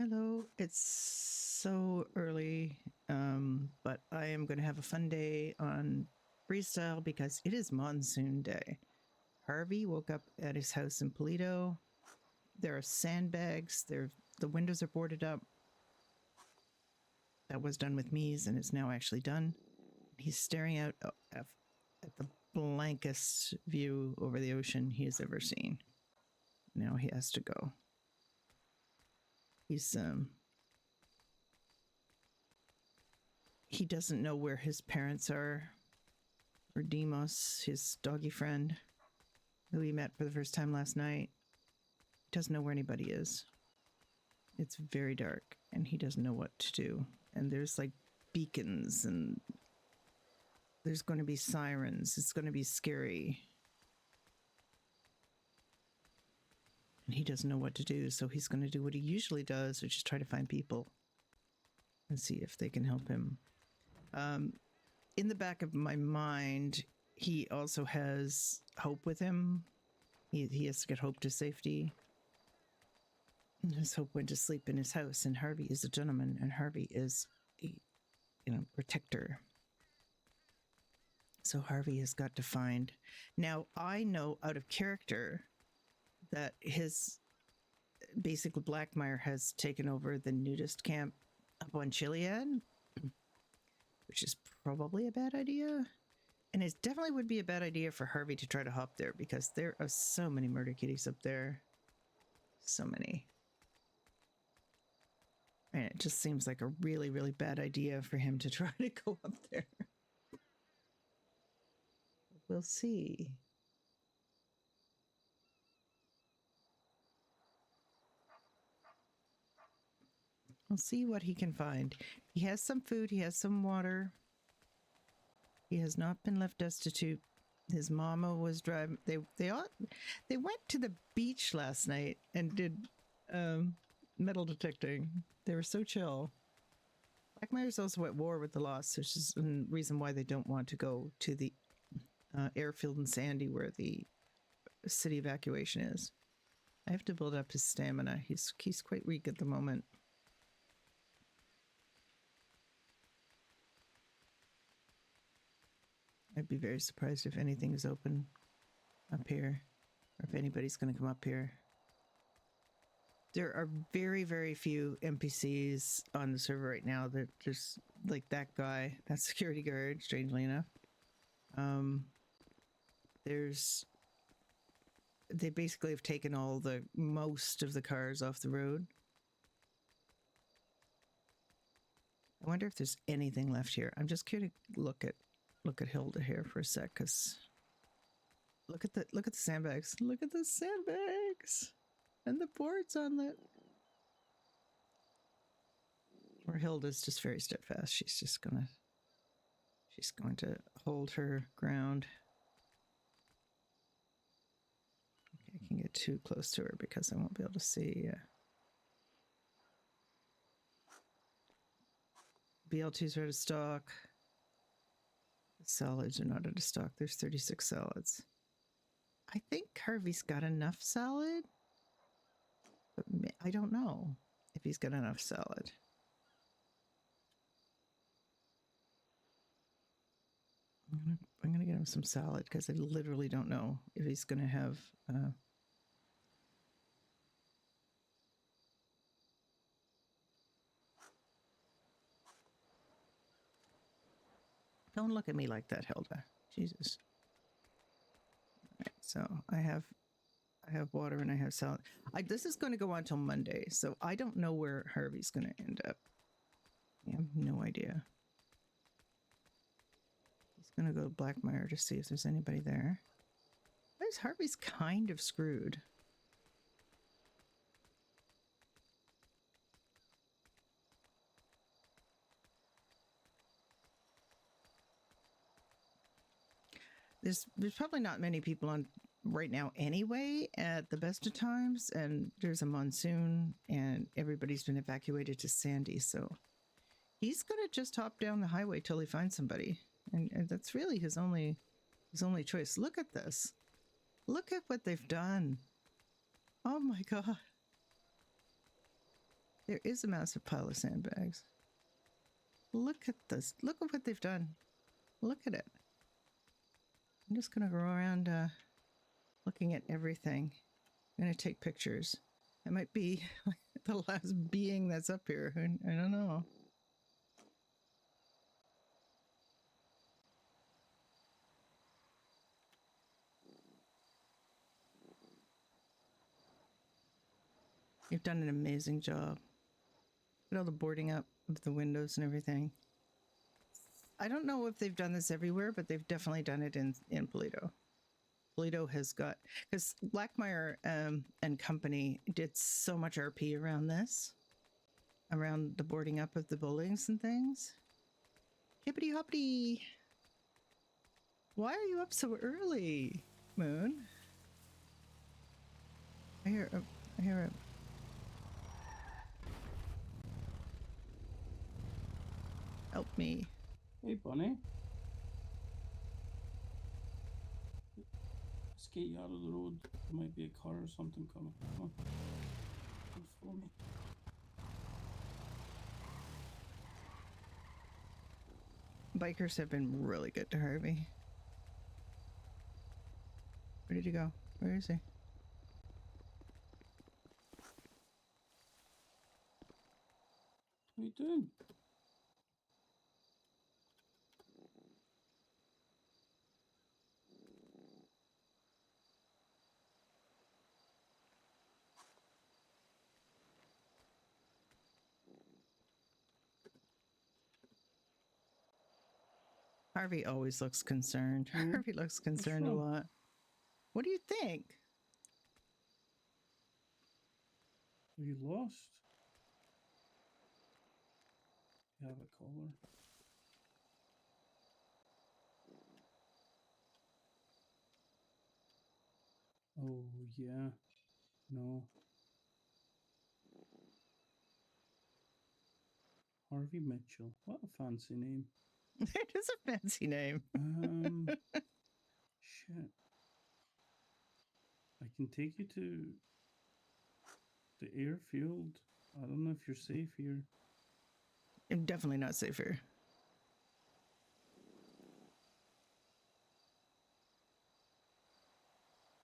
Hello, it's so early, but I am going to have a fun day on Freestyle because it is monsoon day. Harvey woke up at his house in Polito. There are sandbags. The windows are boarded up. That was done with Mies and is now actually done. He's staring out at the blankest view over the ocean he has ever seen. Now he has to go. He doesn't know where his parents are, or Demos, his doggy friend, who he met for the first time last night. He doesn't know where anybody is. It's very dark, and he doesn't know what to do. And there's like beacons, and there's going to be sirens. It's going to be scary. And he doesn't know what to do, so he's going to do what he usually does, which is try to find people and see if they can help him. In the back of my mind, he also has Hope with him. He has to get Hope to safety. And his Hope went to sleep in his house, and Harvey is a gentleman, and Harvey is a protector. So Harvey has got to find. Now, I know out of character that basically Blackmire has taken over the nudist camp up on Chiliad, which is probably a bad idea. And it definitely would be a bad idea for Harvey to try to hop there because there are so many murder kitties up there. So many. And it just seems like a really, really bad idea for him to try to go up there. We'll see. We'll see what he can find. He has some food. He has some water. He has not been left destitute. His mama was driving. They went to the beach last night and did metal detecting. They were so chill. Blackmire's also at war with the Lost, which is a reason why they don't want to go to the airfield in Sandy where the city evacuation is. I have to build up his stamina. He's quite weak at the moment. I'd be very surprised if anything is open up here, or if anybody's going to come up here. There are very, very few NPCs on the server right now. That just like that guy, that security guard, strangely enough. They basically have taken most of the cars off the road. I wonder if there's anything left here. I'm just curious to look at Hilda here for a sec, because look at the sandbags. Look at the sandbags and the boards on that. Or Hilda's just very steadfast. She's going to hold her ground. Okay, I can get too close to her because I won't be able to see. BL2's are out of stock. The salads are not out of stock. There's 36 salads. I think Harvey's got enough salad, but I don't know if he's got enough salad. I'm gonna get him some salad because I literally don't know if he's gonna have. Don't look at me like that, Hilda. Jesus. All right, so I have water and I have salad. This is going to go on till Monday, so I don't know where Harvey's going to end up. I have no idea. He's going to go to Blackmire to see if there's anybody there. Harvey's kind of screwed. There's probably not many people on right now anyway at the best of times, and there's a monsoon and everybody's been evacuated to Sandy, so he's gonna just hop down the highway till he finds somebody, and that's really his only choice. Look at this. Look at what they've done. Oh my god. There is a massive pile of sandbags. Look at this. Look at what they've done. Look at it. I'm just going to go around looking at everything. I'm going to take pictures. It might be the last being that's up here. I don't know. You've done an amazing job. Look at all the boarding up of the windows and everything. I don't know if they've done this everywhere, but they've definitely done it in Polito. Polito has got, because Blackmire and company did so much RP around this, around the boarding up of the buildings and things. Hippity hoppity. Why are you up so early, Moon? I hear it. Help me. Hey, Bunny. Let's get you out of the road. There might be a car or something coming. Come on. Come follow me. Bikers have been really good to Harvey. Where did he go? Where is he? What are you doing? Harvey always looks concerned. Harvey looks concerned a lot. What do you think? Are you lost? You have a collar. Oh, yeah. No. Harvey Mitchell. What a fancy name. It is a fancy name. Shit. I can take you to the airfield. I don't know if you're safe here. I'm definitely not safe here.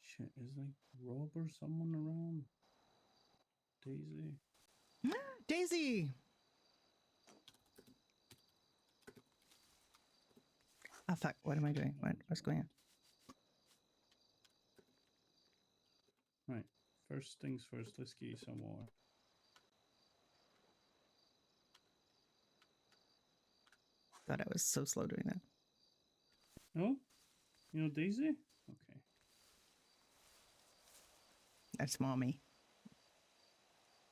Shit, is like Rob or someone around? Daisy. Daisy! Oh, fuck. What am I doing? What's going on? Right. First things first, let's get you some water. Thought I was so slow doing that. No? You know Daisy? Okay. That's mommy.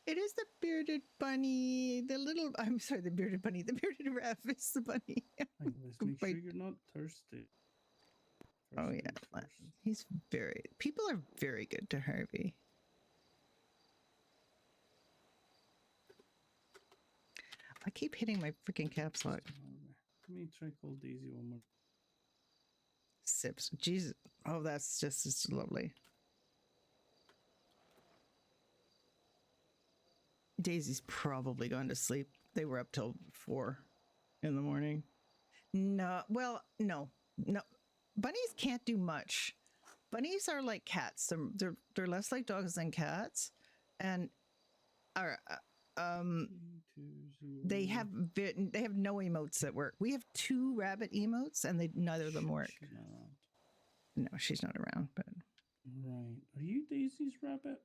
It is the bearded bunny. I'm sorry, the bearded bunny. The bearded rabbit is the bunny. Right, let's make sure you're not thirsty. Oh, yeah. People are very good to Harvey. I keep hitting my freaking caps lock. Let me try call Daisy one more. Sips. Jesus. Oh, that's just lovely. Daisy's probably gone to sleep. They were up till 4 in the morning. No. Bunnies can't do much. Bunnies are like cats. They're less like dogs than cats, and are they have no emotes that work. We have 2 rabbit emotes, and neither of them work. She's not around. No, she's not around. But right, are you Daisy's rabbit?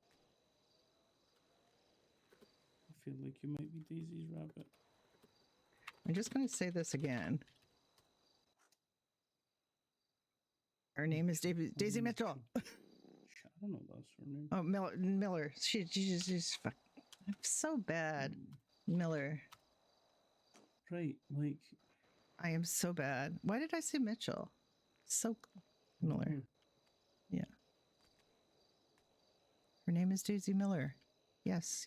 I feel like you might be Daisy's rabbit. I'm just going to say this again. Her name is Daisy Mitchell. I don't know that's her name. Oh, Miller. She's I'm so bad. Miller. Right, like I am so bad. Why did I say Mitchell? So Miller. Yeah. Her name is Daisy Miller. Yes.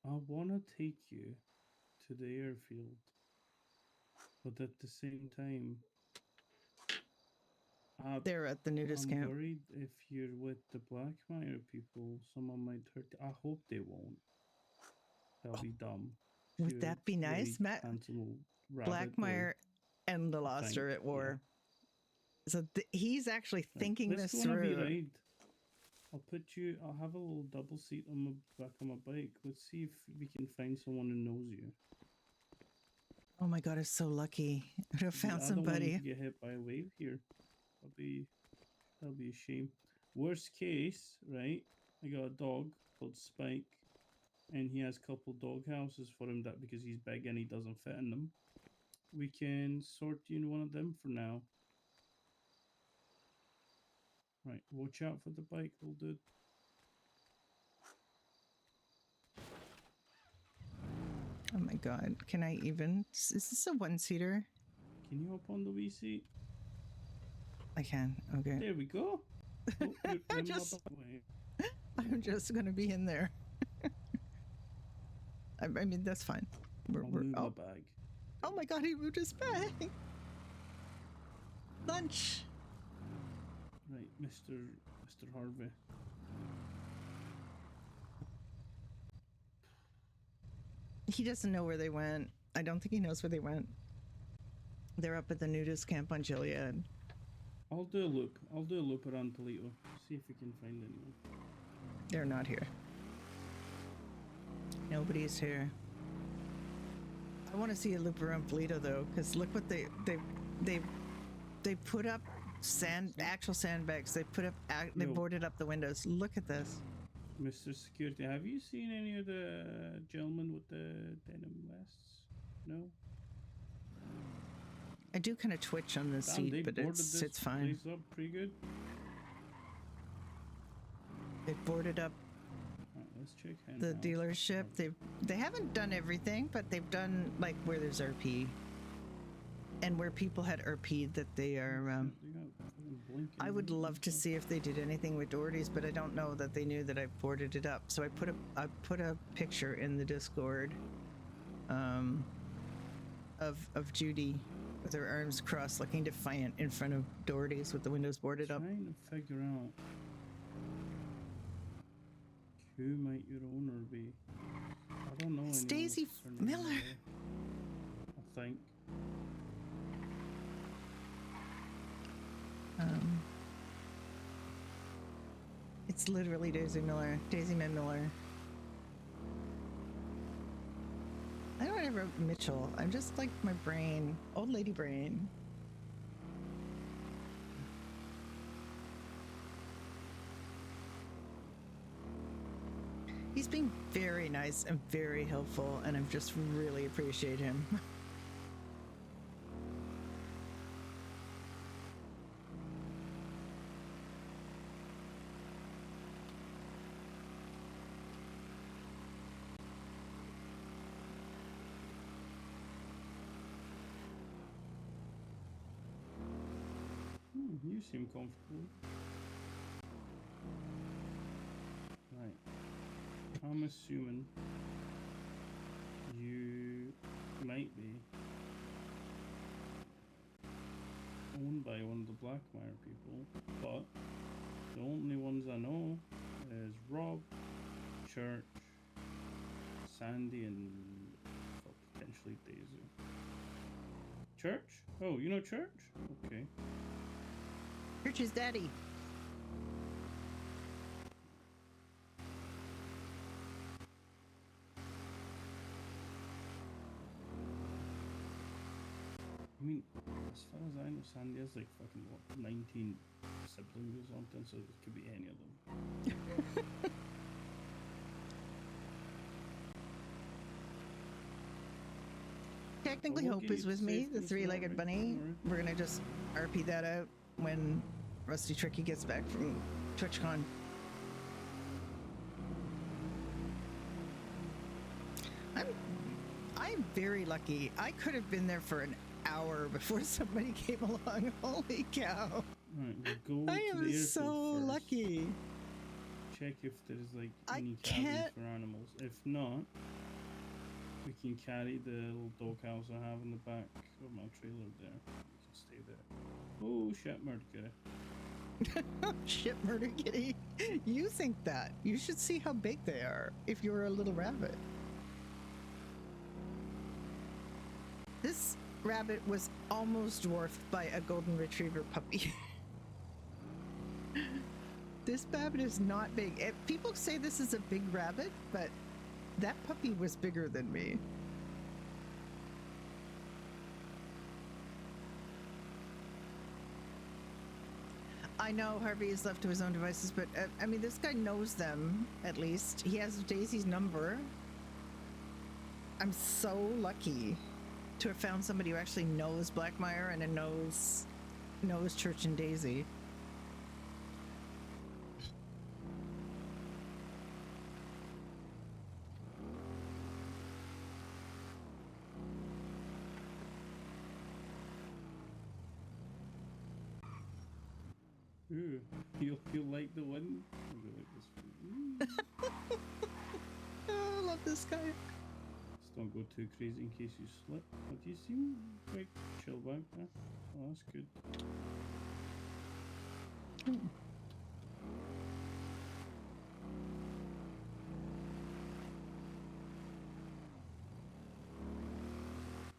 I want to take you to the airfield, but at the same time, they're at the nudist camp. I'm worried if you're with the Blackmire people, someone might hurt you. I hope they won't. They'll be dumb. Would See a that be nice? really Matt handsome little rabbit boy, Blackmire and the I Lost think, are at yeah. war. So he's actually Right, thinking let's this go on a wee through. ride. I'll have a little double seat on my back of my bike. Let's see if we can find someone who knows you. Oh my god, I'm so lucky. I would have found I don't want you somebody. to get hit by a wave here. That'll be a shame. Worst case, right? I got a dog called Spike, and he has a couple dog houses for him that because he's big and he doesn't fit in them. We can sort you in one of them for now. Right, watch out for the bike, old dude. Oh my god, can I even? Is this a one-seater? Can you hop on the wee seat? I can. Okay. There we go. Oh, you're in my Just- back way. I'm just gonna be in there. I mean, that's fine. I'll move my oh, bag. oh my god, he moved his bag. Lunch. Right, Mr. Harvey. He doesn't know where they went. I don't think he knows where they went. They're up at the nudist camp on Gilead. I'll do a loop. I'll do a loop around Toledo. See if we can find anyone. They're not here. Nobody's here. I want to see a loop around Toledo though, because look what they put up actual sandbags. They put up they Yo. boarded up the windows. Look at this. Mr. Security, have you seen any of the gentlemen with the denim vests? No? I do kind of twitch on this Damn, they seat, but boarded it's this fine. place up pretty good. They boarded up Right, let's check the henhouse. dealership. They haven't done everything, but they've done like where there's RP and where people had RP that they are. They got fucking blinking I would lights love and to stuff. see if they did anything with Doherty's, but I don't know that they knew that I boarded it up. So I put a picture in the Discord of Judy with her arms crossed, looking defiant in front of Doherty's with the windows boarded up. Trying to figure out who might your owner be. I don't know. It's anyone Daisy with a surname Miller. Miller, I think. It's literally Daisy Miller. Daisy May Miller. I don't ever Mitchell. I'm just like my brain, old lady brain. He's been very nice and very helpful, and I just really appreciate him. You seem comfortable. Right. I'm assuming you might be owned by one of the Blackmire people, but the only ones I know is Rob, Church, Sandy, and potentially Daisy. Church? Oh, you know Church? Okay. Church's daddy. I mean, as far as I know, Sandy has like fucking what, 19 siblings or something, so it could be any of them. Technically, we'll Hope give is you with me, safe the and three-legged sorry, bunny. don't worry. We're gonna just RP that out when Rusty Tricky gets back from TwitchCon. I'm very lucky. I could have been there for an hour before somebody came along. Holy cow! Right, we'll go I to the am airfield so first. lucky. Check if there's like I any can't- cabins for animals. If not, we can carry the little doghouse I have in the back of my trailer there. We can stay there. Oh shit, murder. Shit, murder kitty. You think that? You should see how big they are. If you were a little rabbit. This rabbit was almost dwarfed by a golden retriever puppy. This rabbit is not big. People say this is a big rabbit, but that puppy was bigger than me. I know Harvey is left to his own devices, but I mean, this guy knows them, at least. He has Daisy's number. I'm so lucky to have found somebody who actually knows Blackmire and knows Church and Daisy. Ooh, you like the one? You like this one? Oh, I love this guy. Just don't go too crazy in case you slip. But you seem quite chill back there. Oh, that's good.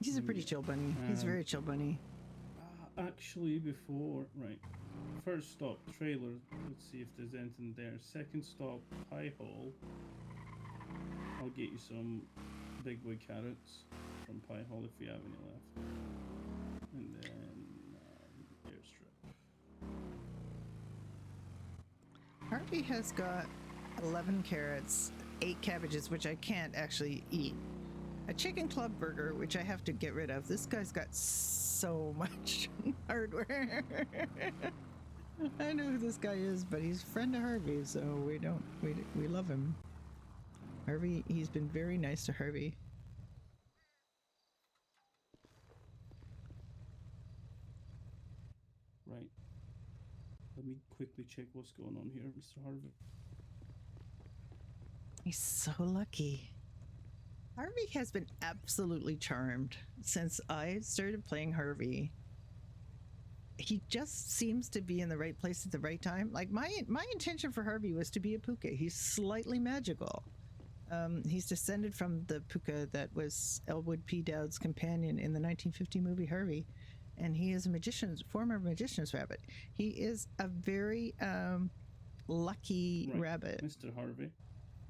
He's a pretty chill bunny. He's a very chill bunny. Actually, before, right. First stop, trailer. Let's see if there's anything there. Second stop, Pie Hall. I'll get you some big boy carrots from Pie Hall if you have any left. And then airstrip. Harvey has got 11 carrots, 8 cabbages, which I can't actually eat. A chicken club burger, which I have to get rid of. This guy's got so much hardware. I know who this guy is, but he's a friend of Harvey, so we love him. Harvey, he's been very nice to Harvey. Right. Let me quickly check what's going on here, Mr. Harvey. He's so lucky. Harvey has been absolutely charmed since I started playing Harvey. He just seems to be in the right place at the right time. Like my intention for Harvey was to be a puka. He's slightly magical. He's descended from the puka that was Elwood P. Dowd's companion in the 1950 movie Harvey, and he is a former magician's rabbit. He is a very lucky rabbit. Mr. Harvey,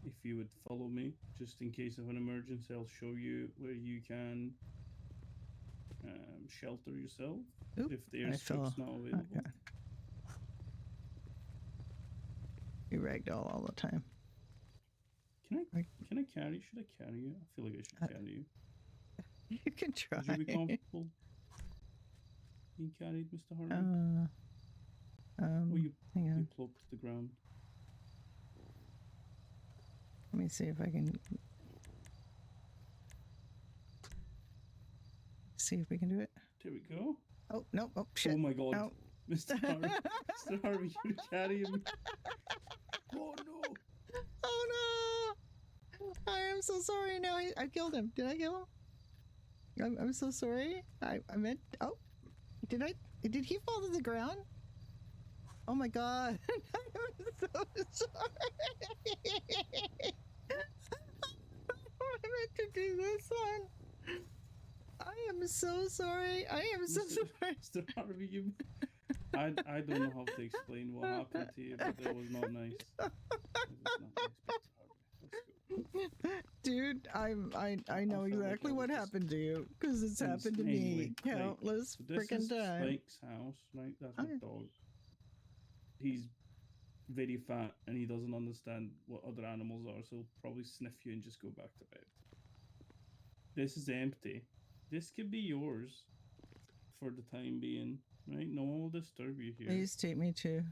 if you would follow me, just in case of an emergency, I'll show you where you can shelter yourself. Oop, if the airstrip's not available. Okay. You ragdoll all the time. Can I carry? Should I carry you? I feel like I should carry you. You can try. Would you be comfortable being carried, Mr. Harvey? You plop to the ground. Let me see if I can we can do it. There we go. Oh no! Oh shit! Oh my god, no. Mr. Harvey, Mr. Harvey, you're carrying me. Oh no! Oh no! I am so sorry. No, I killed him. Did I kill him? I'm so sorry. I meant. Oh, did I? Did he fall to the ground? Oh my god! I'm so sorry. I meant to do this one. I am so sorry. I am so sorry. Mr. Harvey, I don't know how to explain what happened to you, but that was not nice. That was not nice, Mr. Harvey. Let's go. Dude, I know exactly what happened to you because it's happened to me countless freaking times. This is Spike's house, right? That's my dog. He's very fat and he doesn't understand what other animals are, so he'll probably sniff you and just go back to bed. This is empty. This could be yours for the time being, right? No one will disturb you here. Please take me to.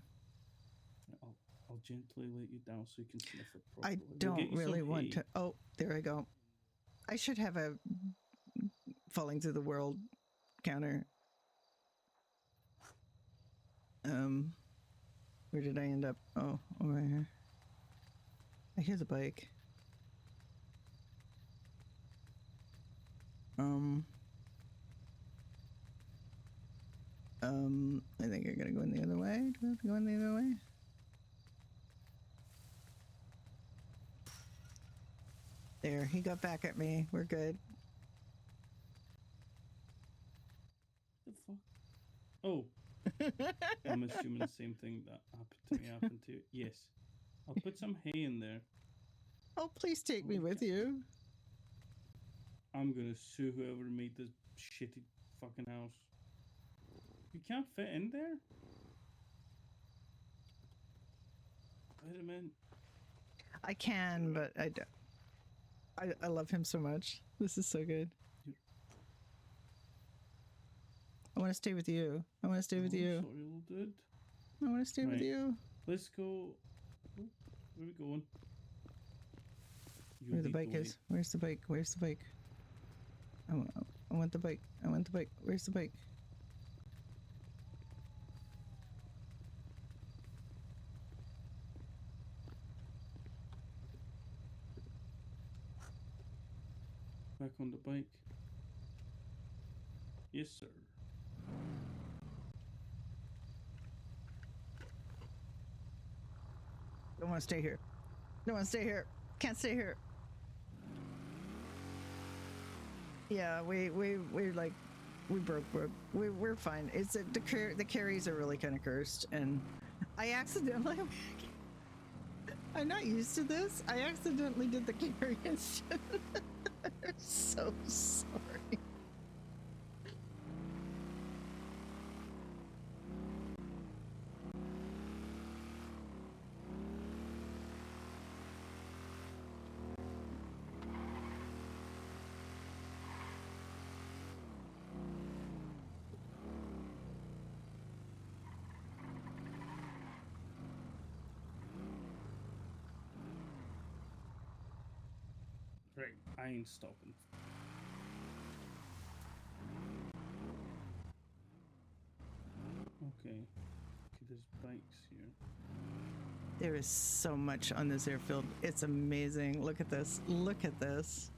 I'll gently let you down so you can sniff it properly. I don't really want to. Oh, there I go. I should have a falling through the world counter. Where did I end up? Oh, over here. I hear the bike. I think I gotta go in the other way. Do I have to go in the other way? There, he got back at me. We're good. the fuck? Oh, I'm assuming the same thing that happened to me happened to you. Yes. I'll put some hay in there. Oh, please take me Oh, with God. you. I'm gonna sue whoever made this shitty fucking house. You can't fit in there? Wait a minute. I can, but I don't. I love him so much. This is so good. I want to stay with you. I want to stay with you. Sorry, little dude. I want to stay with Right. you. Let's go. Oh, where are we going? You Where the lead bike way. is. Where's the bike? Where's the bike? I want the bike. I want the bike. Where's the bike? Back on the bike. Yes, sir. Don't want to stay here. Don't want to stay here. Can't stay here. Yeah, we're like we broke. We're fine. It's the carries are really kind of cursed, and I accidentally. I'm not used to this. I accidentally did the carry instead. I'm so sorry. Right, I ain't stopping. Okay. There's bikes here. There is so much on this airfield. It's amazing. Look at this. Look at this.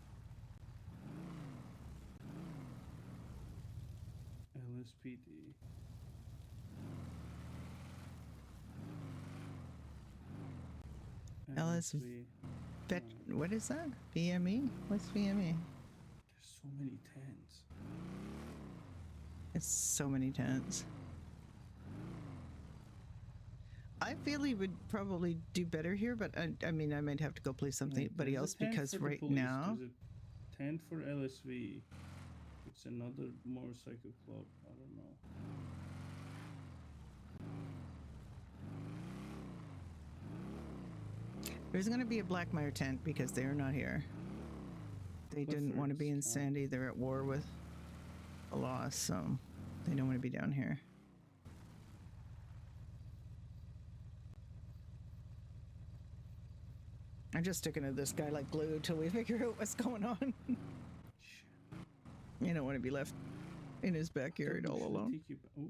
LSPD. LS LSV. What is that? VME? What's VME? There's so many tents. It's so many tents. I feel he would probably do better here, but I mean, I might have to go play somebody There's a else tent because for the right police, now. there's a tent for LSV. It's another motorcycle club. I don't know. There's going to be a Blackmire tent because they're not here. They didn't want to be in Clifford's camp. Sandy. They're at war with a loss, so they don't want to be down here. I'm just sticking to this guy like glue till we figure out what's going on. You don't want to be left in his backyard all alone. Take you oh.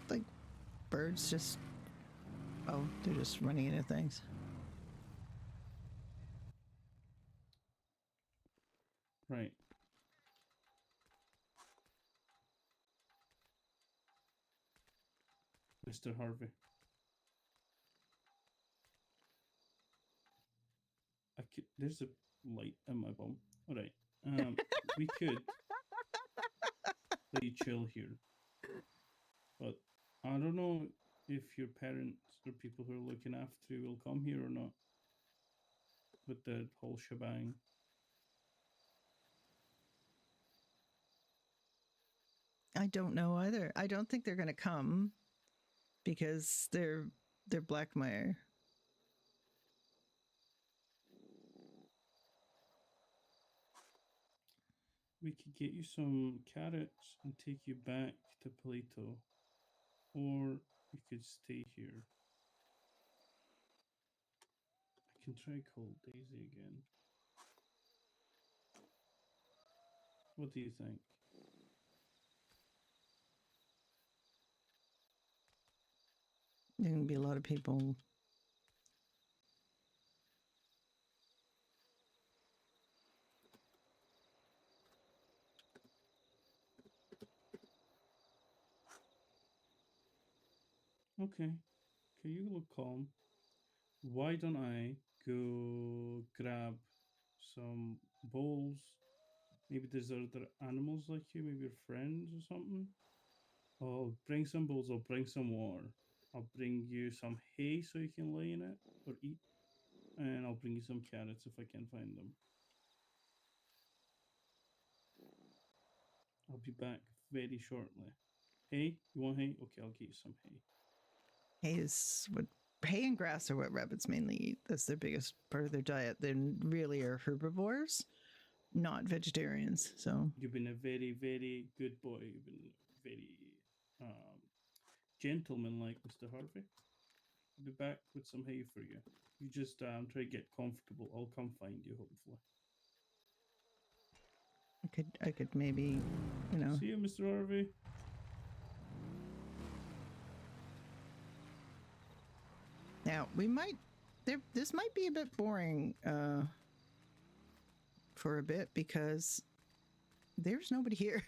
Like birds just, oh, they're just running into things. Right. Mr. Harvey. There's a light in my bum. Alright. We could play chill here. But I don't know if your parents or people who are looking after you will come here or not. With the whole shebang. I don't know either. I don't think they're going to come because they're Blackmire. We could get you some carrots and take you back to Plato. Or you could stay here. I can try Cold Daisy again. What do you think? There's going to be a lot of people. Okay. Okay, you look calm. Why don't I go grab some bowls. Maybe there's other animals like you, maybe your friends or something. I'll bring some bowls, I'll bring some water. I'll bring you some hay so you can lay in it or eat. And I'll bring you some carrots if I can find them. I'll be back very shortly. Hay? You want hay? Okay, I'll get you some hay. Hay and grass are what rabbits mainly eat. That's their biggest part of their diet. They really are herbivores, not vegetarians. So You've been a very, very good boy. You've been very gentleman-like, Mr. Harvey. I'll be back with some hay for you. You just try to get comfortable. I'll come find you, hopefully. I could maybe, you know. See you, Mr. Harvey. Now we might. This might be a bit boring for a bit because there's nobody here.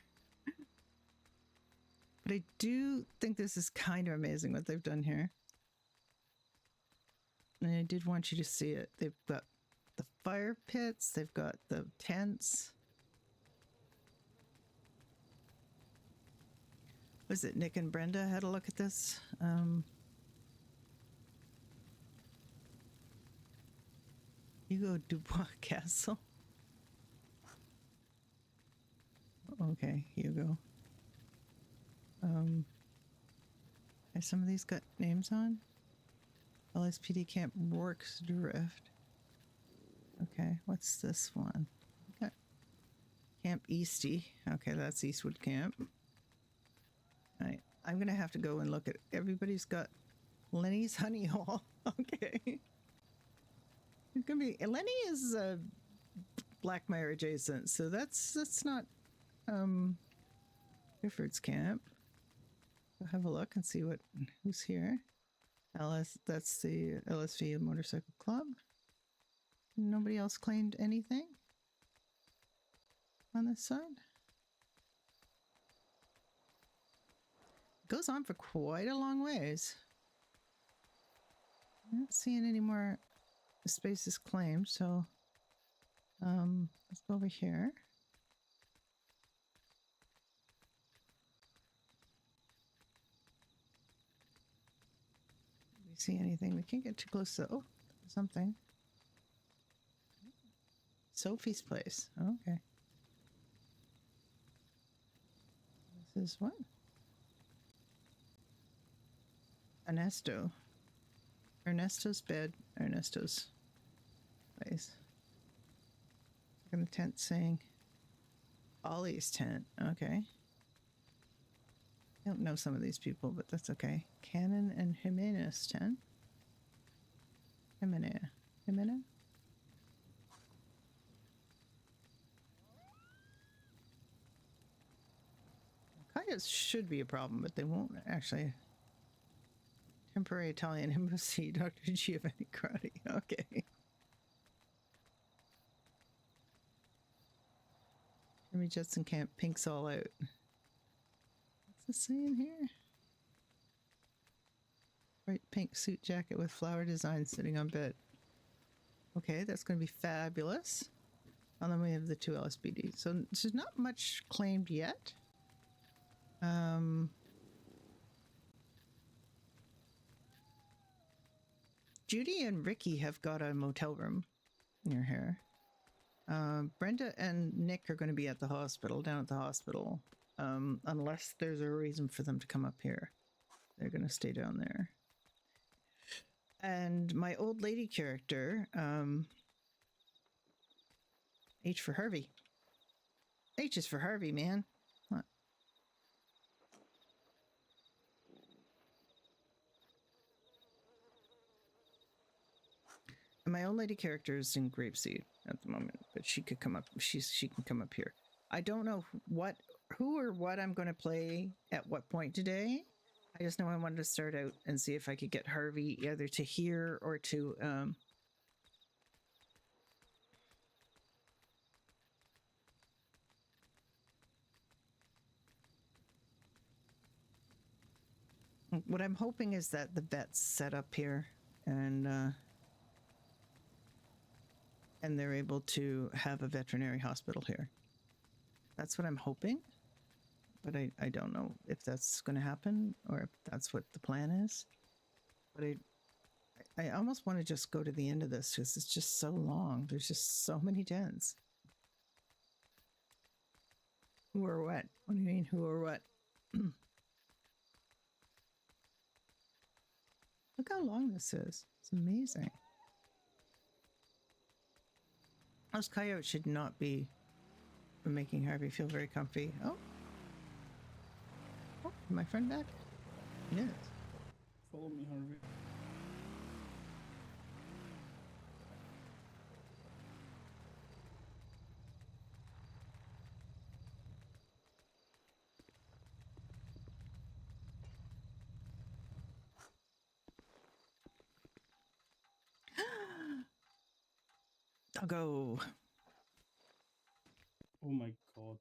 But I do think this is kind of amazing what they've done here. And I did want you to see it. They've got the fire pits, they've got the tents. Was it Nick and Brenda had a look at this? Hugo Dubois Castle. Okay, Hugo. Have some of these got names on? LSPD Camp Works Drift. Okay, what's this one? Okay. Camp Eastie. Okay, that's Eastwood Camp. All right, I'm gonna have to go and look at. Everybody's got Lenny's Honey Hall. Okay. It's gonna be Lenny is Blackmire adjacent, so that's not Gifford's camp. Go have a look and see who's here. That's the LSV Motorcycle Club. Nobody else claimed anything on this side. It goes on for quite a long ways. I'm not seeing any more spaces claimed, so let's go over here. Do we see anything? We can't get too close to something. Sophie's place. Okay. This is what? Ernesto's bed. Ernesto's place. Look in the tent saying Ollie's tent. Okay. I don't know some of these people, but that's okay. Cannon and Jimenez tent. Jimena. Coyotes should be a problem, but they won't actually. Temporary Italian Embassy, Dr. Giovanni Crotty. Okay. Jimmy Jetson Camp Pink's all out. What's it saying here? Bright pink suit jacket with flower design sitting on bed. Okay, that's going to be fabulous. And then we have the 2 LSPD. So there's not much claimed yet. Judy and Ricky have got a motel room near here. Brenda and Nick are going to be at the hospital, down at the hospital. Unless there's a reason for them to come up here. They're going to stay down there. And my old lady character, H for Harvey. H is for Harvey, man. What? And my old lady character is in Grapeseed at the moment, but she could come up. She can come up here. I don't know who or what I'm going to play at what point today. I just know I wanted to start out and see if I could get Harvey either to here or to what I'm hoping is that the vet's set up here and and they're able to have a veterinary hospital here. That's what I'm hoping, but I don't know if that's going to happen or if that's what the plan is. But I almost want to just go to the end of this because it's just so long. There's just so many dens. Who or what? What do you mean, who or what? Look how long this is. It's amazing. Those coyotes should not be making Harvey feel very comfy. Oh, my friend back? Yes. Follow me, Harvey. Doggo. Oh my god.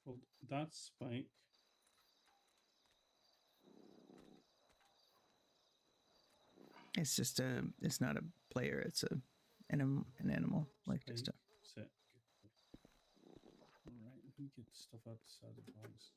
Well, that's Spike. It's just it's not a player, it's an animal. Like just a. Spike, sit. Alright, let me get stuff out the side of the bags.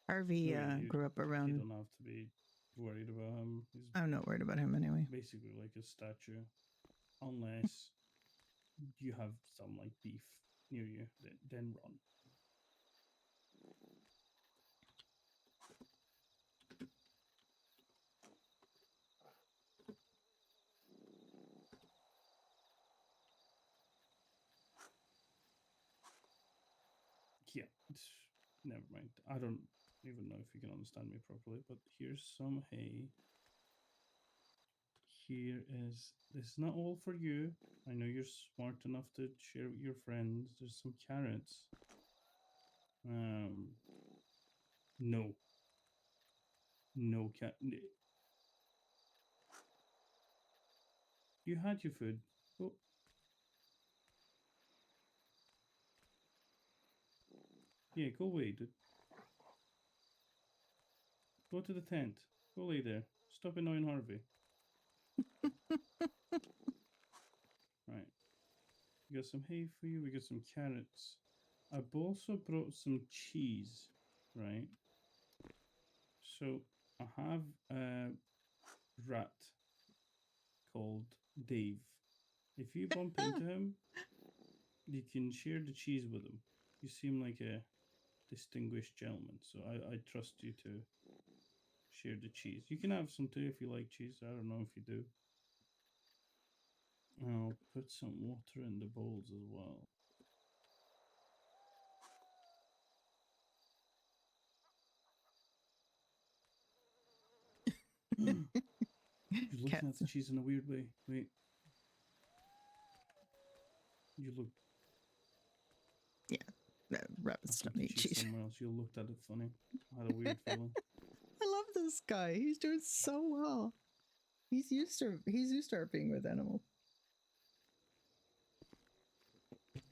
Harvey grew up You around. don't have to be worried about him. He's I'm not worried about him anyway. basically like a statue. Unless you have some like beef near you, then run. Yeah, never mind. I don't even know if you can understand me properly, but here's some hay. Here is, this is not all for you. I know you're smart enough to share with your friends. There's some carrots. No. No cat. You had your food. Oh. Yeah, go away, dude. Go to the tent. Go lay there. Stop annoying Harvey. Right. We got some hay for you. We got some carrots. I've also brought some cheese, right? So I have a rat called Dave. If you bump into him, you can share the cheese with him. You seem like a distinguished gentleman, so I trust you to share the cheese. You can have some too if you like cheese. I don't know if you do. I'll put some water in the bowls as well. You're looking at the cheese in a weird way. Wait. You look. Yeah, rabbits don't eat cheese. Somewhere else. You looked at it funny. I had a weird feeling. I love this guy. He's doing so well. He's used to being with animals.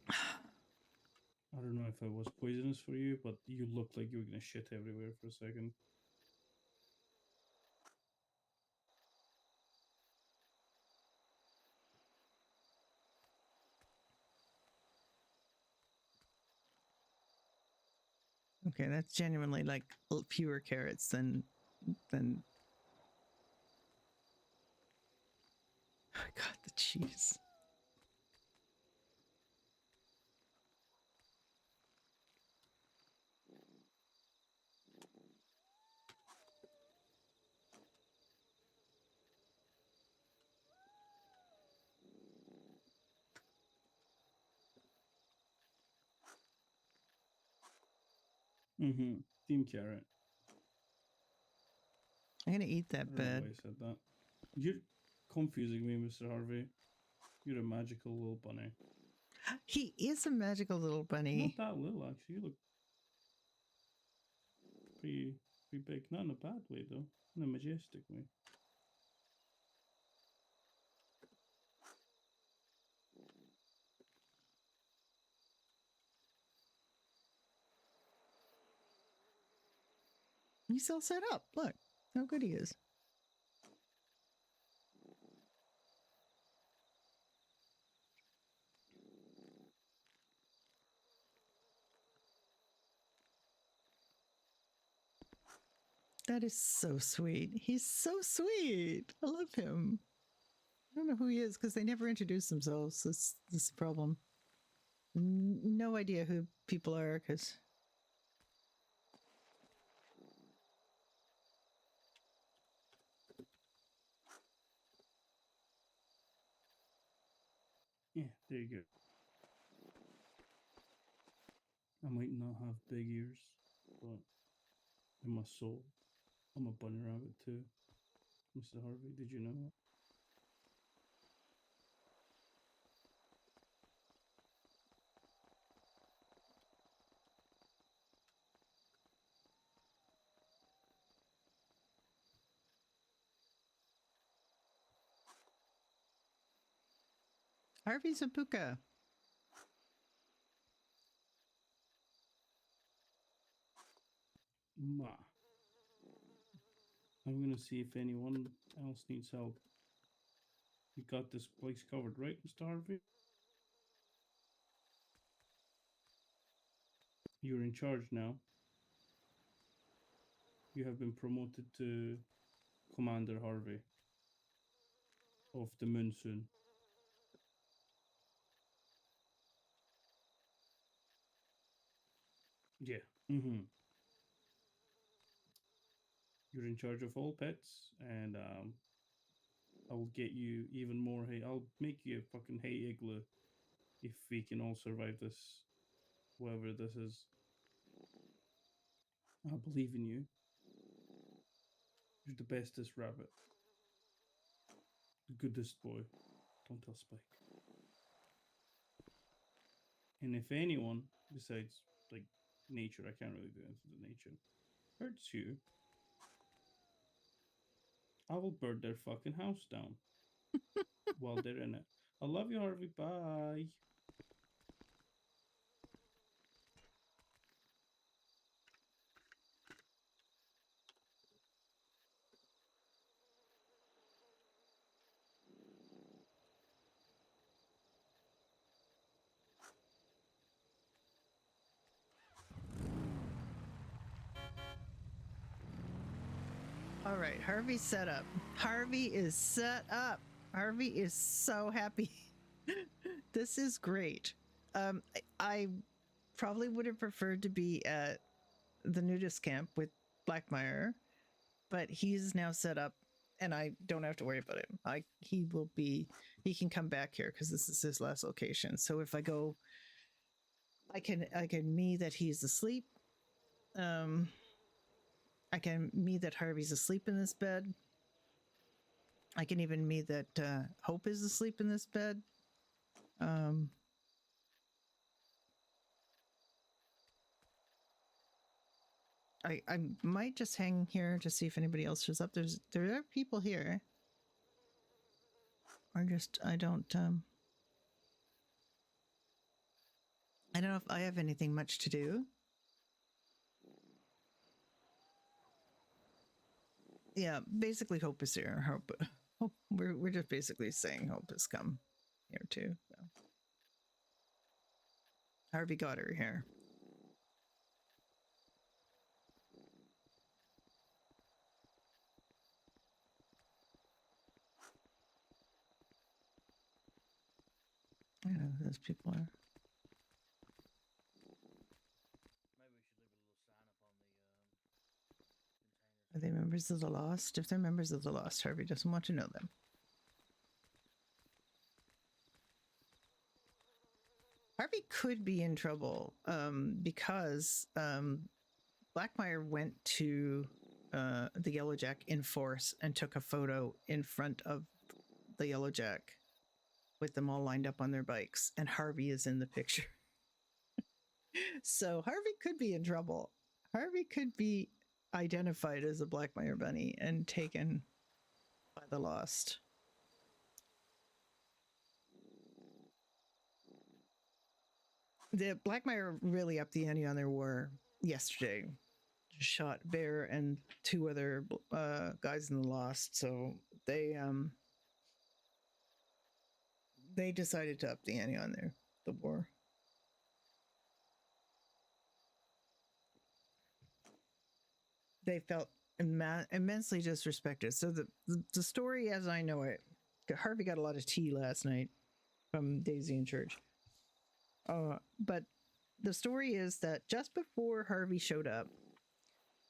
I don't know if I was poisonous for you, but you looked like you were gonna shit everywhere for a second. Okay, that's genuinely like fewer carrots than. Oh God, the cheese. Team carrot. I'm gonna eat that I don't know bed. why I said that. You're confusing me, Mr. Harvey. You're a magical little bunny. He is a magical little Not bunny. that little, actually. You look pretty big. Not in a bad way, though. In a majestic way. He's all set up. Look how good he is. That is so sweet. He's so sweet. I love him. I don't know who he is because they never introduce themselves. This is the problem. No idea who people are because Yeah, there you go. I might not have big ears, but in my soul, I'm a bunny rabbit too. Mr. Harvey, did you know that? Harvey's a puka. Ma. I'm gonna see if anyone else needs help. You got this place covered, right, Mr. Harvey? You're in charge now. You have been promoted to Commander Harvey of the MONSOON. Yeah. Mm-hmm. You're in charge of all pets, and I will get you even more hay. I'll make you a fucking hay igloo if we can all survive this, whatever this is. I believe in you. You're the bestest rabbit. The goodest boy. Don't tell Spike. And if anyone, besides, like, nature, I can't really do anything to nature, hurts you, I will burn their fucking house down while they're in it. I love you, Harvey. Bye. All right, Harvey's set up. Harvey is set up. Harvey is so happy. This is great. I probably would have preferred to be at the nudist camp with Blackmire, but he's now set up and I don't have to worry about him. He can come back here because this is his last location. So if I go, I can me that he's asleep. I can me that Harvey's asleep in this bed. I can even me that Hope is asleep in this bed. I might just hang here to see if anybody else shows up. There are people here. Or just I don't know if I have anything much to do. Yeah, basically Hope is here. Hope we're just basically saying Hope has come here too. So. Harvey got her here. I don't know who those people are. Are they members of the Lost? If they're members of the Lost, Harvey doesn't want to know them. Harvey could be in trouble because Blackmire went to the Yellowjack in force and took a photo in front of the Yellowjack. with them all lined up on their bikes, and Harvey is in the picture. So Harvey could be in trouble. Harvey could be identified as a Blackmire bunny and taken by the Lost. The Blackmire really upped the ante on their war yesterday. Shot Bear and two other guys in the Lost, so they decided to up the ante on the war. They felt immensely disrespected. So the story, as I know it, Harvey got a lot of tea last night from Daisy in church. But the story is that just before Harvey showed up,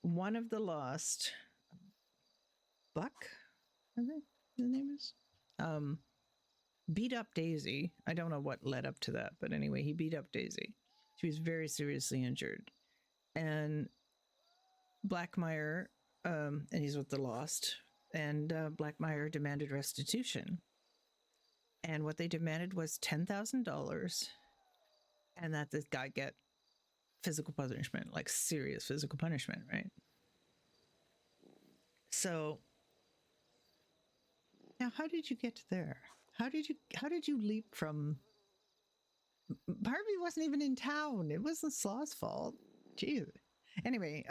one of the Lost, Buck, I think the name is, beat up Daisy. I don't know what led up to that, but anyway, he beat up Daisy. She was very seriously injured. And Blackmire, and he's with the Lost, and Blackmire demanded restitution. And what they demanded was $10,000 and that this guy get physical punishment, like serious physical punishment, right? So now how did you get there? How did you leap from Harvey wasn't even in town. It wasn't Slaw's fault. Jeez. Anyway,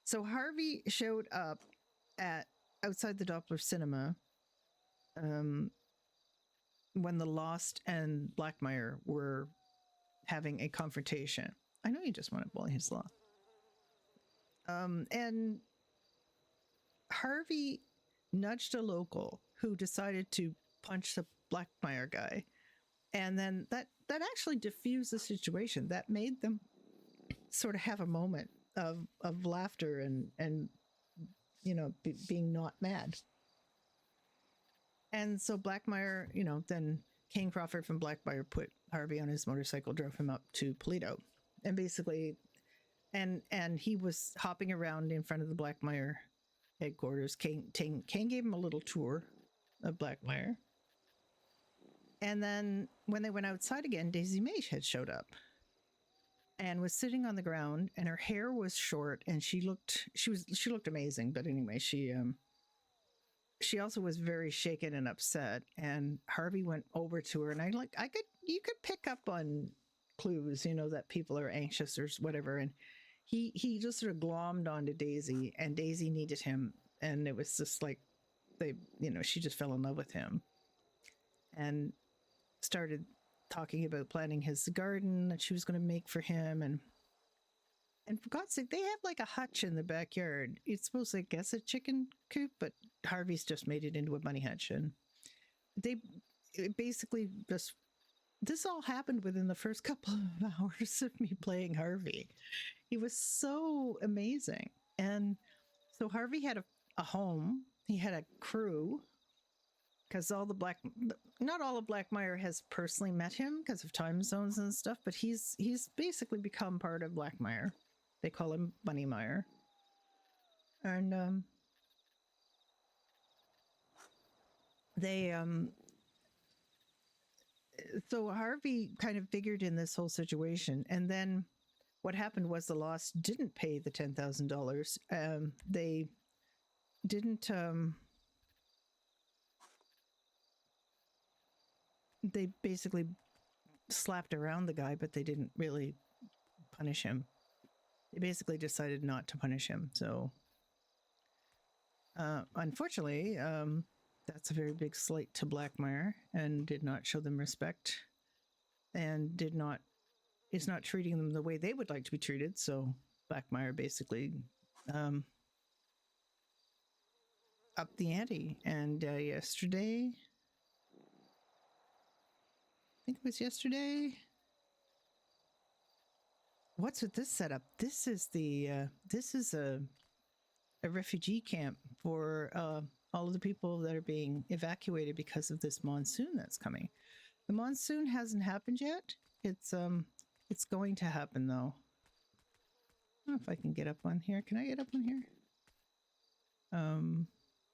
so Harvey showed up at outside the Doppler Cinema when the Lost and Blackmire were having a confrontation. I know you just want to bully his law. And Harvey nudged a local who decided to punch the Blackmire guy. And then that actually diffused the situation. That made them sort of have a moment of laughter and you know, being not mad. And so Blackmire, you know, then Kane Crawford from Blackmire put Harvey on his motorcycle, drove him up to Paleto, and basically, and he was hopping around in front of the Blackmire headquarters. Kane gave him a little tour of Blackmire. And then when they went outside again, Daisy Mage had showed up and was sitting on the ground, and her hair was short, and she looked amazing. But anyway, she also was very shaken and upset. And Harvey went over to her, and you could pick up on clues, you know, that people are anxious or whatever. And he just sort of glommed onto Daisy, and Daisy needed him, and it was just like she just fell in love with him and started talking about planting his garden that she was going to make for him. And for God's sake, they have like a hutch in the backyard. It's supposed to, I guess, a chicken coop, but Harvey's just made it into a bunny hutch. And basically this all happened within the first couple of hours of me playing Harvey. He was so amazing. And so Harvey had a home. He had a crew, because not all of Blackmire has personally met him because of time zones and stuff, but he's basically become part of Blackmire. They call him Bunnymire. And so Harvey kind of figured in this whole situation, and then what happened was the Lost didn't pay the $10,000. They didn't. They basically slapped around the guy, but they didn't really punish him. They basically decided not to punish him. So, unfortunately, that's a very big slight to Blackmire, and did not show them respect, and is not treating them the way they would like to be treated. So Blackmire basically upped the ante. And yesterday, I think it was yesterday. What's with this setup? This is a refugee camp for all of the people that are being evacuated because of this monsoon that's coming. The monsoon hasn't happened yet. It's going to happen though. I don't know if I can get up on here. Can I get up on here?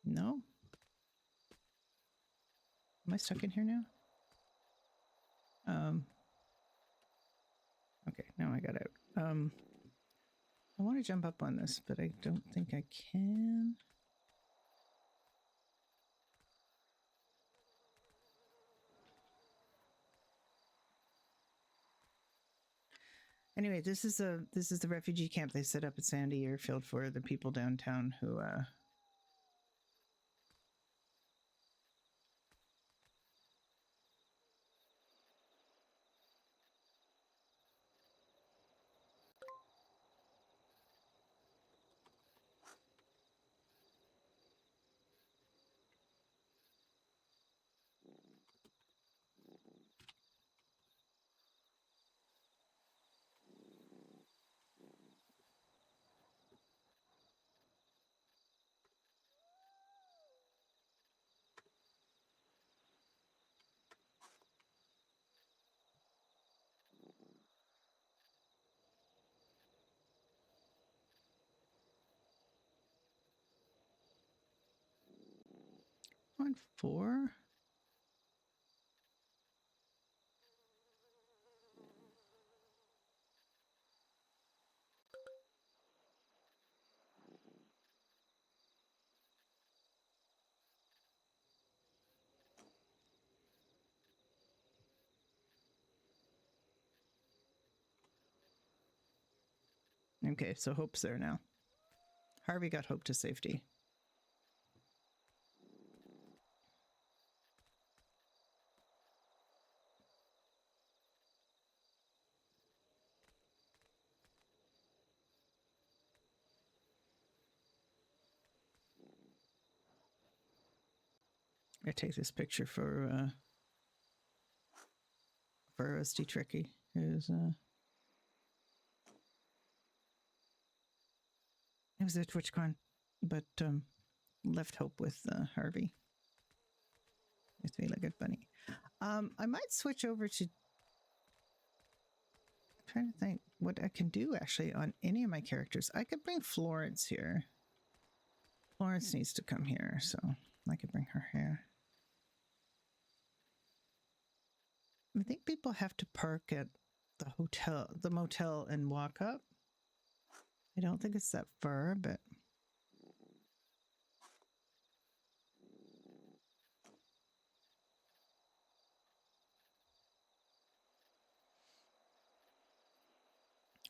No. Am I stuck in here now? Okay, now I got out. I want to jump up on this, but I don't think I can. Anyway, this is the refugee camp they set up at Sandy Airfield for the people downtown who on 4. Okay, so Hope's there now. Harvey got Hope to safety. I take this picture for Rusty Tricky, who's it was at TwitchCon, but left Hope with Harvey. With three-legged bunny. I might switch over to. I'm trying to think what I can do actually on any of my characters. I could bring Florence here. Florence needs to come here, so I could bring her here. I think people have to park at the motel and walk up. I don't think it's that far, but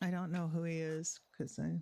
I don't know who he is because I.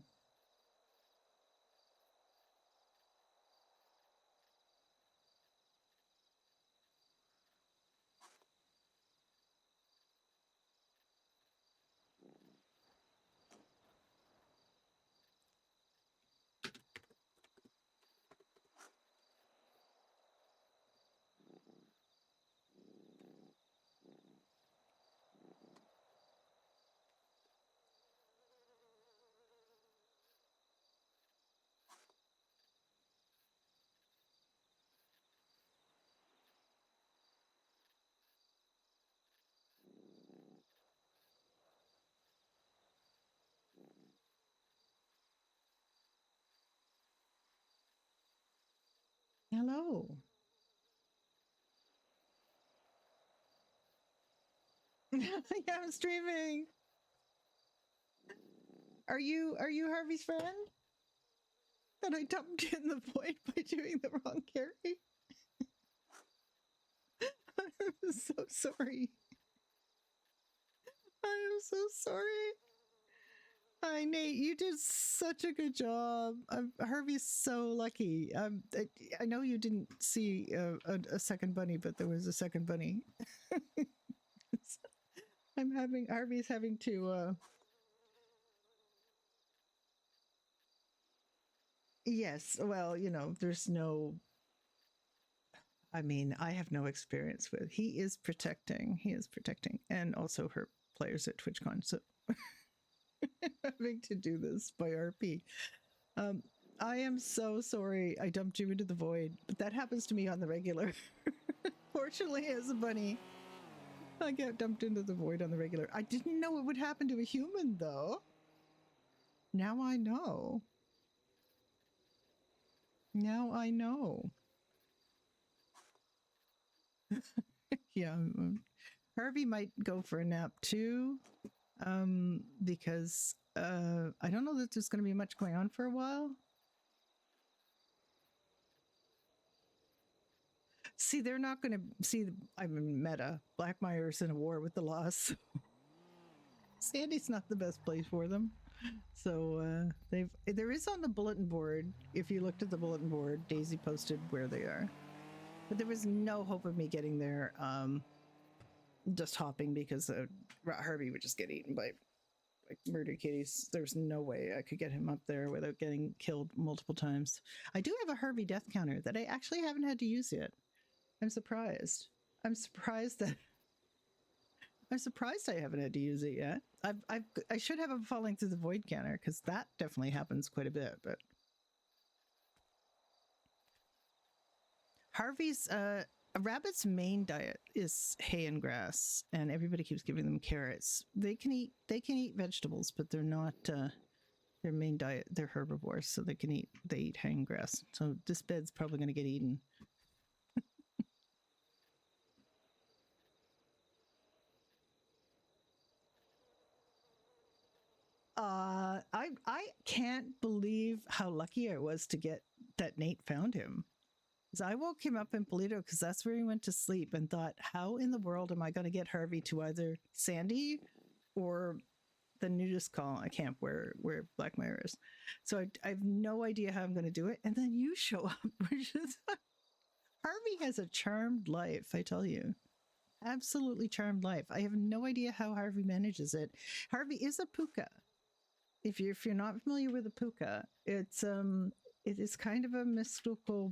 Hello. Yeah, I'm streaming. Are you Harvey's friend? That I dumped in the void by doing the wrong carry? I'm so sorry. I am so sorry. Hi, Nate. You did such a good job. Harvey's so lucky. I know you didn't see a second bunny, but there was a second bunny. Harvey's having to. Yes. Well, there's no. I mean, I have no experience with. He is protecting, and also her players at TwitchCon. So having to do this by RP. I am so sorry I dumped you into the void, but that happens to me on the regular. Fortunately, as a bunny, I get dumped into the void on the regular. I didn't know it would happen to a human, though. Now I know. Now I know. Yeah, Harvey might go for a nap too, because I don't know that there's going to be much going on for a while. See, they're not going to see. I'm in meta. Blackmire's in a war with the lost. Sandy's not the best place for them. So there is on the bulletin board. If you looked at the bulletin board, Daisy posted where they are. But there was no hope of me getting there. Just hopping because Harvey would just get eaten by like murder kitties. There's no way I could get him up there without getting killed multiple times. I do have a Harvey death counter that I actually haven't had to use yet. I'm surprised. I'm surprised I haven't had to use it yet. I should have him falling through the void counter because that definitely happens quite a bit. But Harvey's a rabbit's main diet is hay and grass, and everybody keeps giving them carrots. They can eat vegetables, but they're not their main diet. They're herbivores, so they eat hay and grass. So this bed's probably going to get eaten. I can't believe how lucky I was to get that Nate found him. Because I woke him up in Polito because that's where he went to sleep and thought, how in the world am I going to get Harvey to either Sandy or the nudist camp where Blackmire is? So I have no idea how I'm going to do it. And then you show up, which is Harvey has a charmed life, I tell you. Absolutely charmed life. I have no idea how Harvey manages it. Harvey is a puka. If you're not familiar with a puka, it is kind of a mystical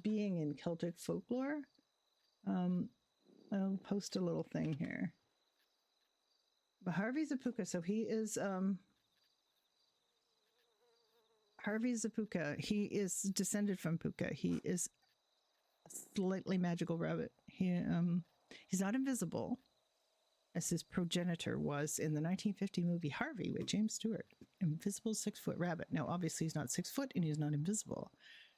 being in Celtic folklore. I'll post a little thing here. But Harvey's a puka, so he is Harvey's a puka. He is descended from puka. He is a slightly magical rabbit. He's not invisible, as his progenitor was in the 1950 movie Harvey with James Stewart. Invisible 6-foot rabbit. Now, obviously, he's not 6 foot and he's not invisible.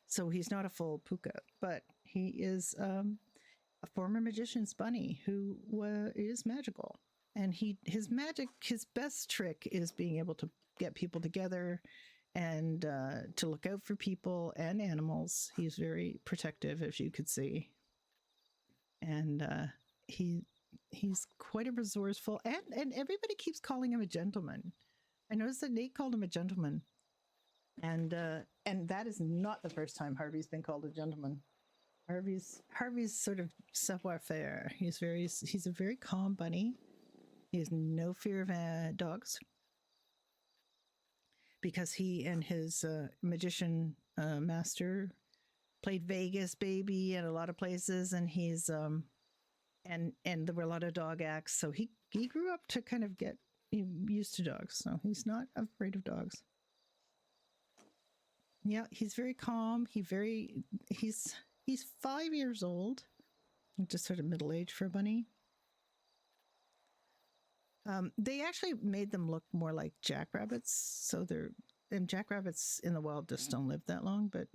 So he's not a full puka, but he is a former magician's bunny who is magical. And his best trick is being able to get people together and to look out for people and animals. He's very protective, as you could see. And he's quite a resourceful, and everybody keeps calling him a gentleman. I noticed that Nate called him a gentleman, and that is not the first time Harvey's been called a gentleman. Harvey's sort of savoir-faire. He's a very calm bunny. He has no fear of dogs because he and his magician master played Vegas, baby, at a lot of places, and he's and there were a lot of dog acts, so he grew up to kind of get used to dogs, so he's not afraid of dogs. Yeah, he's very calm. He's 5 years old, just sort of middle age for a bunny. They actually made them look more like jackrabbits, and jackrabbits in the wild just don't live that long, but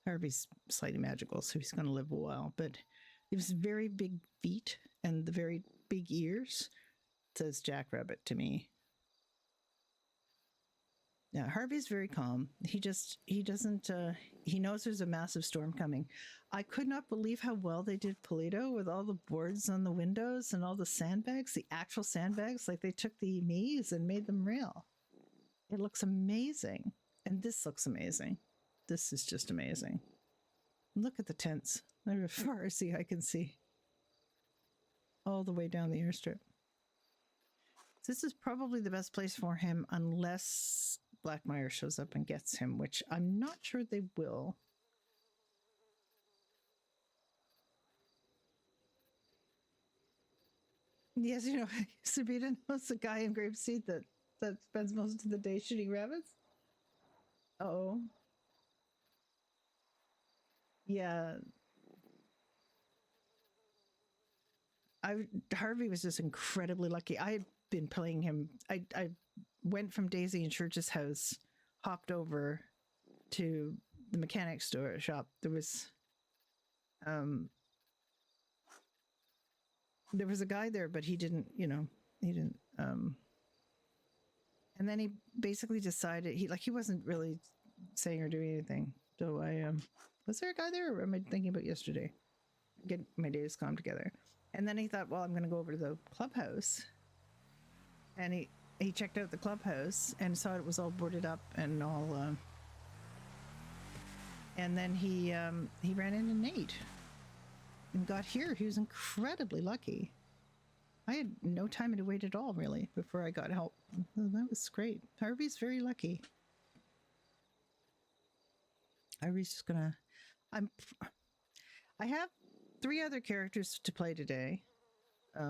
Harvey's slightly magical, so he's going to live a while. But his very big feet and the very big ears says jackrabbit to me. Yeah, Harvey's very calm. He knows there's a massive storm coming. I could not believe how well they did Polito with all the boards on the windows and all the sandbags, the actual sandbags. Like they took the maize and made them real. It looks amazing. And this looks amazing. This is just amazing. Look at the tents. They're as far as the eye can see. All the way down the airstrip. This is probably the best place for him unless Blackmire shows up and gets him, which I'm not sure they will. Yes, Sabina knows the guy in Grapeseed that spends most of the day shooting rabbits. Uh-oh. Yeah. Harvey was just incredibly lucky. I had been playing him. I went from Daisy and Church's house, hopped over to the mechanic shop. There was there was a guy there, but he didn't, you know, he didn't. And then he basically decided he wasn't really saying or doing anything. So I was there a guy there, or am I thinking about yesterday? Get my days calm together. And then he thought, well, I'm going to go over to the clubhouse, and he checked out the clubhouse and saw it was all boarded up and all. And then he ran into Nate and got here. He was incredibly lucky. I had no time to wait at all, really, before I got help. So that was great. Harvey's very lucky. Harvey's just gonna. I have 3 other characters to play today. I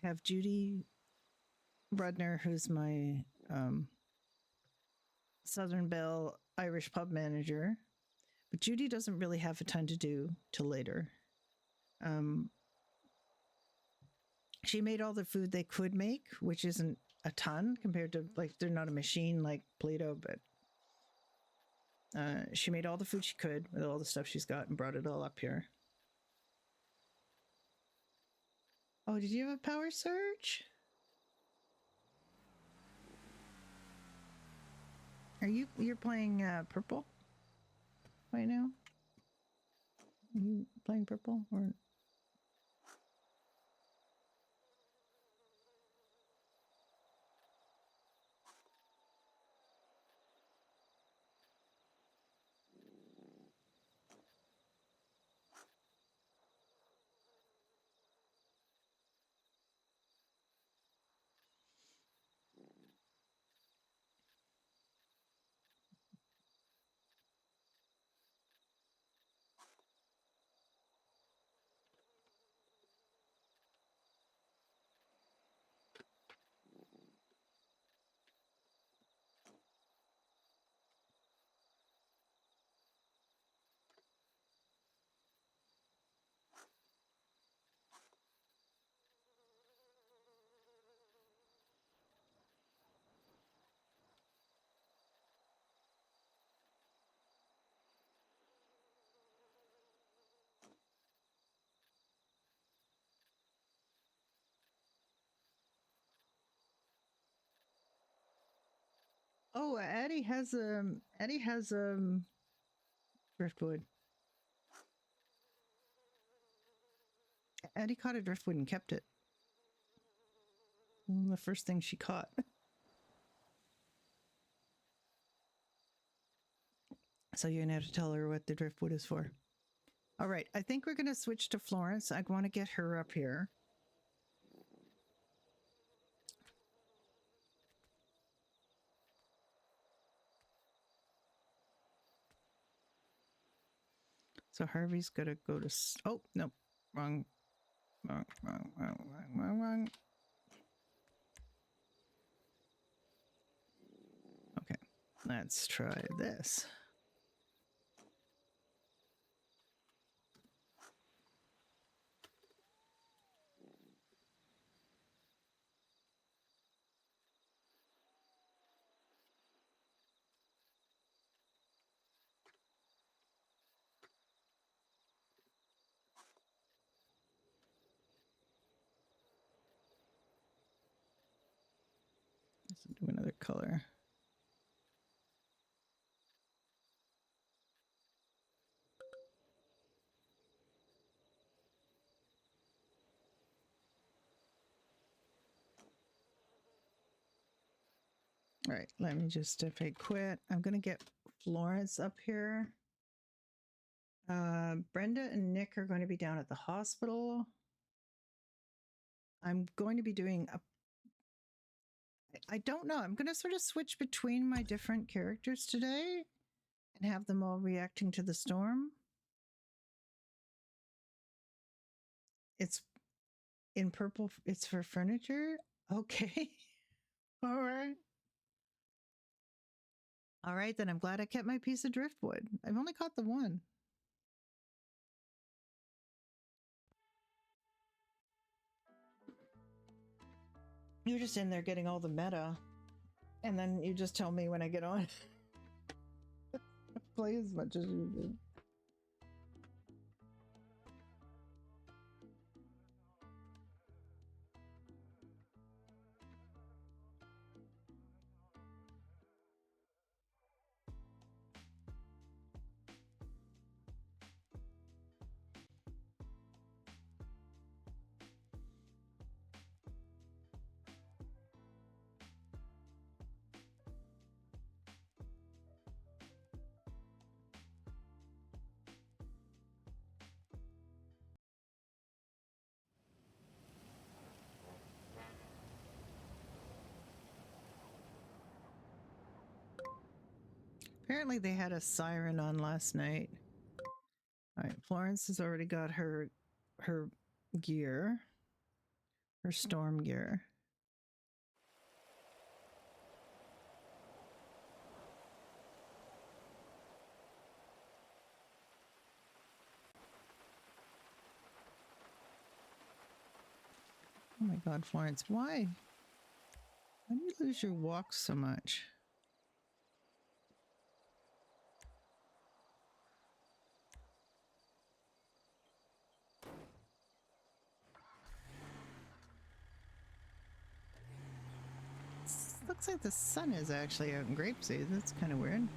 have Judy Brudner, who's my Southern Belle Irish pub manager, but Judy doesn't really have a ton to do till later. She made all the food they could make, which isn't a ton compared to, like, they're not a machine like Play-Doh, but she made all the food she could with all the stuff she's got and brought it all up here. Oh, did you have a power surge? You're playing purple right now? Are you playing purple or? Oh, Addie has driftwood. Addie caught a driftwood and kept it. The first thing she caught. So you're gonna have to tell her what the driftwood is for. All right, I think we're gonna switch to Florence. I want to get her up here. So Harvey's gonna go to. Oh no, wrong. Okay, let's try this. Let's do another color. All right, let me just, if I quit, I'm going to get Florence up here. Brenda and Nick are going to be down at the hospital. I'm going to be doing I don't know. I'm going to sort of switch between my different characters today and have them all reacting to the storm. It's in purple. It's for furniture. Okay. All right. All right, then I'm glad I kept my piece of driftwood. I've only caught the one. You're just in there getting all the meta, and then you just tell me when I get on. Play as much as you do. Apparently they had a siren on last night. All right, Florence has already got her gear, her storm gear. Oh my God, Florence, why? Why do you lose your walk so much? Looks like the sun is actually out in Grapeseed. That's kind of weird.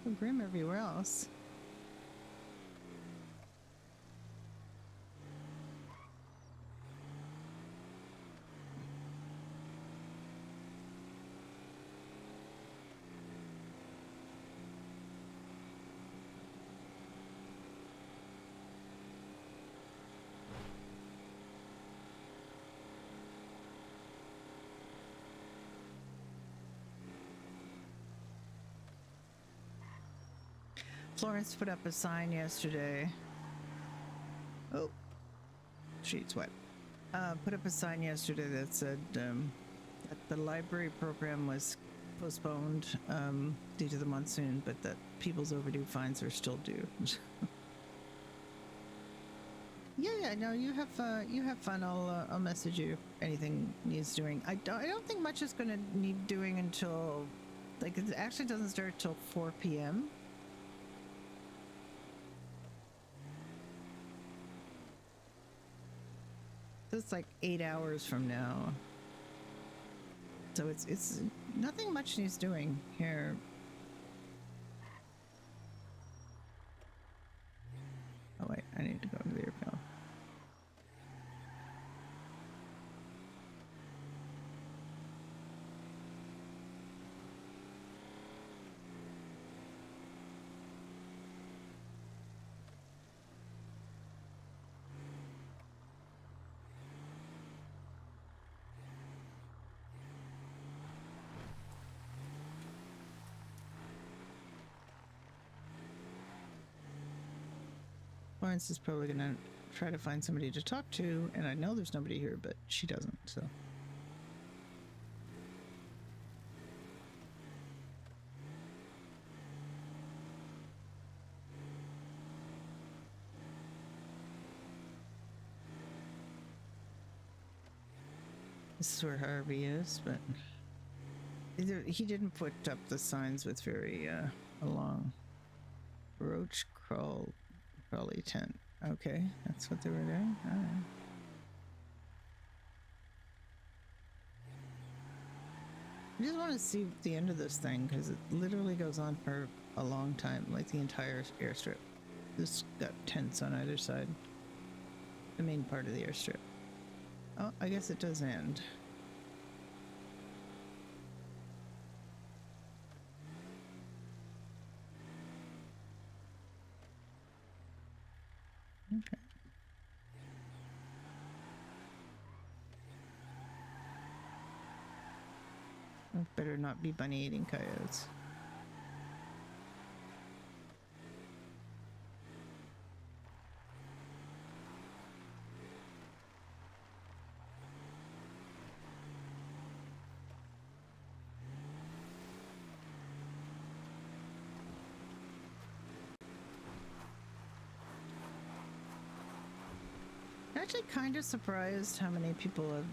So grim everywhere else. Florence put up a sign yesterday. Oh, she's wet. Put up a sign yesterday that said that the library program was postponed due to the monsoon, but that people's overdue fines are still due. Yeah, no, you have fun. I'll message you if anything needs doing. I don't think much is going to need doing until, like, it actually doesn't start till 4 p.m. So it's like 8 hours from now. So it's nothing much needs doing here. Oh wait, I need to go into the airfield. Florence is probably gonna try to find somebody to talk to, and I know there's nobody here, but she doesn't, so. This is where Harvey is, but he didn't put up the signs with very long. Roach crawly tent. Okay, that's what they were doing. All right. I just want to see the end of this thing because it literally goes on for a long time, like the entire airstrip. This got tents on either side. The main part of the airstrip. Oh, I guess it does end. Okay. It better not be bunny eating coyotes. I'm actually kind of surprised how many people have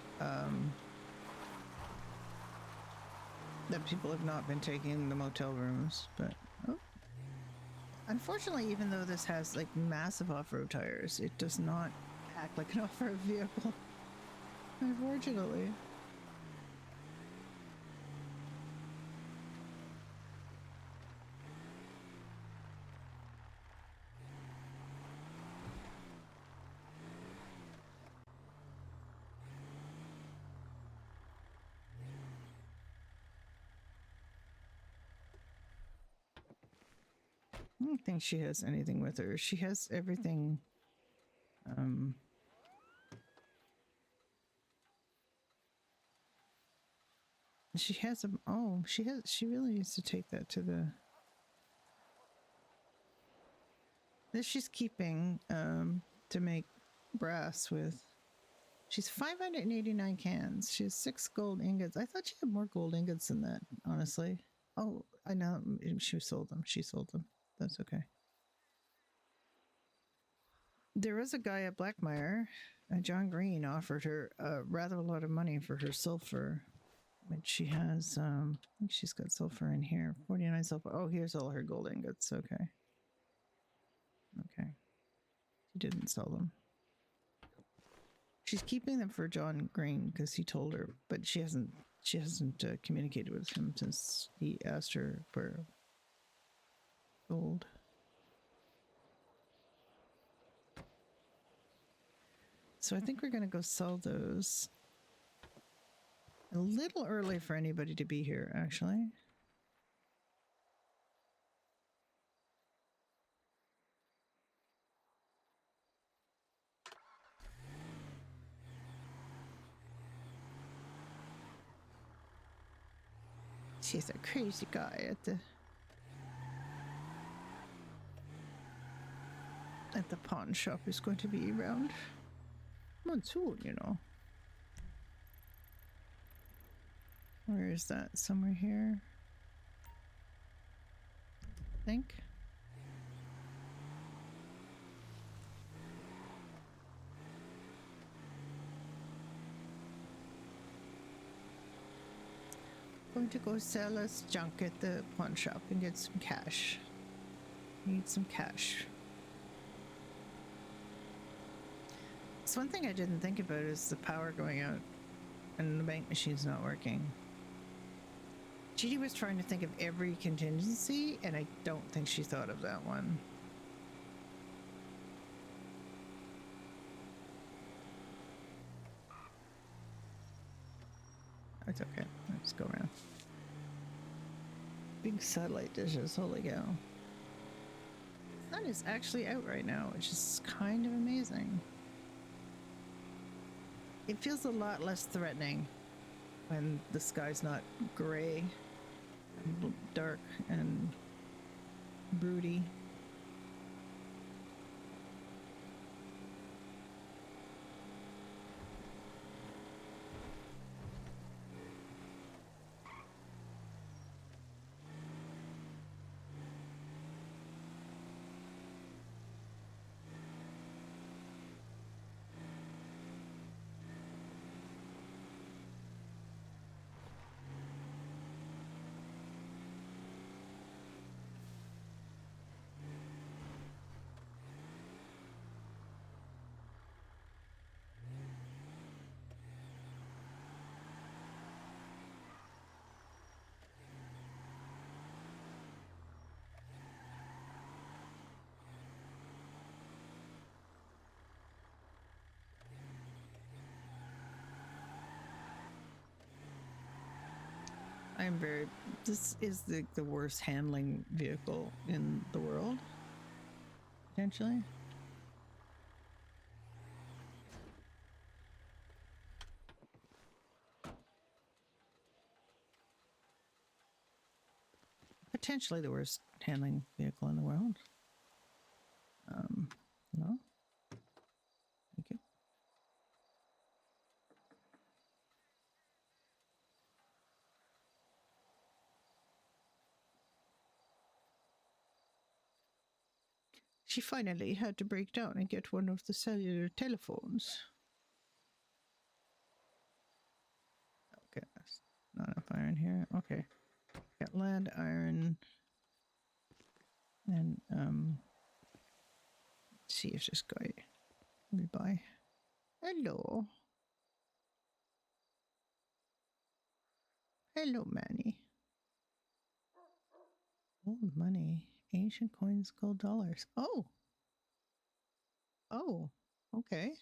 that people have not been taking the motel rooms, but oh. Unfortunately, even though this has like massive off-road tires, it does not act like an off-road vehicle. Unfortunately. I don't think she has anything with her. She has everything. She has a. Oh, she has. She really needs to take that to the This she's keeping to make brass with. She's 589 cans. She has 6 gold ingots. I thought she had more gold ingots than that, honestly. Oh, I know. She sold them. She sold them. That's okay. There was a guy at Blackmire, John Green, offered her rather a lot of money for her sulfur. But she has, I think she's got sulfur in here. 49 sulfur. Oh, here's all her gold ingots. Okay. Okay. She didn't sell them. She's keeping them for John Green because he told her, but she hasn't communicated with him since he asked her for gold. So I think we're going to go sell those. A little early for anybody to be here, actually. She's a crazy guy at the pawn shop is going to be around Monsoon, you know. Where is that? Somewhere here, I think. Going to go sell us junk at the pawn shop and get some cash. Need some cash. So one thing I didn't think about is the power going out and the bank machine's not working. Judy was trying to think of every contingency, and I don't think she thought of that one. It's okay. Let's go around. Big satellite dishes. Holy cow. The sun is actually out right now, which is kind of amazing. It feels a lot less threatening when the sky's not gray and dark and broody. I'm very. This is the worst handling vehicle in the world, potentially. Potentially the worst handling vehicle in the world. No. Thank you. She finally had to break down and get one of the cellular telephones. Okay, that's not enough iron here. Okay. Got lead, iron, and let's see if this guy will buy. Hello. Hello, Manny. Old money. Ancient coins, gold dollars. Oh. Oh. Okay.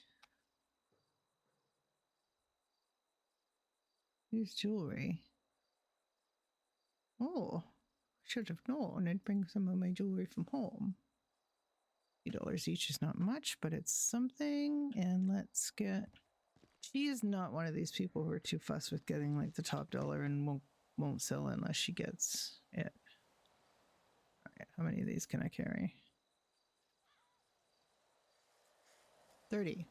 Use jewelry. Oh. Should have known. I'd bring some of my jewelry from home. $50 each is not much, but it's something. And let's get. She is not one of these people who are too fussed with getting like the top dollar and won't sell unless she gets it. All right, how many of these can I carry? 30.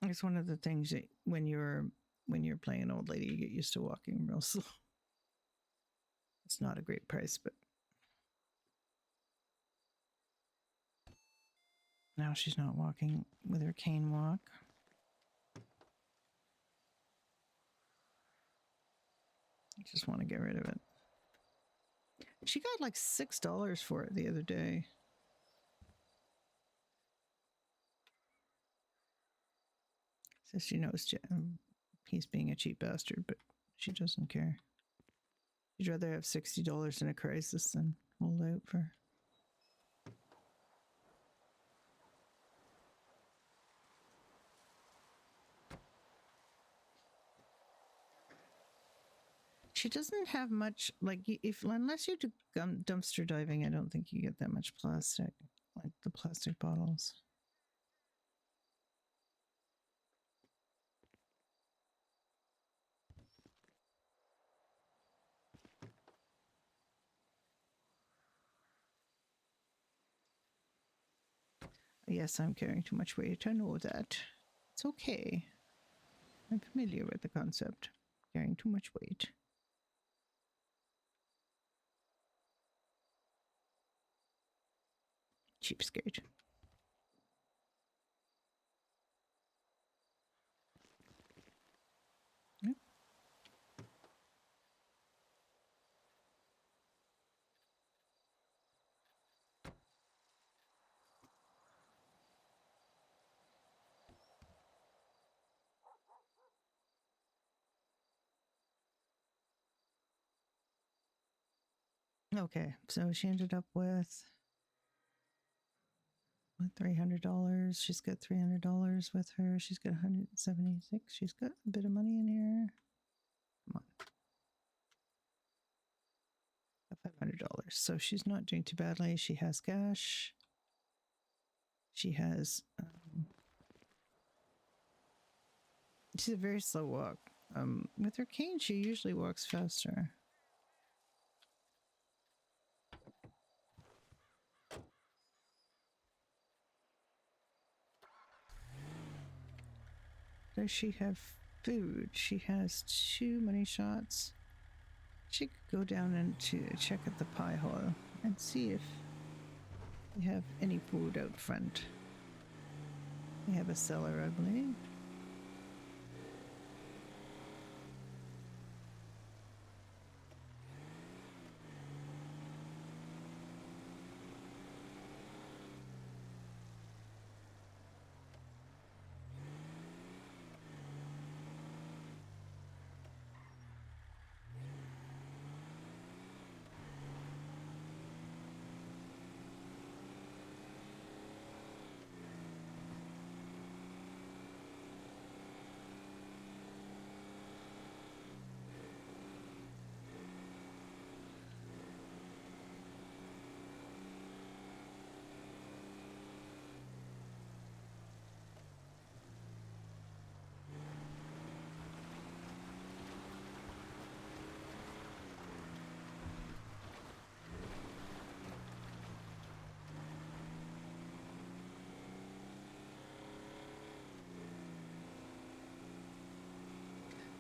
It's one of the things that when you're playing an old lady, you get used to walking real slow. It's not a great price, but now she's not walking with her cane walk. I just want to get rid of it. She got like $6 for it the other day. Says she knows he's being a cheap bastard, but she doesn't care. She'd rather have $60 in a crisis than hold out for. She doesn't have much, like, unless you do dumpster diving, I don't think you get that much plastic, like the plastic bottles. Yes, I'm carrying too much weight. I know that. It's okay. I'm familiar with the concept. Carrying too much weight. Cheapskate. Yep. Okay, so she ended up with $300. She's got $300 with her. She's got 176. She's got a bit of money in here. Come on. $500. So she's not doing too badly. She has cash. She has. She's a very slow walk. With her cane, she usually walks faster. Does she have food? She has 2 money shots. She could go down and check at the pie hole and see if they have any food out front. They have a cellar, I believe.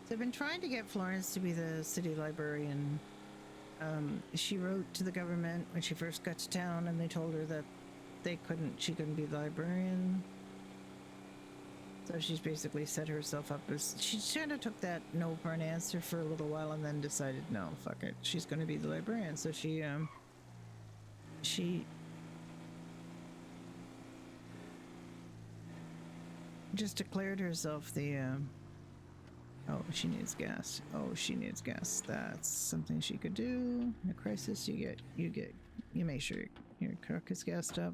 So I've been trying to get Florence to be the city librarian. She wrote to the government when she first got to town, and they told her that she couldn't be the librarian. So she's basically set herself up as, she kind of took that no for an answer for a little while, and then decided, no, fuck it, she's going to be the librarian. So she just declared herself the. Oh, she needs gas. Oh, she needs gas. That's something she could do. In a crisis, you make sure your truck is gassed up.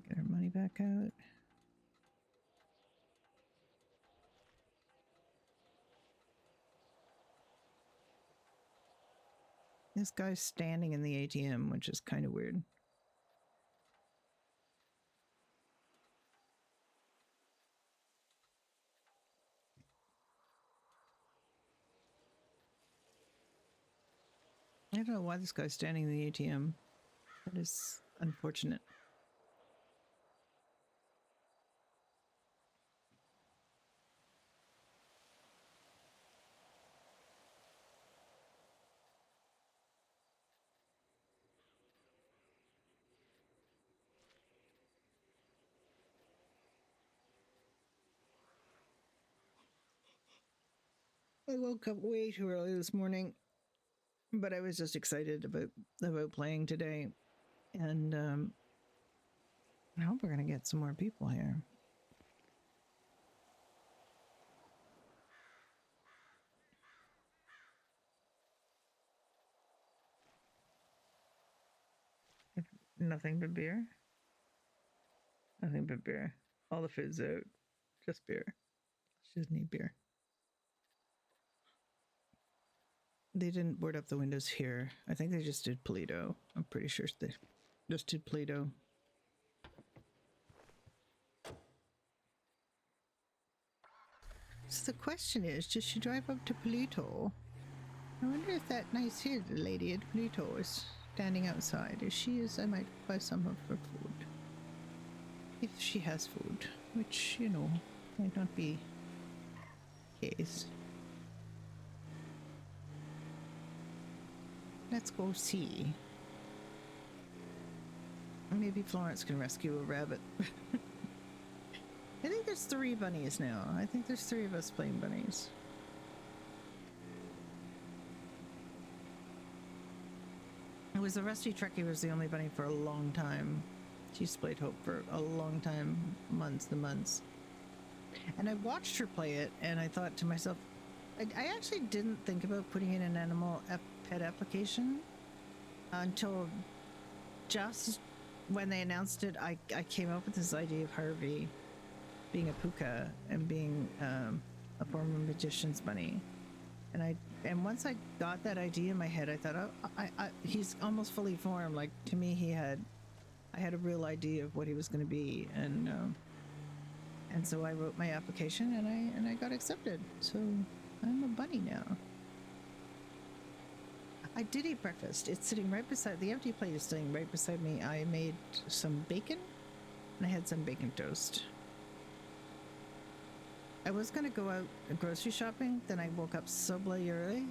Get her money back out. This guy's standing in the ATM, which is kind of weird. I don't know why this guy's standing in the ATM. That is unfortunate. I woke up way too early this morning, but I was just excited about playing today, and I hope we're gonna get some more people here. Nothing but beer. Nothing but beer. All the food's out. Just beer. She doesn't need beer. They didn't board up the windows here. I think they just did Polito. I'm pretty sure they just did Polito. So the question is, does she drive up to Polito? I wonder if that nice here lady at Polito is standing outside. If she is, I might buy some of her food. If she has food, which, you know, might not be the case. Let's go see. Maybe Florence can rescue a rabbit. I think there's 3 bunnies now. I think there's 3 of us playing bunnies. It was the Rusty Trekkie was the only bunny for a long time. She's played Hope for a long time, months and months. And I watched her play it, and I thought to myself, I actually didn't think about putting in an animal pet application until just when they announced it. I came up with this idea of Harvey being a puka and being a former magician's bunny, and once I got that idea in my head, I thought, oh, he's almost fully formed. Like, to me, I had a real idea of what he was going to be, and so I wrote my application, and I got accepted. So I'm a bunny now. I did eat breakfast. It's sitting right beside, the empty plate is sitting right beside me. I made some bacon, and I had some bacon toast. I was going to go out grocery shopping, then I woke up so bloody early.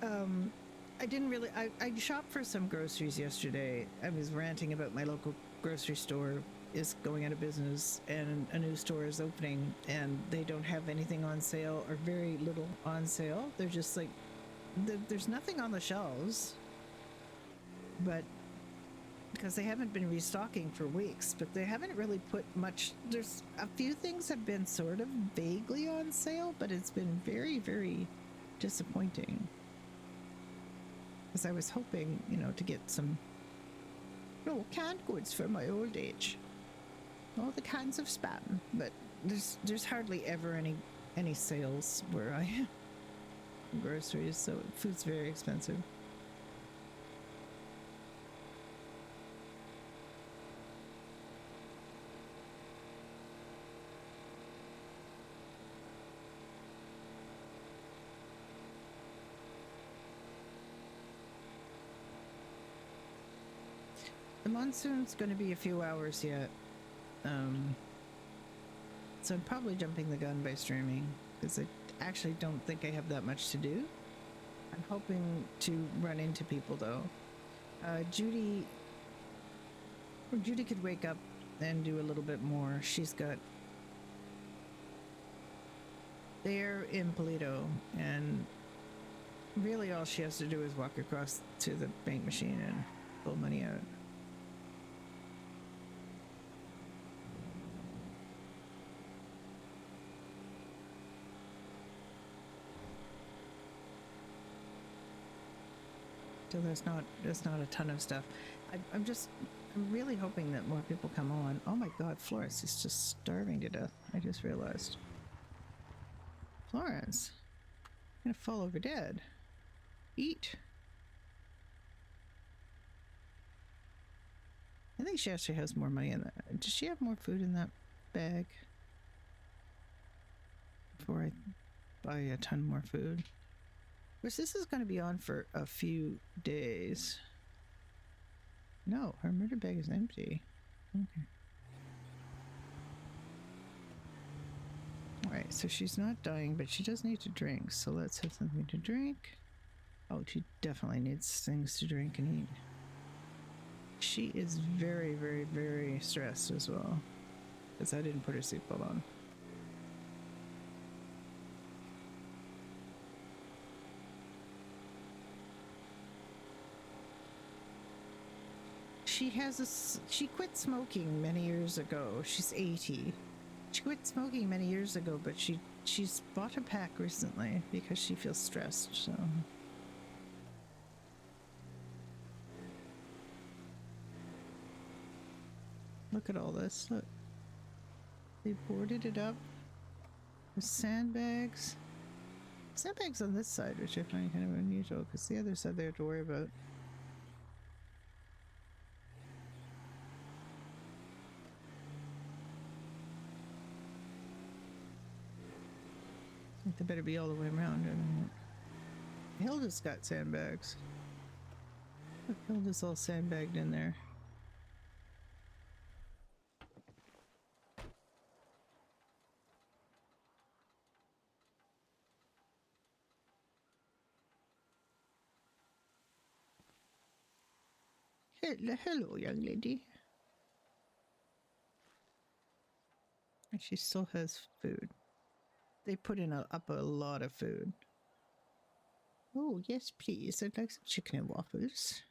I didn't really, I shopped for some groceries yesterday. I was ranting about my local grocery store is going out of business and a new store is opening, and they don't have anything on sale, or very little on sale. They're just like, there's nothing on the shelves, but because they haven't been restocking for weeks, but they haven't really put much. There's a few things have been sort of vaguely on sale, but it's been very, very disappointing. Because I was hoping, you know, to get some canned goods for my old age. All the cans of Spam, but there's hardly ever any sales where I am. Groceries, so food's very expensive. The monsoon's going to be a few hours yet. So I'm probably jumping the gun by streaming, because I actually don't think I have that much to do. I'm hoping to run into people, though. Judy could wake up and do a little bit more. She's got... They're in Polito, and really all she has to do is walk across to the bank machine and pull money out. So there's not a ton of stuff. I'm really hoping that more people come on. Oh my God, Florence is just starving to death. I just realized. Florence, you're gonna fall over dead. Eat. I think she actually has more money in that. Does she have more food in that bag? Before I buy a ton more food. Of course, this is going to be on for a few days. No, her murder bag is empty. Okay. Alright, so she's not dying, but she does need to drink. So let's have something to drink. Oh, she definitely needs things to drink and eat. She is very, very, very stressed as well. Because I didn't put her seatbelt on. She quit smoking many years ago. She's 80. She quit smoking many years ago, but she's bought a pack recently because she feels stressed, so. Look at all this, look. They boarded it up with sandbags. Sandbags on this side, which I find kind of unusual, because the other side they have to worry about. I think they better be all the way around. Hilda's got sandbags. Look, Hilda's all sandbagged in there. Hello, young lady. And she still has food. They put in up a lot of food. Oh, yes, please. I'd like some chicken and waffles.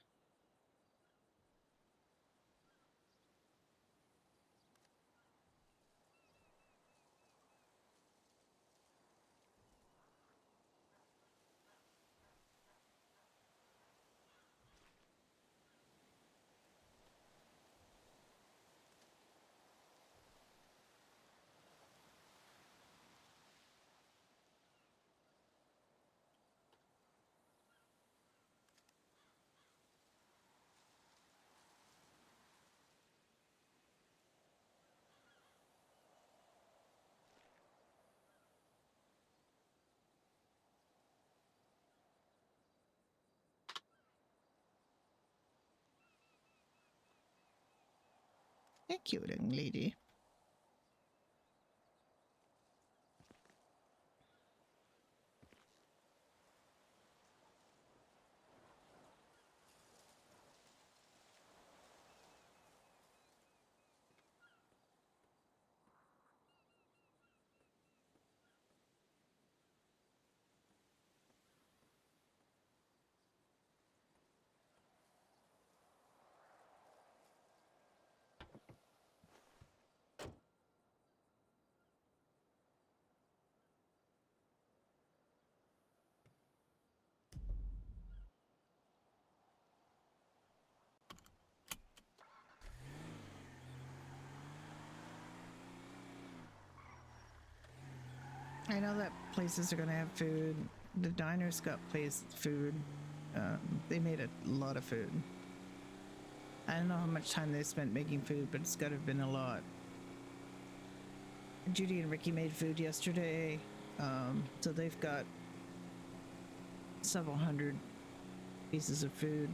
Thank you, young lady. I know that places are going to have food. The diners got food. They made a lot of food. I don't know how much time they spent making food, but it's got to have been a lot. Judy and Ricky made food yesterday, so they've got several hundred pieces of food.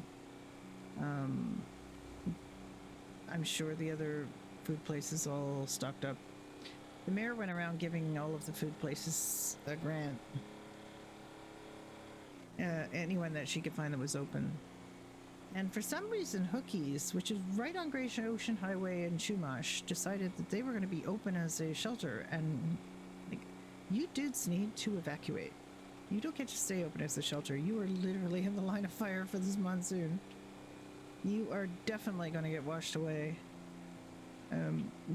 I'm sure the other food places all stocked up. The mayor went around giving all of the food places a grant. Anyone that she could find that was open. And for some reason, Hookies, which is right on Great Ocean Highway in Chumash, decided that they were going to be open as a shelter. And like, you dudes need to evacuate. You don't get to stay open as a shelter. You are literally in the line of fire for this monsoon. You are definitely going to get washed away.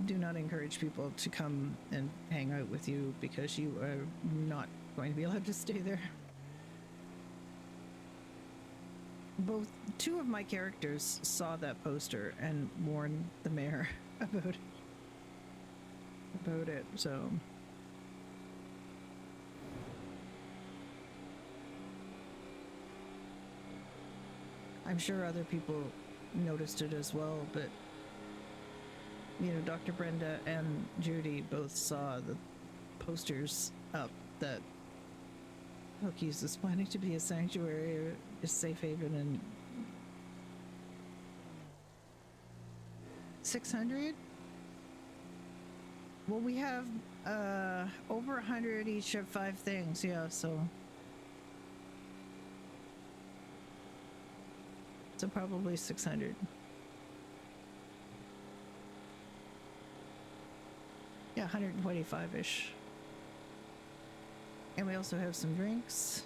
Do not encourage people to come and hang out with you because you are not going to be allowed to stay there. Two of my characters saw that poster and warned the mayor about it, so I'm sure other people noticed it as well, but you know, Dr. Brenda and Judy both saw the posters up that Hokies is planning to be a sanctuary, a safe haven, and 600. Well, we have over 100 each of 5 things, yeah, so probably 600. Yeah, 125-ish. And we also have some drinks.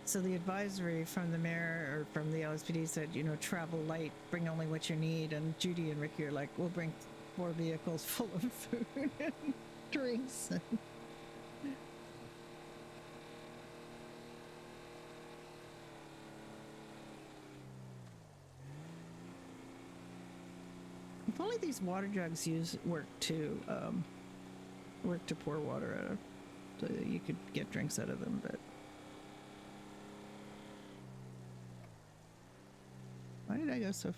So the advisory from the mayor or from the LSPD said, you know, travel light, bring only what you need. And Judy and Ricky are like, we'll bring 4 vehicles full of food and drinks. If only these water jugs work to pour water out of, so that you could get drinks out of them, but why did I go so?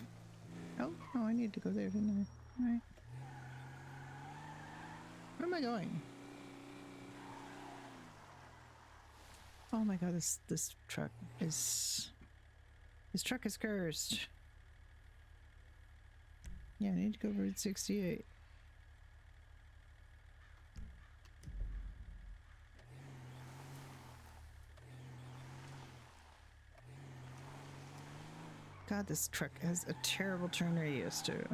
Oh no, I need to go there, didn't I? All right. Where am I going? Oh my god, this truck is cursed. Yeah, I need to go Route 68. God, this truck has a terrible turn radius too.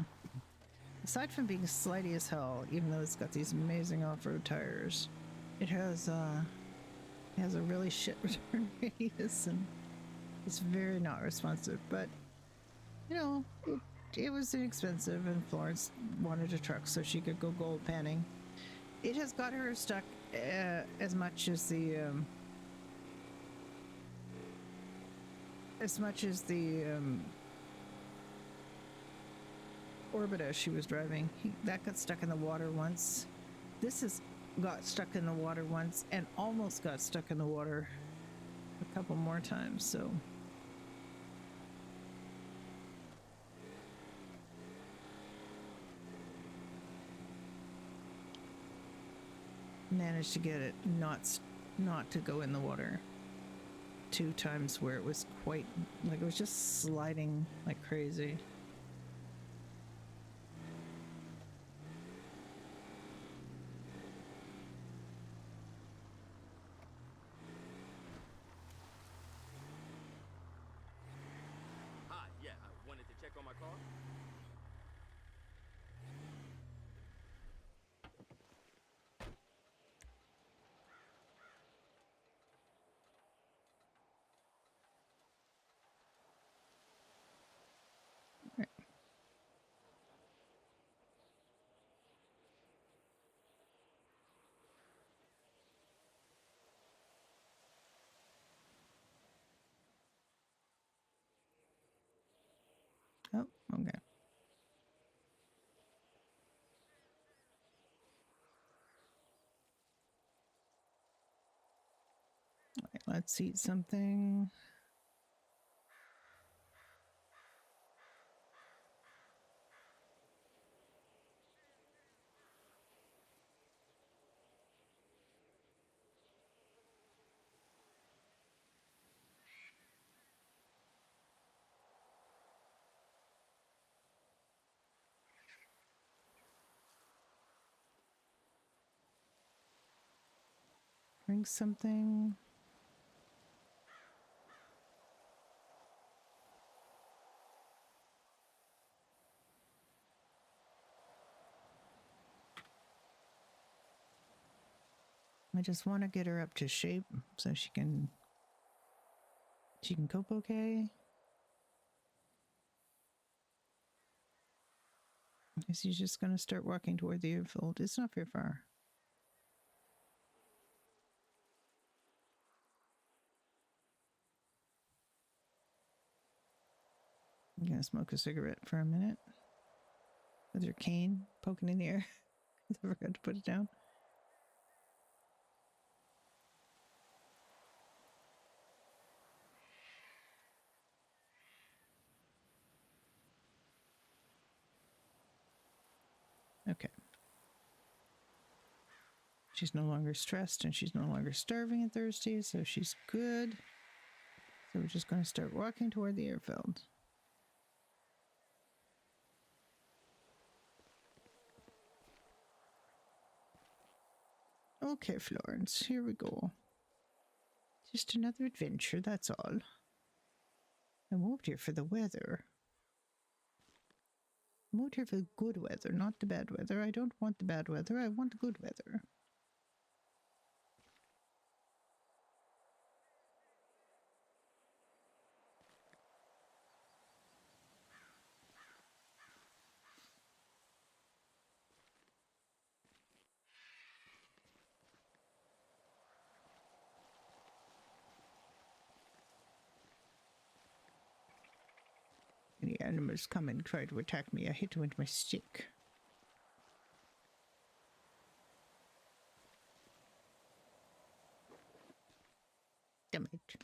Aside from being slidey as hell, even though it's got these amazing off-road tires, it has a really shit return radius, and it's very not responsive. But you know, it was inexpensive, and Florence wanted a truck so she could go gold panning. It has got her stuck as much as the Orbita she was driving. That got stuck in the water once. This has got stuck in the water once and almost got stuck in the water a couple more times, so managed to get it not to go in the water 2 times, where it was quite like it was just sliding like crazy. Hi, yeah, I wanted to check on my car. Oh, okay. All right, let's eat something. Drink something. I just want to get her up to shape so she can cope okay. She's just going to start walking toward the airfield. It's not very far. I'm going to smoke a cigarette for a minute with her cane poking in the air. I forgot to put it down. She's no longer stressed and she's no longer starving and thirsty, so she's good. So we're just going to start walking toward the airfield. Okay, Florence, here we go. Just another adventure, that's all. I moved here for the weather. I moved here for the good weather, not the bad weather. I don't want the bad weather, I want the good weather. Any animals come and try to attack me, I hit them with my stick. Damn it.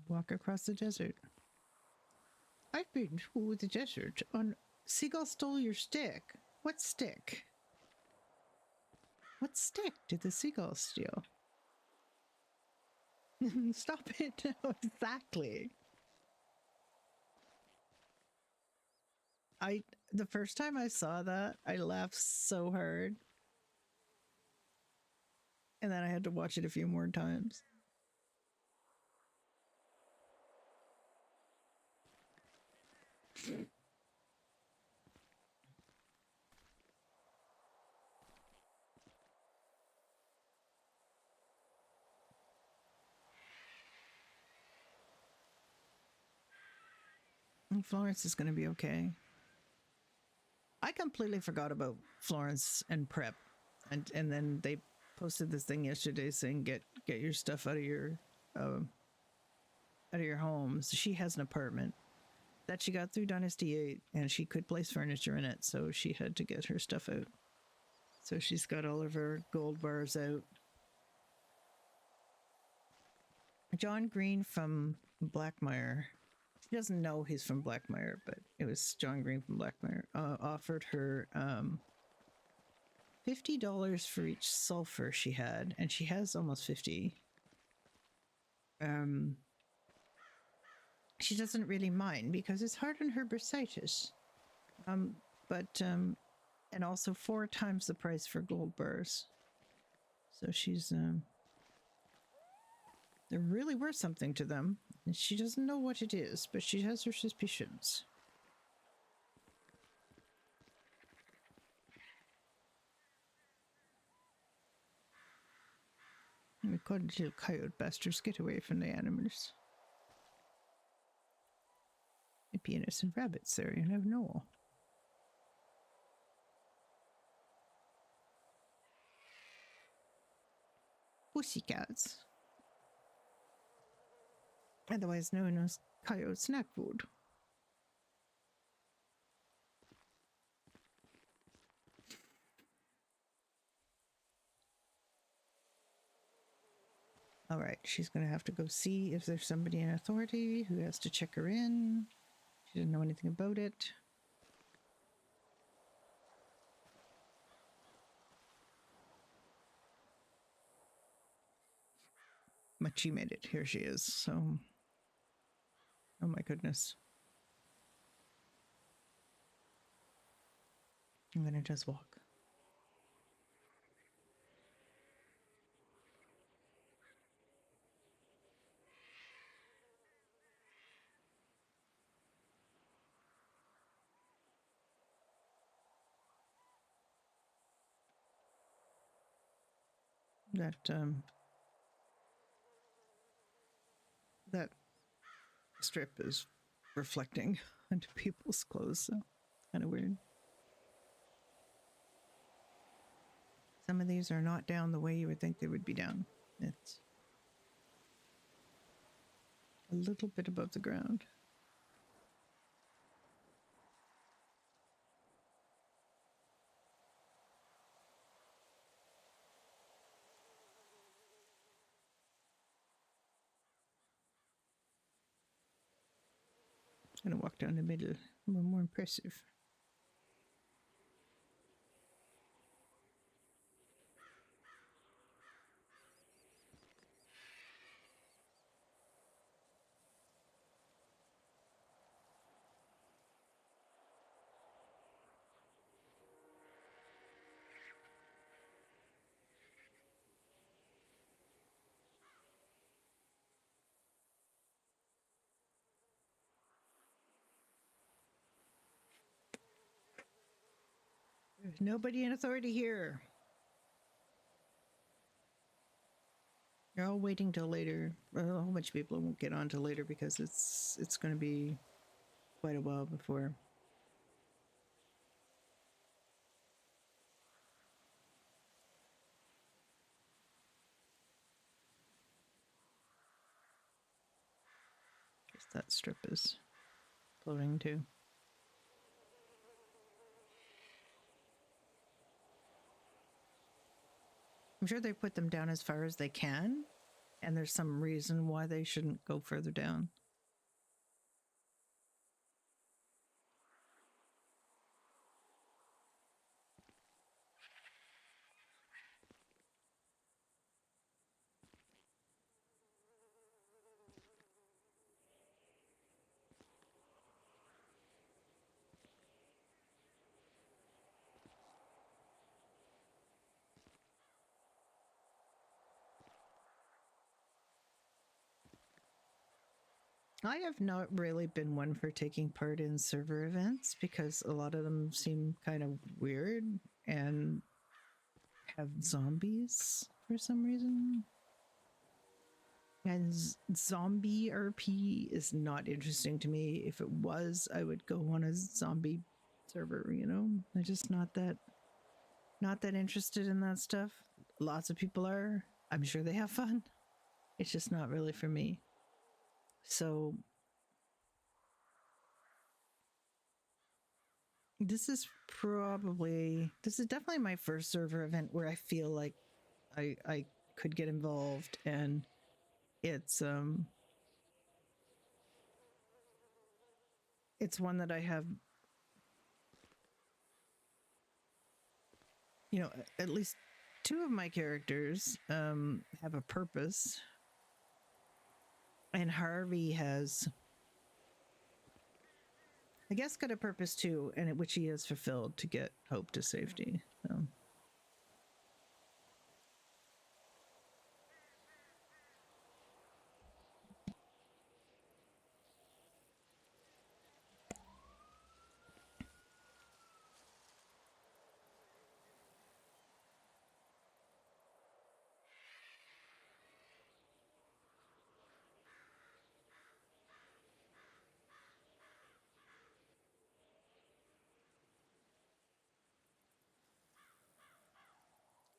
Walk across the desert. I've been through the desert on... Seagull stole your stick. What stick? What stick did the seagull steal? Stop it. Exactly. The first time I saw that, I laughed so hard. And then I had to watch it a few more times. And Florence is going to be okay. I completely forgot about Florence and Prep, and then they posted this thing yesterday saying get your stuff out of your homes. She has an apartment that she got through Dynasty 8, and she could place furniture in it, so she had to get her stuff out. So she's got all of her gold bars out. John Green from Blackmire. She doesn't know he's from Blackmire, but it was John Green from Blackmire. Offered her $50 for each sulfur she had, and she has almost 50. She doesn't really mind because it's hard on her bursitis. And also 4 times the price for gold bars. So she's they're really worth something to them. And she doesn't know what it is, but she has her suspicions. We caught little coyote bastards. Get away from the animals. Might be innocent rabbits there, you never know. Pussycats. Otherwise known as coyote snack food. All right, she's going to have to go see if there's somebody in authority who has to check her in. She doesn't know anything about it. But she made it. Here she is. So, oh my goodness. I'm going to just walk. That strip is reflecting onto people's clothes. So kind of weird. Some of these are not down the way you would think they would be down. It's a little bit above the ground. I'm gonna walk down the middle, a little more impressive. There's nobody in authority here. You're all waiting till later. Well, a whole bunch of people won't get on till later because it's going to be quite a while before. Guess that strip is floating too. I'm sure they put them down as far as they can, and there's some reason why they shouldn't go further down. I have not really been one for taking part in server events because a lot of them seem kind of weird and have zombies for some reason. And zombie RP is not interesting to me. If it was, I would go on a zombie server, you know? I'm just not that interested in that stuff. Lots of people are. I'm sure they have fun. It's just not really for me. So this is definitely my first server event where I feel like I could get involved, and it's one that I have, you know, at least two of my characters have a purpose, and Harvey has, I guess, got a purpose too, and which he has fulfilled to get Hope to safety. So.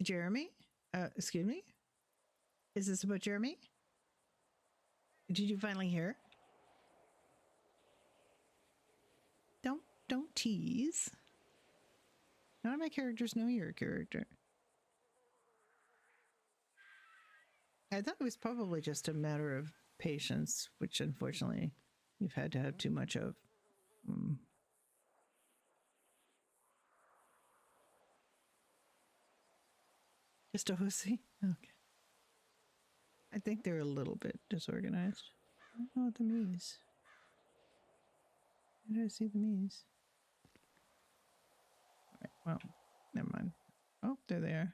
Jeremy? Excuse me? Is this about Jeremy? Did you finally hear? Don't tease. None of my characters know your character. I thought it was probably just a matter of patience, which unfortunately you've had to have too much of. Just a hussy? Okay. I think they're a little bit disorganized. I don't know the me's. Where did I see the me's? Alright, well, never mind. Oh, there they are.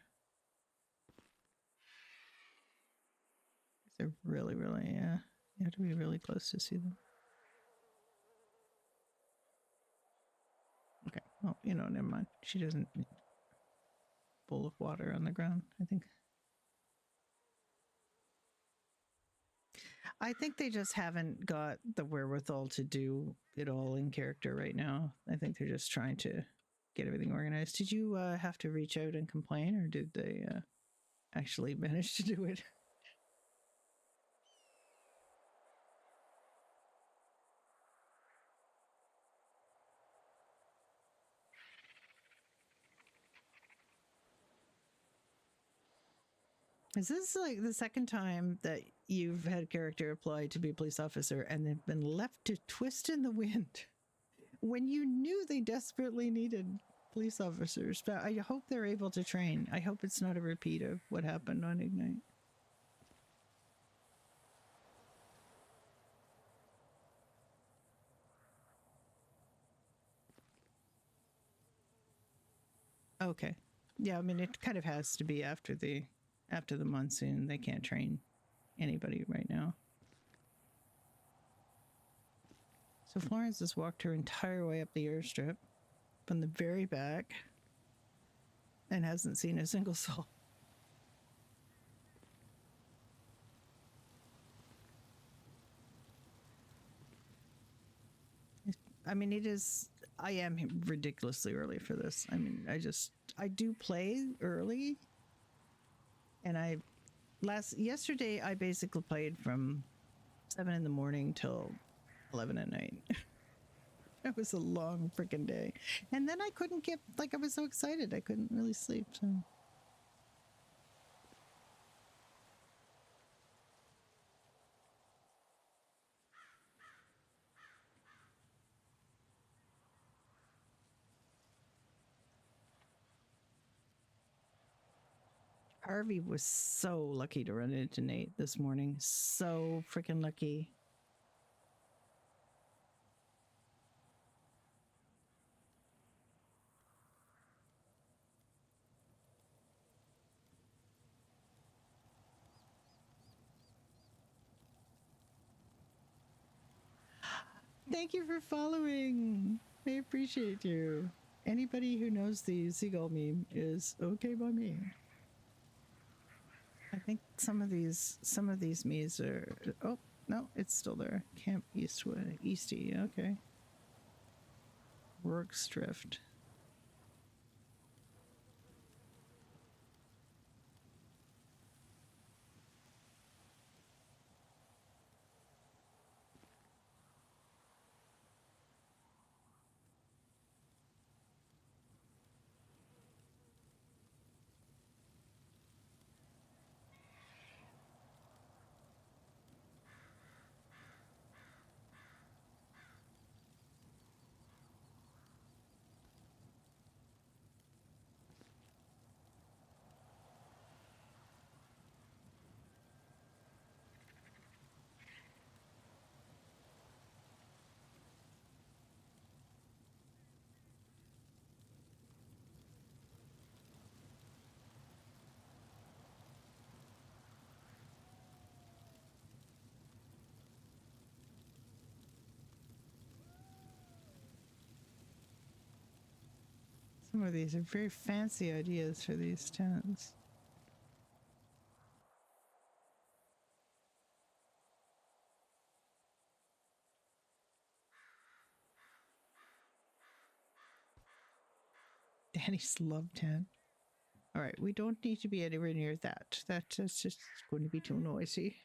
They're really, yeah. You have to be really close to see them. Okay, well, you know, never mind. She doesn't need a bowl of water on the ground, I think. I think they just haven't got the wherewithal to do it all in character right now. I think they're just trying to get everything organized. Did you have to reach out and complain, or did they actually manage to do it? Is this like the second time that you've had character apply to be a police officer and they've been left to twist in the wind when you knew they desperately needed police officers? But I hope they're able to train. I hope it's not a repeat of what happened on Ignite. Okay. Yeah, I mean it kind of has to be after the monsoon. They can't train anybody right now. So Florence has walked her entire way up the airstrip from the very back and hasn't seen a single soul. I mean, I am ridiculously early for this. I mean, I do play early. And yesterday I basically played from 7 in the morning till 11 at night. It was a long freaking day. And then I couldn't I was so excited. I couldn't really sleep. So. Harvey was so lucky to run into Nate this morning. So freaking lucky. Thank you for following. I appreciate you. Anybody who knows the seagull meme is okay by me. I think some of these me's are. Oh no, it's still there. Camp Eastwood, Eastie. Okay. Works Drift. Some of these are very fancy ideas for these tents. Danny's love tent. All right, we don't need to be anywhere near that. That's just going to be too noisy.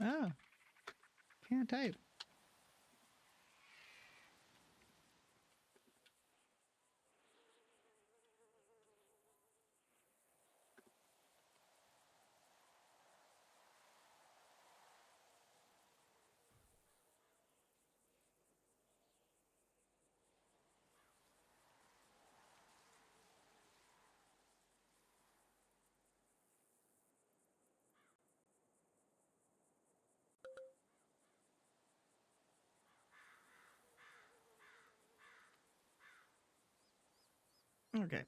Oh, can't type. Okay.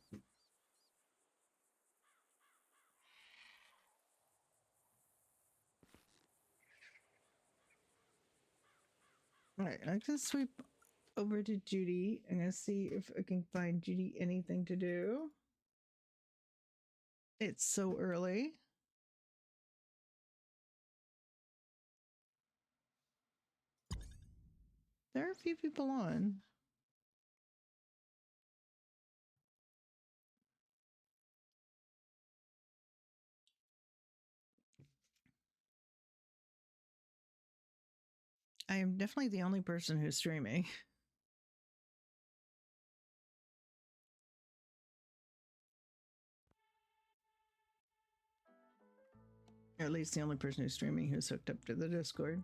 All right, I can sweep over to Judy. I'm gonna see if I can find Judy anything to do. It's so early. There are a few people on. I am definitely the only person who's streaming. Or at least the only person who's streaming who's hooked up to the Discord.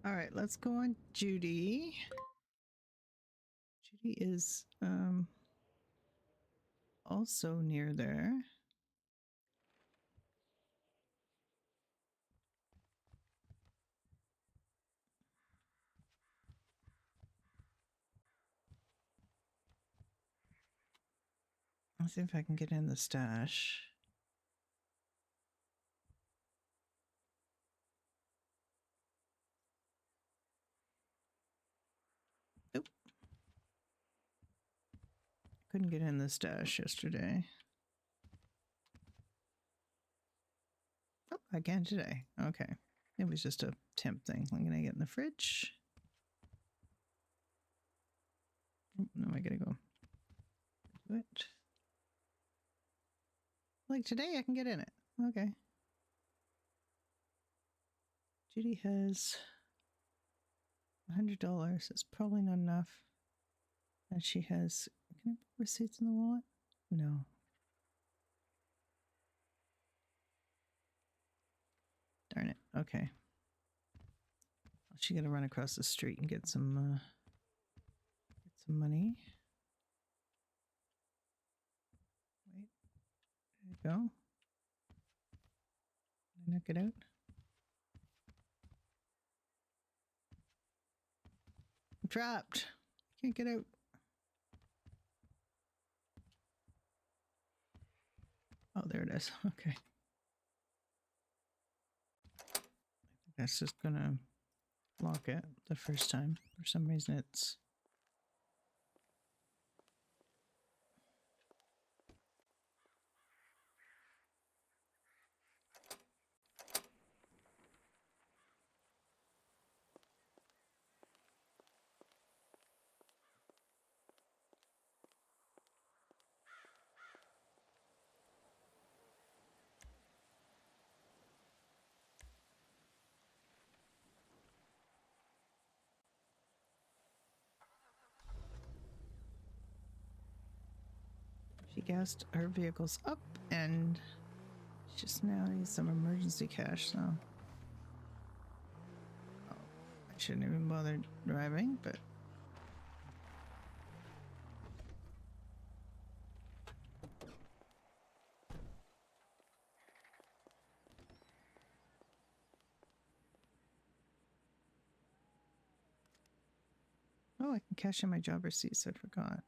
All right, let's go on Judy. Judy is also near there. Let's see if I can get in the stash. Nope. Couldn't get in the stash yesterday. Oh, I can today. Okay. It was just a temp thing. I'm going to get in the fridge. Oh, no, I got to go do it. Like today, I can get in it. Okay. Judy has $100. It's probably not enough. And she has, can I put receipts in the wallet? No. Darn it. Okay. She got to run across the street and get some money. Wait. There you go. Can I knock it out? I'm trapped. Can't get out. Oh, there it is. Okay. I think that's just gonna lock it the first time. For some reason it's... She gassed her vehicles up and she just now needs some emergency cash, so... Oh, I shouldn't even bother driving, but... Oh, I can cash in my job receipts. I forgot.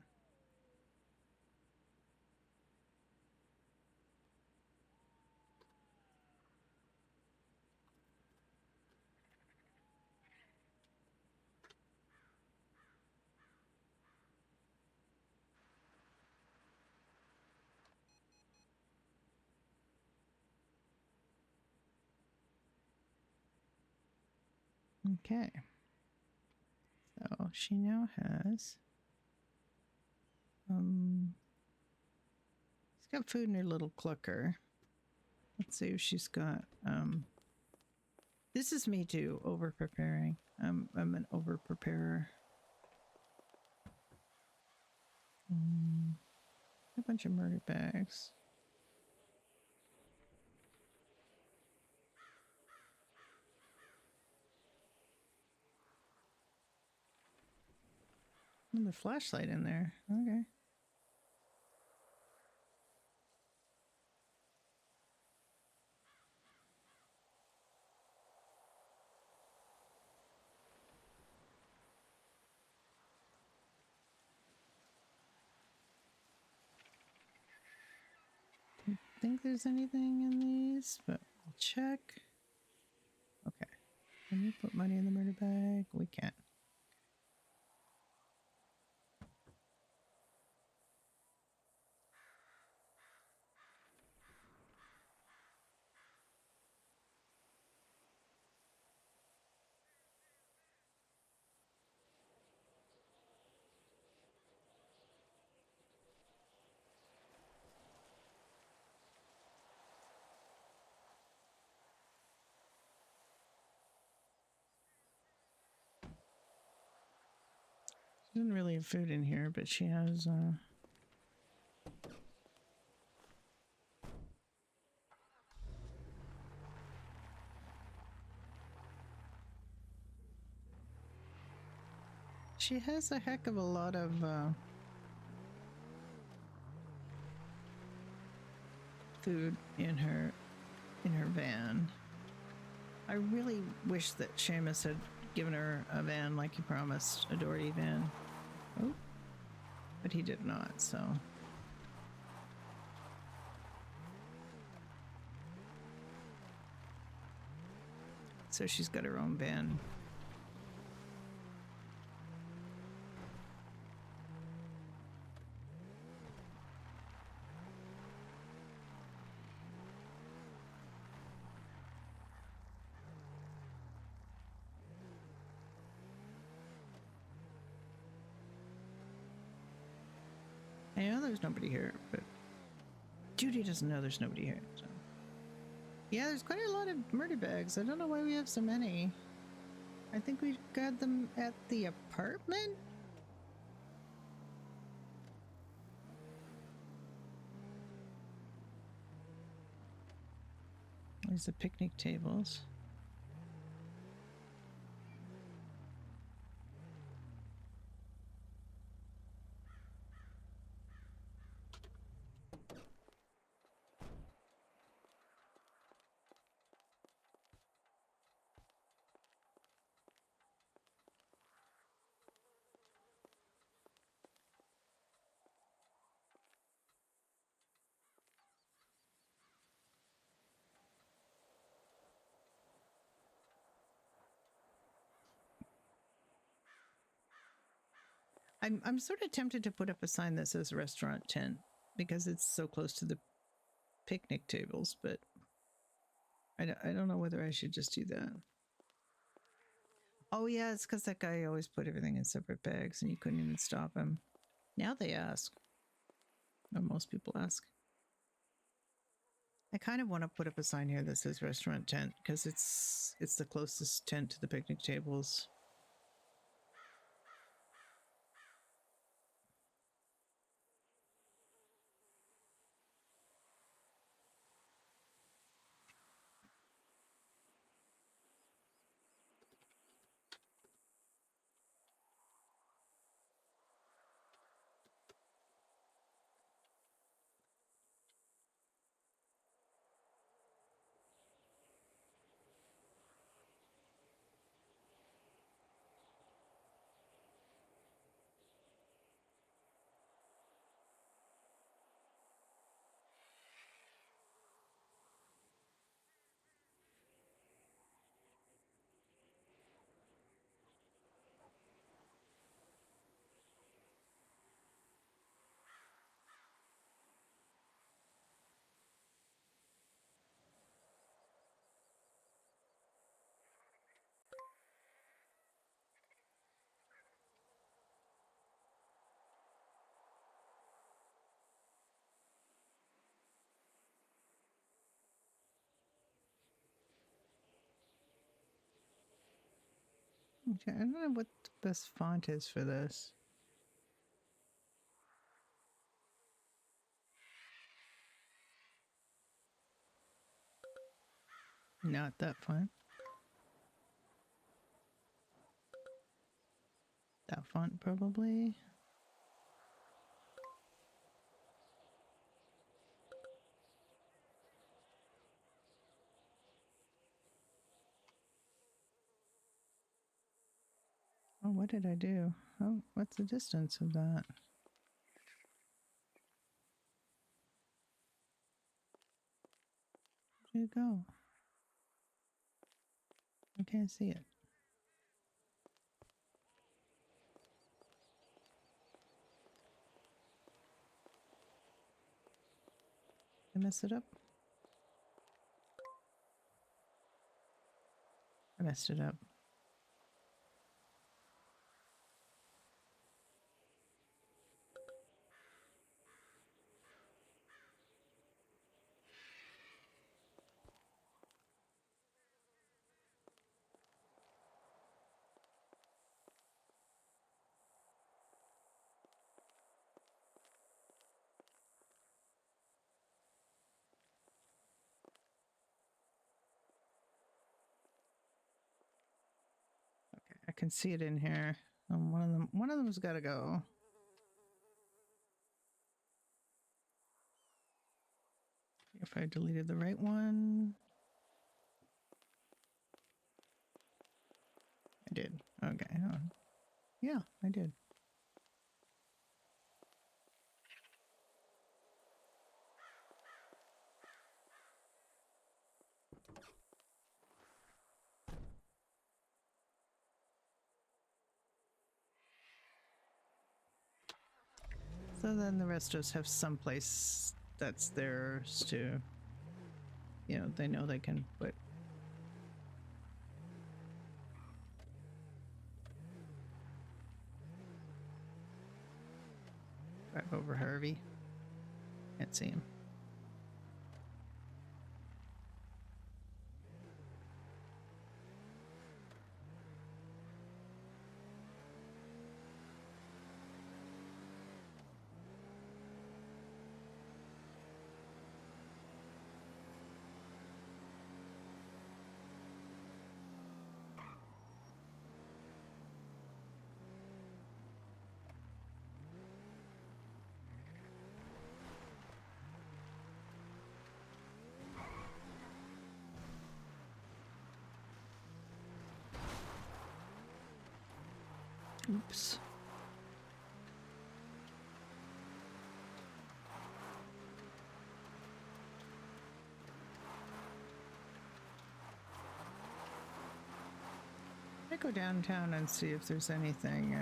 Okay. So she now has she's got food in her little clucker. Let's see if she's got this is me too, over preparing. I'm an over preparer. A bunch of murder bags. Another flashlight in there. Okay. Think there's anything in these, but we'll check. Okay. Can we put money in the murder bag? We can't. She doesn't really have food in here, but she has she has a heck of a lot of food in her van. I really wish that Seamus had given her a van like he promised, a Doherty van. Oh, but he did not, so. So she's got her own van. I know there's nobody here, but Judy doesn't know there's nobody here. So. Yeah, there's quite a lot of murder bags. I don't know why we have so many. I think we got them at the apartment. There's the picnic tables. I'm sort of tempted to put up a sign that says restaurant tent because it's so close to the picnic tables, but I don't know whether I should just do that. Oh yeah, it's because that guy always put everything in separate bags and you couldn't even stop him. Now they ask. Or most people ask. I kind of want to put up a sign here that says restaurant tent because it's the closest tent to the picnic tables. Okay, I don't know what the best font is for this. Not that font. That font probably. Oh, what did I do? Oh, what's the distance of that? Where'd it go? I can't see it. Did I mess it up? I messed it up. Okay, I can see it in here. One of them's got to go. If I deleted the right one. I did. Okay. Oh. Yeah, I did. So then the rest of us have some place that's theirs to, you know, they know they can put. Drive over Harvey. Can't see him. Oops. I go downtown and see if there's anything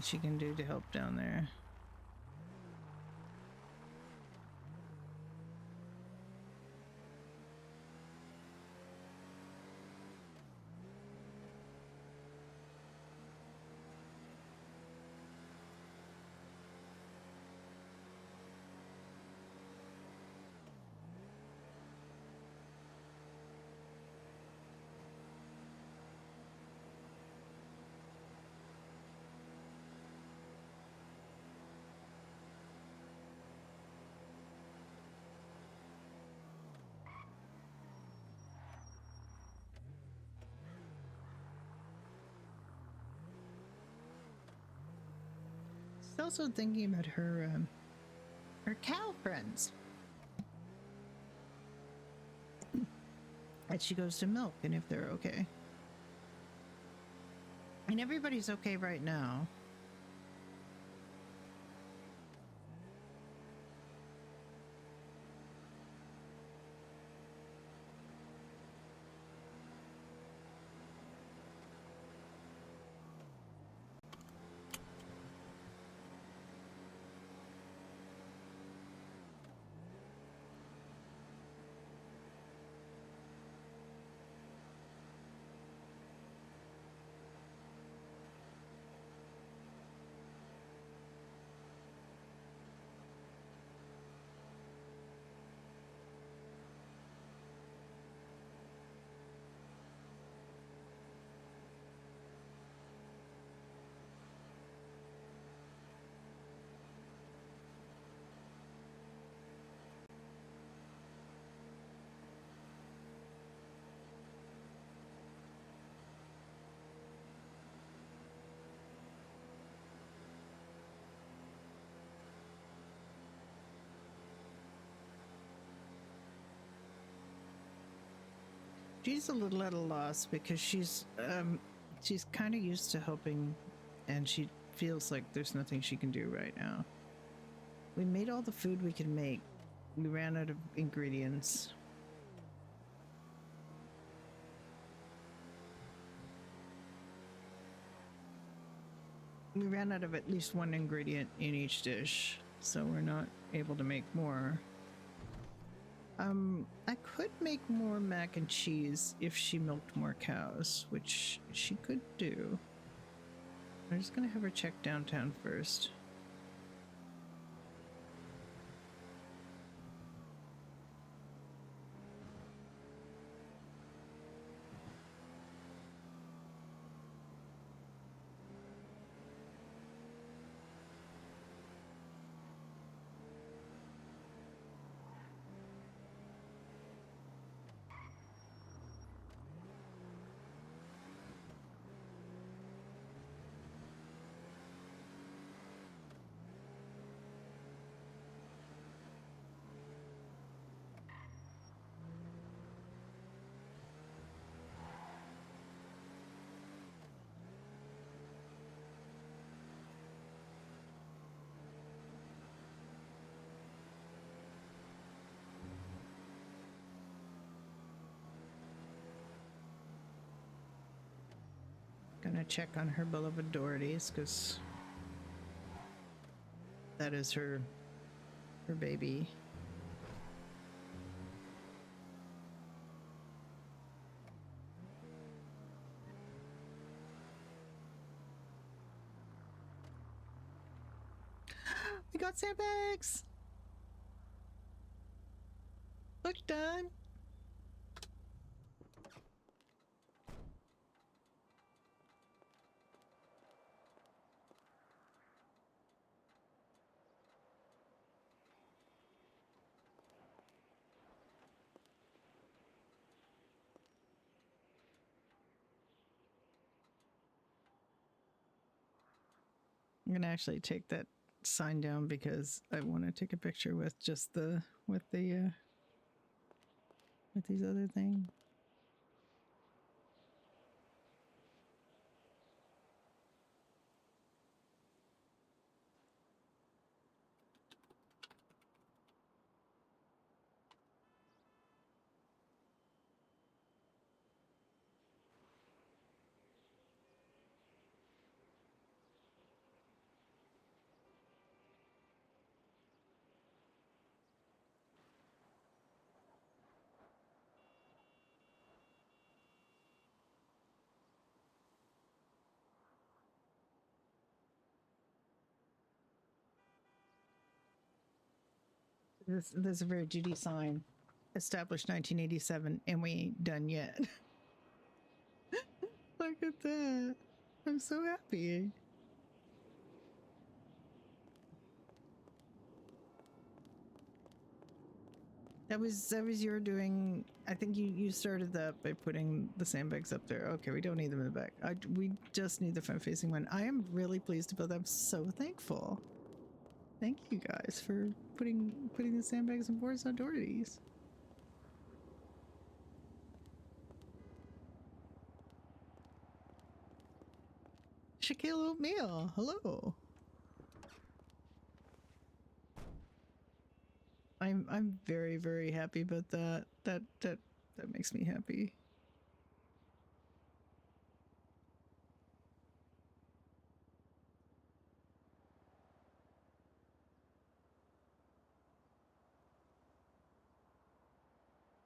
she can do to help down there. She's also thinking about her cow friends that she goes to milk and if they're okay. And everybody's okay right now. She's a little at a loss because she's kind of used to helping, and she feels like there's nothing she can do right now. We made all the food we can make. We ran out of ingredients. We ran out of at least one ingredient in each dish, so we're not able to make more. I could make more mac and cheese if she milked more cows, which she could do. I'm just gonna have her check downtown first. Gonna check on her beloved Doherty's because that is her baby. We got sandbags! Look, done! I'm gonna actually take that sign down because I want to take a picture with just with these other things. This is a very Judy sign. Established 1987, and we ain't done yet. Look at that. I'm so happy. That was your doing. I think you started that by putting the sandbags up there. Okay, we don't need them in the back. We just need the front facing one. I am really pleased about that. I'm so thankful. Thank you guys for putting the sandbags and boards on Doherty's. Shaquille O'Meal, hello. I'm very, very happy about that. That makes me happy.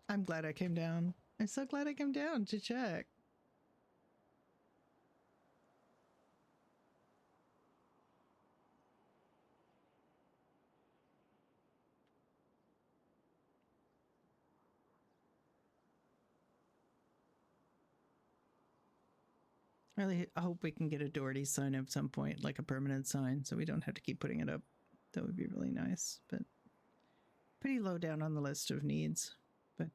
I'm glad I came down. I'm so glad I came down to check. Really, I hope we can get a Doherty sign at some point, like a permanent sign, so we don't have to keep putting it up. That would be really nice, but pretty low down on the list of needs. But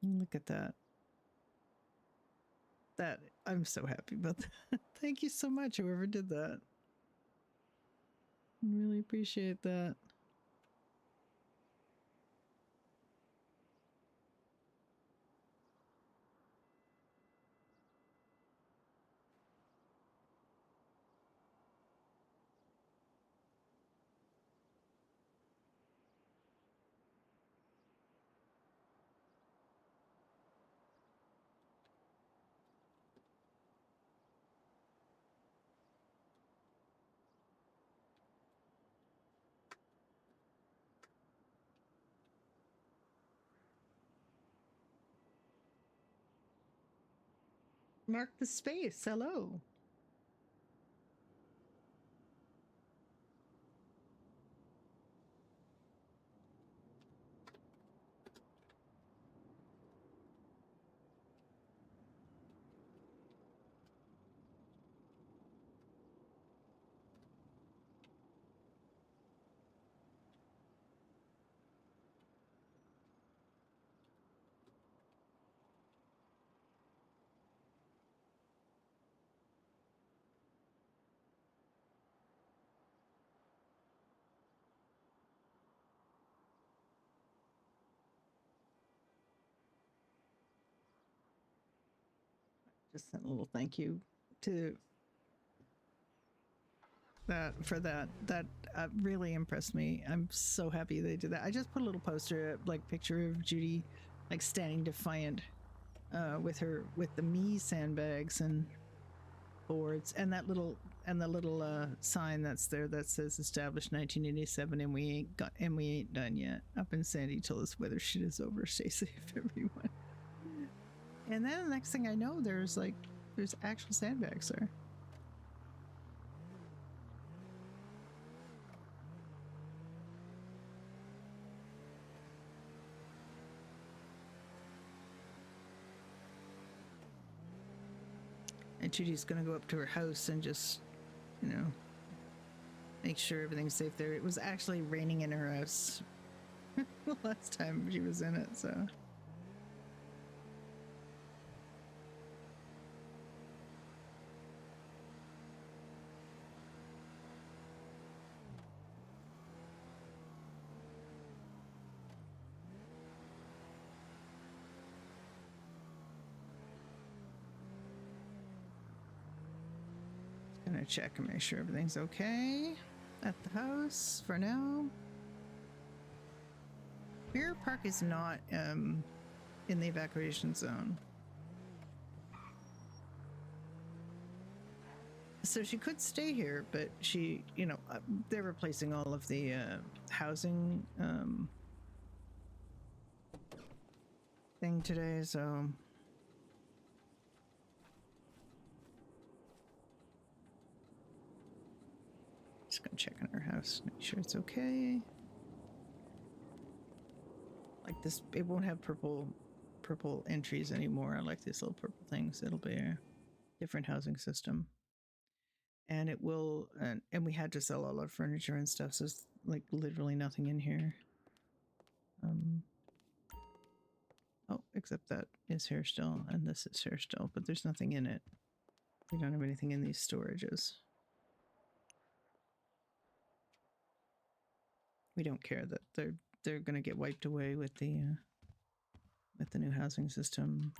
look at that. That I'm so happy about that. Thank you so much, whoever did that. Really appreciate that. Mark the space. Hello. Just sent a little thank you to that for that. That really impressed me. I'm so happy they did that. I just put a little poster, like picture of Judy, like standing defiant, with the me sandbags and boards, and that little sign that's there that says established 1987, and we ain't done yet. Up in Sandy till this weather shit is over. Stay safe, everyone. And then the next thing I know, there's actual sandbags there. And Judy's gonna go up to her house and just, make sure everything's safe there. It was actually raining in her house the last time she was in it, so. Gonna check and make sure everything's okay at the house for now. Mirror Park is not in the evacuation zone, so she could stay here, but she, they're replacing all of the housing thing today, so. Just gonna check on her house, make sure it's okay. Like this, it won't have purple entries anymore. I like these little purple things. It'll be a different housing system, and it will. And we had to sell all our furniture and stuff, so there's like literally nothing in here. Oh, except that is here still, and this is here still, but there's nothing in it. We don't have anything in these storages. We don't care that they're going to get wiped away with the new housing system.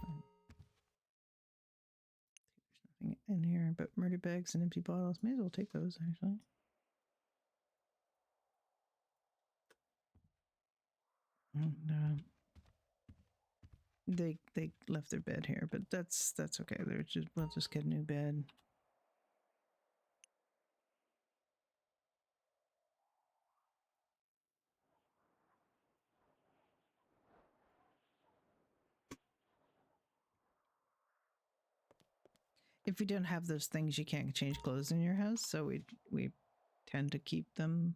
There's nothing in here but murder bags and empty bottles. May as well take those, actually. And they left their bed here, but that's okay. We'll just get a new bed. If you don't have those things, you can't change clothes in your house, so we tend to keep them.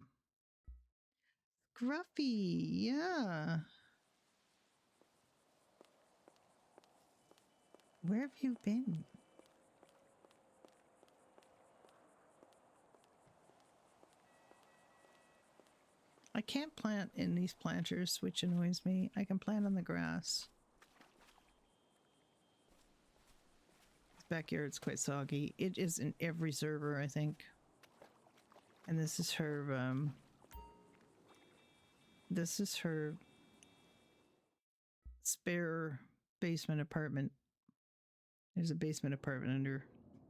Gruffy, yeah. Where have you been? I can't plant in these planters, which annoys me. I can plant on the grass. This backyard's quite soggy. It is in every server, I think. And this is her, spare basement apartment. There's a basement apartment under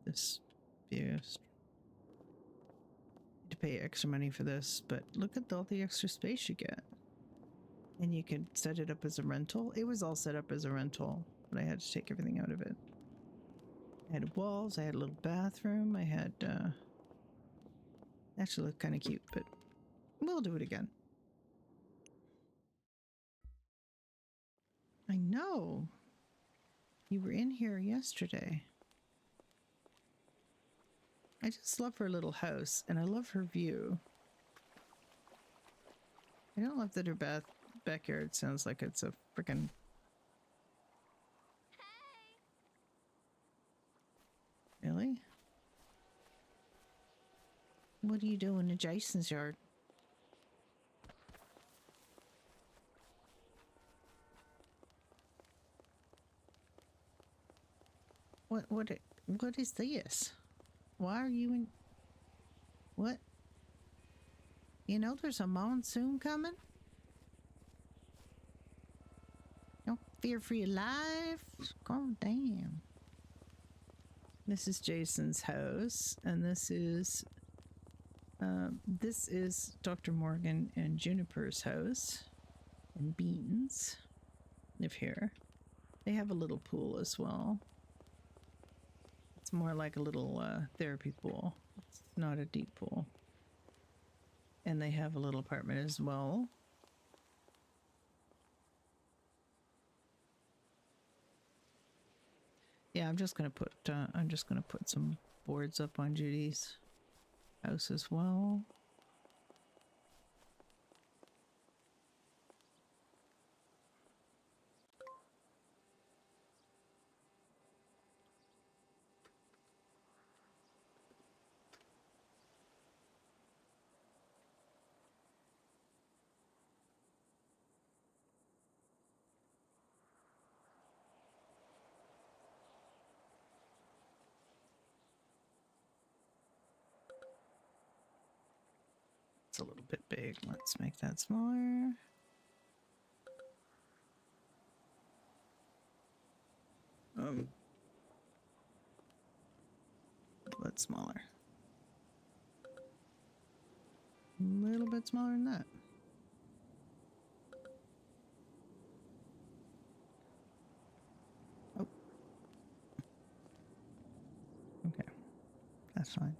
this view. To pay extra money for this, but look at all the extra space you get. And you could set it up as a rental. It was all set up as a rental, but I had to take everything out of it. I had walls, I had a little bathroom, I had, actually looked kind of cute, but we'll do it again. I know. You were in here yesterday. I just love her little house, and I love her view. I don't love that her backyard sounds like it's a freaking... Really? What are you doing in Jason's yard? What is this? Why are you in... What? You know there's a monsoon coming? Don't fear for your life. God damn. This is Jason's house, and this is Dr. Morgan and Juniper's house, and Beans live here. They have a little pool as well. It's more like a little therapy pool. It's not a deep pool. And they have a little apartment as well. Yeah, I'm just gonna put some boards up on Judy's house as well. It's a little bit big. Let's make that smaller. But smaller. A little bit smaller than that. Oh. Okay. That's fine.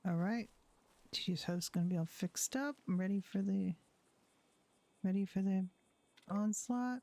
All right. Judy's house gonna be all fixed up. I'm ready for the onslaught.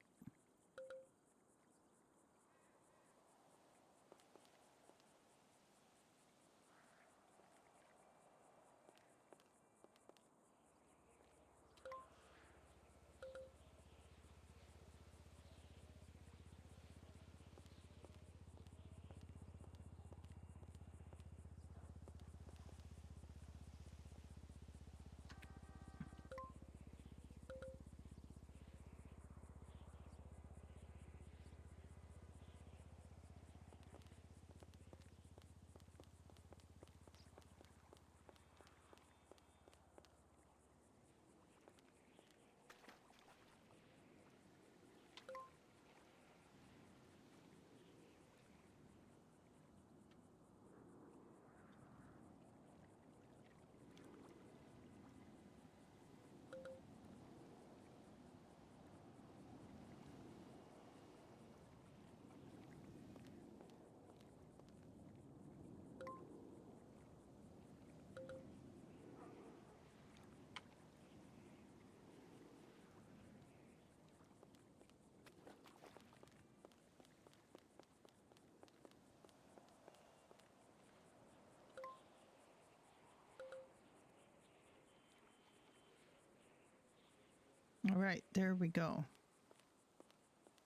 right, there we go.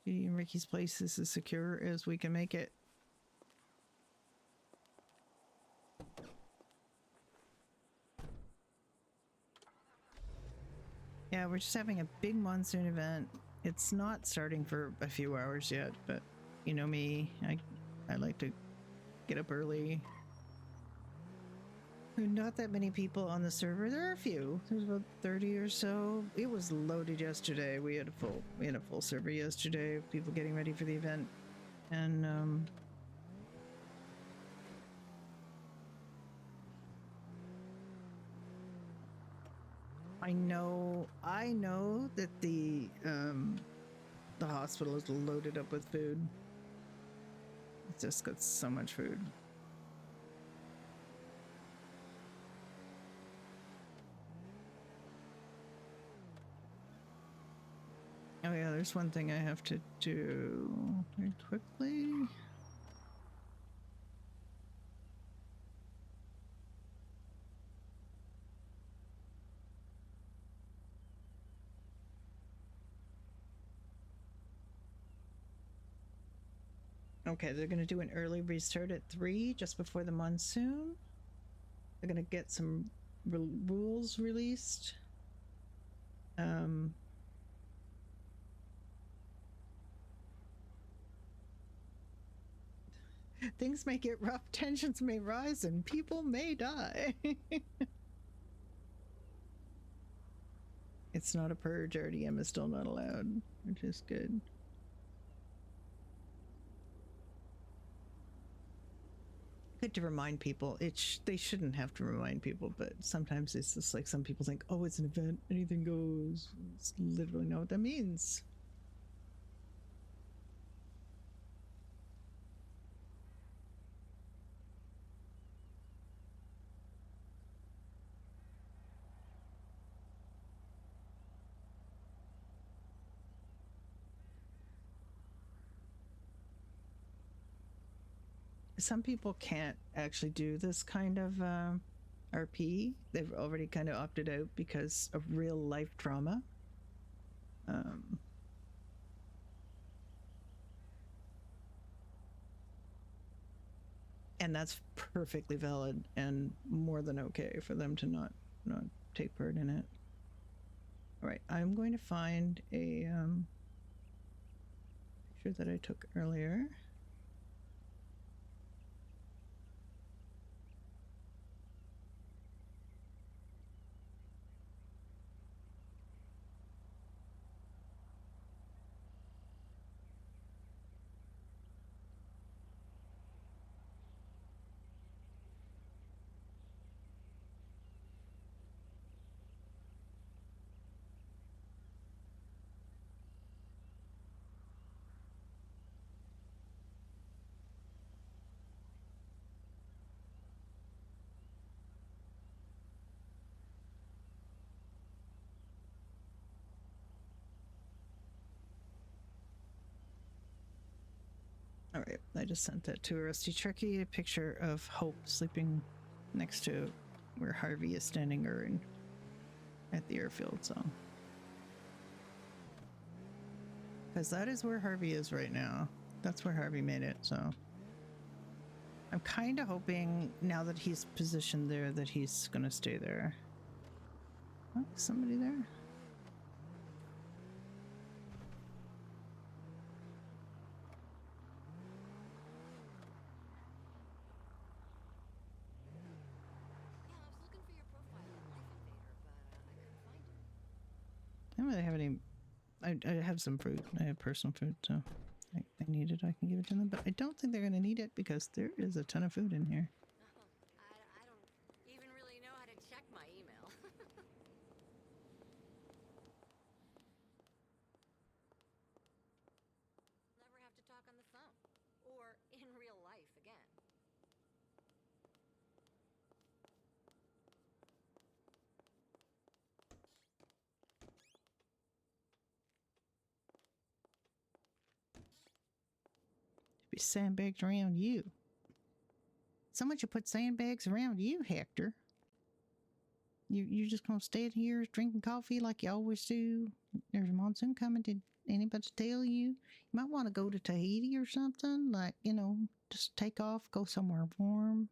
Judy and Ricky's place is as secure as we can make it. Yeah, we're just having a big monsoon event. It's not starting for a few hours yet, but you know me, I like to get up early. Not that many people on the server. There are a few. There's about 30 or so. It was loaded yesterday. We had a full server yesterday of people getting ready for the event. And I know that the hospital is loaded up with food. It's just got so much food. Oh yeah, there's one thing I have to do very quickly. Okay, they're gonna do an early restart at 3, just before the monsoon. They're gonna get some rules released. Things may get rough, tensions may rise, and people may die. It's not a purge. RDM is still not allowed, which is good. Good to remind people. They shouldn't have to remind people, but sometimes it's just like some people think, oh, it's an event, anything goes. It's literally not what that means. Some people can't actually do this kind of RP. They've already kind of opted out because of real life trauma. And that's perfectly valid and more than okay for them to not take part in it. All right, I'm going to find a picture that I took earlier. All right, I just sent that to Rusty Turkey, a picture of Hope sleeping next to where Harvey is standing at the airfield, so. Because that is where Harvey is right now. That's where Harvey made it, so. I'm kind of hoping, now that he's positioned there, that he's going to stay there. Oh, somebody there? I don't really have any. I have some fruit. I have personal food, so I need it. I can give it to them, but I don't think they're going to need it because there is a ton of food in here. I don't even really know how to check my email. Never have to talk on the phone. Or in real life again. Be sandbags around you. Someone should put sandbags around you, Hector. You just gonna stay here drinking coffee like you always do? There's a monsoon coming. Did anybody tell you? You might want to go to Tahiti or something. Like, just take off, go somewhere warm.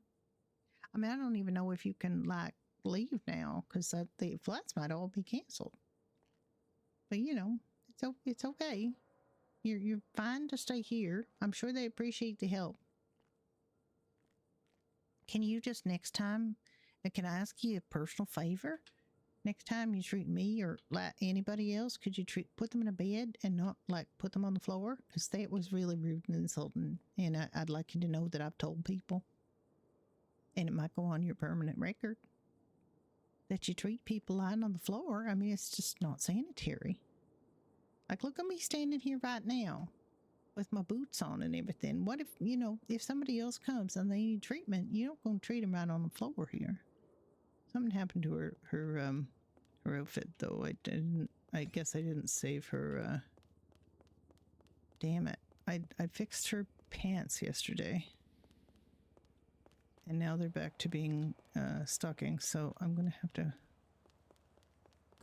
I mean, I don't even know if you can like leave now because the flights might all be canceled. But it's okay. You're fine to stay here. I'm sure they appreciate the help. Can you just next time? Can I ask you a personal favor? Next time you treat me or like anybody else, could you put them in a bed and not like put them on the floor? Because that was really rude and insulting. And I'd like you to know that I've told people, and it might go on your permanent record, that you treat people lying on the floor. I mean, it's just not sanitary. Like, look at me standing here right now with my boots on and everything. What if somebody else comes and they need treatment, you don't go and treat them right on the floor here. Something happened to her outfit though. I guess I didn't save her. Damn it. I fixed her pants yesterday. And now they're back to being stockings, so I'm gonna have to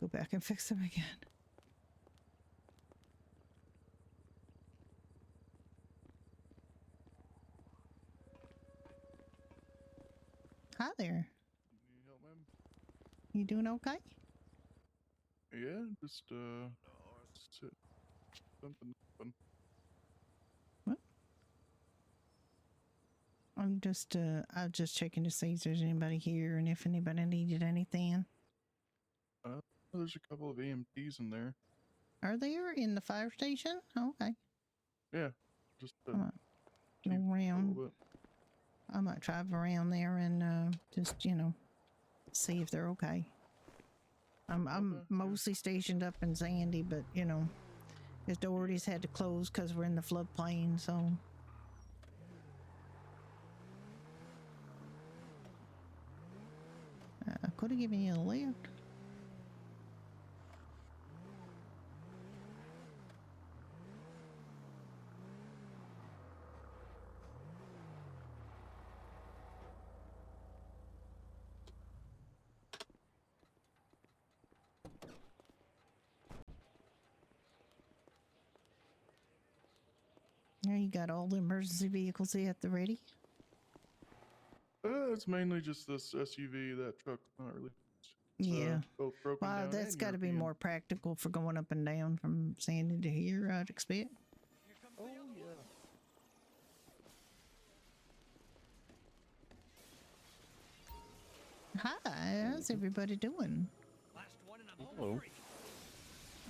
go back and fix them again. Hi there. Need help, ma'am? You doing okay? Yeah, just sit. Something happened. I'm just checking to see if there's anybody here and if anybody needed anything. There's a couple of EMTs in there. Are there in the fire station? Okay. Yeah, just I might go keep a around. little bit. I might drive around there and just see if they're okay. I'm Okay, yeah. mostly stationed up in Sandy, but his Doherty's had to close because we're in the floodplain, so. I could have given you a lift. Now you got all the emergency vehicles at the ready? It's mainly just this SUV. That truck's not really. Yeah. Both broken Well, down. that's and got to be European. more practical for going up and down from Sandy to here, I'd expect. Oh yeah. Hi, how's everybody doing? Hello.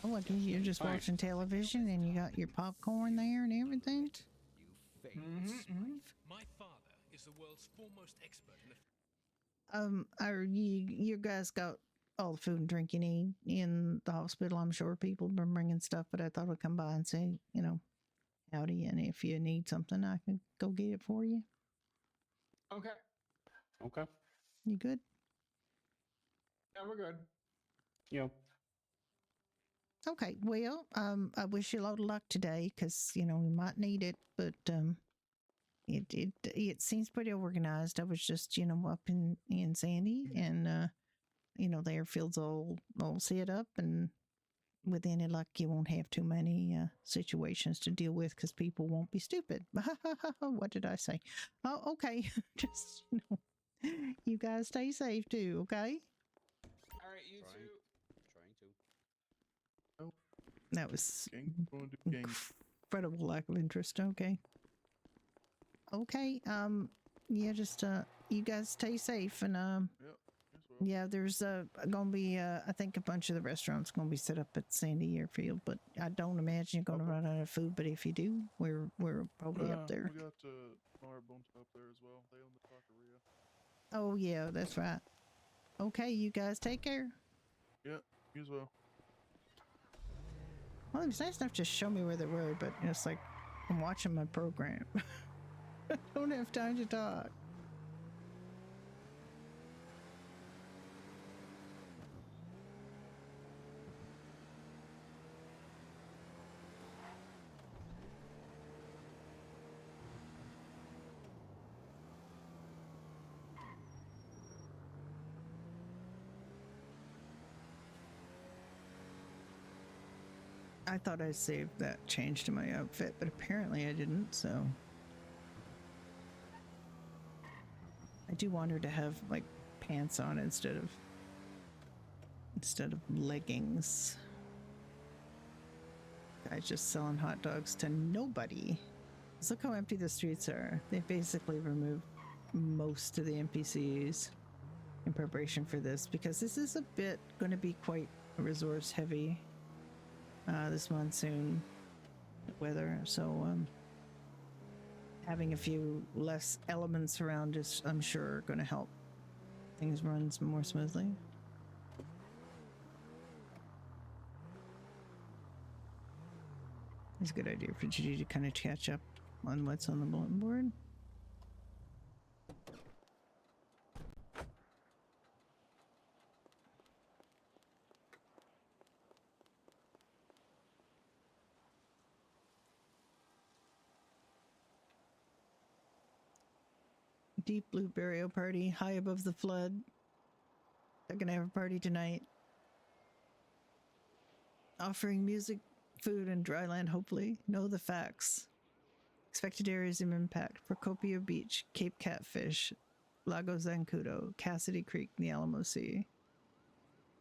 Oh, what, you're just Hi. watching television and you got your popcorn there and everything? You failed slave. My father is the world's foremost expert in the Are you guys got all the food and drink you need in the hospital? I'm sure people have been bringing stuff, but I thought I'd come by and say, howdy, and if you need something, I can go get it for you. Okay. Okay. You good? Yeah, we're good. Yeah. Okay, well, I wish you a lot of luck today because you might need it, but it seems pretty organized. I was just up in Sandy, and the airfield's all set up, and with any luck, you won't have too many situations to deal with because people won't be stupid. What did I say? Oh, okay. Just you guys stay safe too. Okay. All right, you two. Trying to. That was Gang, going to gang. incredible lack of interest. Okay. Okay. Yeah. Just you guys stay safe, and Yep. As well. yeah. There's gonna be I think a bunch of the restaurants gonna be set up at Sandy Airfield, but I don't imagine you're gonna Okay. run out of food. But if you do, we're probably up there. We got Marbone up there as well. They own the taqueria. Oh yeah, that's right. Okay, you guys take care. Yeah, you as well. Well, it was nice enough to show me where they were, but it's like I'm watching my program. I don't have time to talk. I thought I saved that change to my outfit, but apparently I didn't, so. I do want her to have like pants on instead of leggings. Guys just selling hot dogs to nobody. Just look how empty the streets are. They basically removed most of the NPCs in preparation for this, because this is a bit going to be quite resource heavy this monsoon weather. So having a few less elements around is, I'm sure, going to help things run more smoothly. It's a good idea for Judy to kind of catch up on what's on the bulletin board. Deep Blue Burial Party, high above the flood. They're gonna have a party tonight. Offering music, food, and dry land, hopefully. Know the facts. Expected areas of impact: Procopio Beach, Cape Catfish, Lago Zancudo, Cassidy Creek, and the Alamo Sea.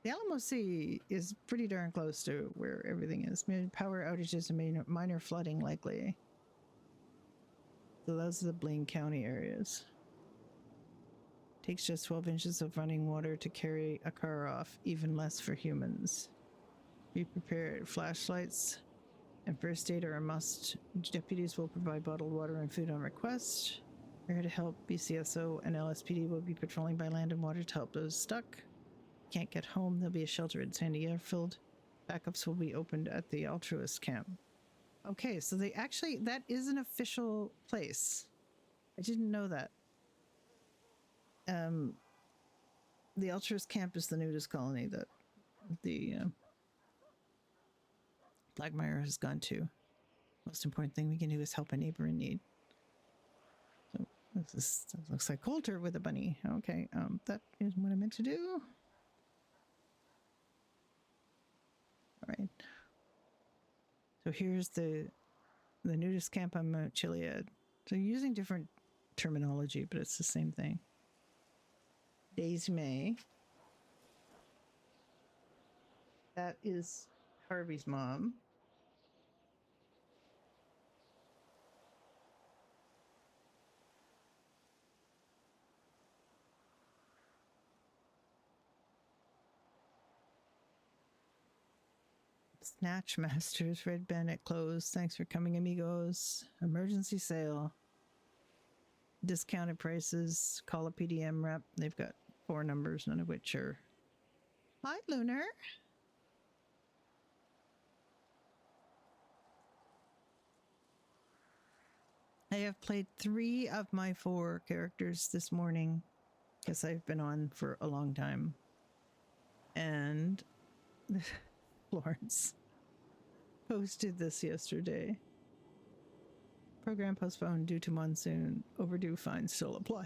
The Alamo Sea is pretty darn close to where everything is. Power outages and minor flooding likely. So those are the Blaine County areas. Takes just 12 inches of running water to carry a car off, even less for humans. Be prepared. Flashlights and first aid are a must. Deputies will provide bottled water and food on request. We're here to help. BCSO and LSPD will be patrolling by land and water to help those stuck. Can't get home, there'll be a shelter in Sandy Airfield. Backups will be opened at the Altruist camp. Okay, so they actually, that is an official place. I didn't know that. The Altruist camp is the nudist colony that the Blackmire has gone to. Most important thing we can do is help a neighbor in need. So this looks like Coulter with a bunny. Okay, that is what I meant to do. All right. So here's the nudist camp on Mount Chiliad. So using different terminology, but it's the same thing. Daisy May. That is Harvey's mom. Snatch Masters, Red Bandit closed. Thanks for coming, amigos. Emergency sale. Discounted prices. Call a PDM rep. They've got 4 numbers, none of which are. Hi, Lunar. I have played 3 of my 4 characters this morning because I've been on for a long time. And Florence posted this yesterday. Program postponed due to monsoon. Overdue fines still apply.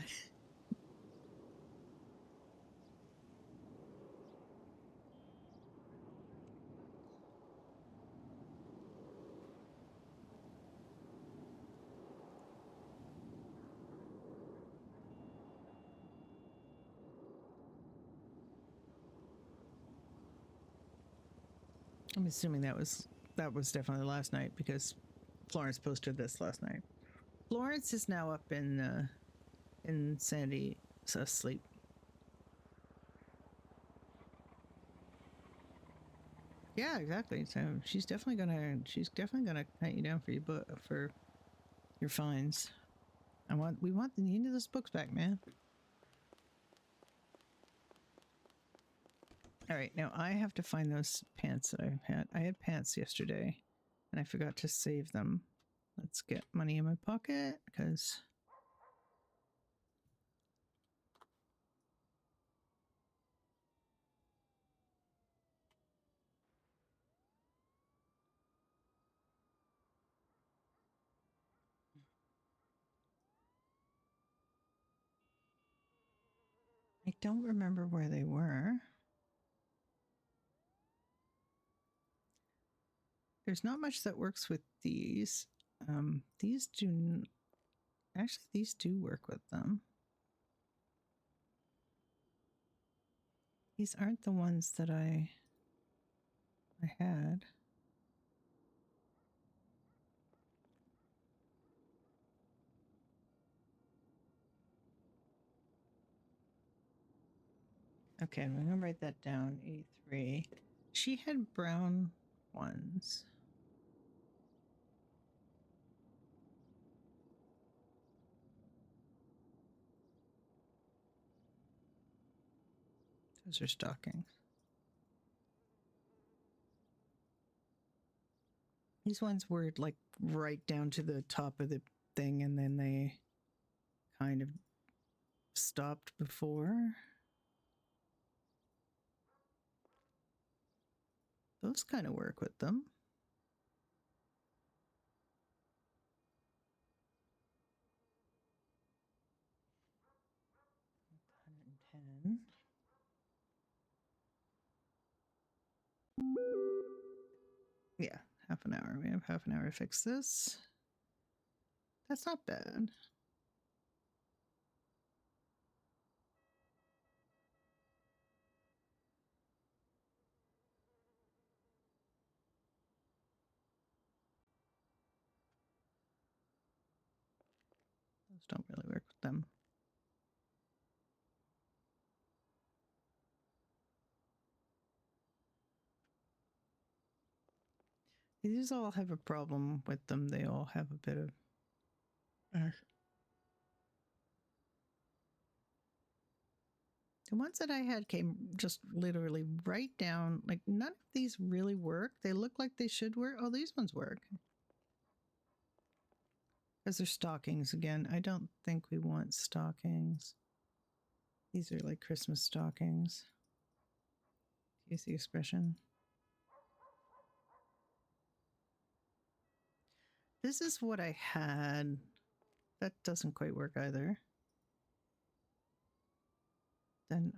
I'm assuming that was definitely last night because Florence posted this last night. Florence is now up in Sandy asleep. Yeah, exactly. So she's definitely gonna hunt you down for your fines. We want the end of those books back, man. All right, now I have to find those pants that I had. I had pants yesterday, and I forgot to save them. Let's get money in my pocket, because... I don't remember where they were. There's not much that works with these. These do actually, these do work with them. These aren't the ones that I had. Okay, I'm gonna write that down. A3. She had brown ones. Those are stockings. These ones were like right down to the top of the thing, and then they kind of stopped before. Those kind of work with them. $110. Yeah, half an hour. We have half an hour to fix this. That's not bad. Those don't really work with them. These all have a problem with them. They all have a bit of... The ones that I had came just literally right down. Like, none of these really work. They look like they should work. Oh, these ones work. Because they're stockings again. I don't think we want stockings. These are like Christmas stockings. Use the expression. This is what I had. That doesn't quite work either. Then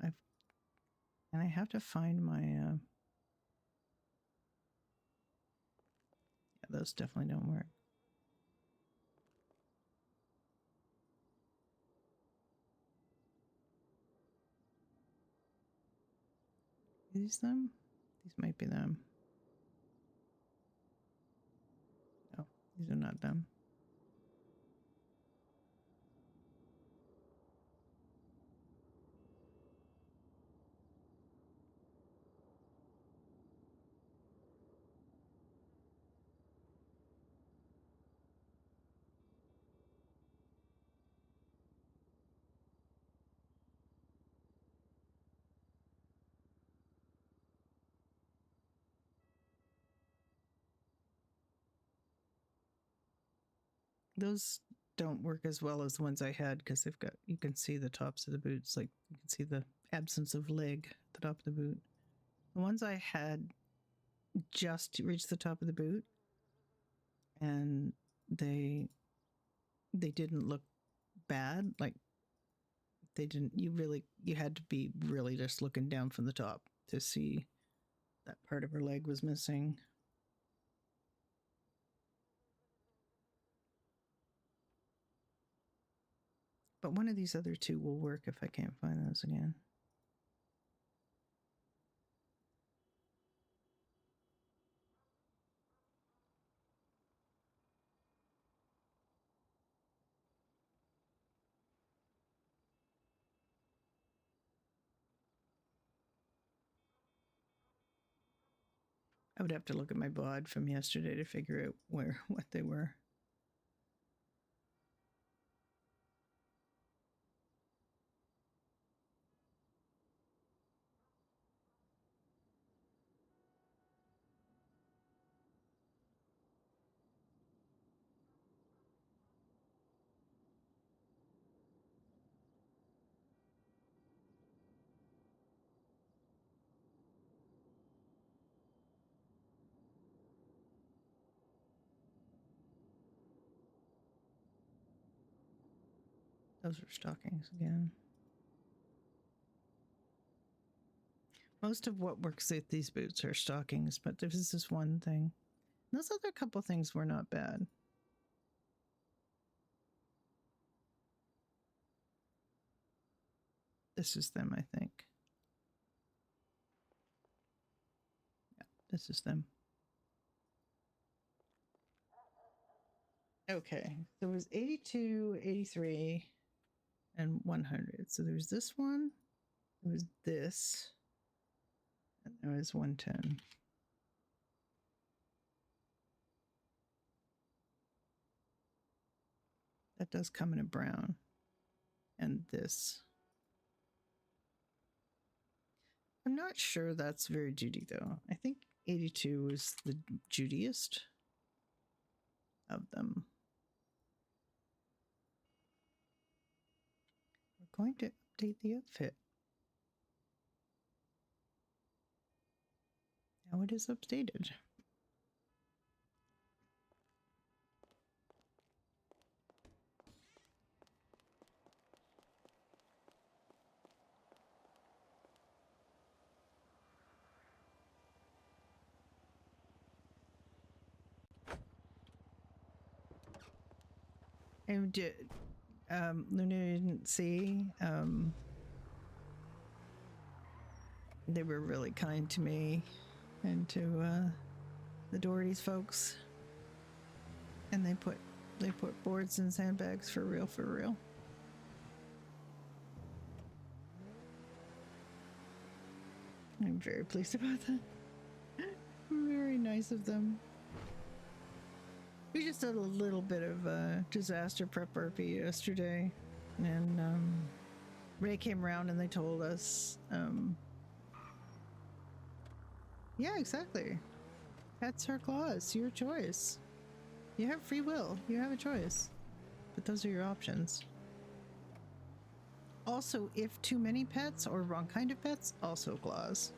I have to find my yeah, those definitely don't work. These them? These might be them. No, these are not them. Those don't work as well as the ones I had because they've got, you can see the tops of the boots. Like, you can see the absence of leg at the top of the boot. The ones I had just reached the top of the boot, and they didn't look bad. Like, they didn't, you had to be really just looking down from the top to see that part of her leg was missing. But one of these other two will work if I can't find those again. I would have to look at my bod from yesterday to figure out what they were. Those are stockings again. Most of what works with these boots are stockings, but this is one thing. Those other couple things were not bad. This is them, I think. Yeah, this is them. Okay, so it was 82, 83, and 100. So there was this one, there was this, and there was 110. That does come in a brown. And this. I'm not sure that's very Judy, though. I think 82 was the Judiest of them. We're going to update the outfit. Now it is updated. And Luna didn't see. They were really kind to me and to the Doherty's folks, and they put boards and sandbags for real, for real. I'm very pleased about that. Very nice of them. We just did a little bit of disaster prep RP yesterday, and Ray came around and they told us, yeah, exactly. Pets or claws, your choice. You have free will. You have a choice, but those are your options. Also, if too many pets or wrong kind of pets, also claws.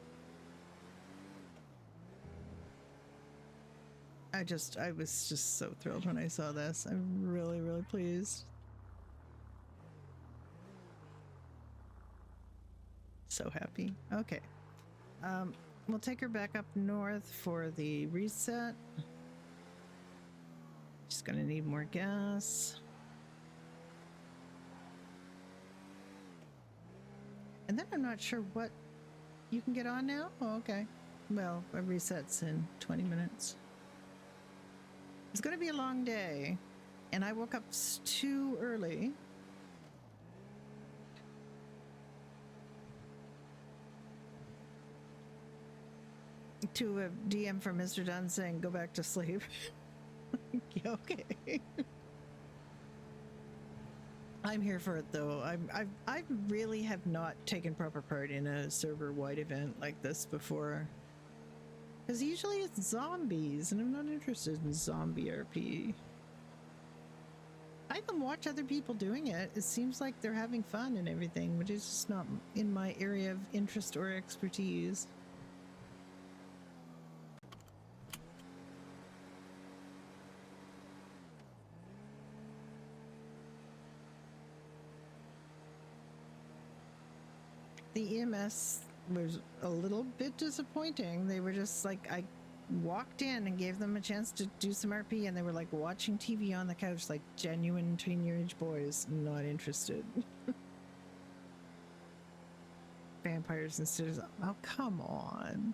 I was just so thrilled when I saw this. I'm really, really pleased. So happy. Okay. We'll take her back up north for the reset. She's gonna need more gas. And then I'm not sure what you can get on now. Oh, okay. Well, a reset's in 20 minutes. It's going to be a long day, and I woke up too early. To a DM from Mr. Dunn saying, go back to sleep. Okay. I'm here for it, though. I really have not taken proper part in a server-wide event like this before. Because usually it's zombies, and I'm not interested in zombie RP. I can watch other people doing it. It seems like they're having fun and everything, but it's just not in my area of interest or expertise. The EMS was a little bit disappointing. They were just like, I walked in and gave them a chance to do some RP, and they were like watching TV on the couch like genuine teenage boys, not interested. Vampires instead of, oh, come on.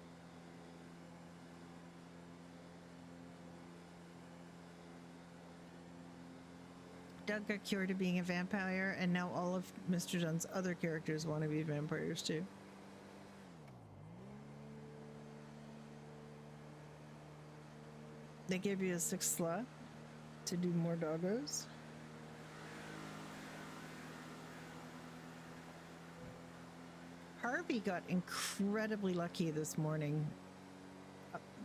Doug got cured of being a vampire, and now all of Mr. Dunn's other characters want to be vampires too. They gave you a 6th slot to do more doggos. Harvey got incredibly lucky this morning.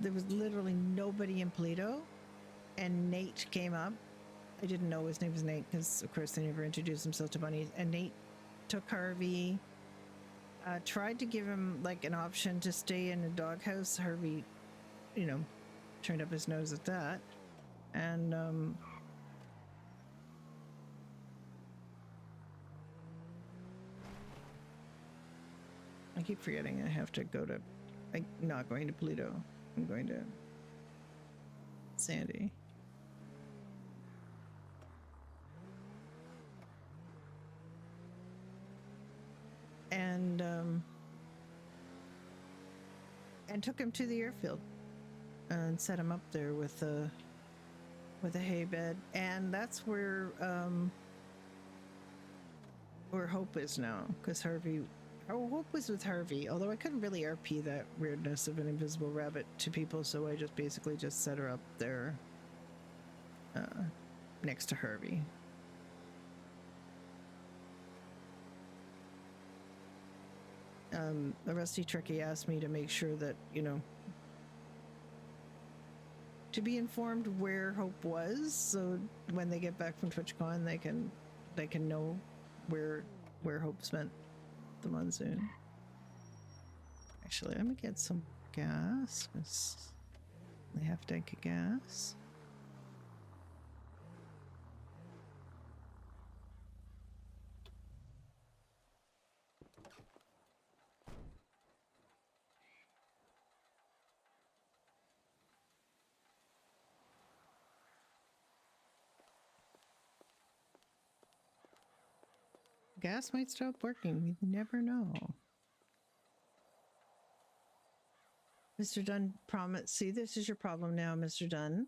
There was literally nobody in Polito, and Nate came up. I didn't know his name was Nate because, of course, they never introduced himself to Bunny. And Nate took Harvey, tried to give him like an option to stay in a doghouse. Harvey, you know, turned up his nose at that. And I keep forgetting I have to go to, I'm not going to Polito. I'm going to Sandy. And took him to the airfield and set him up there with a hay bed, and that's where Hope is now, because Hope was with Harvey, although I couldn't really RP that weirdness of an invisible rabbit to people, so I just basically just set her up there next to Harvey. A Rusty Tricky asked me to make sure that, you know, to be informed where Hope was, so when they get back from TwitchCon, they can know where Hope spent the monsoon. Actually, let me get some gas, because they have to take gas. Gas might stop working. We never know. Mr. Dunn promised. See, this is your problem now, Mr. Dunn.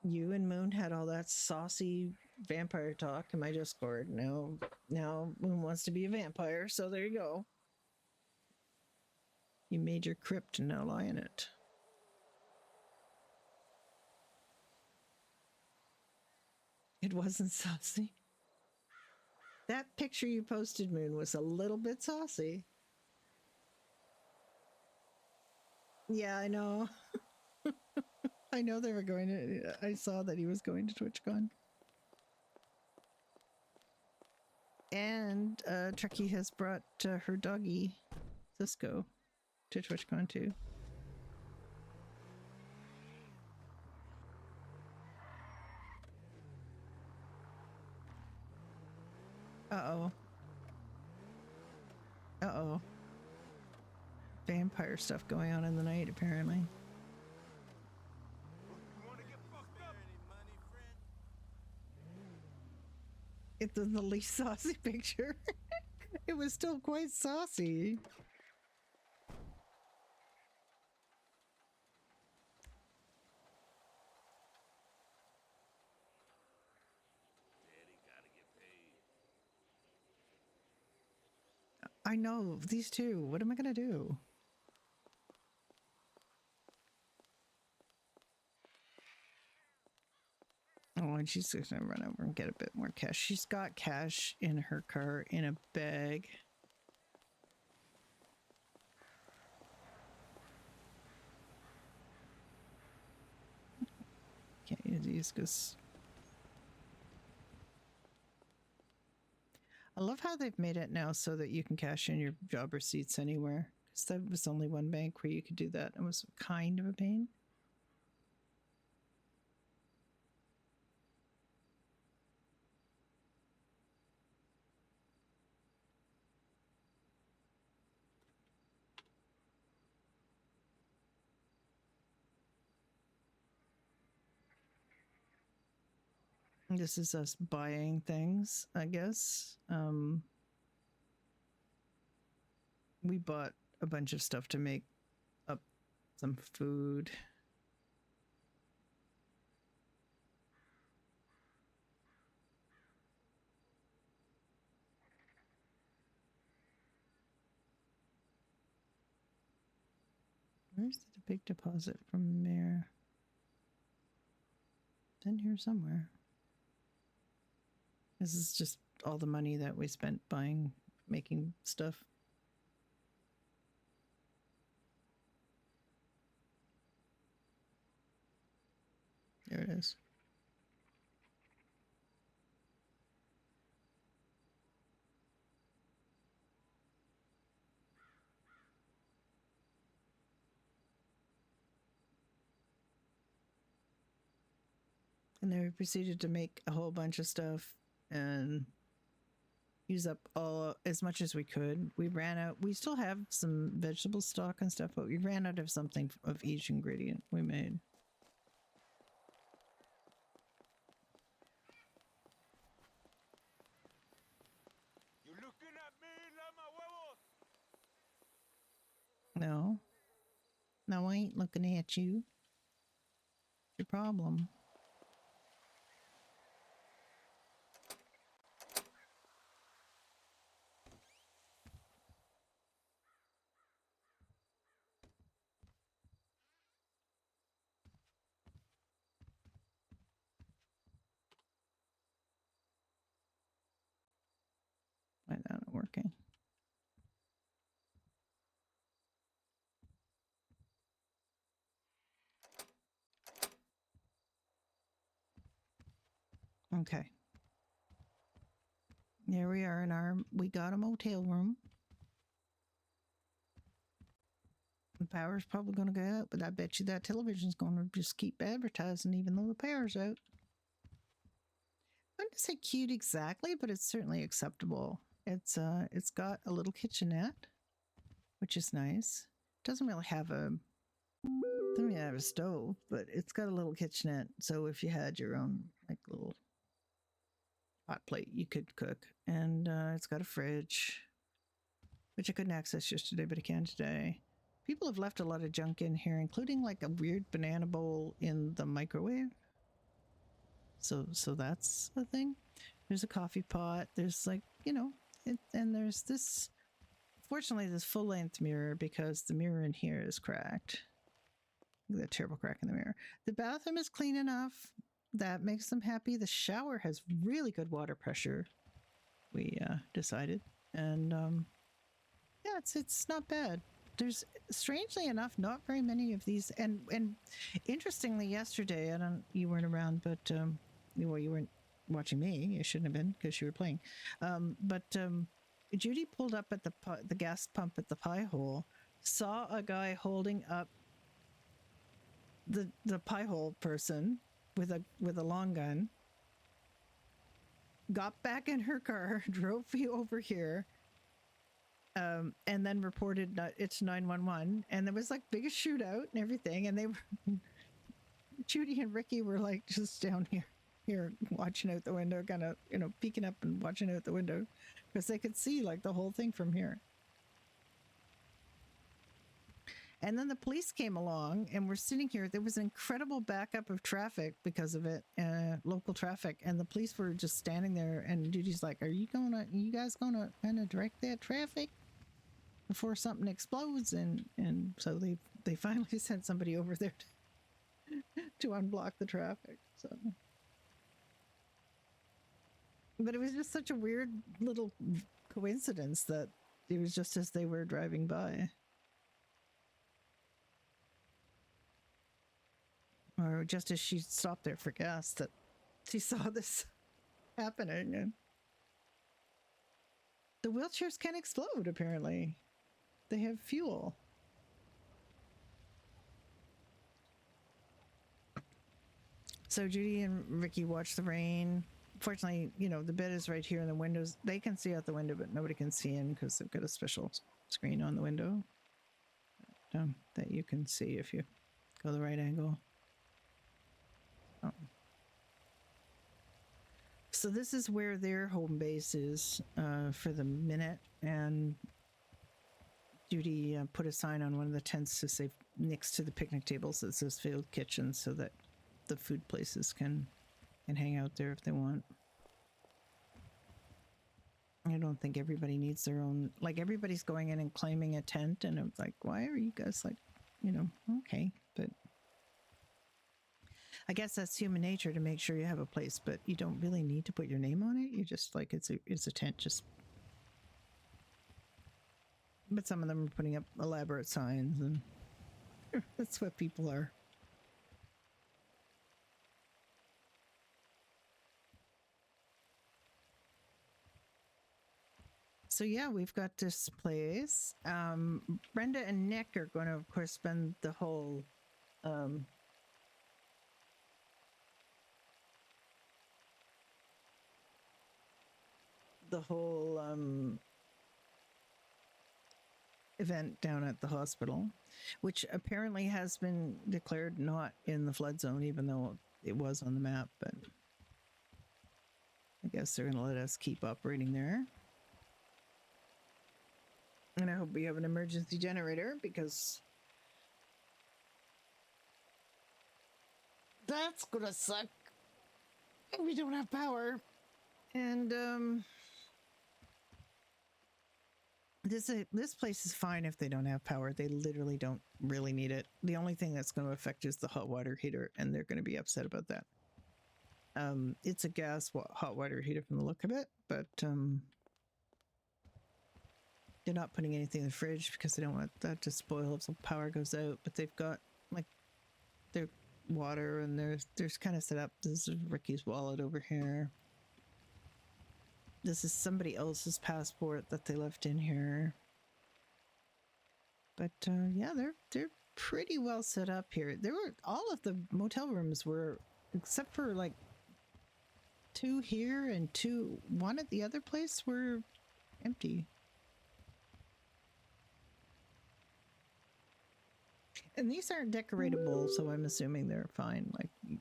You and Moon had all that saucy vampire talk in my Discord. Now Moon wants to be a vampire, so there you go. You made your crypt and now lie in it. It wasn't saucy. That picture you posted, Moon, was a little bit saucy. Yeah, I know. I know they were going to... I saw that he was going to TwitchCon. And Trekkie has brought her doggy, Cisco, to TwitchCon too. Uh-oh. Uh-oh. Vampire stuff going on in the night, apparently. It's the least saucy picture. It was still quite saucy. I know, these two. What am I gonna do? Oh, and she's just gonna run over and get a bit more cash. She's got cash in her car in a bag. Can't use these because... I love how they've made it now so that you can cash in your job receipts anywhere. Because there was only one bank where you could do that. It was kind of a pain. This is us buying things, I guess. We bought a bunch of stuff to make up some food. Where's the big deposit from there? It's in here somewhere. This is just all the money that we spent buying, making stuff. There it is. And then we proceeded to make a whole bunch of stuff and use up as much as we could. We ran out. We still have some vegetable stock and stuff, but we ran out of something of each ingredient we made. No. No, I ain't looking at you. Your problem. Why that not working? Okay. There we are in our, we got a motel room. The power's probably going to go out, but I bet you that television's going to just keep advertising even though the power's out. I wouldn't say cute exactly, but it's certainly acceptable. It's got a little kitchenette, which is nice. Doesn't really have a stove, but it's got a little kitchenette. So if you had your own like little hot plate, you could cook. And it's got a fridge, which I couldn't access yesterday, but I can today. People have left a lot of junk in here, including like a weird banana bowl in the microwave. So that's a thing. There's a coffee pot. There's like, you know, and there's this, fortunately, this full-length mirror because the mirror in here is cracked. Look at that terrible crack in the mirror. The bathroom is clean enough. That makes them happy. The shower has really good water pressure, we decided. And yeah, it's not bad. There's, strangely enough, not very many of these. And interestingly, yesterday, you weren't around, but well, you weren't watching me. You shouldn't have been because you were playing. But Judy pulled up at the gas pump at the pie hole, saw a guy holding up the pie hole person with a long gun, got back in her car, drove over here, and then reported it's 911, and there was like biggest shootout and everything, and they were Judy and Ricky were like just down here watching out the window, kind of, you know, peeking up and watching out the window because they could see like the whole thing from here. And then the police came along and we're sitting here. There was an incredible backup of traffic because of it, local traffic. And the police were just standing there and Judy's like, you guys gonna kind of direct that traffic before something explodes? And so they finally sent somebody over there to unblock the traffic. So, but it was just such a weird little coincidence that it was just as they were driving by. Or just as she stopped there for gas, that she saw this happening. And the wheelchairs can explode, apparently. They have fuel. So Judy and Ricky watch the rain. Fortunately, you know, the bed is right here in the windows. They can see out the window, but nobody can see in because they've got a special screen on the window that you can see if you go the right angle. Oh. So this is where their home base is for the minute, and Judy put a sign on one of the tents to say next to the picnic tables that says field kitchen, so that the food places can hang out there if they want. I don't think everybody needs their own, like everybody's going in and claiming a tent, and I'm like, why are you guys like, you know, okay, but I guess that's human nature to make sure you have a place, but you don't really need to put your name on it. You just like, it's a tent, just. But some of them are putting up elaborate signs, and that's what people are. So yeah, we've got this place. Brenda and Nick are going to, of course, spend the whole event down at the hospital, which apparently has been declared not in the flood zone, even though it was on the map, but I guess they're going to let us keep operating there. And I hope we have an emergency generator because that's gonna suck. We don't have power. And this place is fine if they don't have power. They literally don't really need it. The only thing that's going to affect is the hot water heater, and they're going to be upset about that. It's a hot water heater from the look of it, but they're not putting anything in the fridge because they don't want that to spoil if the power goes out. But they've got like their water, and there's kind of set up. This is Ricky's wallet over here. This is somebody else's passport that they left in here. But yeah, they're pretty well set up here. All of the motel rooms were, except for like 2 here and 1 at the other place, were empty. And these aren't decoratable, so I'm assuming they're fine. Like,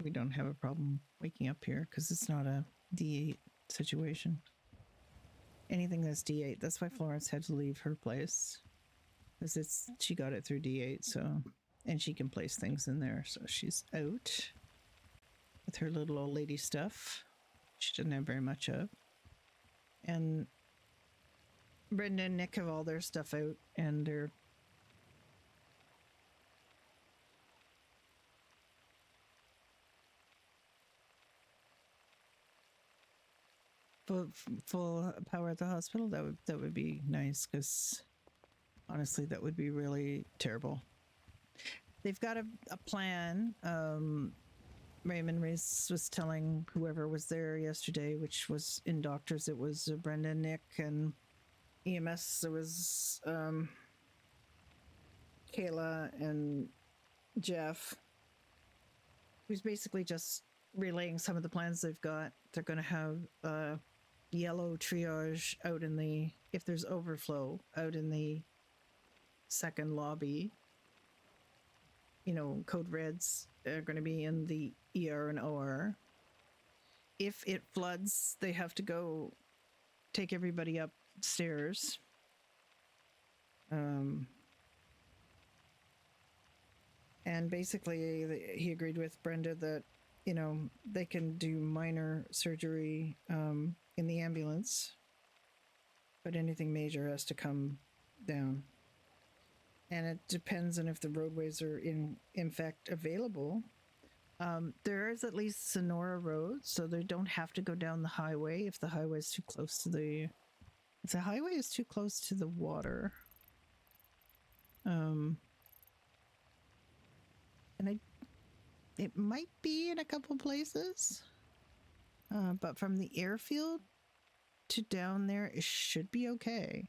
we don't have a problem waking up here because it's not a D8 situation. Anything that's D8, that's why Florence had to leave her place, because she got it through D8. So, and she can place things in there, so she's out with her little old lady stuff she didn't have very much of. And Brenda and Nick have all their stuff out, and they're full power at the hospital. That would be nice, because honestly that would be really terrible. They've got a plan. Raymond was telling whoever was there yesterday, which was in doctors, it was Brenda, Nick, and EMS, it was Kayla and Jeff, who's basically just relaying some of the plans they've got. They're going to have yellow triage out in the, if there's overflow, out in the second lobby. You know, code reds are going to be in the ER and OR. If it floods, they have to go take everybody upstairs. And basically he agreed with Brenda that, you know, they can do minor surgery in the ambulance, but anything major has to come down. And it depends on if the roadways are in fact available. There is at least Sonora Road, so they don't have to go down the highway if the highway is too close to the water. And it might be in a couple places, but from the airfield to down there, it should be okay.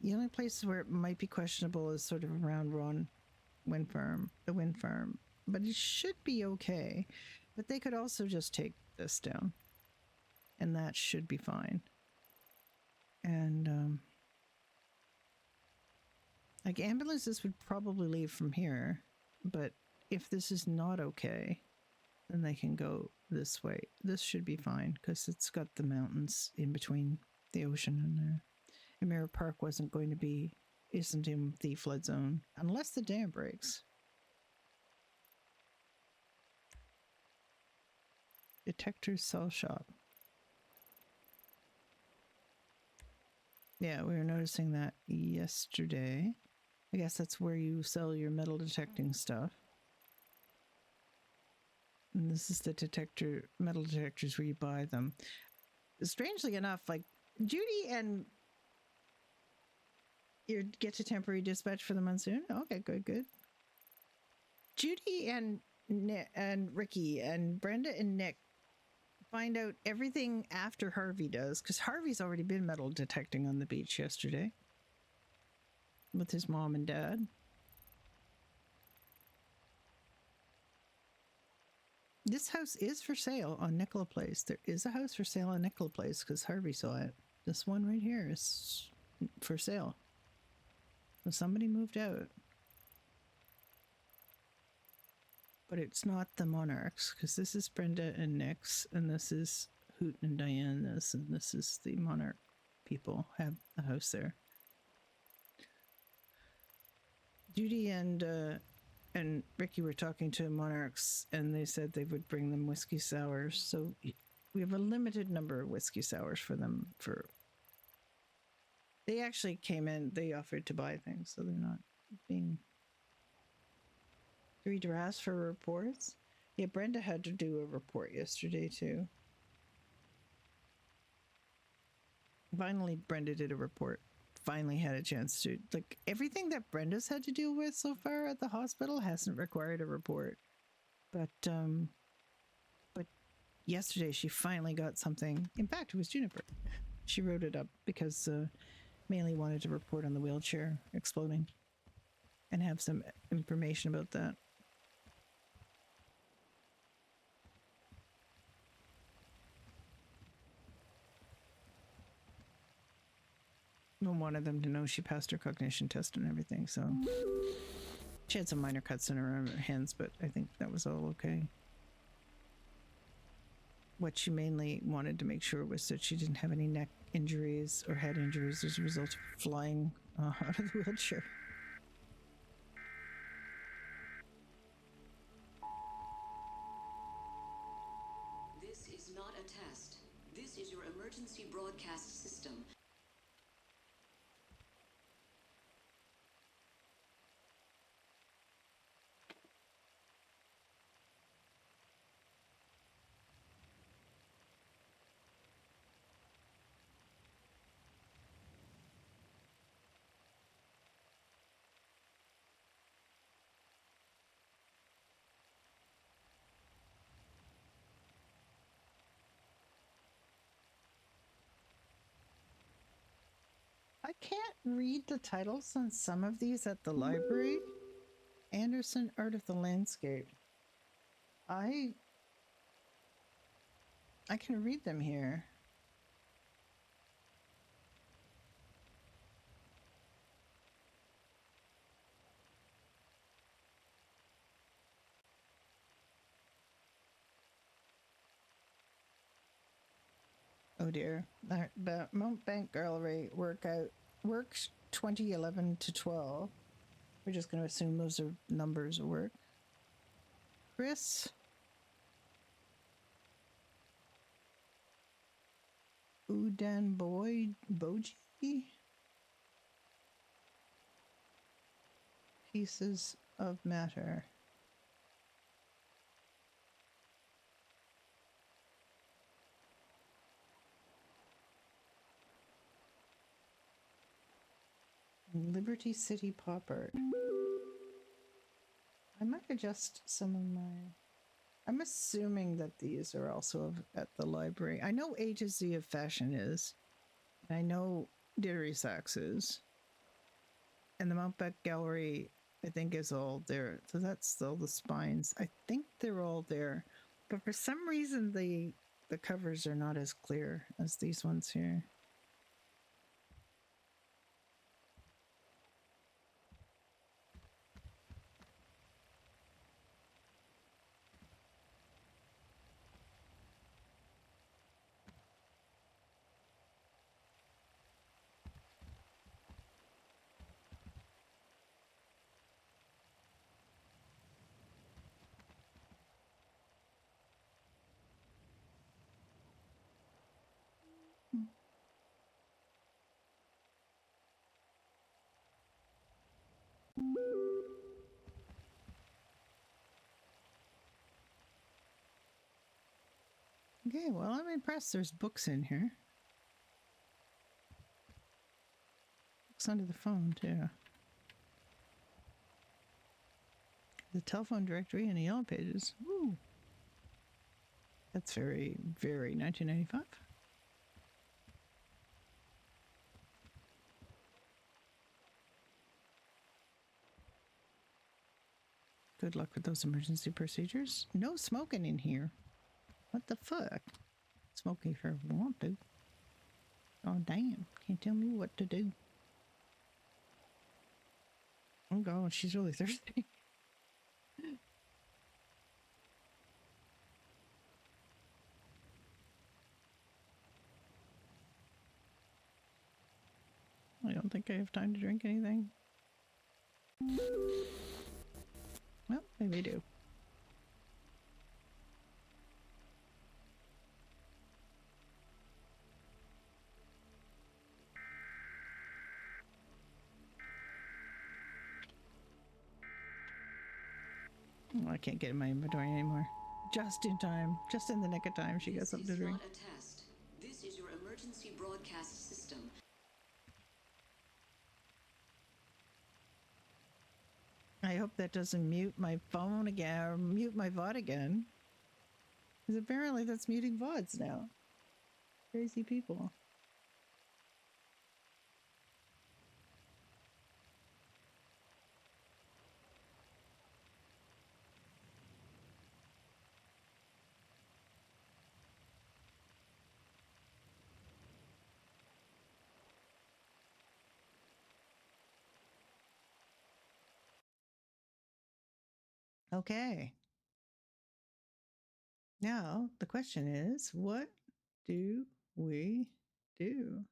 The only place where it might be questionable is sort of around the wind farm, but it should be okay. But they could also just take this down, and that should be fine. And like, ambulances would probably leave from here, but if this is not okay, then they can go this way. This should be fine because it's got the mountains in between the ocean and there. And Mirror Park isn't in the flood zone unless the dam breaks. Detector's Cell Shop. Yeah, we were noticing that yesterday. I guess that's where you sell your metal detecting stuff. And this is the metal detectors where you buy them. Strangely enough, like, Judy and you get to temporary dispatch for the monsoon. Okay, good. Judy and Ricky and Brenda and Nick find out everything after Harvey does, because Harvey's already been metal detecting on the beach yesterday with his mom and dad. This house is for sale on Nicola Place. There is a house for sale on Nicola Place because Harvey saw it. This one right here is for sale. So somebody moved out. But it's not the Monarchs, because this is Brenda and Nick's, and this is Hoot and Diane, and this is the Monarch people have a house there. Judy and Ricky were talking to Monarchs, and they said they would bring them whiskey sours. So we have a limited number of whiskey sours for them. They actually came in. They offered to buy things, so they're not being 3 drafts for reports. Yeah, Brenda had to do a report yesterday too. Finally, Brenda did a report. Finally had a chance to, like, everything that Brenda's had to deal with so far at the hospital hasn't required a report. But yesterday she finally got something. In fact, it was Juniper. She wrote it up because Maylee wanted to report on the wheelchair exploding and have some information about that. I wanted them to know she passed her cognition test and everything, so she had some minor cuts in her hands, but I think that was all okay. What she mainly wanted to make sure was that she didn't have any neck injuries or head injuries as a result of flying out of the wheelchair. This is not a test. This is your emergency broadcast system. I can't read the titles on some of these at the library. Anderson, Art of the Landscape. I can read them here. Oh dear. The Montbank Gallery works 2011 to 12. We're just going to assume those are numbers of work. Chris Udan Boji. Pieces of Matter. Liberty City Pop Art. I might adjust some of my... I'm assuming that these are also at the library. I know A to Z of Fashion is. And I know Diddery Sacks is. And the Montbec Gallery, I think, is all there. So that's still the spines. I think they're all there. But for some reason, the covers are not as clear as these ones here. Okay, well, I'm impressed there's books in here. Books under the phone, too. The telephone directory and the yellow pages. Ooh. That's very, very 1995. Good luck with those emergency procedures. No smoking in here. What the fuck? Smoke if you want to. Oh, damn. Can't tell me what to do. Oh, God, she's really thirsty. I don't think I have time to drink anything. Well, maybe I do. Oh, I can't get in my inventory anymore. Just in time. Just in the nick of time, she got something to drink. This is not a test. This is your emergency broadcast system. I hope that doesn't mute my phone again or mute my VOD again. Because apparently that's muting VODs now. Crazy people. Okay. Now, the question is, what do we do?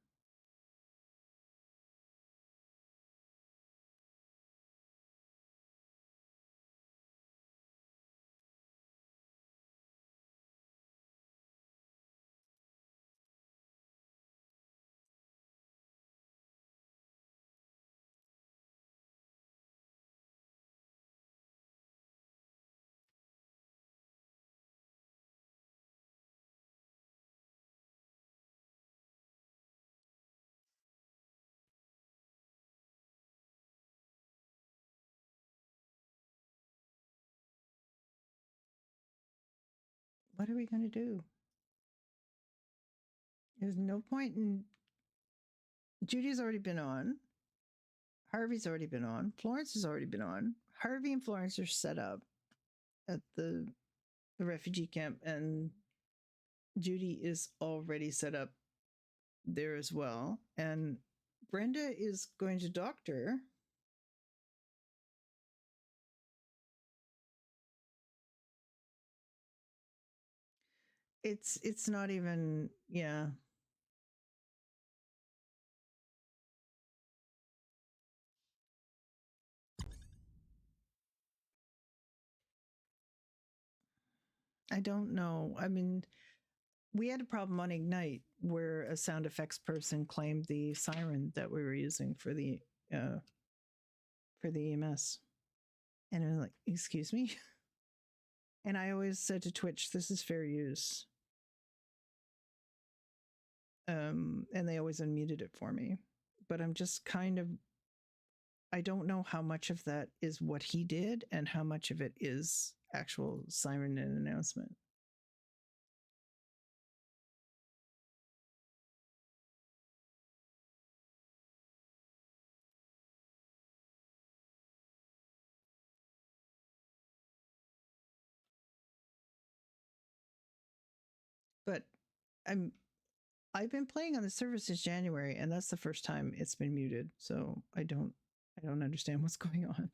What are we going to do? There's no point in. Judy's already been on. Harvey's already been on. Florence has already been on. Harvey and Florence are set up at the refugee camp, and Judy is already set up there as well. And Brenda is going to doctor. It's not even, yeah. I don't know. I mean, we had a problem on Ignite where a sound effects person claimed the siren that we were using for the EMS. And I was like, excuse me? And I always said to Twitch, this is fair use. And they always unmuted it for me. But I'm just kind of, I don't know how much of that is what he did and how much of it is actual siren and announcement. But I've been playing on the server since January, and that's the first time it's been muted. So I don't understand what's going on.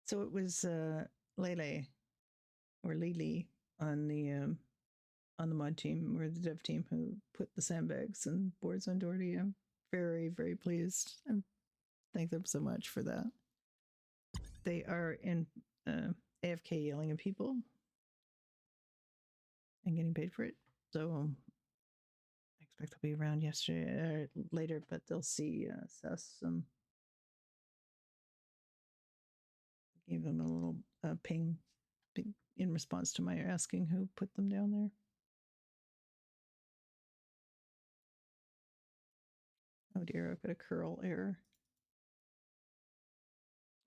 So it was Lele or Lily on the mod team or the dev team who put the sandbags and boards on Doherty. I'm very, very pleased. I thank them so much for that. They are in AFK yelling at people and getting paid for it. So I expect they'll be around yesterday or later, but they'll see us some. Gave them a little ping in response to my asking who put them down there. Oh dear, I've got a curl error.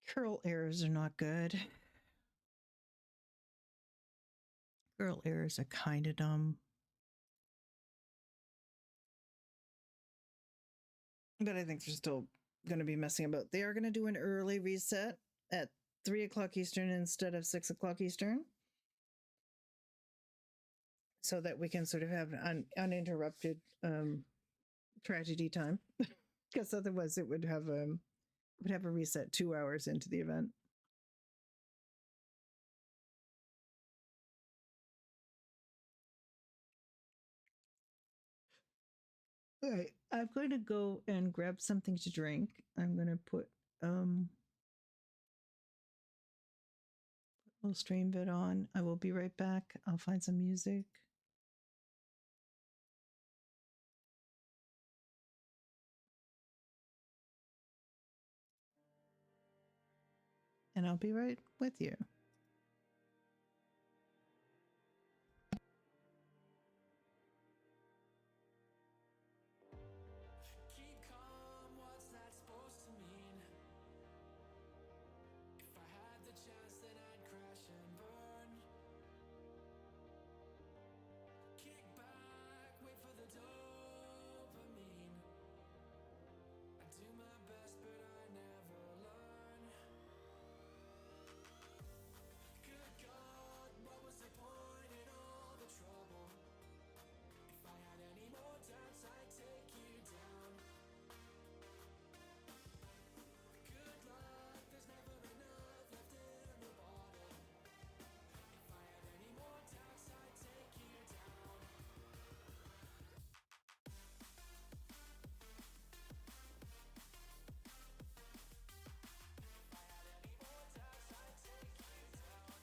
Curl errors are not good. Curl errors are kind of dumb. But I think they're still going to be messing about. They are going to do an early reset at 3 o'clock Eastern instead of 6 o'clock Eastern, so that we can sort of have an uninterrupted tragedy time, because otherwise it would have a reset 2 hours into the event. All right, I'm going to go and grab something to drink. I'm going to put a little stream vid on. I will be right back. I'll find some music. And I'll be right with you. Keep calm, what's that supposed to mean? If I had the chance, then I'd crash and burn. Kick back, wait for the dopamine. I do my best, but I never learn. Good God, what was the point in all the trouble? If I had any more doubts, I'd take you down. Good luck, there's never enough left in the bottle. If I had any more doubts, I'd take you down. If I had any more doubts, I'd take you down.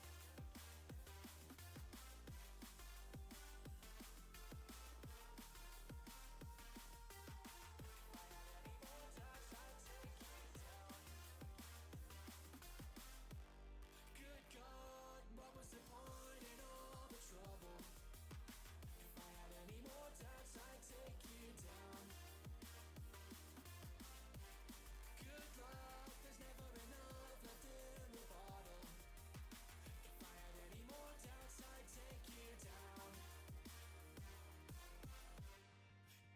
Good God, what was the point in all the trouble? If I had any more doubts, I'd take you down. Good luck, there's never enough left in the bottle. If I had any more doubts, I'd take you down.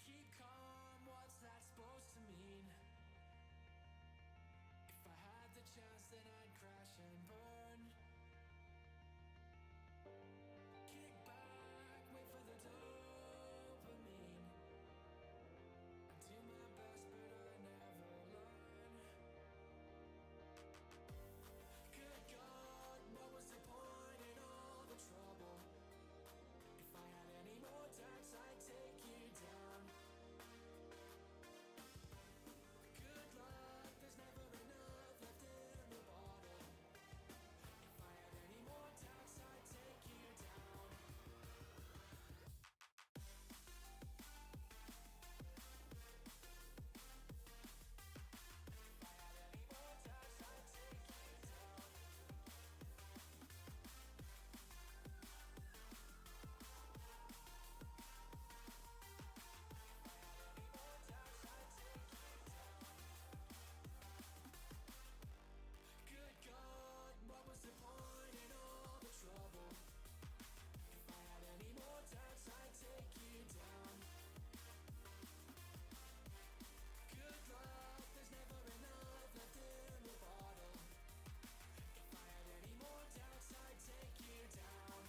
Keep calm, what's that supposed to mean? If I had the chance, then I'd crash and burn. Kick back, wait for the dopamine. I do my best, but I never learn. Good God, what was the point in all the trouble? If I had any more doubts, I'd take you down. Good luck, there's never enough left in the bottle. If I had any more doubts, I'd take you down. If I had any more doubts, I'd take you down. Good God, what was the point in all the trouble? If I had any more doubts, I'd take you down. Good luck, there's never enough left in the bottle. If I had any more doubts, I'd take you down.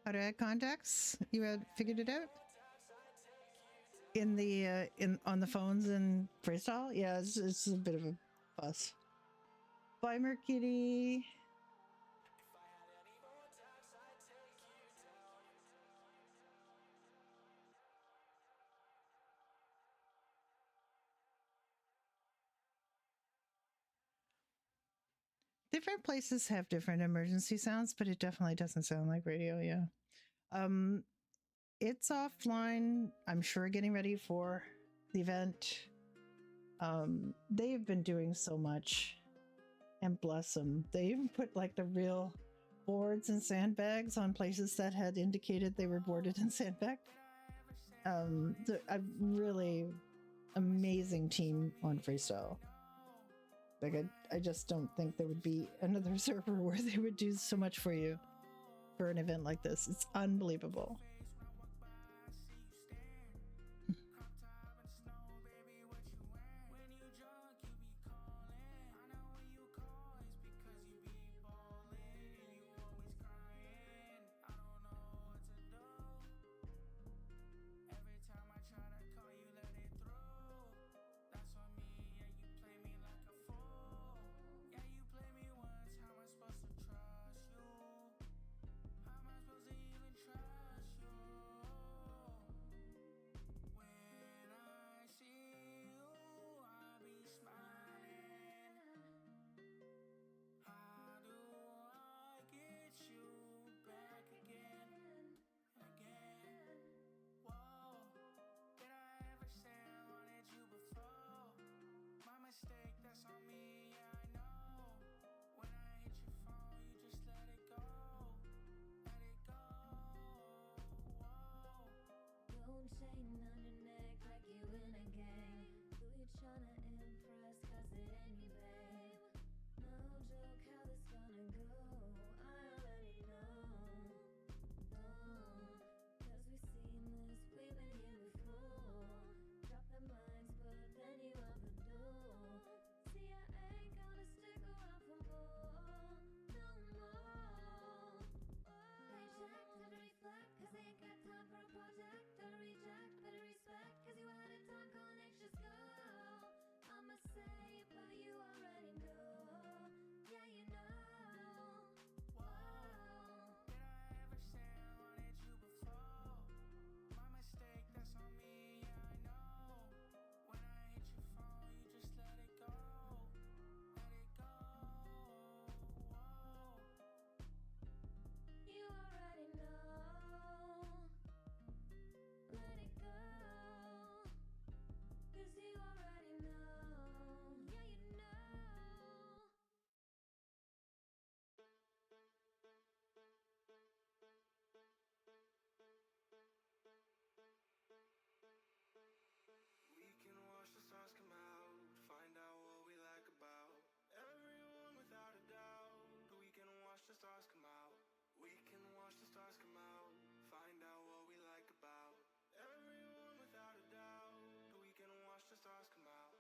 How to add contacts? You had figured it out in the in on the phones in Freestyle? Yeah, it's a bit of a fuss. Bye, Mercury. If I had any more doubts, I'd take you down. Different places have different emergency sounds, but it definitely doesn't sound like radio. Yeah. It's offline. I'm sure getting ready for the event. They've been doing so much, and bless them. They even put like the real boards and sandbags on places that had indicated they were boarded and sandbagged. A really amazing team on Freestyle. Like I just don't think there would be another server where they would do so much for you for an event like this. It's unbelievable. you're tryna impress, cause it ain't me, babe. No joke how this gonna go, I already know. No, cause we've seen this, we've been here before. Drop the mics, but then you out the door. See, I ain't gonna stick around for more, no more. Paycheck, time to reflect, cause I ain't got time for a project. Don't reject, better respect, cause you had a time calling anxious girl. I'ma say it, but you already know. Yeah, you know. Whoa. Did I ever say I wanted you before? My mistake, that's on me, yeah, I know. When I hit your phone, you just let it go. Let it go. Whoa. You already know. Let it go. Cause you already know. Yeah, you know. We can watch the stars come out, find out what we like about everyone without a doubt. We can watch the stars come out. We can watch the stars come out, find out what we like about everyone without a doubt. We can watch the stars come out.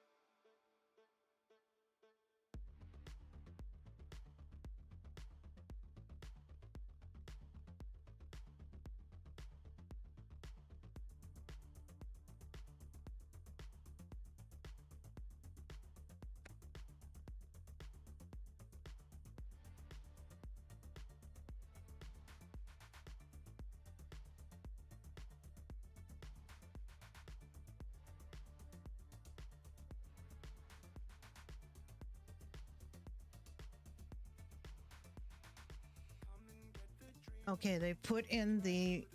Okay, they put in the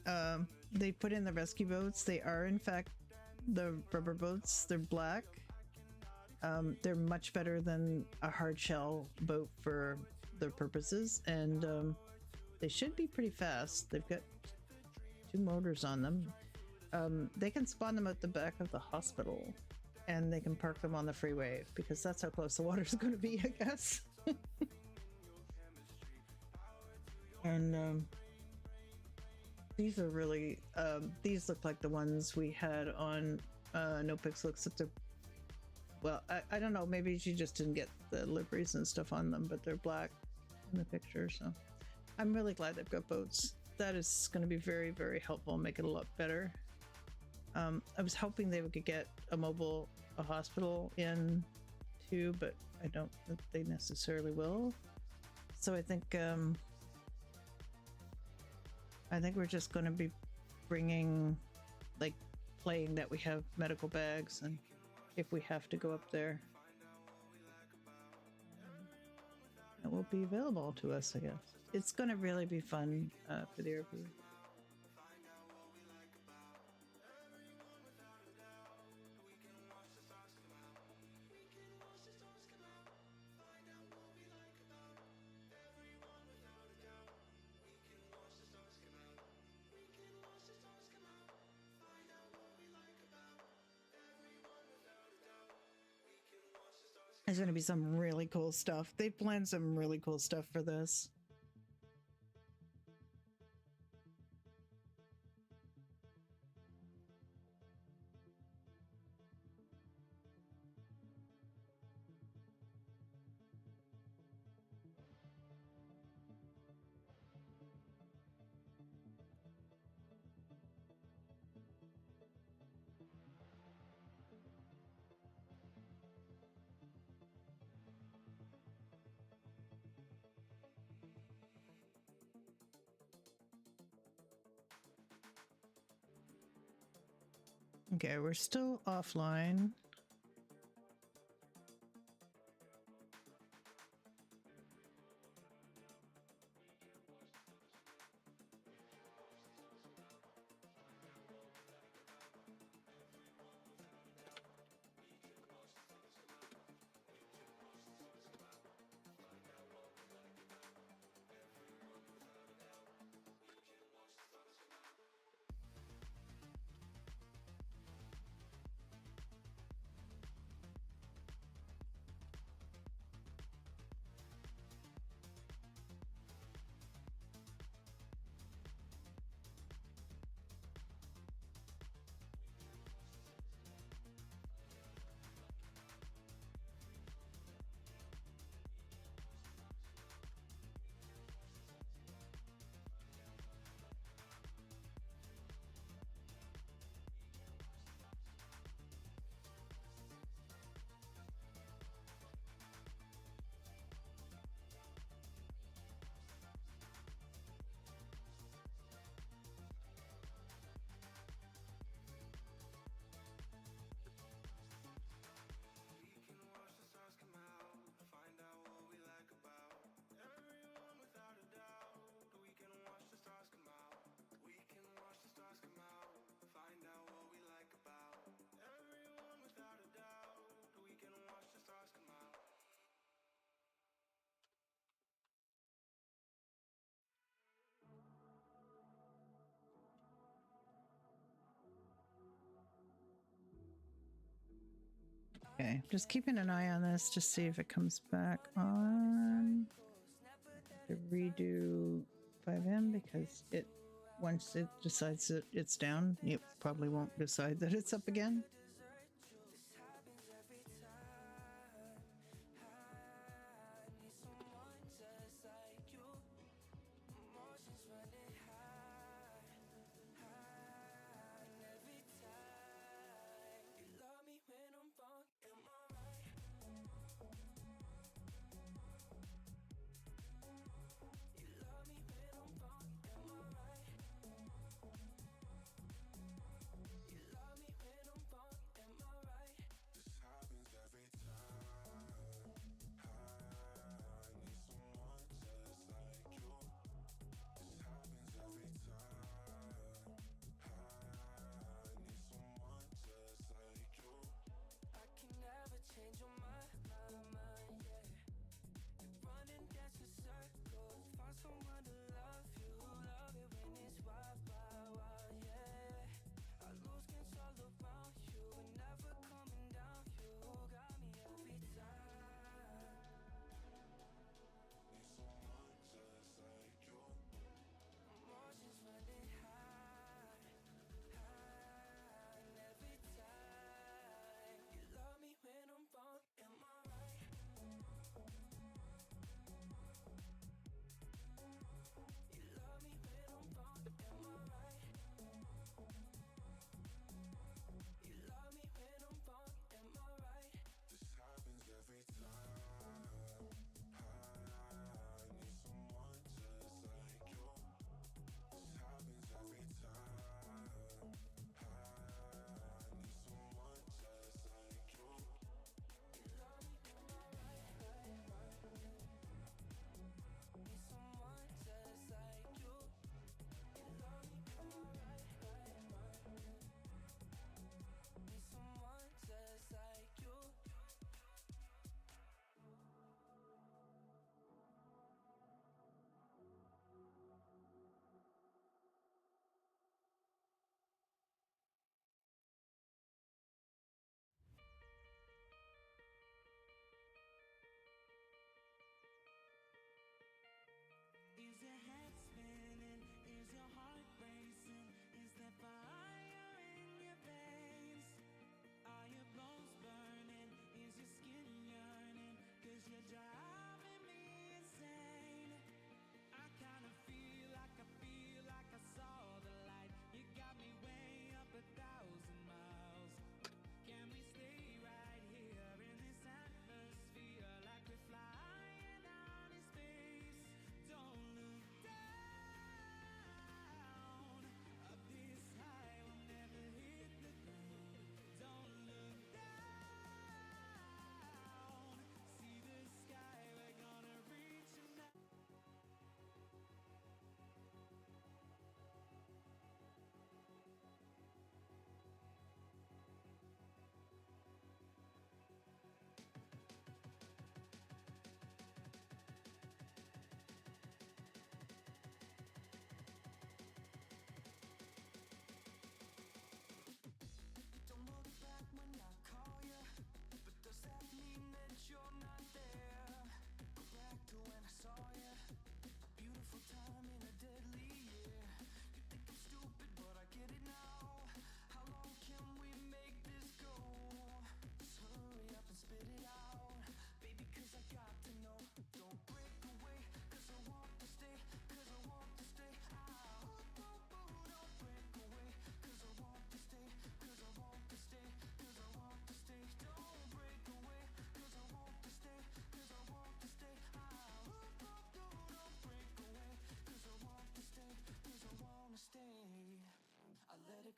rescue boats. They are in fact the rubber boats. They're black. They're much better than a hard shell boat for their purposes, and they should be pretty fast. They've got 2 motors on them. They can spawn them at the back of the hospital, and they can park them on the freeway because that's how close the water's going to be, I guess. And these are really these look like the ones we had on No Pixel, except they're, well, I don't know, maybe she just didn't get the liveries and stuff on them, but they're black in the picture. So I'm really glad they've got boats. That is going to be very, very helpful and make it a lot better. I was hoping they would get a hospital in too, but I don't think they necessarily will. So I think we're just going to be bringing, like, playing that we have medical bags, and if we have to go up there, it will be available to us, I guess. It's going to really be fun for the RP. There's going to be some really cool stuff. They planned some really cool stuff for this. Okay, we're still offline. Okay, just keeping an eye on this to see if it comes back on. To redo 5M because it once it decides that it's down, it probably won't decide that it's up again.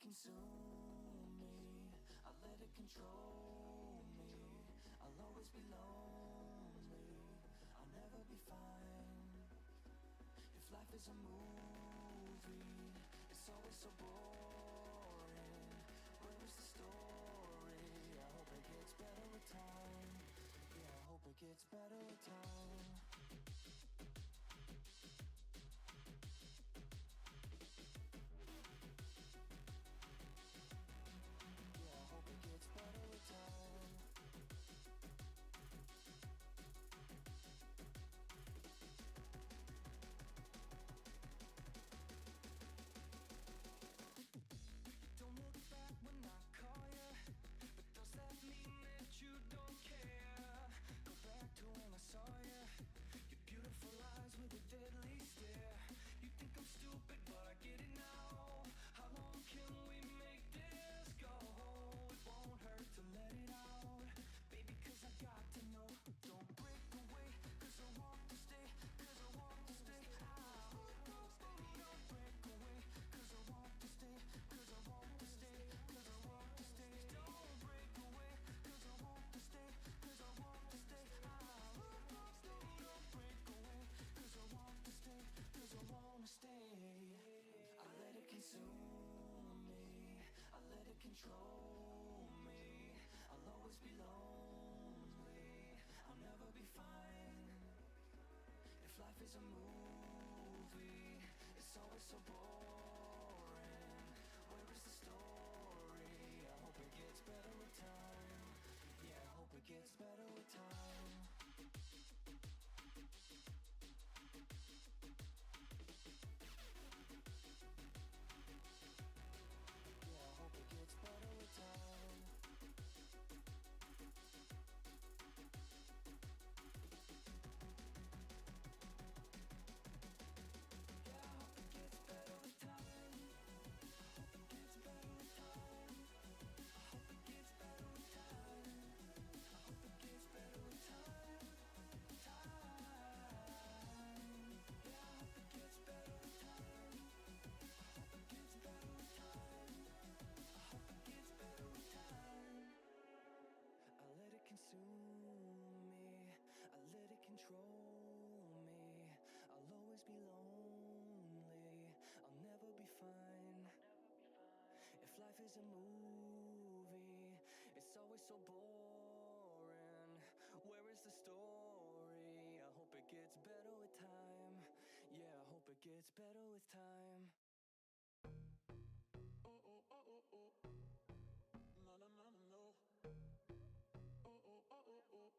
Consume me, I let it control me. I'll always be lonely, I'll never be fine. If life is a movie, it's always so boring. Where is the story? I hope it gets better with time. Yeah, I hope it gets better with time. Yeah, I hope it gets better with time. saw ya. Your beautiful eyes with a deadly stare. You think I'm stupid, but I get it now. How long can we make this go? It won't hurt to let it out, baby, cause I got to know. Don't break away, cause I want to stay, cause I want to stay. Don't break away, cause I want to stay, cause I want to stay, cause I want to stay. Don't break away, cause I want to stay, cause I want to stay. Don't break away, cause I want to stay, cause I wanna stay. I let it consume me, I let it control me. I'll always be lonely, I'll never be fine. If life is a movie, it's always so boring. Where is the story? I hope it gets better with time. Yeah, I hope it gets better with time. Yeah, I hope it gets better with time. Yeah, I hope it gets better with time. I hope it gets better with time. I hope it gets better with time. I hope it gets better with time. Time. Yeah, I hope it gets better with time. I hope it gets better with time. I hope it gets better with time. I let it consume me, I let it control me. I'll always be lonely, I'll never be fine. If life is a movie, it's always so boring. Where is the story? I hope it gets better with time. Yeah, I hope it gets better with time. Oh, oh, oh, oh, oh. No, no, no, no, no. Oh, oh, oh, oh, oh.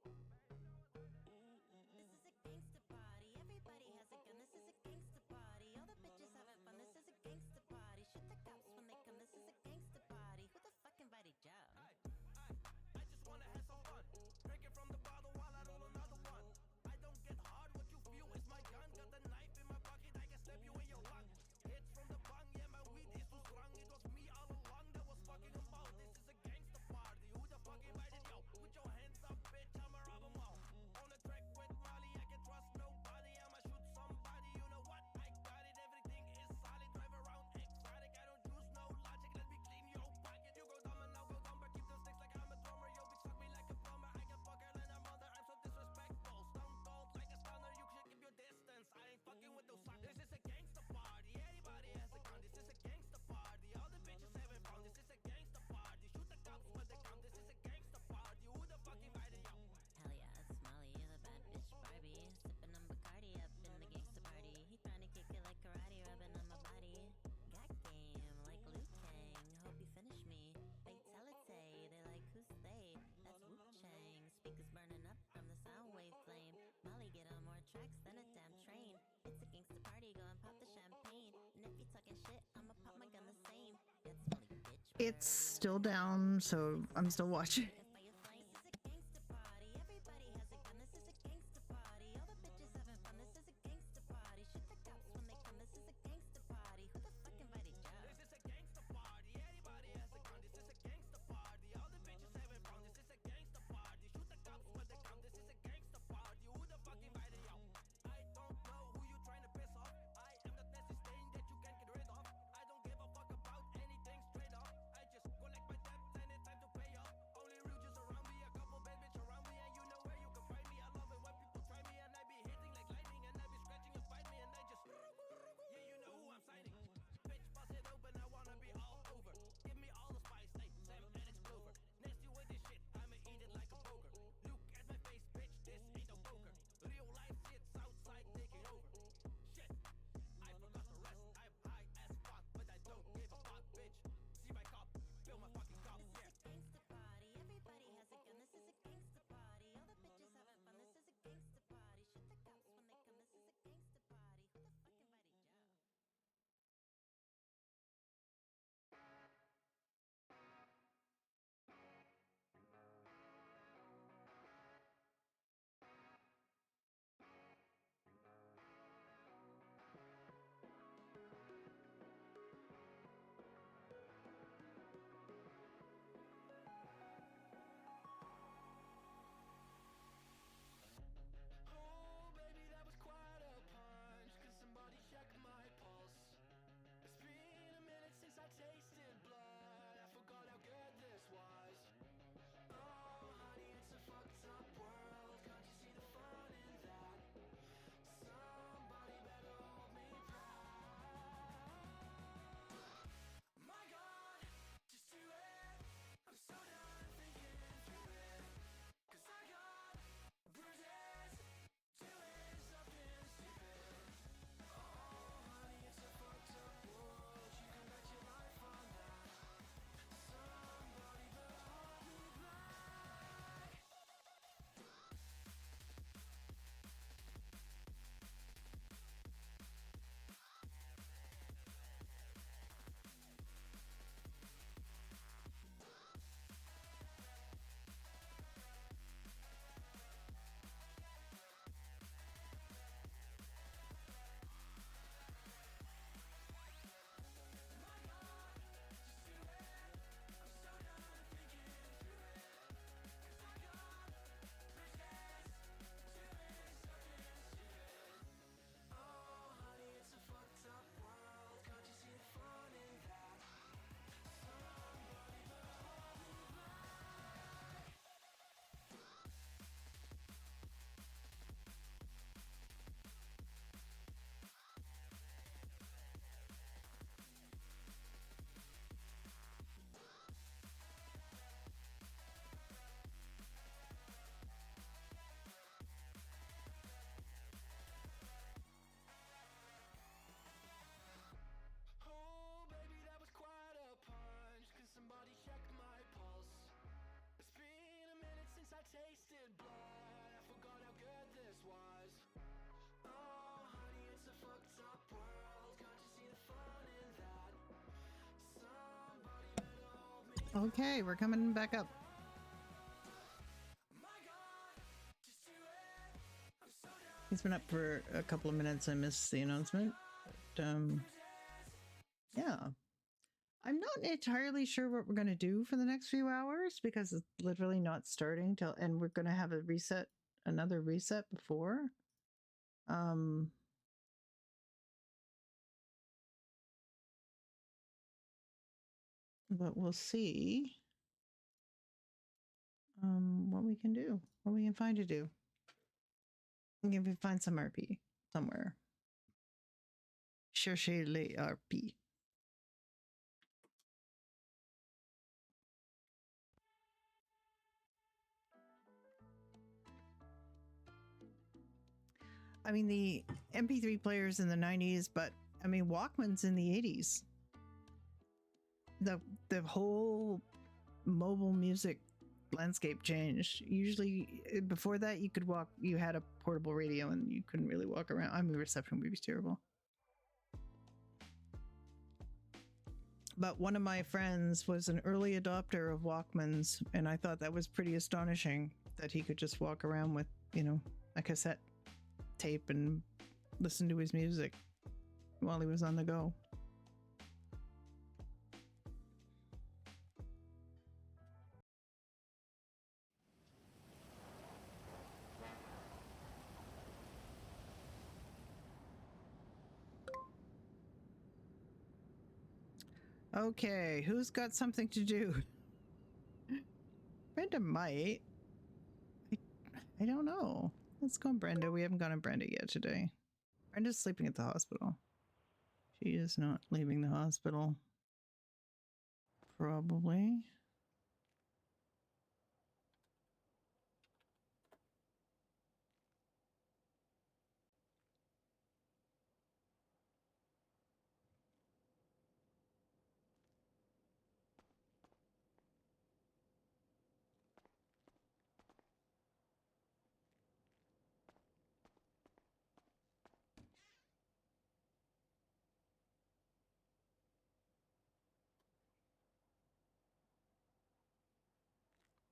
This is a gangster party. Everybody has a gun. This is a gangster party. All the bitches having fun. This is a gangster party. Shoot the cops when they come. This is a gangster party. Who the fuck invited Joe? I just wanna have some fun. Drinking from the bottle while I roll another one. I don't get hard, what you feel is my gun. Got the knife in my pocket, I can stab you in your lung. Hits from the bung, yeah, my weed is too strong. It was me all along that was fucking about. This is a gangster party. Who the fuck invited yo? Put your hands up, bitch, I'ma rob 'em all. On the track with Molly, I can trust nobody. I'ma shoot somebody, you know what? I got it, everything is solid. Drive around exotic, I don't use no logic. Let me clean your pocket. You go dumb and I'll go dumb, but keep the sticks like I'm a drummer. Yo, bitch, suck me like a plumber. I can fuck her and her mother. I'm so disrespectful. Stone cold like a stunner. You should keep your distance. I ain't fucking with those suckers. This is a gangster party. Anybody has a gun. This is a gangster party. All the bitches having fun. This is a gangster party. Shoot the cops when they come. This is a gangster party. Who the fuck invited you? Hell yeah, it's Molly, you're the bad bitch Barbie. Sipping on Bacardi up in the gangster party. He trying to kick it like karate, rubbing on my body. Got game like Liu Kang. Hope you finish me. Fatality, they like who's they? That's Wu Chang. Speakers burning up from the sound wave flame. Molly get on more tracks than a damn train. It's a gangster party, go and pop the champagne. And if you talking shit, I'ma pop my gun the same. It's Molly, bitch. It's still down, so I'm still watching. Only real tasted blood. I forgot how good this was. Oh, honey, it's a fucked up world. Can't you see the fun in that? Somebody better hold me. Okay, we're coming back up. My God, just do it. I'm so down. He's been up for a couple of minutes. I missed the announcement. But, yeah. I'm not entirely sure what we're going to do for the next few hours because it's literally not starting till, and we're going to have a reset, another reset before. But we'll see what we can do, what we can find to do. If we can find some RP somewhere. Cherchez les RP. I mean, the MP3 players in the 90s, but I mean, Walkmans in the 80s. The whole mobile music landscape changed. Usually before that you had a portable radio and you couldn't really walk around. I mean, reception would be terrible. But one of my friends was an early adopter of Walkmans, and I thought that was pretty astonishing that he could just walk around with, a cassette tape and listen to his music while he was on the go. Okay, who's got something to do? Brenda might. I don't know. Let's go on Brenda. We haven't gone on Brenda yet today. Brenda's sleeping at the hospital. She is not leaving the hospital. Probably.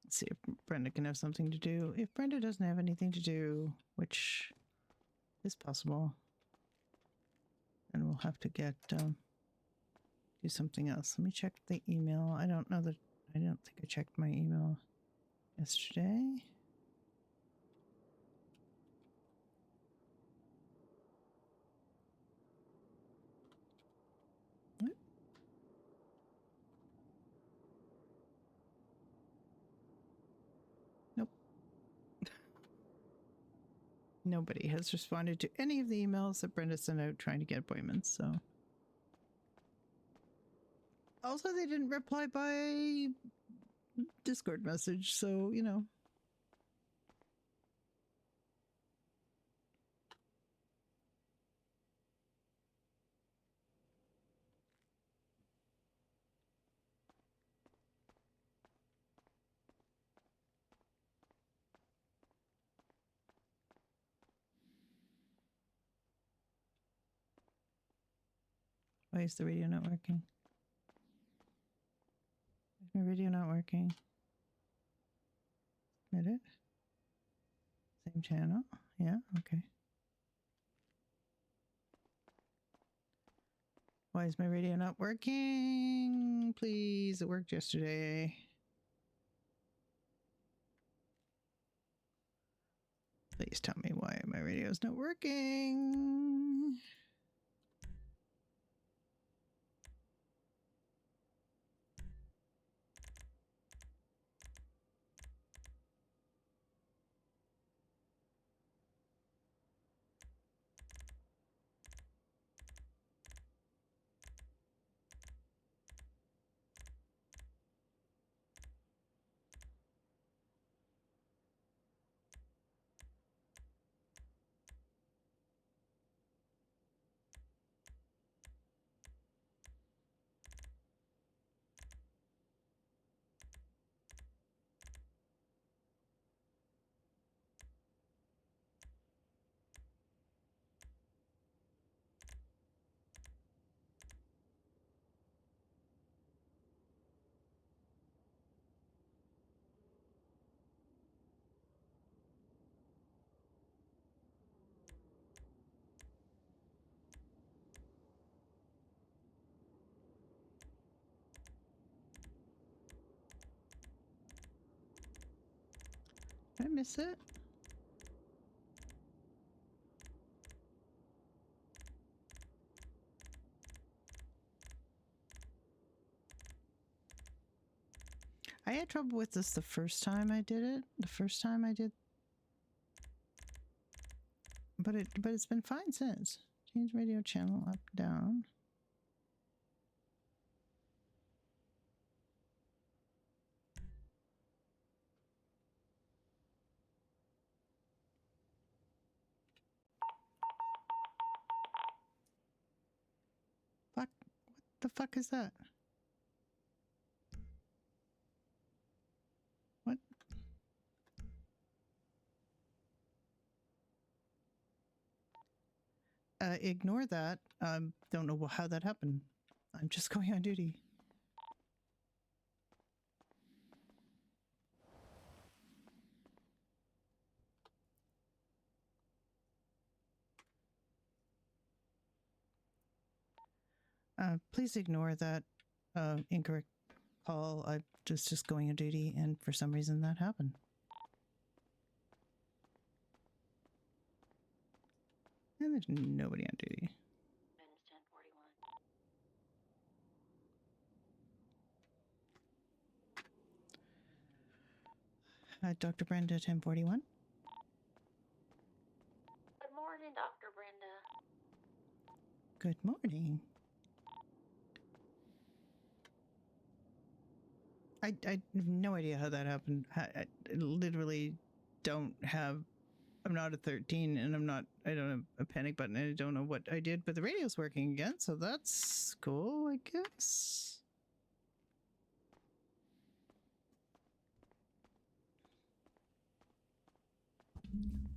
Let's see if Brenda can have something to do. If Brenda doesn't have anything to do, which is possible, then we'll have to do something else. Let me check the email. I don't think I checked my email yesterday. What? Nope. Nobody has responded to any of the emails that Brenda sent out trying to get appointments, so. Also, they didn't reply by Discord message, so, Why is the radio not working? Is my radio not working? Submit it. Same channel. Yeah, okay. Why is my radio not working? Please, it worked yesterday. Please tell me why my radio is not working. Did I miss it? I had trouble with this the first time I did it. But it's been fine since. Change radio channel up, down. Fuck. What the fuck is that? What? Ignore that. Don't know how that happened. I'm just going on duty. Please ignore that incorrect call. I was just going on duty, and for some reason that happened. And there's nobody on duty. Dr. Brenda, 1041. Good morning, Dr. Brenda. Good morning. I have no idea how that happened. I literally don't have. I'm not a 13, and I don't have a panic button. I don't know what I did, but the radio's working again, so that's cool, I guess.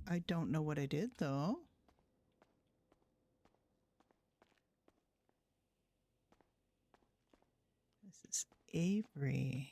I don't know what I did, though. This is Avery.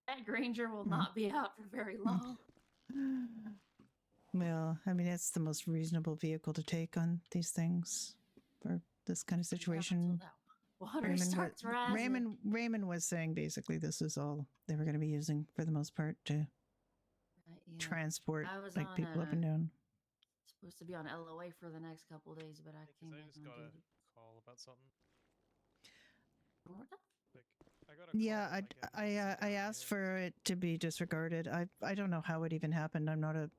That Granger will not be out for very long. Well, I mean, it's the most reasonable vehicle to take on these things for this kind of situation. Water starts rising. Raymond was saying basically this is all they were going to be using for the most part to transport like people up and down. Supposed to be on LOA for the next couple of days, but I came back just on got a duty. call about something. Yeah, I asked for it to be disregarded. I don't know how it even happened. I'm not a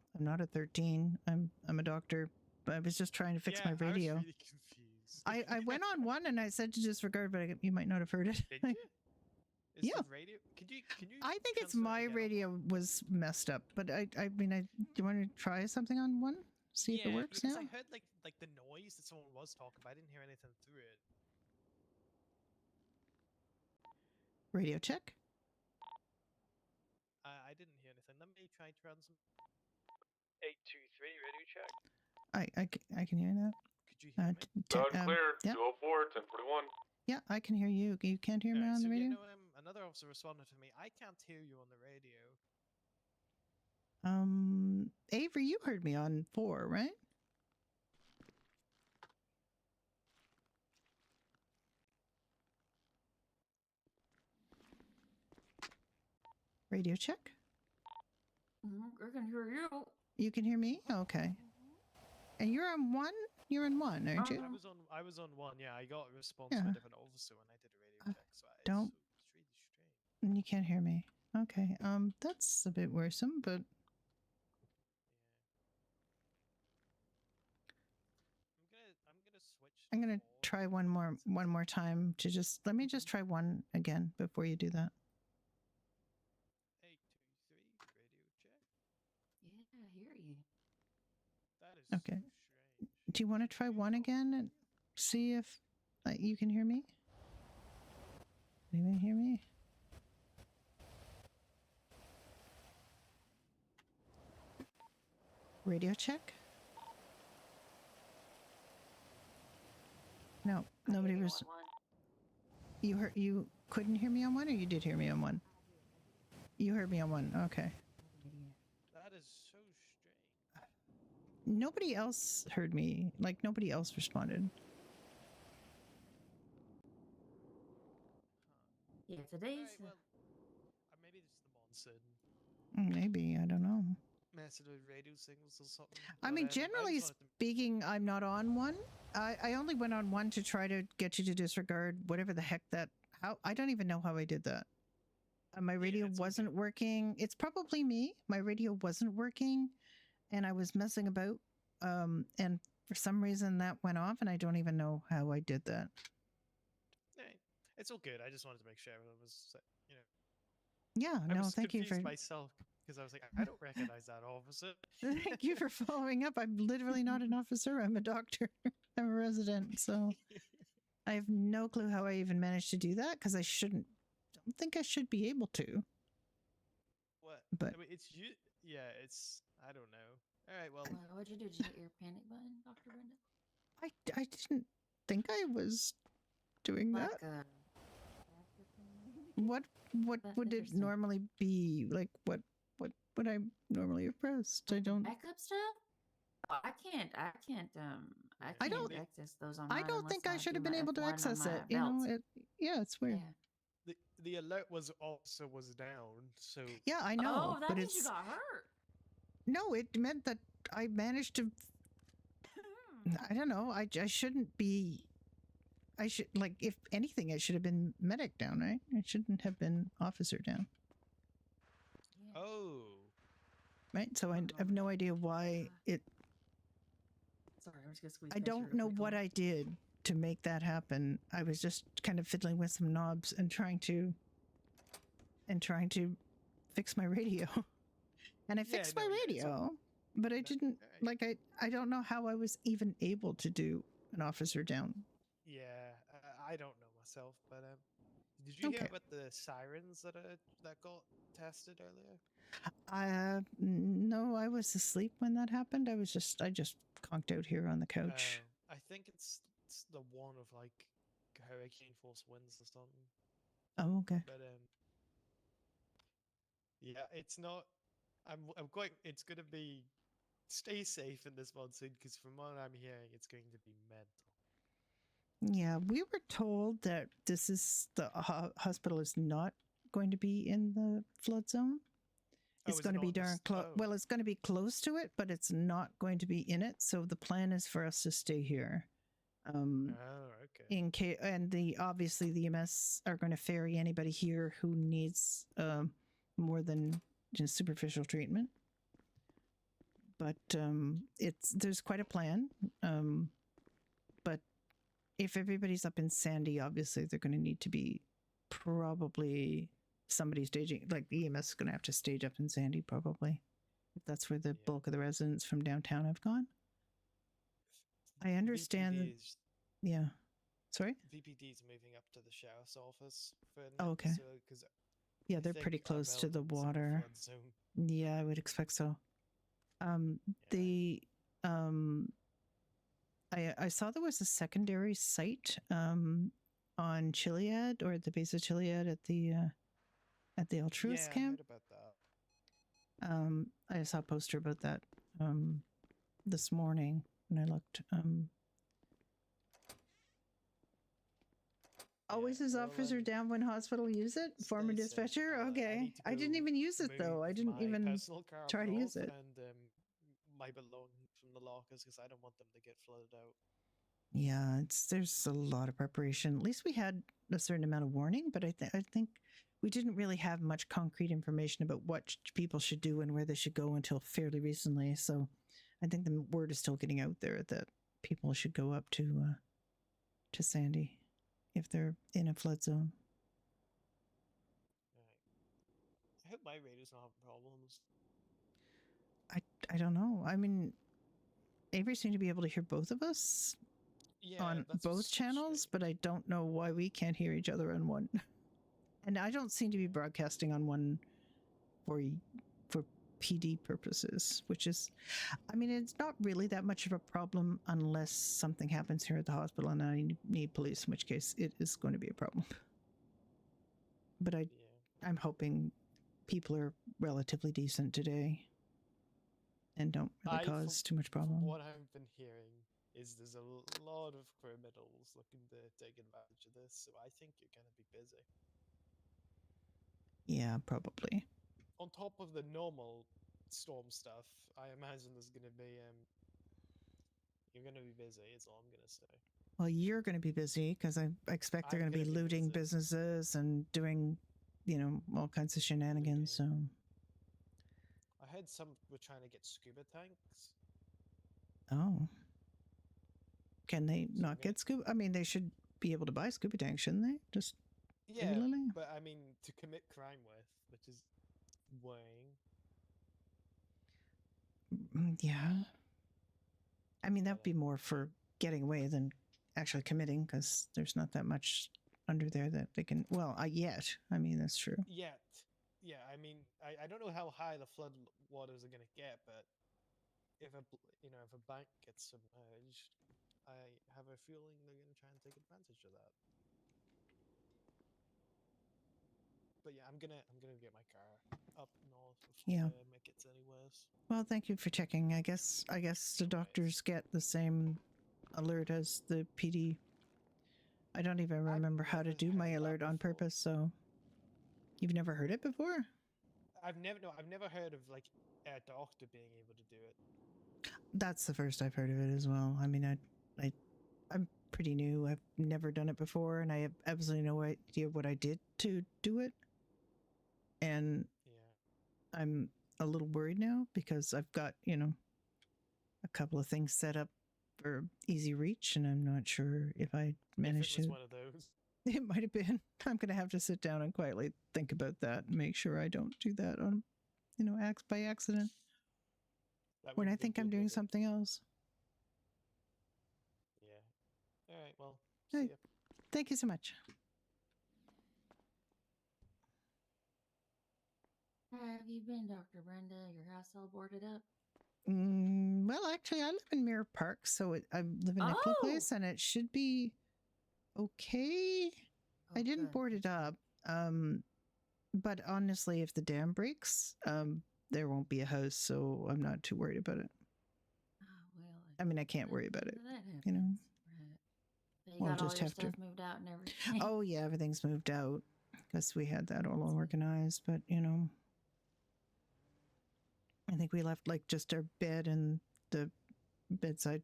13. I'm a doctor. But I was just trying to fix my radio. I was really confused. I went on one and I said to disregard, but you might not have heard it. Did you? Is Yeah. the radio? Can you? I think it's my radio was messed up, but I mean, do you want to try something on one? See if it works now. I heard like the noise that someone was talking, but I didn't hear anything through it. Radio check. I didn't hear anything. Let me try to run some. 823 radio check. I can hear that. Could you hear me? Loud and clear. Yeah. 204, 1041. Yeah, I can hear you. You can't hear me on the radio? Another officer responded to me. I can't hear you on the radio. Avery, you heard me on 4, right? Radio check. I can hear you. You can hear me? Okay. And you're on 1? You're on 1, aren't you? I was on 1. Yeah, I got a response Yeah. from a different officer when I did a radio check. So Don't. it's really strange. You can't hear me. Okay. That's a bit worrisome, but I'm gonna try one more time to just let me just try one again before you do that. 823 radio check. Yeah. I hear you. That is Okay. so strange. Do you want to try one again and see if you can hear me? Anybody hear me? Radio check? No, nobody was. You couldn't hear me on one, or you did hear me on one? You heard me on one. Okay. That is so strange. Nobody else heard me. Like nobody else responded. Yeah, today's. Alright, well, maybe it's the monsoon. Maybe, I don't know. Messing with radio signals or something. I But, mean, I generally just wanted to- speaking, I'm not on one. I only went on one to try to get you to disregard whatever the heck that. How I don't even know how I did that. My radio wasn't working. It's probably me. My radio wasn't working, and I was messing about. And for some reason that went off, and I don't even know how I did that. Hey, it's all good. I just wanted to make sure everyone was, you know. Yeah, I no, was thank you for. confused myself because I was like, I don't recognize that officer. Thank you for following up. I'm literally not an officer. I'm a doctor. I'm a resident, so I have no clue how I even managed to do that because I shouldn't. Don't think I should be able to. What? But I mean, it's you. Yeah, it's. I don't know. All right, well. What'd you do? Did you hit your panic button, Dr. Brenda? I didn't think I was doing that. What would it normally be? Like what would I normally have pressed? I don't. Backup stuff? Oh, I can't I don't- access those on I mine don't think I unless should have do been my able to F1 on access my it. You know, belt. yeah, it's weird. The alert was down, so. Yeah, I know, Oh, that but means you it's got hurt. no. It meant that I managed to. I don't know. I shouldn't be. I should like if anything, it should have been medic down, right? It shouldn't have been officer down, Oh. right? So I have no idea why it. Sorry, I was gonna squeeze. I don't know what I did to make that happen. I was just kind of fiddling with some knobs and trying to fix my radio. And I fixed my radio, but I didn't like I don't know how I was even able to do an officer down. Yeah, I don't know myself, but did you hear about the sirens that got tested earlier? No, I was asleep when that happened. I just conked out here on the couch. I think it's the one of like hurricane force winds or something. Oh, okay. But yeah, it's not. I'm quite. It's gonna be. Stay safe in this monsoon because from what I'm hearing, it's going to be mental. Yeah, we were told that the hospital is not going to be in the flood zone. It's going to be darn close. Well, it's going to be close to it, but it's not going to be in it. So the plan is for us to stay here. Okay. And obviously the EMS are going to ferry anybody here who needs more than just superficial treatment. But there's quite a plan. But if everybody's up in Sandy, obviously they're going to need to be probably somebody staging. Like the EMS is going to have to stage up in Sandy probably. If that's where the bulk of the residents from downtown have gone. I understand. Yeah. Sorry? VPD is moving up to the sheriff's office for okay. Yeah, they're pretty close to the water. Yeah, I would expect so. I saw there was a secondary site on Chiliad or at the base of Chiliad at the altruist camp. I heard about that. I saw a poster about that this morning when I looked. Always as officer down when hospital use it? Former dispatcher? Okay. I didn't even use it though. I didn't even try to use it. And my belongings from the lockers because I don't want them to get flooded out. Yeah, there's a lot of preparation. At least we had a certain amount of warning, but I think we didn't really have much concrete information about what people should do and where they should go until fairly recently. So I think the word is still getting out there that people should go up to Sandy if they're in a flood zone. Right. I hope my radio's not having problems. don't know. I mean, Avery seemed to be able to hear both of us Yeah, on that's both what's channels, but I don't know why we can't hear each other on one. And I don't seem to be broadcasting on one for PD purposes, which is, I mean, it's not really that much of a problem unless something happens here at the hospital and I need police, in which case it is going to be a problem. But I'm hoping people are relatively decent today and don't really cause too much problem. What I've been hearing is there's a lot of criminals looking to take advantage of this, so I think you're going to be busy. Yeah, probably. On top of the normal storm stuff, I imagine there's going to be you're going to be busy. Is all I'm going to say. Well, you're going to be busy because I expect they're going to be looting businesses and doing, all kinds of shenanigans. So I heard some were trying to get scuba tanks. Oh. Can they not get scuba? I mean, they should be able to buy scuba tanks, shouldn't they? Just regularly? But I mean, to commit crime with, which is worrying. Yeah. I mean, that would be more for getting away than actually committing because there's not that much under there that they can. Well, yet. I mean, that's true. Yet. Yeah, I mean, I don't know how high the flood waters are going to get, but if a bank gets submerged, I have a feeling they're going to try and take advantage of that. But yeah, I'm gonna get my car up north before it gets any worse. Well, thank you for checking. I guess the doctors get the same alert as the PD. I don't even remember how to do my alert on purpose. So, you've never heard it before? I've never heard of like a doctor being able to do it. That's the first I've heard of it as well. I mean, I'm pretty new. I've never done it before, and I have absolutely no idea what I did to do it. And I'm a little worried now because I've got, a couple of things set up for easy reach, and I'm not sure if I managed to. It was one of those. It might have been. I'm going to have to sit down and quietly think about that and make sure I don't do that on, by accident. When I think I'm doing something else. Yeah. All right. Well, see ya. Thank you so much. How have you been, Dr. Brenda? Your house all boarded up? Well, actually, I live in Mirror Park, so I live in a Nicola place, and it should be okay. I didn't board it up, but honestly, if the dam breaks, there won't be a house, so I'm not too worried about it. I mean, I can't worry about it, Right. You got all your stuff moved out and everything. Oh yeah, everything's moved out because we had that all organized, but I think we left like just our bed and the bedside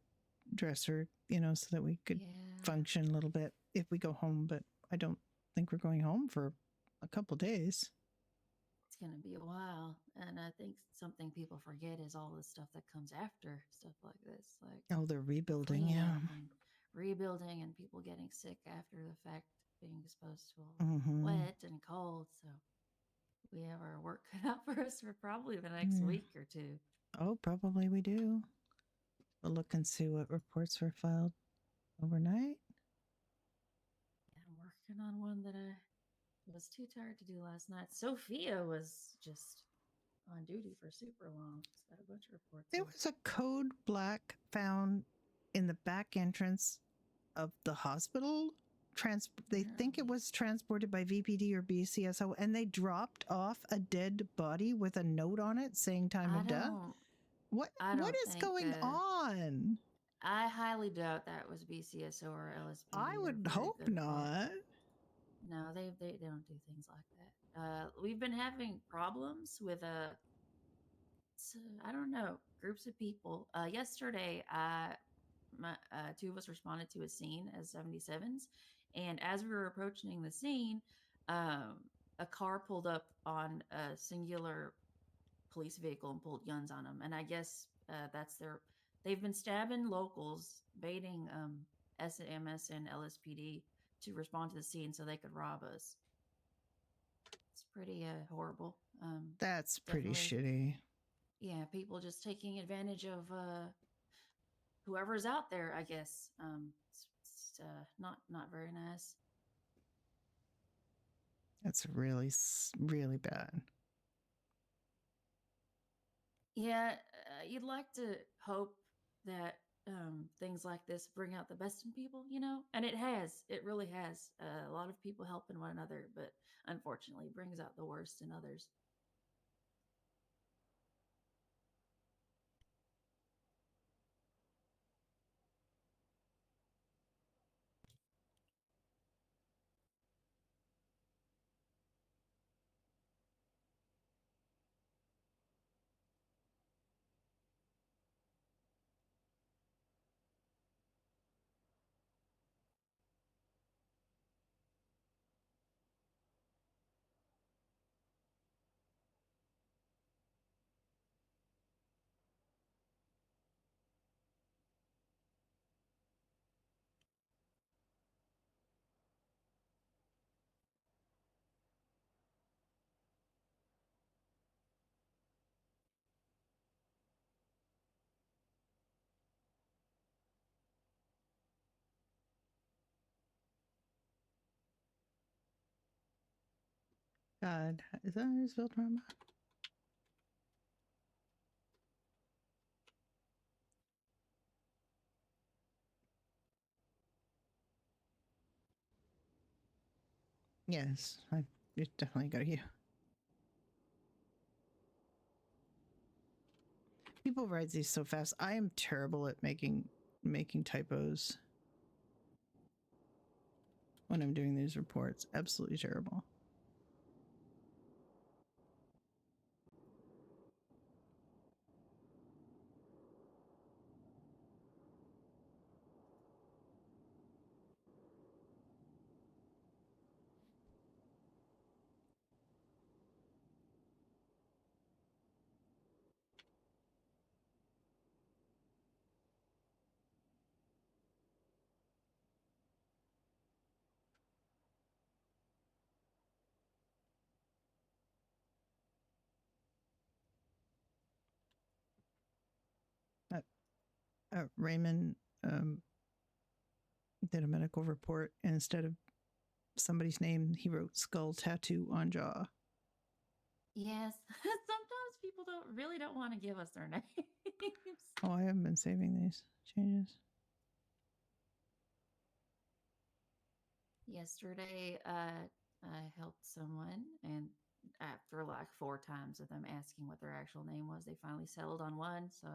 dresser, so that we could function a little bit if we go home. But I don't think we're going home for a couple days. It's going to be a while. And I think something people forget is all the stuff that comes after stuff like this. Like they're rebuilding, yeah. Rebuilding and people getting sick after the fact, being exposed to all wet and cold. So we have our work cut out for us for probably the next week or two. Oh, probably we do. We'll look and see what reports were filed overnight. I'm working on one that I was too tired to do last night. Sophia was just on duty for super long. She's got a bunch of reports. There was a code black found in the back entrance of the hospital. They think it was transported by VPD or BCSO, and they dropped off a dead body with a note on it saying time of death. What is going on? I highly doubt that was BCSO or LSPD. I would hope not. No, they don't do things like that. We've been having problems with I don't know, groups of people. Yesterday, two of us responded to a scene as 77s, and as we were approaching the scene, a car pulled up on a singular police vehicle and pulled guns on them. And I guess they've been stabbing locals, baiting SMS and LSPD to respond to the scene so they could rob us. It's pretty horrible. That's pretty shitty. yeah, people just taking advantage of whoever's out there, I guess. It's not very nice. That's really, really bad. Yeah, you'd like to hope that things like this bring out the best in people, you know? And it has. It really has. A lot of people helping one another, but unfortunately brings out the worst in others. God, is that how you spell trauma? Yes, it definitely got you. People write these so fast. I am terrible at making typos when I'm doing these reports. Absolutely terrible. Raymond did a medical report, and instead of somebody's name, he wrote skull tattoo on jaw. Yes. Sometimes people don't want to give us their names. Oh, I haven't been saving these changes. Yesterday, I helped someone, and after like 4 times of them asking what their actual name was, they finally settled on one. So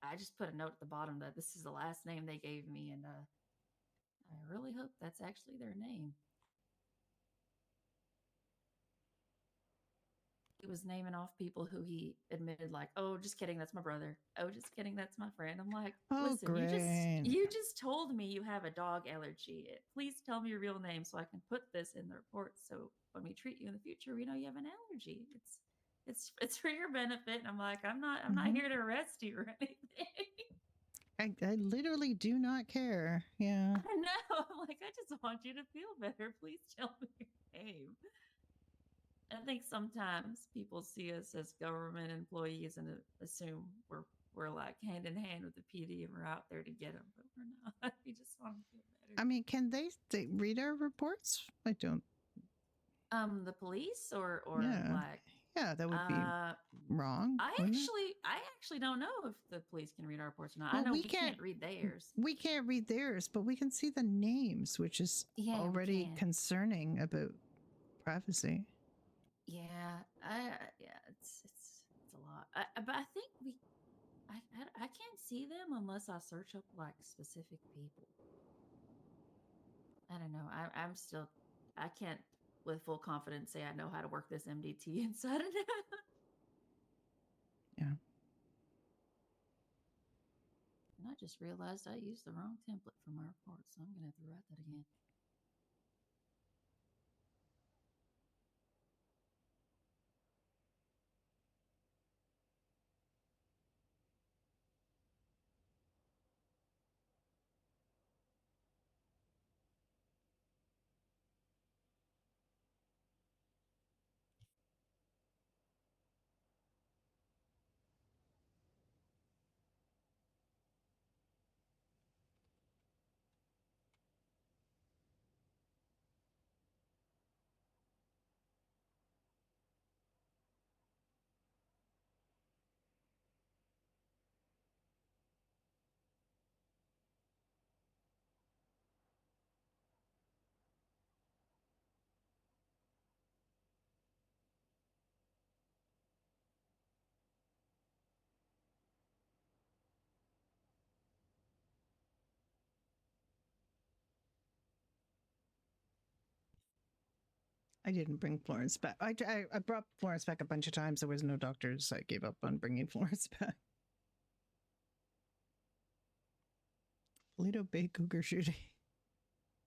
I just put a note at the bottom that this is the last name they gave me, and I really hope that's actually their name. He was naming off people who he admitted, like, "Oh, just kidding, that's my brother. Oh, just kidding, that's my friend." I'm like, Oh, listen, great. you just told me you have a dog allergy. Please tell me your real name so I can put this in the report. So when we treat you in the future, we know you have an allergy. It's for your benefit. And I'm like, I'm not here to arrest you or anything. I literally do not care. Yeah. I know. I'm like, I just want you to feel better. Please tell me your name. I think sometimes people see us as government employees and assume we're like hand in hand with the PD and we're out there to get them, but we're not. We just want to feel better. I mean, can they read our reports? I don't. The police or Yeah. like Yeah, that would be wrong. I actually don't know if the police can read our reports or not. Well, I know we can't read theirs. We can't read theirs, but we can see the names, which is already concerning about privacy. Yeah, it's a lot. But I think I can't see them unless I search up like specific people. I don't know. I'm still I can't with full confidence say I know how to work this MDT inside and out. Yeah. And I just realized I used the wrong template for my report, so I'm gonna have to write that again. I didn't bring Florence back. I brought Florence back a bunch of times. There was no doctors. I gave up on bringing Florence back. Toledo Bay cougar shooting.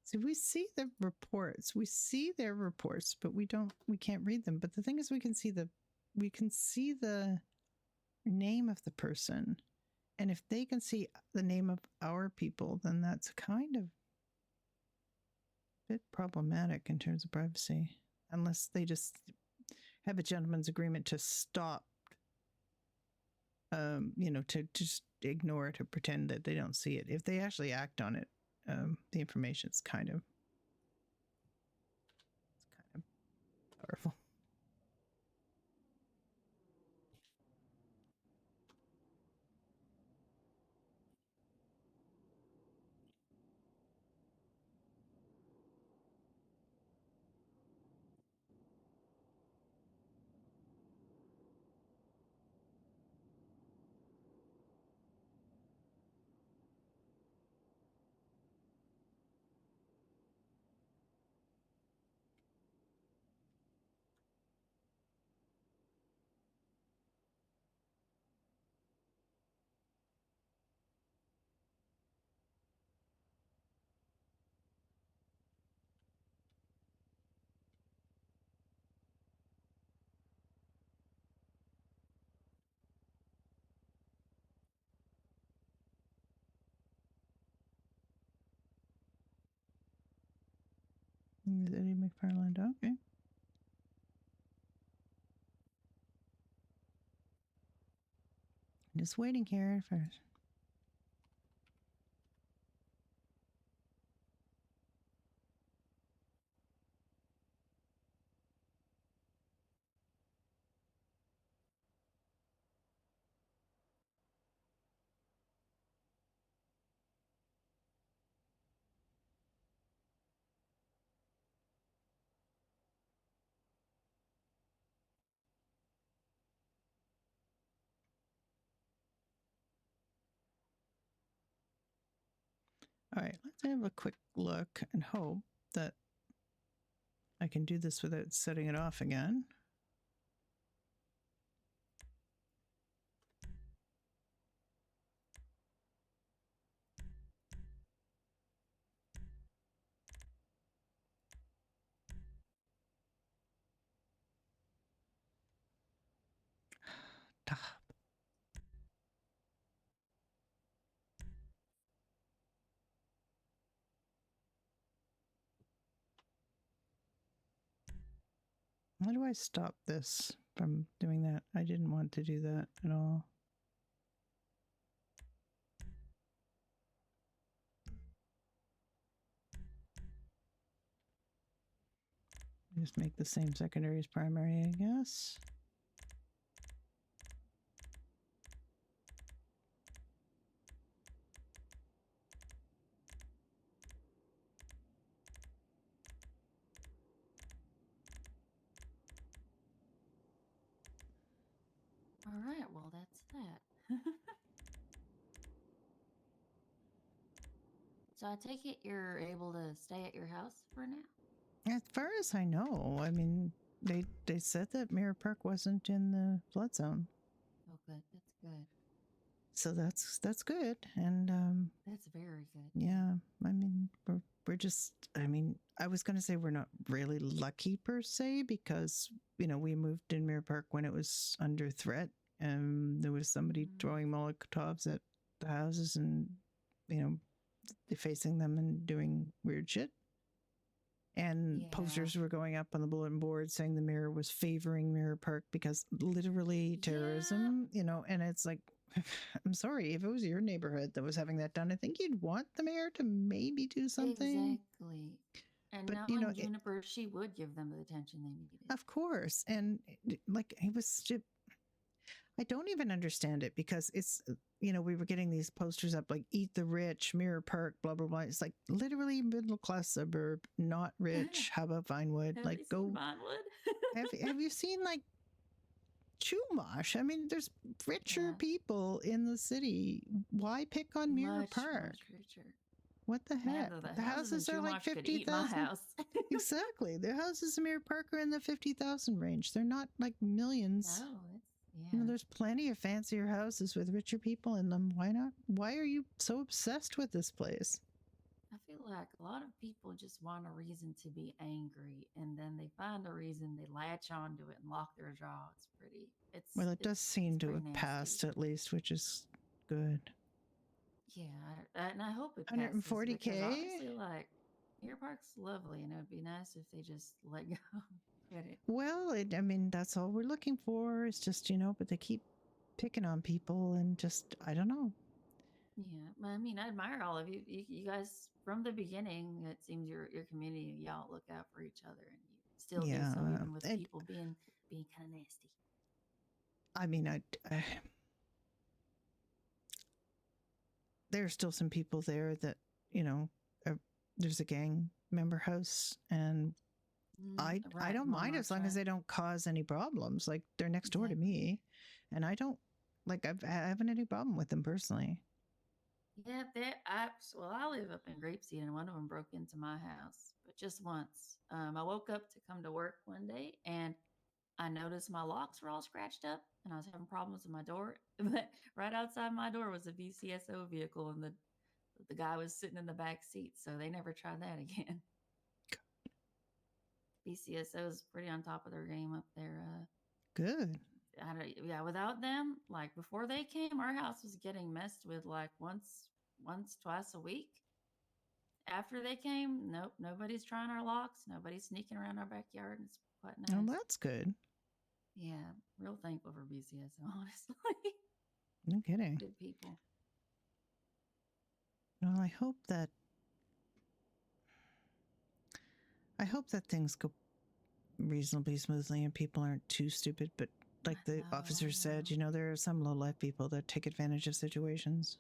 So we see the reports. We see their reports, but we can't read them. But the thing is, we can see the name of the person. And if they can see the name of our people, then that's kind of a bit problematic in terms of privacy. Unless they just have a gentleman's agreement to stop, to just ignore it or pretend that they don't see it. If they actually act on it, the information is kind of powerful. Is Eddie McFarland? Okay. Just waiting here for. All right, let's have a quick look and hope that I can do this without setting it off again. How do I stop this from doing that? I didn't want to do that at all. Just make the same secondary as primary, I guess. All right, well, that's that. So I take it you're able to stay at your house for now? As far as I know, I mean, they said that Mirror Park wasn't in the flood zone. Oh, good. That's good. So that's good. And That's very good. yeah, I mean, we're just, I mean, I was going to say we're not really lucky per se because, we moved in Mirror Park when it was under threat and there was somebody throwing Molotovs at the houses and, defacing them and doing weird shit. And posters were going up on the bulletin board saying the mayor was favoring Mirror Park because literally terrorism, and it's like, I'm sorry, if it was your neighborhood that was having that done, I think you'd want the mayor to maybe do something. Exactly. And But, knowing Juniper, she would give them the attention they needed. Of course. And like, it was just, I don't even understand it because it's, we were getting these posters up like Eat the Rich, Mirror Park, blah, blah, blah. It's like literally middle class suburb, not rich. How about Vinewood? Have like, you go. seen Vinewood? have you seen like Chumash? I mean, there's richer people in the city. Why pick on Mirror Park? Much richer. What the Man, heck? the The houses houses in are like Chumash could eat my 50,000. house. Exactly. The houses in Mirror Park are in the 50,000 range. They're not like millions. No, it's You know, yeah. there's plenty of fancier houses with richer people in them. Why not? Why are you so obsessed with this place? I feel like a lot of people just want a reason to be angry, and then they find a reason, they latch onto it and lock their jaw. It's pretty. Well, it does seem to pretty have nasty. passed at least, which is good. Yeah, and I hope it passes because 140K? honestly, like, Mirror Park's lovely, and it would be nice if they just let go. Get it? Well, I mean, that's all we're looking for. It's just, you know, but they keep picking on people and just, I don't know. Yeah, I mean, I admire all of you. You guys, from the beginning, it seems your community, y'all look out for each other, and you still do so, even with people being kind of nasty. I mean, there are still some people there that, you know, there's a gang member house, and I don't mind as long as they don't cause any problems. Like, they're next door to me, and I don't like I haven't any problem with them personally. Yeah, I live up in Grapeseed, and one of them broke into my house, but just once. I woke up to come to work one day, and I noticed my locks were all scratched up, and I was having problems with my door. But right outside my door was a VCSO vehicle, and the guy was sitting in the back seat, so they never tried that again. VCSO is pretty on top of their game up there. Good. Yeah, without them, like before they came, our house was getting messed with like once, twice a week. After they came, nope, nobody's trying our locks. Nobody's sneaking around our backyard. It's quite nice. Oh, that's good. Yeah, real thankful for VCSO, honestly. No kidding. Good people. Well, I hope that things go reasonably smoothly and people aren't too stupid. But like the officer said, you know, there are some low-life people that take advantage of situations.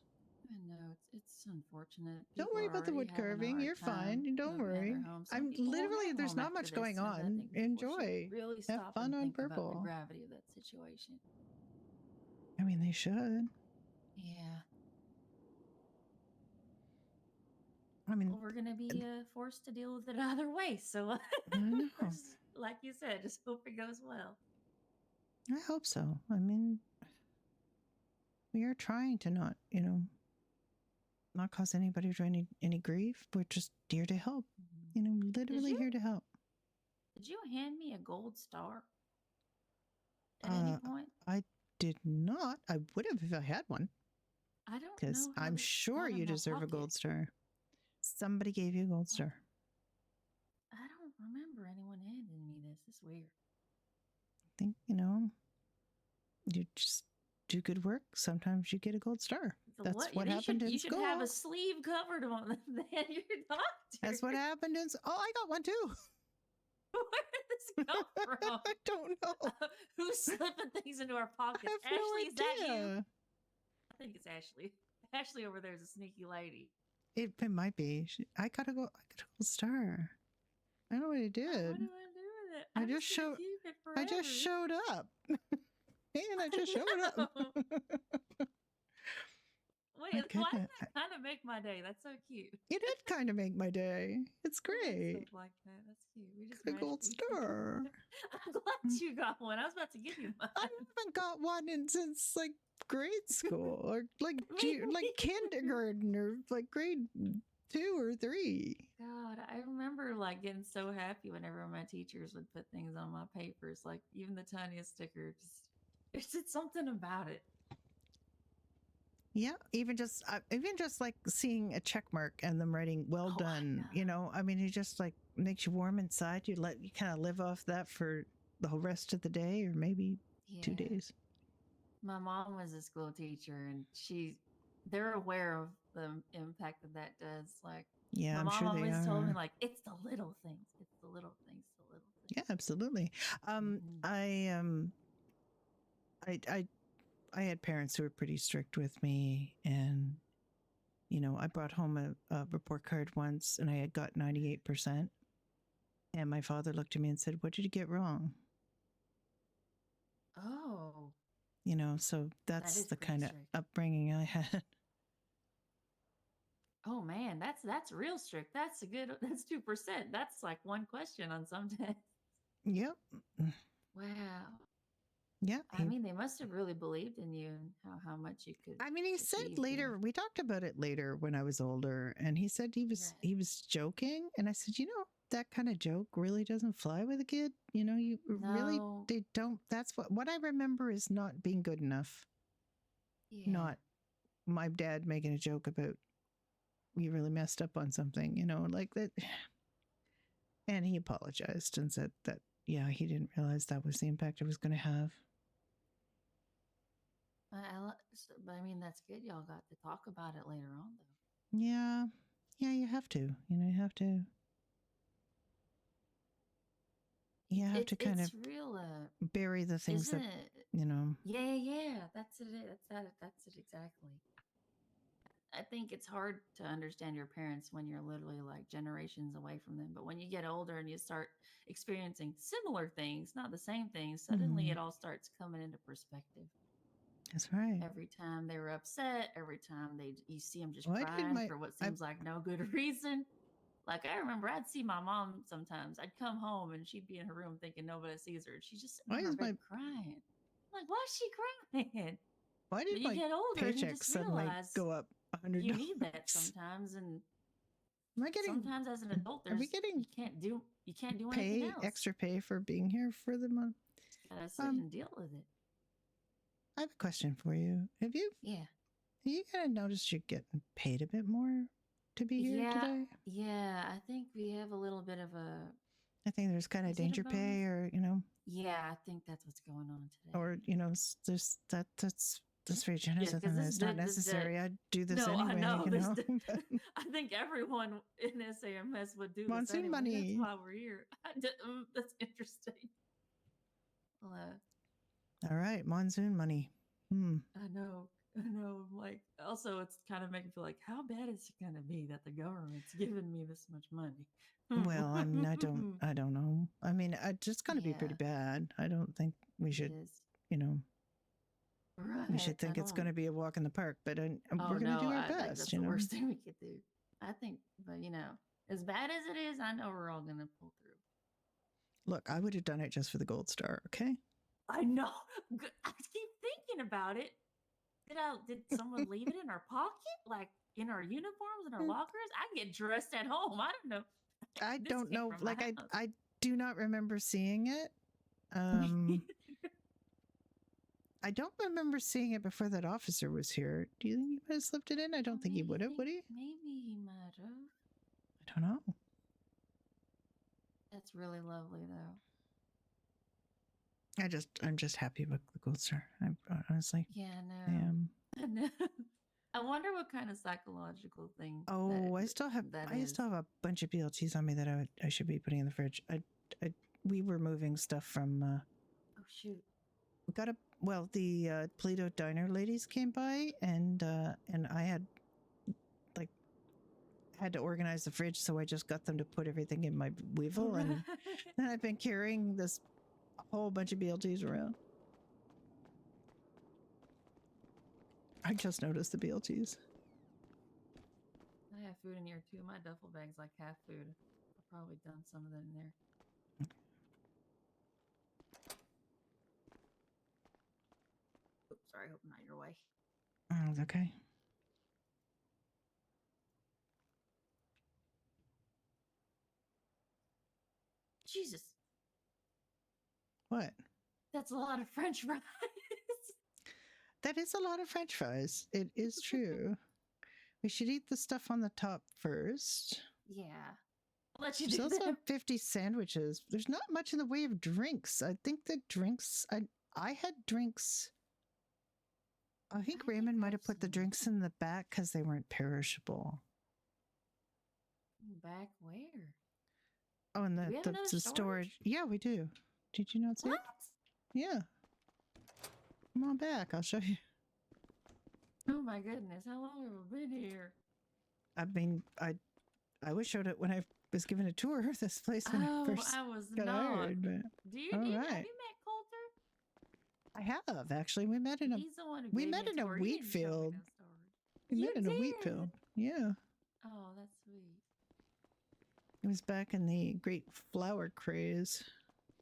I know it's unfortunate. Don't worry about the wood carving. You're fine. Don't worry. I'm literally, there's not much going on. Enjoy. Really Have stop fun and on think about the purple. gravity of that situation. I mean, they should. Yeah. I mean, well, we're gonna be forced to deal with it either way. So, I know. like you said, just hope it goes well. I hope so. I mean, we are trying to not, you know, not cause anybody any grief. We're just here to help. You know, literally here to help. Did you hand me a gold star at any point? I did not. I would have if I had one. I don't know. Because I'm sure you deserve a gold star. Somebody gave you a gold star. I don't remember anyone handing me this. It's weird. I think, you know, you just do good work. Sometimes you get a gold star. That's what happened in school. You should have a sleeve covered on then your doctor. That's what happened in. Oh, I got one too. Where did this come from? I don't know. Who's slipping things into our pockets? I have Ashley, no is that you? idea. I think it's Ashley. Ashley over there is a sneaky lady. It might be. I got a gold star. I don't know what I did. What do I do with it? I just showed. I just showed up. And I just showed up. Wait, why did that kind of make my day? That's so cute. You did kind of make my day. It's great. Stuff like that. That's cute. We just A gold star. I'm glad you got one. I was about to give you one. I haven't got one since like grade school or like like kindergarten or like grade 2 or 3. God, I remember like getting so happy whenever my teachers would put things on my papers, like even the tiniest sticker. Just it's something about it. Yeah, even just like seeing a check mark and them writing "well done," you know. I mean, it just like makes you warm inside. You kind of live off that for the whole rest of the day, or maybe 2 days. My mom was a school teacher, and they're aware of the impact that does. Like, yeah, my I'm mom sure they always told me, are. like, it's the little things. It's the little things. The little things. Yeah, absolutely. I had parents who were pretty strict with me, and you know, I brought home a report card once, and I had got 98%, and my father looked at me and said, "What did you get wrong?" Oh, you know, so that's the kind of upbringing I had. Oh man, that's real strict. That's a good. That's 2%. That's like one question on some tests. Yep. Wow. Yeah. I mean, they must have really believed in you and how much you could. I mean, he said achieve later. there. We talked about it later when I was older, and he said he was joking, and I said, that kind of joke really doesn't fly with a kid. You really No. they don't. That's what I remember is not being good enough. Yeah. Not my dad making a joke about you really messed up on something, like that. And he apologized and said that, yeah, he didn't realize that was the impact it was going to have. But I mean, that's good. Y'all got to talk about it later on, though. Yeah. Yeah, you have to. You have to. You have to kind of real, bury the things that, Yeah. That's it. That's it exactly. I think it's hard to understand your parents when you're literally like generations away from them. But when you get older and you start experiencing similar things, not the same things, suddenly it all starts coming into perspective. That's right. Every time they were upset, every time you see them just Why crying for what seems like no good reason. Like I remember I'd see my mom sometimes. I'd come home and she'd be in her room thinking nobody sees her. She's just sitting on her bed crying. I'm like, why is she crying? Why did you get older and you paycheck just suddenly realize go up $100? you need that sometimes, and sometimes as an adult, you can't do anything pay else. Extra pay for being here for the month? Gotta sit and deal with it. I have a question for you. Have you kind of noticed you're getting paid a bit more to be here today? Yeah, I think we have a little bit of a. I think there's kind of danger pay, or Yeah, I think that's what's going on today. or there's that's very generous of them. It's not necessary. I'd do this no, anyway. I know. But I think everyone in SAMS would do Monsoon this anyway. money. That's why we're here. That's interesting. All right, monsoon money. I know. Like, also, it's kind of making me feel like, how bad is it going to be that the government's giving me this much money? Well, I mean, I don't know. I mean, it's just going to be pretty bad. I don't think we should, we should think it's going to be a walk in the park, but we're going to do our best. That's the worst thing we could do. I think, but as bad as it is, I know we're all going to pull through. Look, I would have done it just for the gold star. Okay. I know. I keep thinking about it. Did someone leave it in our pocket, like in our uniforms and our lockers? I get dressed at home. I don't know. I don't know. Like I do not remember seeing it. I don't remember seeing it before that officer was here. Do you think he might have slipped it in? I don't think he would have, would he? Maybe he might have. I don't know. That's really lovely, though. I'm just happy with the gold star. I'm honestly. Yeah, I am. I wonder what kind of psychological thing. Oh, I still have a bunch of BLTs on me that I should be putting in the fridge. We were moving stuff from. Oh shoot! We got the Play-Doh diner ladies came by and I had to organize the fridge, so I just got them to put everything in my Weevil, and then I've been carrying this whole bunch of BLTs around. I just noticed the BLTs. I have food in here too. My duffel bag's like half food. I've probably done some of it in there. Oops, sorry, hope I'm not your way. Oh, it's okay. Jesus. What? That's a lot of French fries. That is a lot of French fries. It is true. We should eat the stuff on the top first. Yeah. I'll let you There's do also that. 50 sandwiches. There's not much in the way of drinks. I think the drinks, I had drinks. I think Raymond might have put the drinks in the back because they weren't perishable. Back where? Oh, and Do we have another the storage. Yeah, we do. Did you not see it? Yeah. Come on back. I'll show you. Oh my goodness. How long have we been here? I mean, I was showed it when I was given a tour of this place when I first got hired. But, have you met Coulter? I have actually. We met in a He's the one who we gave met me in a tour. He wheat didn't show me field. no story. We You met in a wheat did? field. Yeah. Oh, that's sweet. It was back in the great flower craze.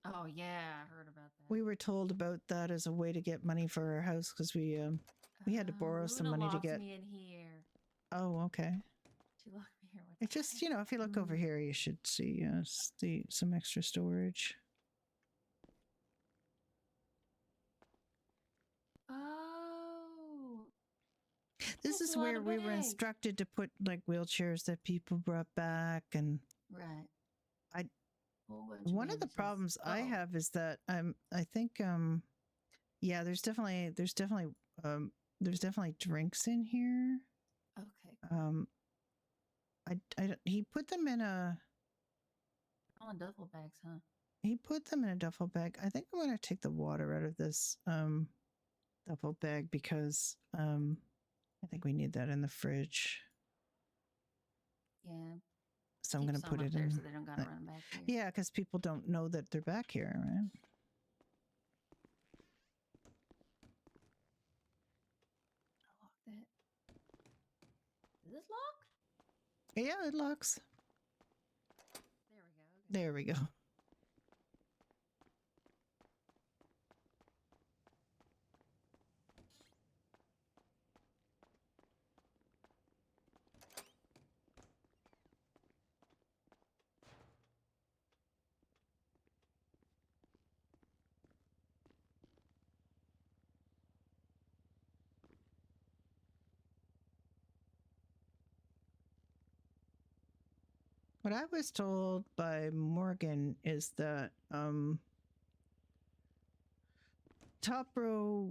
Oh yeah, I heard about that. We were told about that as a way to get money for our house because we had to borrow some Luna money to locked get. me in here. Oh, okay. She locked me here with It's just, you know, if you look over here, you should see some extra storage. Oh. This That's is a lot where of we were bags. instructed to put like wheelchairs that people brought back, and Right. I. Whole bunch One of the bandages. problems I Uh-oh. have is that I think yeah, there's definitely drinks in here. Okay. He put them in a. All in duffel bags, huh? He put them in a duffel bag. I think I'm going to take the water out of this duffel bag because I think we need that in the fridge. Yeah. So I'm Keep going to some put up it there in. so they don't gotta run back here. Yeah, because people don't know that they're back here, right? I'll lock that. Does this lock? Yeah, it locks. There we go. Okay. There we go. What I was told by Morgan is that top row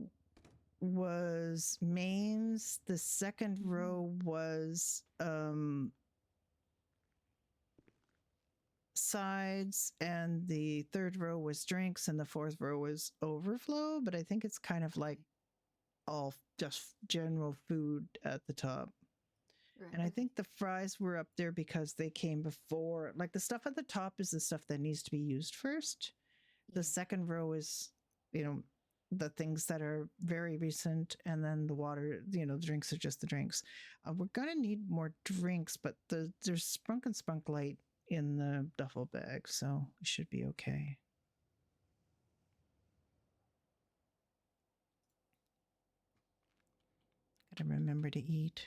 was mains, the second row was sides, and the third row was drinks, and the fourth row was overflow. But I think it's kind of like all just general food at the top. Right. And I think the fries were up there because they came before. Like the stuff at the top is the stuff that needs to be used first. The second row is, you know, the things that are very recent, and then the water, you know, the drinks are just the drinks. We're gonna need more drinks, but there's Sprunk and Spunk Light in the duffel bag, so we should be okay. Gotta remember to eat.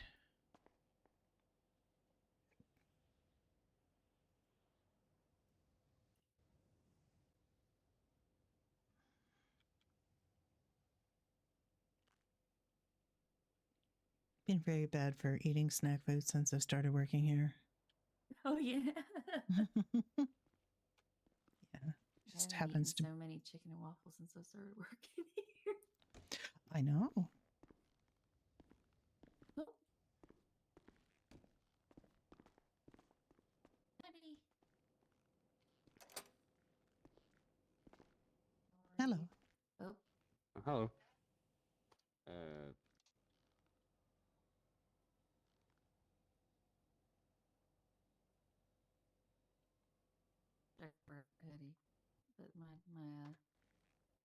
Been very bad for eating snack food since I've started working here. Oh yeah. Yeah, I just haven't happens eaten to. so many chicken and waffles since I started working here. I know. Oh. Honey. Hello. Oh. Hello. Eddie, but my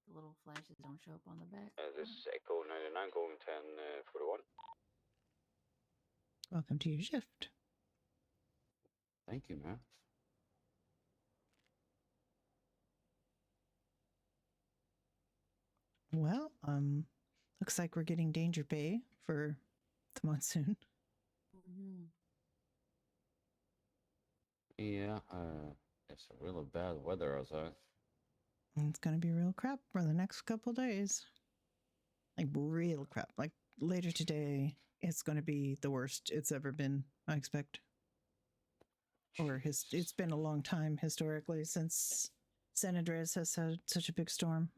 the little flashes don't show up on the back. This is Echo 99 going 1041. Welcome to your shift. Thank you, man. Well, looks like we're getting danger pay for the monsoon. Mm-hmm. Yeah, it's a really bad weather outside. It's gonna be real crap for the next couple days. Like real crap. Like later today, it's gonna be the worst it's ever been, I expect. Or it's been a long time historically since San Andreas has had such a big storm.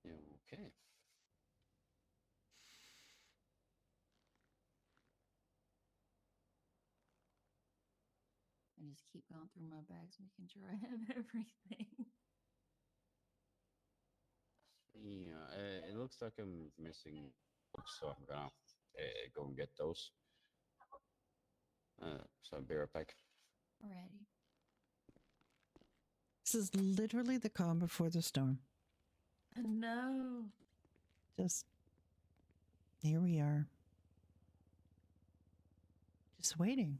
Yeah, okay. I just keep going through my bags, making sure I have everything. Yeah, it looks like I'm missing books, so I'm gonna go and get those. So I'll be right back. Alrighty. This is literally the calm before the storm. No. Just here we are. Just waiting.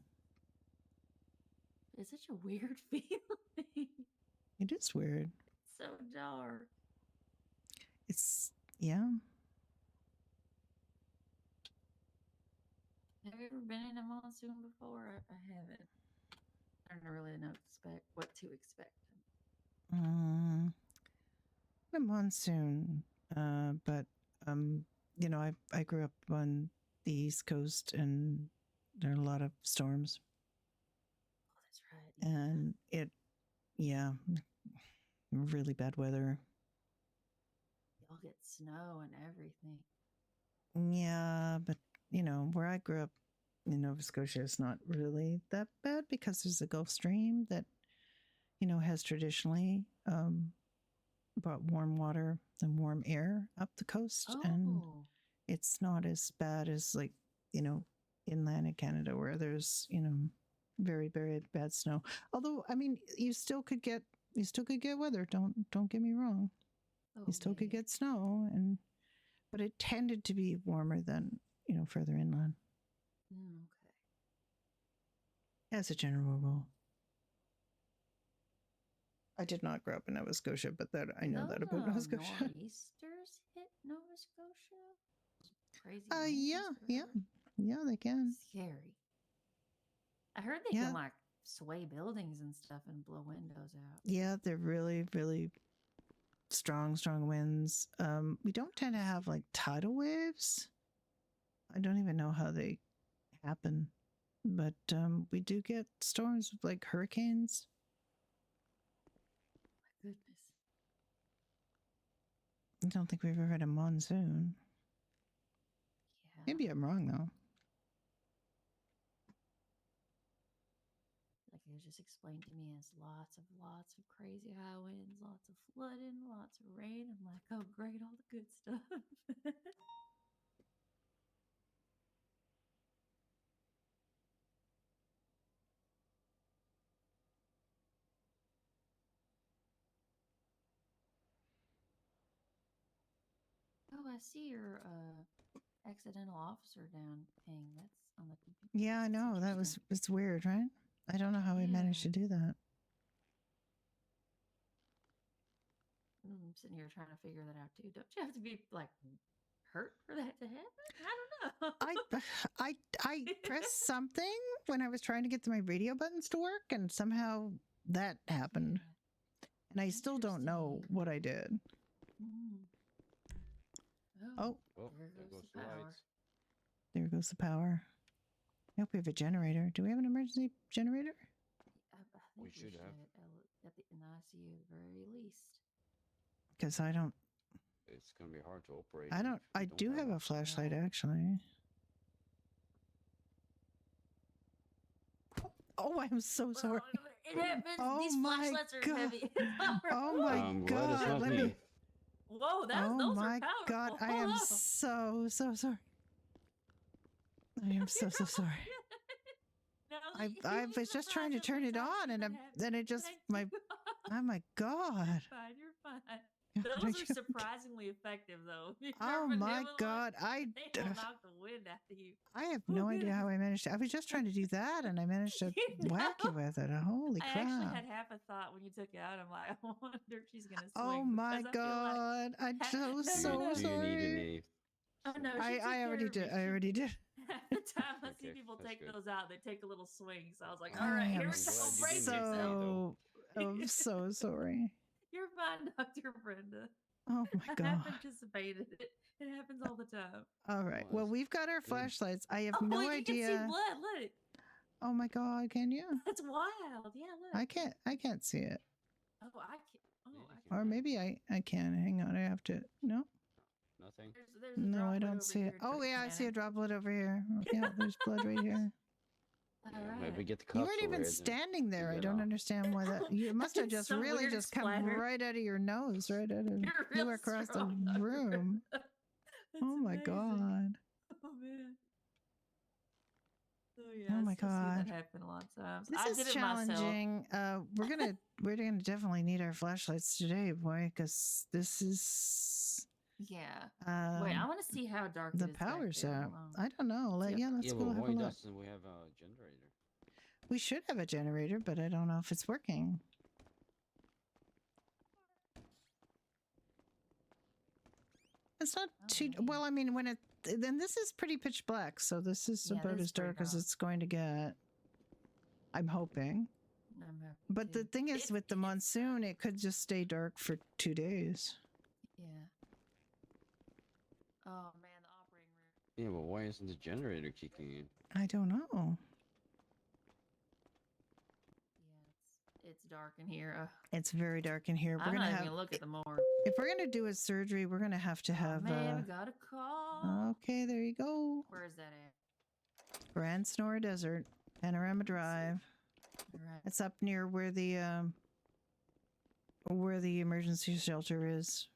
It's such a weird feeling. It is weird. So dark. It's, yeah. Have you ever been in a monsoon before? I haven't. I don't really know what to expect. A monsoon, but you know, I grew up on the East Coast, and there are a lot of storms. Oh, that's right. And it, yeah, really bad weather. Y'all get snow and everything. Yeah, but you know, where I grew up in Nova Scotia, it's not really that bad because there's a Gulf Stream that, you know, has traditionally brought warm water and warm air up the coast, and it's not as bad as, like, you know, inland in Canada where there's, you know, very, very bad snow. Although, I mean, you still could get weather. Don't get me wrong. You still could get snow, but it tended to be warmer than, you know, further inland. Okay. As a general rule. I did not grow up in Nova Scotia, but that I know that about Nova Scotia. Nor'easters hit Nova Scotia? Crazy. Yeah, they can. Scary. I heard they can like sway buildings and stuff and blow windows out. Yeah, they're really, really strong winds. We don't tend to have like tidal waves. I don't even know how they happen, but we do get storms like hurricanes. My goodness. I don't think we've ever had a monsoon. Yeah. Maybe I'm wrong though. Like it was just explained to me as lots of crazy high winds, lots of flooding, lots of rain. I'm like, oh great, all the good stuff. Oh, I see your accidental officer down ping. That's on the computer. Yeah, I know. It's weird, right? I don't know how we managed to do that. I'm sitting here trying to figure that out too. Don't you have to be like hurt for that to happen? I don't know. I pressed something when I was trying to get my radio buttons to work, and somehow that happened. And I still don't know what I did. Oh, there goes the lights. There goes the power. I hope we have a generator. Do we have an emergency generator? I think We should have. in the ICU at the very least. Because I don't. It's going to be hard to operate. I do have a flashlight, actually. Oh, I'm so sorry. It happens. Oh, These flashlights are heavy. Oh my God. Let me. Whoa, those Oh my are powerful. God. I am so sorry. I am so sorry. I was just trying to turn it on, and then it just oh my God. You're fine. Those are surprisingly effective, though. Oh my God. They will knock the wind out of you. I have no idea how I managed to. I was just trying to do that, and I managed to whack you with it. Holy crap. I actually had half a thought when you took it out. I'm like, I wonder if she's going to swing. Oh my God. I'm so sorry. Do you need any? Oh, no, I already did. I already did. Half the time I see people take those out, they take a little swing. So I was like, all right, here we go. Brace yourself. I'm so sorry. You're fine, Dr. Brenda. Oh my God. I have anticipated it. It happens all the time. All right. Well, we've got our flashlights. I have no you idea. can see blood. Look. Oh my God. Can you? That's wild. Yeah, look. I can't see it. Oh, I can't. Oh, I Or maybe I can. Hang on. I have to. No. Nothing. There's a No, I droplet don't over see here it. Oh towards yeah, I see a Hannah. droplet over here. Yeah, there's blood right here. All Maybe right. get the You cuffs weren't even over here, standing there. I get don't off. understand why that. You must have just Some really weird just come splatter. right out of your nose, right out of You're flew real across the strong, Dr. room. Brenda. That's Oh my amazing. God. Oh man. Oh yeah, Oh my I've seen that god. happen a lot of times. This I is did it myself. challenging. We're gonna definitely need our flashlights today, boy, because this is Yeah. Wait, I want to see how dark the it is back power's there. out. Hold on. I don't know. See how Yeah, dark- let's Yeah, go but have a why look. doesn't we have a generator? We should have a generator, but I don't know if it's working. It's not too well. I mean, when it then this is pretty pitch black, so this is Yeah, about this is as dark as it's going to get. I'm hoping. I'm happy But the too. thing is, with the monsoon, it could just stay dark for 2 days. Yeah. Oh man, the operating room. Yeah, but why isn't the generator kicking in? I don't know. It's dark in here. It's very dark in here. We're I'm gonna not even have. gonna look at the morgue. If we're gonna do a surgery, we're gonna have to have. Man, we got a call. Okay, there you go. Where is that at? Grand Snore Desert, Panorama Drive. Right. It's up near where the emergency shelter is.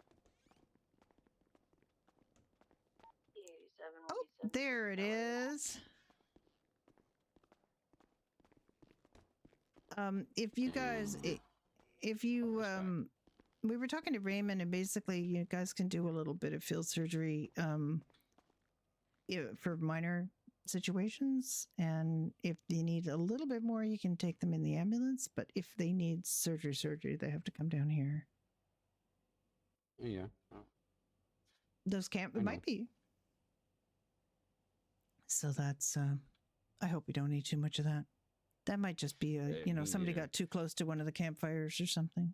Oh, there it is. If you guys, if you, we were talking to Raymond, and basically you guys can do a little bit of field surgery, for minor situations, and if you need a little bit more, you can take them in the ambulance. But if they need surgery, they have to come down here. Yeah. Those it might be. So that's. I hope we don't need too much of that. That might just be somebody got too close to one of the campfires or something.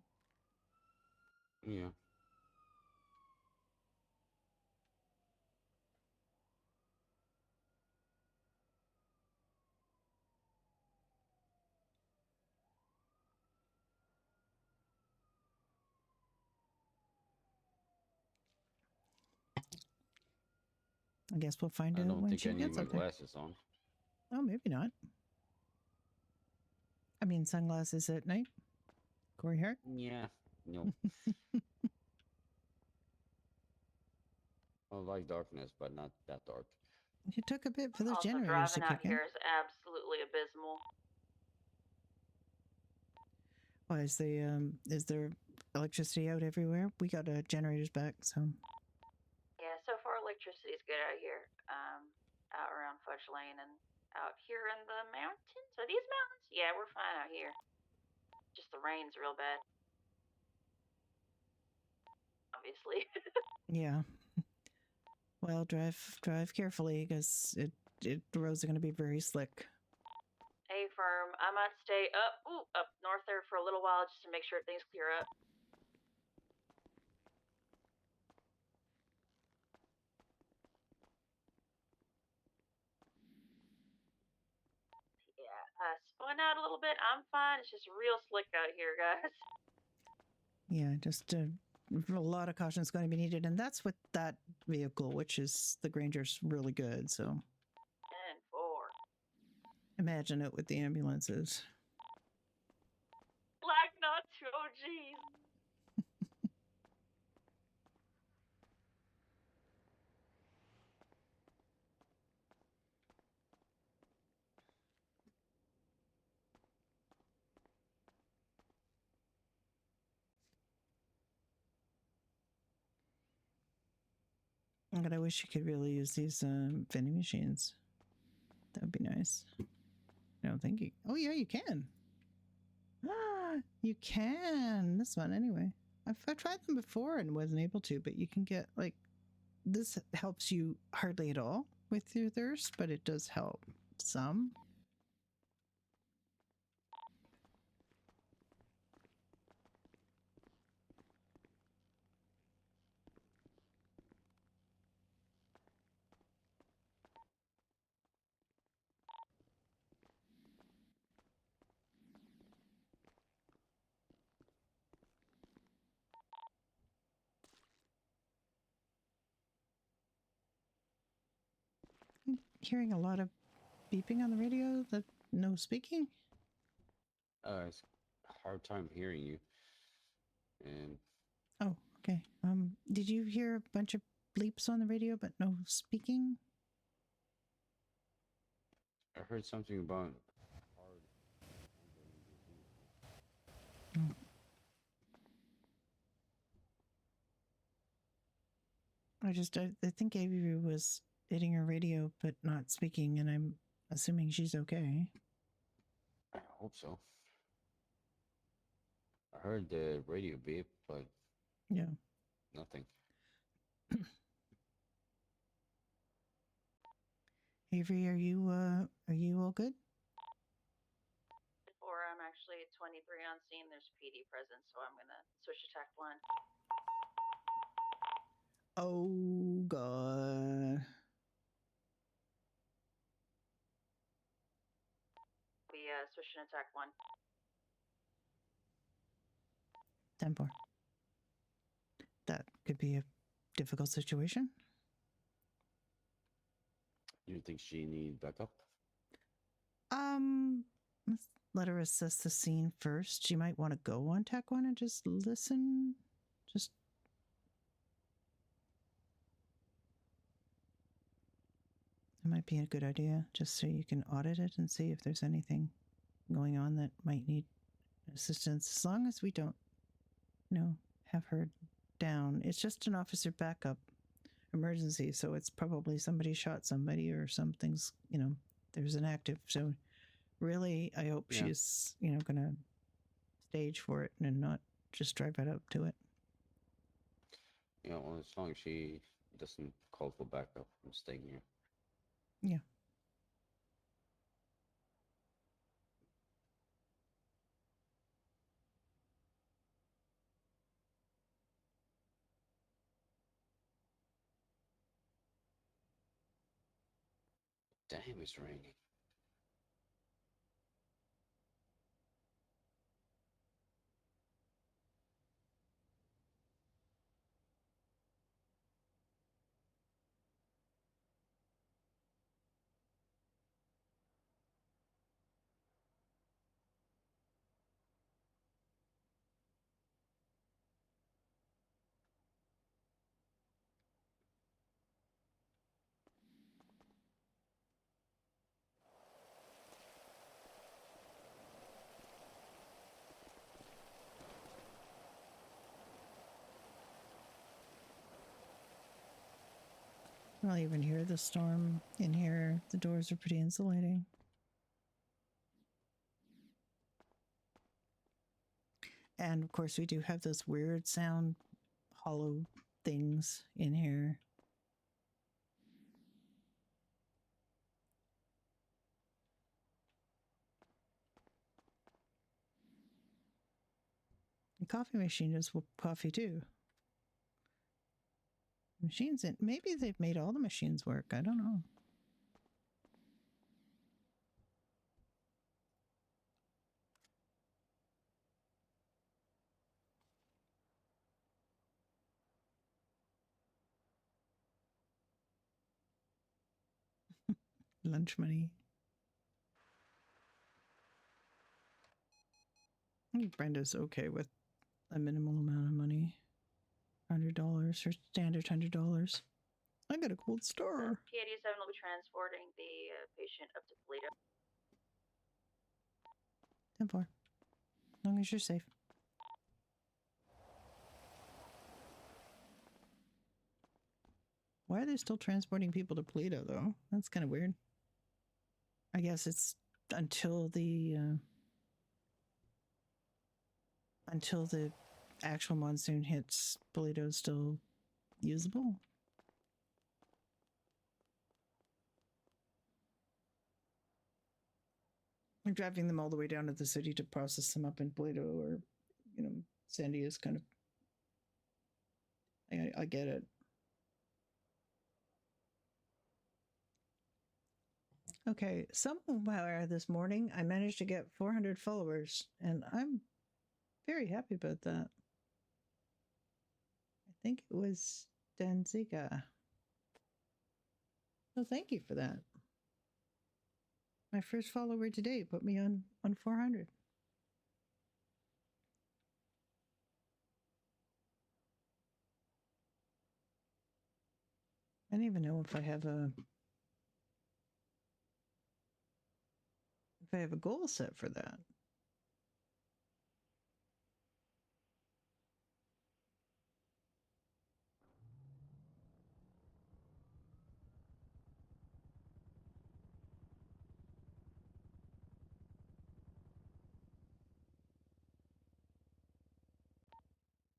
Yeah. I guess we'll find out I don't when think she I need gets my up there. glasses on. Oh, maybe not. I mean, sunglasses at night. Corey Hart? Yeah. No. I like darkness, but not that dark. It took a bit for those Also, generators to driving out kick in. here is absolutely abysmal. Why is there electricity out everywhere? We got generators back, so. Yeah, so far electricity's good out here. Out around Fudge Lane and out here in the mountains. Are these mountains? Yeah, we're fine out here. Just the rain's real bad. Obviously. Yeah. Well, drive carefully, because the roads are going to be very slick. Hey, firm. I might stay up north there for a little while just to make sure things clear up. Yeah, I spun out a little bit. I'm fine. It's just real slick out here, guys. Yeah, just a lot of caution is going to be needed, and that's with that vehicle, which is the Granger's really good. So 10-4. imagine it with the ambulances. Black nuts. Oh, jeez. But I wish you could really use these vending machines. That would be nice. I don't think you. Oh yeah, you can. Ah, you can. This one anyway. I've tried them before and wasn't able to, but you can get this helps you hardly at all with your thirst, but it does help some. I'm hearing a lot of beeping on the radio. That no speaking. It's a hard time hearing you. And Oh, okay. Did you hear a bunch of bleeps on the radio, but no speaking? I heard something about I think Avery was hitting her radio but not speaking, and I'm assuming she's okay. I hope so. I heard the radio beep, but yeah, nothing. Avery, are you all good? Or I'm actually at 23 on scene. There's PD present, so I'm gonna switch to TAC 1. Oh god. We switching to TAC 1. 10-4. That could be a difficult situation. You think she needs backup? Let's let her assess the scene first. She might want to go on TAC 1 and just listen. Just it might be a good idea, just so you can audit it and see if there's anything going on that might need assistance. As long as we don't, have her down. It's just an officer backup emergency, so it's probably somebody shot somebody or something's, there's an active. So really, I hope she's, going to stage for it and not just drive right up to it. Yeah, well, as long as she doesn't call for backup, I'm staying here. Yeah. Damn, it's raining. I'll even hear the storm in here. The doors are pretty insulating. And of course, we do have those weird sound hollow things in here. The coffee machine does coffee too. Machines, maybe they've made all the machines work. I don't know. Lunch money. I think Brenda's okay with a minimal amount of money. $100 or standard $100. I got a cold star. P87 will be transporting the patient up to Toledo. 10-4. As long as you're safe. Why are they still transporting people to Toledo, though? That's kind of weird. I guess it's until the actual monsoon hits, Toledo's still usable. We're driving them all the way down to the city to process them up in Toledo, or, Sandy is kind of. I get it. Okay, somehow this morning I managed to get 400 followers, and I'm very happy about that. I think it was Danziga. So thank you for that. My first follower today put me on 400. I don't even know if I have a if I have a goal set for that.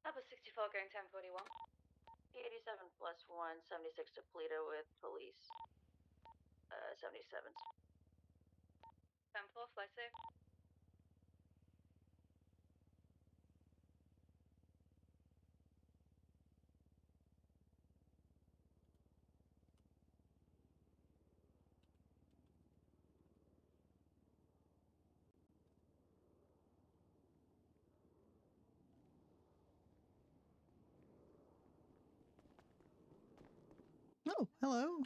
Papa 64 going 1041. 87 plus 1, 76 to Toledo with police. 77. 10-4, fly safe. Oh, hello.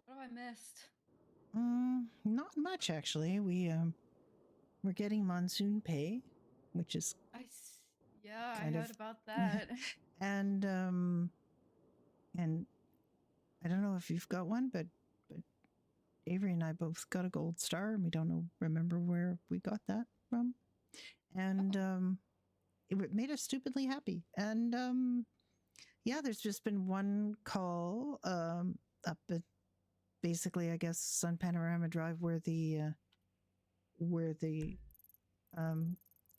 What have I missed? Not much actually. We're getting monsoon pay, which is Yeah, I kind of heard about that. and I don't know if you've got one, but Avery and I both got a gold star, and we don't remember where we got that from, and it made us stupidly happy. And yeah, there's just been one call up at basically, I guess, Sun Panorama Drive, where the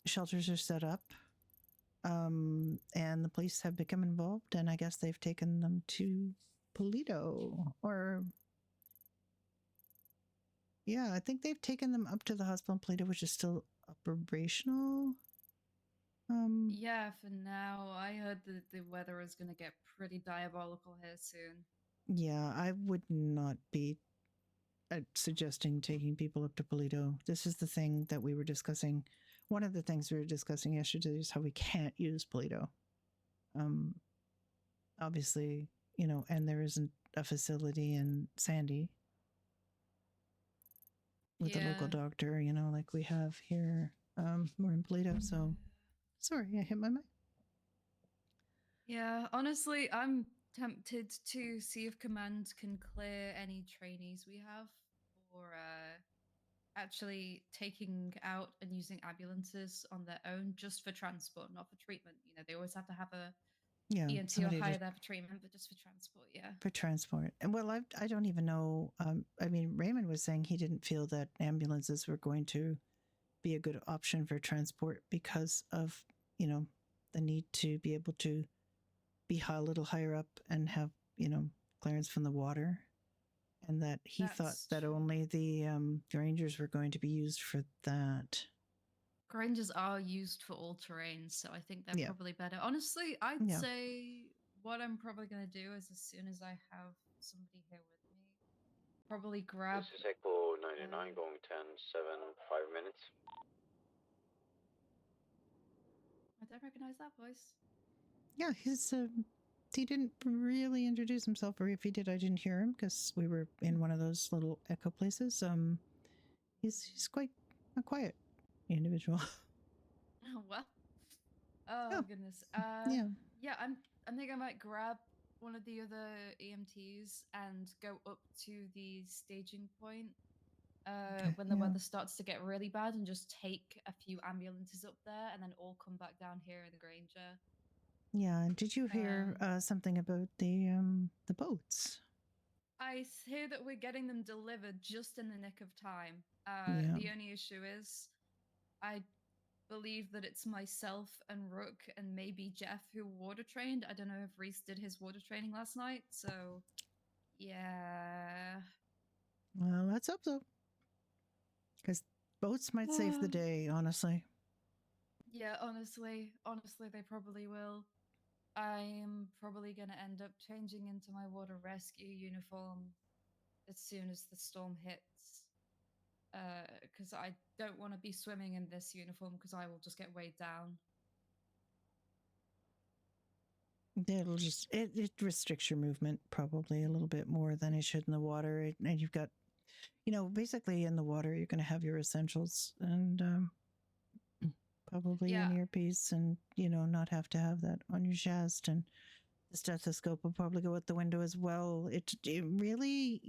shelters are set up. And the police have become involved, and I guess they've taken them to Polito, or yeah, I think they've taken them up to the hospital in Polito, which is still operational. Yeah, for now. I heard that the weather is going to get pretty diabolical here soon. Yeah, I would not be suggesting taking people up to Polito. This is the thing that we were discussing. One of the things we were discussing yesterday is how we can't use Polito. Obviously, and there isn't a facility in Sandy with a local doctor, like we have here. We're in Polito, so sorry, I hit my mic. Yeah, honestly, I'm tempted to see if Command can clear any trainees we have for actually taking out and using ambulances on their own just for transport, not for treatment. They always have to have a EMT or somebody hire there for treatment, but just for transport, yeah. For transport. And well, I don't even know. I mean, Raymond was saying he didn't feel that ambulances were going to be a good option for transport because of, the need to be able to be a little higher up and have, clearance from the water. And that he thought that only the Rangers were going to be used for that. Grangers are used for all terrains, so I think they're probably better. Honestly, I'd say what I'm probably going to do is as soon as I have somebody here with me, probably grab... This is Echo 99 going 10-7, 5 minutes. I don't recognize that voice. Yeah, he didn't really introduce himself, or if he did, I didn't hear him because we were in one of those little echo places. He's quite a quiet individual. Oh, well. Oh, goodness. Yeah, I think I might grab one of the other EMTs and go up to the staging point when the weather starts to get really bad, and just take a few ambulances up there and then all come back down here in the Granger. Yeah, and did you hear something about the boats? I hear that we're getting them delivered just in the nick of time. The only issue is I believe that it's myself and Rook and maybe Jeff who water trained. I don't know if Reese did his water training last night, so yeah. Well, let's hope so. Because boats might save the day, honestly. Yeah, honestly, they probably will. I'm probably going to end up changing into my water rescue uniform as soon as the storm hits. Because I don't want to be swimming in this uniform because I will just get weighed down. It'll just it restricts your movement probably a little bit more than it should in the water. And you've got, basically in the water you're going to have your essentials and probably an earpiece, and not have to have that on your chest, and the stethoscope will probably go out the window as well. It really,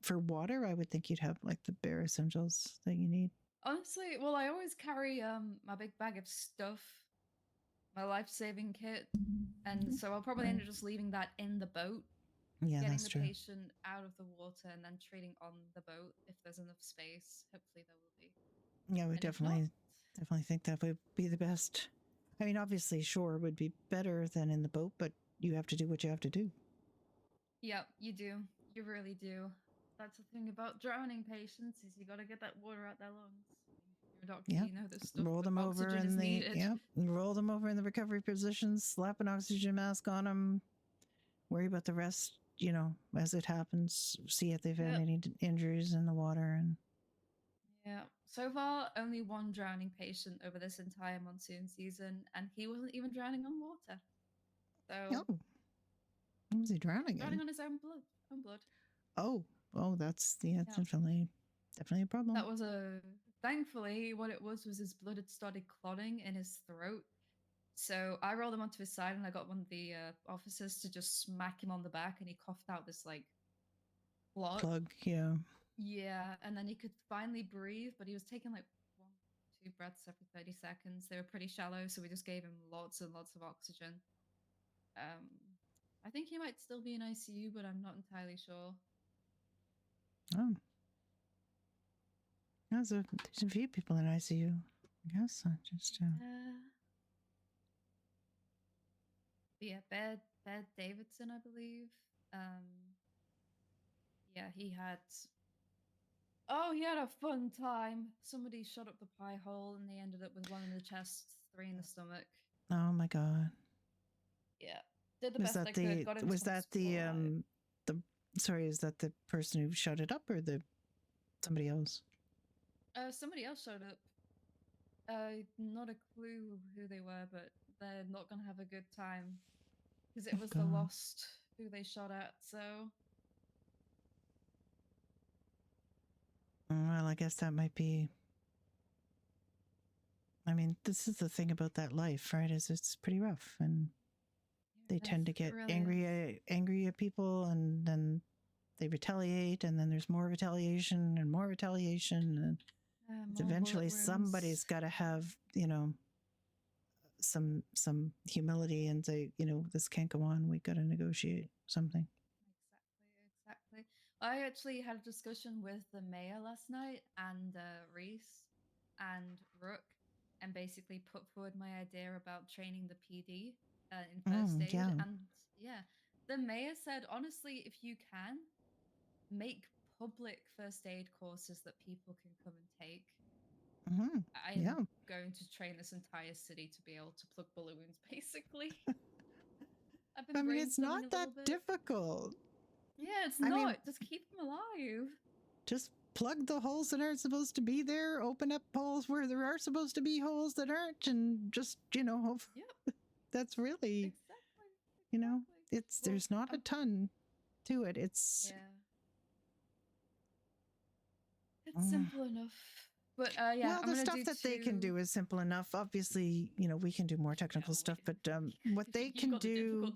for water, I would think you'd have like the bare essentials that you need. Honestly, well, I always carry my big bag of stuff, my life-saving kit, and so I'll probably end up just leaving that in the boat, Yeah, getting that's the true. patient out of the water, and then treating on the boat if there's enough space. Hopefully, there will be. Yeah, we And if not, definitely think that would be the best. I mean, obviously, shore would be better than in the boat, but you have to do what you have to do. yeah, you do. You really do. That's the thing about drowning patients is you got to get that water out their lungs. You're a doctor, Yeah, you know this stuff. roll but them over oxygen is in the needed. roll them over in the recovery positions, slap an oxygen mask on them, worry about the rest. You know, as it happens, see if they've had Yep. any injuries in the water, and Yeah. So far, only one drowning patient over this entire monsoon season, and he wasn't even drowning on water. So oh, what was he drowning drowning in? on his own blood. Oh, that's Yeah. definitely a problem. That was a thankfully what it was his blood had started clotting in his throat. So I rolled him onto his side, and I got one of the officers to just smack him on the back, and he coughed out this like Plug, yeah. Yeah, and then he could finally breathe, but he was taking like 1, 2 breaths every 30 seconds. They were pretty shallow, so we just gave him lots and lots of oxygen. I think he might still be in ICU, but I'm not entirely sure. Oh, there's a few people in ICU. I guess I just Yeah, Baird Davidson, I believe. Yeah, he had a fun time. Somebody shot up the pie hole, and they ended up with 1 in the chest, 3 in the stomach. Oh my god. Yeah, did the Was best that I could. Got him was to that the hospital alive. sorry, is that the person who shot it up or somebody else? Somebody else showed up. Not a clue who they were, but they're not gonna have a good time because it was the God. Lost who they shot at. So Well, I guess that might be. I mean, this is the thing about that life, right? Is it's pretty rough, and they tend to get really angry at people, and then they retaliate, and then there's more retaliation and more retaliation, and more eventually bullet wounds. somebody's got to have some humility and say, this can't go on. We got to negotiate something. Exactly. I actually had a discussion with the mayor last night and Reese and Rook, and basically put forward my idea about training the PD in first aid. Yeah. And yeah, the mayor said, honestly, if you can, make public first aid courses that people can come and take. I'm going to train this entire city to be able to plug balloons, basically. I mean, it's not that difficult. Yeah, it's not. Just keep them alive. Just plug the holes that aren't supposed to be there, open up holes where there are supposed to be holes that aren't, and just, hope. Yep. That's really, there's not a ton to it. It's simple enough. But yeah, well, the stuff that they can do is simple enough. Obviously, we can do more technical stuff, but what they can do,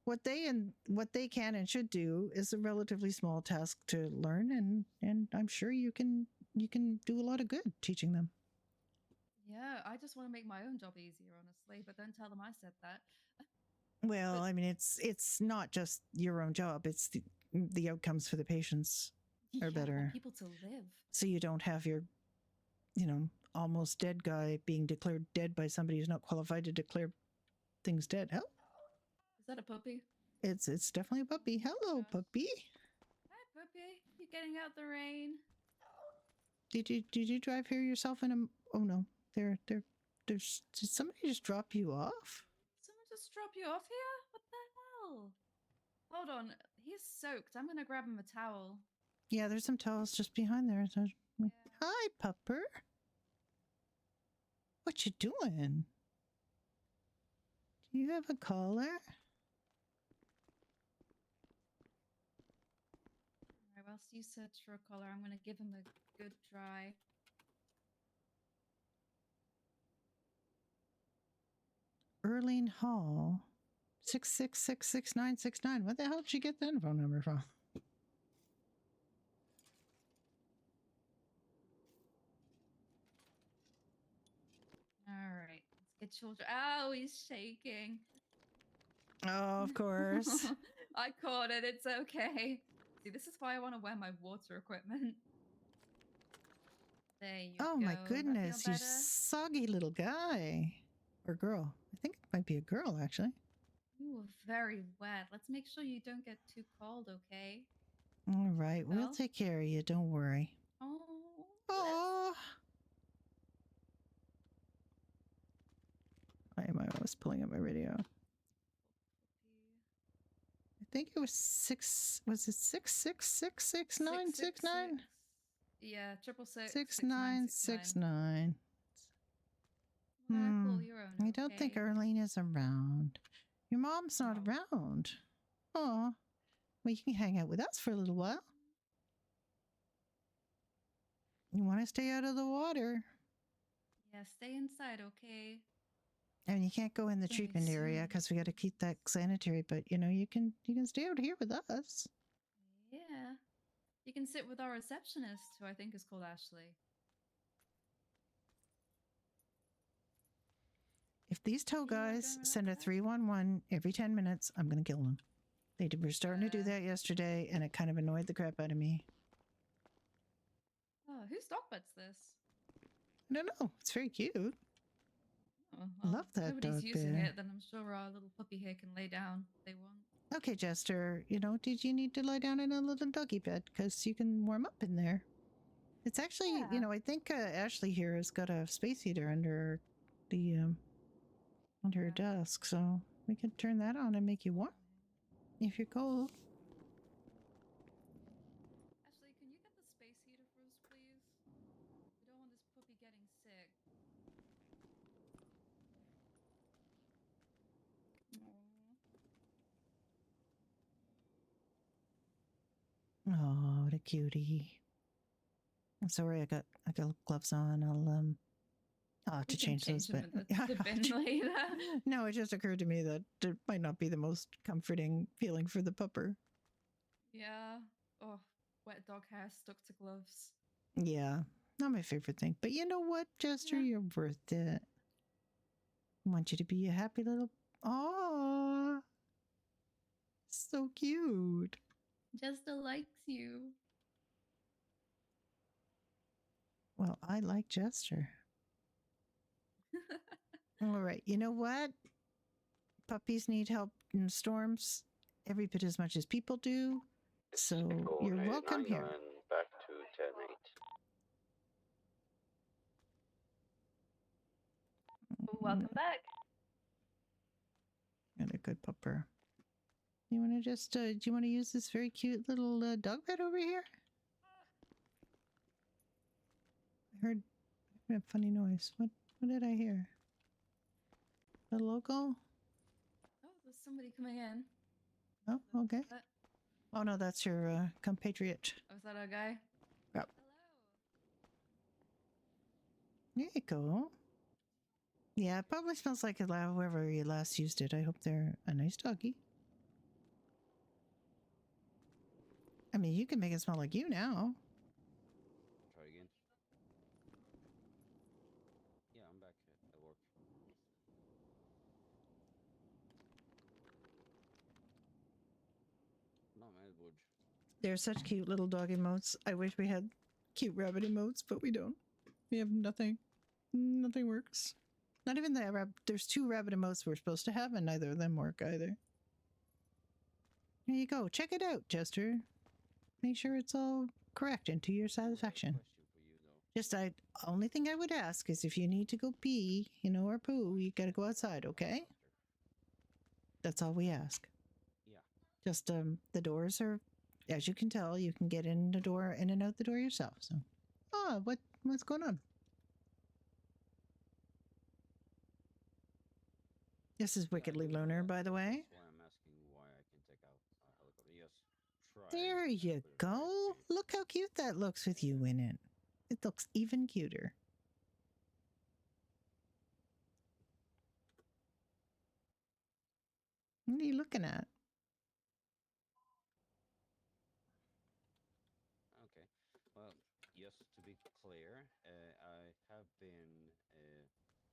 what they can and should do is a relatively small task to learn, and I'm sure you can do a lot of good teaching them. Yeah, I just want to make my own job easier, honestly, but don't tell them I said that. Well, I mean, it's not just your own job; it's the outcomes for the patients are better. I want people to live. So you don't have your almost dead guy being declared dead by somebody who's not qualified to declare things dead. Oh, is that a puppy? It's definitely a puppy. Hello, puppy. Hi, puppy. You getting out the rain? Did you drive here yourself in a? Oh no, there's did somebody just drop you off? Someone just drop you off here? What the hell? Hold on, he's soaked. I'm gonna grab him a towel. Yeah, there's some towels just behind there. Hi, pupper. What you doing? Do you have a collar? Alright, whilst you search for a collar, I'm gonna give him a good dry. Erling Hall, 6666969. What the hell did you get that phone number from? children. Oh, he's shaking. Oh, of course. I caught it. It's okay. See, this is why I want to wear my water equipment. There you Oh go. my That feel goodness, you better? soggy little guy. Or girl. I think it might be a girl, actually. You were very wet. Let's make sure you don't get too cold, okay? All right, we'll Well. take care of you. Don't worry. Oh. Oh. Why am I always pulling up my radio? I think it was six. Was it 6666969? Yeah, 666 6969. Cool, you're on. I don't think okay. Arlene is around. Your mom's not around. Oh, well, you can hang out with us for a little while. You want to stay out of the water. Yeah, stay inside, okay? I mean, you can't go in the Very treatment area because we got to keep that sanitary. But you know, you can stay out here with us. Yeah. You can sit with our receptionist, who I think is called Ashley. If these tow guys send a 311 every 10 minutes, I'm going to kill them. They were starting to do that yesterday, and it kind of annoyed the crap out of me. Oh, whose dog bed's this? I don't know. It's very cute. Oh, Love that nobody's dog using bed. it, then I'm sure our little puppy here can lay down if they want. Okay, Jester, you know, did you need to lie down in a little doggy bed? Because you can warm up in there. It's actually, you know, I think Ashley here has got a space heater under the under her desk, so we could turn that on and make you warm if you're cold. Ashley, can you get the space heater for us, please? We don't want this puppy getting sick. Oh, what a cutie. I'm sorry, I got gloves on. I'll have to change those. Them But in the bin later. No, it just occurred to me that it might not be the most comforting feeling for the pupper. Yeah. Oh, wet dog hair stuck to gloves. Yeah, not my favorite thing. But you know what, Jester? You're worth it. I want you to be a happy little... Aww. So cute. Jester likes you. Well, I like Jester. All right. You know what? Puppies need help in storms every bit as much as people do. So you're welcome here. Back to 10-8. Welcome back. Got a good pupper. You want to just, do you want to use this very cute little dog bed over here? I heard a funny noise. What did I hear? The logo? Oh, there's somebody coming in. Oh, okay. Oh no, that's your compatriot. Oh, is that our guy? Yep. There you go. Yeah, it probably smells like whoever you last used it. I hope they're a nice doggy. I mean, you can make it smell like you now. Try again. Yeah, I'm back at work. Not mad, Budge. They're such cute little dog emotes. I wish we had cute rabbit emotes, but we don't. We have nothing. Nothing works. Not even the there's 2 rabbit emotes we're supposed to have, and neither of them work either. Here you go. Check it out, Jester. Make sure it's all correct and to your satisfaction. Just only thing I would ask is if you need to go pee, you know, or poo, you gotta go outside, okay? That's all we ask. Yeah. Just the doors are, as you can tell, you can get in and out the door yourself. So, what's going on? This is wickedly lunar, by the way. That's why I'm asking why I can take out a helicopter. Yes, try. There you go. Look how cute that looks with you in it. It looks even cuter. What are you looking at? Okay. Well, just to be clear, I have been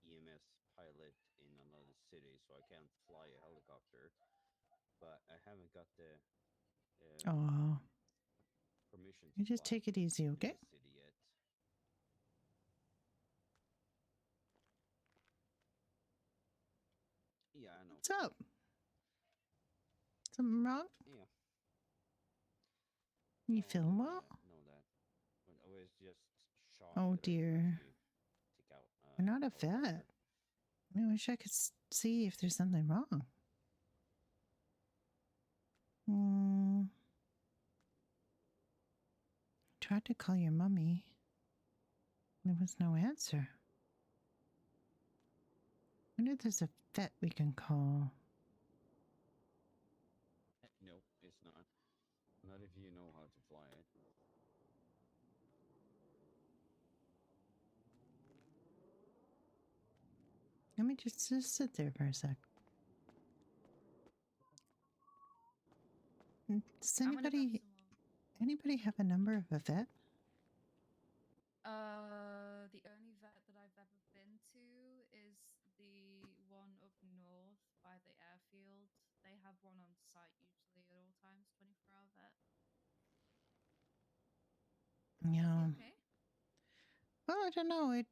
EMS pilot in another city, so I can't fly a helicopter. But I haven't got the Oh, permission to you just fly take it easy, in okay? the city yet. Yeah, I know. What's up? Something wrong? Yeah. You feeling well? Know that. But I was just shocked Oh that I could dear. actually take out. You're not a helicopter. vet. I wish I could see if there's something wrong. Tried to call your mummy. There was no answer. I wonder if there's a vet we can call. No, it's not. Not if you know how to fly it. Let me just sit there for a sec. Does anybody have a number of a vet? The only vet that I've ever been to is the one up north by the airfield. They have one on site usually at all times, 24-hour vet. Yeah. Okay. Well, I don't know. It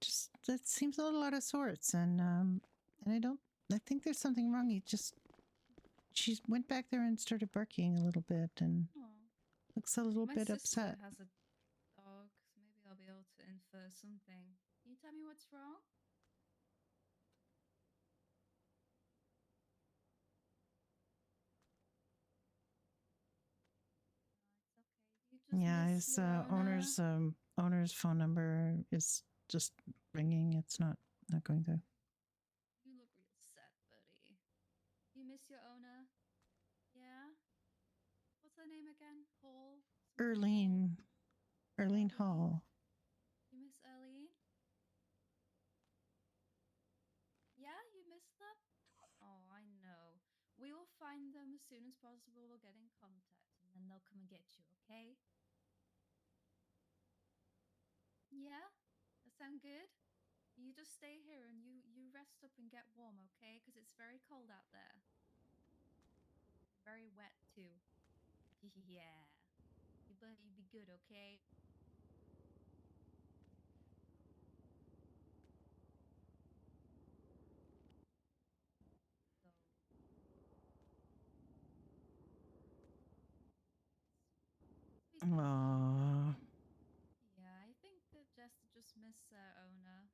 seems a little out of sorts, and I think there's something wrong. She went back there and started barking a little bit, and looks a little bit upset. My sister has a dog, so maybe I'll be able to infer something. Can you tell me what's wrong? Yeah, his owner's phone number is just ringing. It's not going through. You look real sad, buddy. You miss your owner? Yeah? What's her name again? Hall? Erlene Hall. You miss Erlene? Yeah, you miss them? Oh, I know. We will find them as soon as possible. We'll get in contact and then they'll come and get you, okay? Yeah? That sound good? You just stay here and you rest up and get warm, okay? Because it's very cold out there. Very wet too. Yeah. You be good, okay? Aww. Yeah, I think that Jester just miss their owner.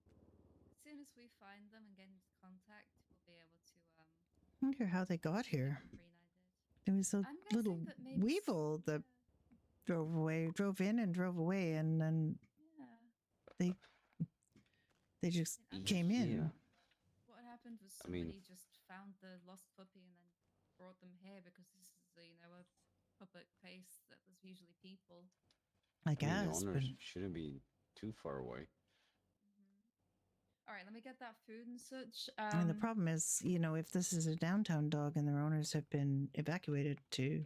As soon as we find them and get into contact, we'll be able to I wonder how they got here. There was a little weevil that drove in and drove away, and then they just came in. What happened was somebody just found the lost puppy and then brought them here because this is a public place that there's usually people. I guess, the owners shouldn't be too far away. All right, let me get that food and such. And the problem is, if this is a downtown dog and their owners have been evacuated to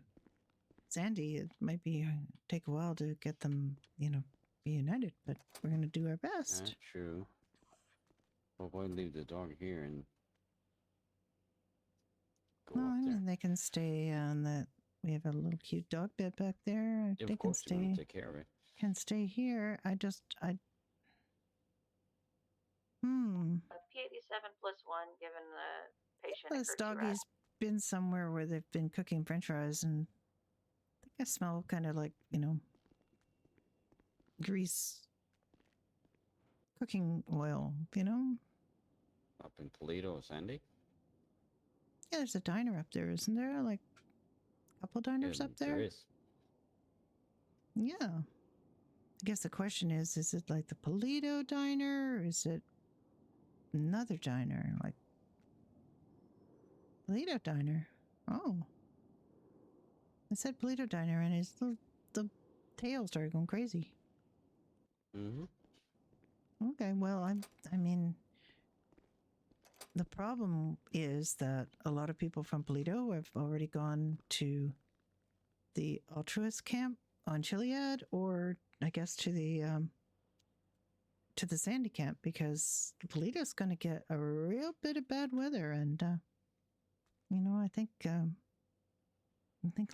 Sandy, it might take a while to get them, reunited. But we're going to do our best. That's true. Well, why leave the dog here and go up there? They can stay on that. We have a little cute dog bed back there. Yeah, they of course, can stay. Take care of it. Can stay here. A P87+1 given the patient. This doggy's been somewhere where they've been cooking French fries, and I think I smell kind of like grease, cooking oil. Up in Toledo, Sandy. Yeah, there's a diner up there, isn't there? Like a couple diners up there. There is. Yeah. I guess the question is it like the Polito diner, or is it another diner? Like Polito diner. Oh. I said Polito diner, and the tail started going crazy. Okay, well, I mean, the problem is that a lot of people from Polito have already gone to the altruist camp on Chiliad, or I guess to the to the sandy camp because Polito's going to get a real bit of bad weather, and I think a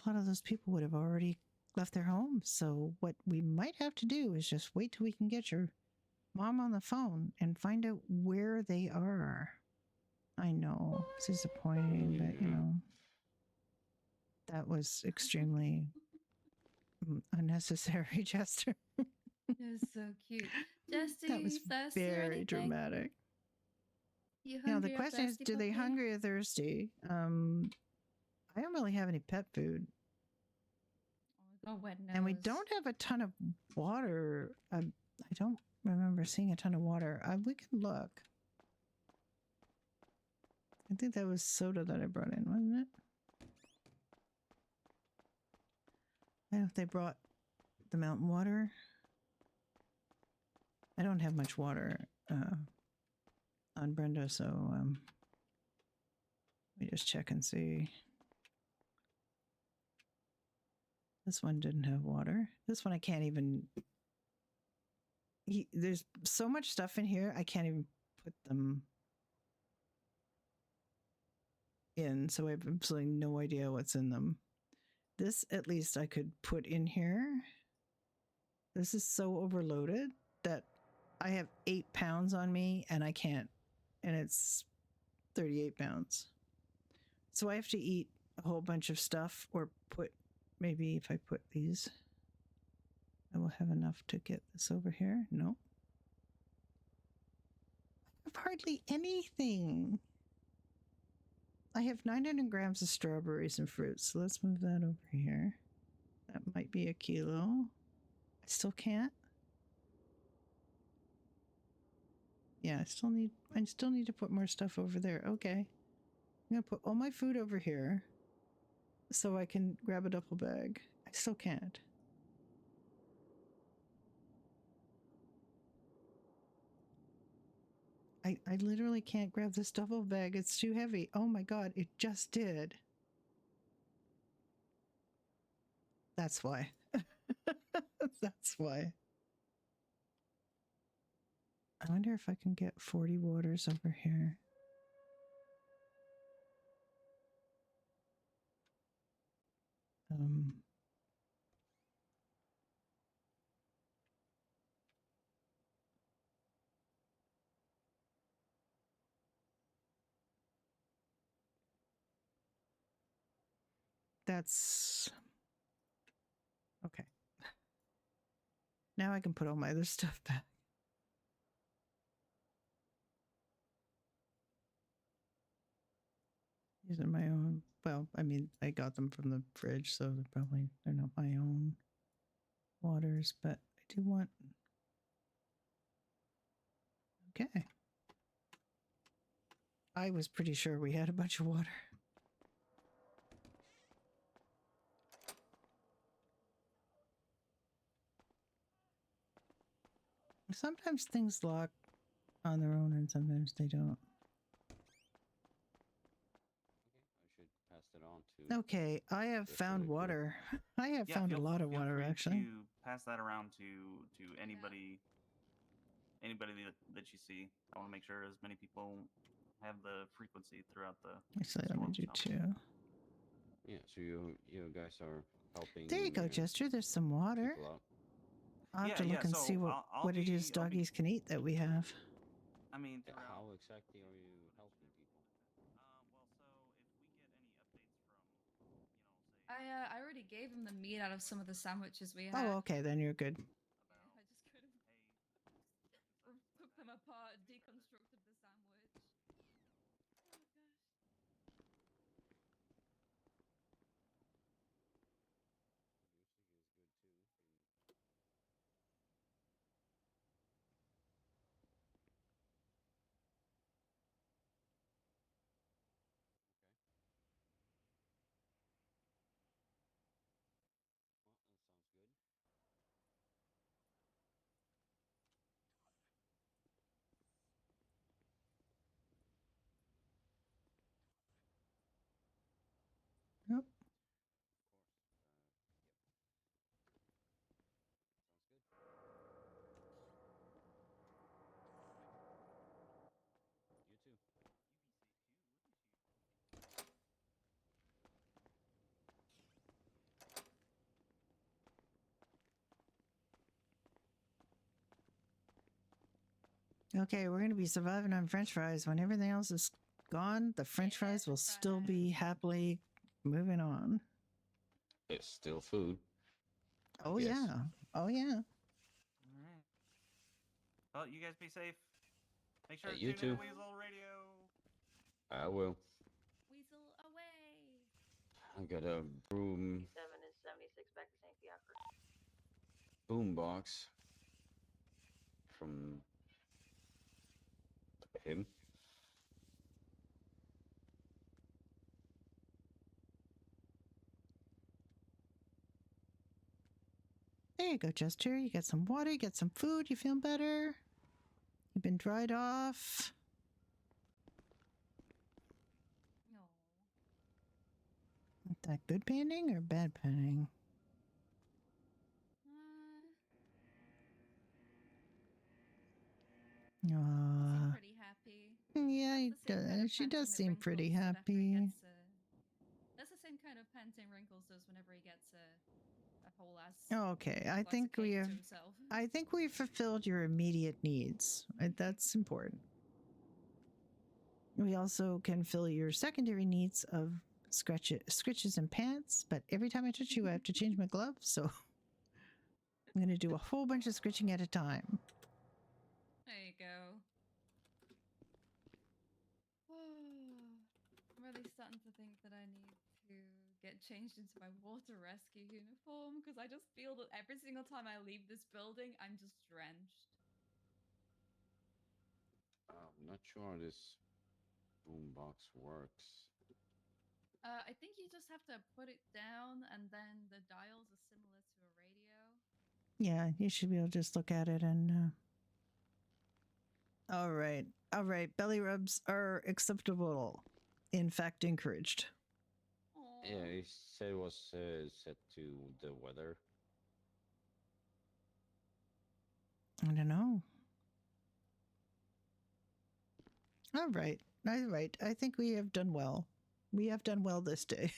lot of those people would have already left their homes. So what we might have to do is just wait till we can get your mom on the phone and find out where they are. I know it's disappointing, but that was extremely unnecessary, Jester. It was so cute. Jesse, That was thirsty or very anything? dramatic. You The hungry or question is, thirsty, do they puppy? hungry or thirsty? I don't really have any pet food. Oh, wet nose. And we don't have a ton of water. I don't remember seeing a ton of water. We can look. I think that was soda that I brought in, wasn't it? I don't know if they brought the mountain water. I don't have much water on Brenda, so let me just check and see. This one didn't have water. This one I can't even... there's so much stuff in here, I can't even put them in, so I have absolutely no idea what's in them. This, at least, I could put in here. This is so overloaded that I have 8 pounds on me, and I can't, and it's 38 pounds. So I have to eat a whole bunch of stuff, or maybe if I put these, I will have enough to get this over here. No. I have hardly anything. I have 900 grams of strawberries and fruits, so let's move that over here. That might be a kilo. I still can't. Yeah, I still need to put more stuff over there. Okay. I'm gonna put all my food over here so I can grab a duffel bag. I still can't. I literally can't grab this duffel bag. It's too heavy. Oh my god, it just did. That's why. That's why. I wonder if I can get 40 waters over here. That's okay. Now I can put all my other stuff back. These are my own. Well, I mean, I got them from the fridge, so they're not my own waters, but I do want. Okay. I was pretty sure we had a bunch of water. Sometimes things lock on their own and sometimes they don't. I should pass it on to. Okay, I have found water. I have found a lot of water, free actually. To pass that around to anybody that you see. I want to make sure as many people have the frequency throughout the. Actually, let me do two. Yeah, so you guys are helping. There you go, Jester. There's some water. I'll have to look and see what it is doggies can eat that we have. I mean, how exactly are you helping people? I already gave him the meat out of some of the sandwiches we had. Oh, okay, then you're good. I just couldn't took them apart, deconstructed the sandwich. Oh gosh. Okay, we're going to be surviving on French fries. When everything else is gone, the French fries will still be happily moving on. It's still food. I Oh, guess. yeah. Oh, yeah. Alright. Well, you guys be safe. Make sure Hey, to you tune in too. to Weasel Radio. I will. Weasel away. I got a broom 7 is 76 back to St. Fiacre. boombox from him. There you go, Chester. You get some water, you get some food, you feel better. You've been dried off. No. That good panning or bad panning? Seem pretty happy. Yeah, That's the same kind of she does panting that seem pretty Wrinkles did after he happy. gets, that's the same kind of panting Wrinkles does whenever he gets a whole ass. Okay, I glass of think we cake to have. himself. I think we fulfilled your immediate needs. That's important. We also can fill your secondary needs of scritches and pants. But every time I touch you, I have to change my gloves. So I'm going to do a whole bunch of scritching at a time. There you go. I'm really starting to think that I need to get changed into my water rescue uniform because I just feel that every single time I leave this building, I'm just drenched. I'm not sure how this boombox works. I think you just have to put it down and then the dials are similar to a radio. Yeah, you should be able to just look at it and. All right. All right. Belly rubs are acceptable. In fact, encouraged. Yeah, he said it was set to the weather. I don't know. All right. All right. I think we have done well. We have done well this day.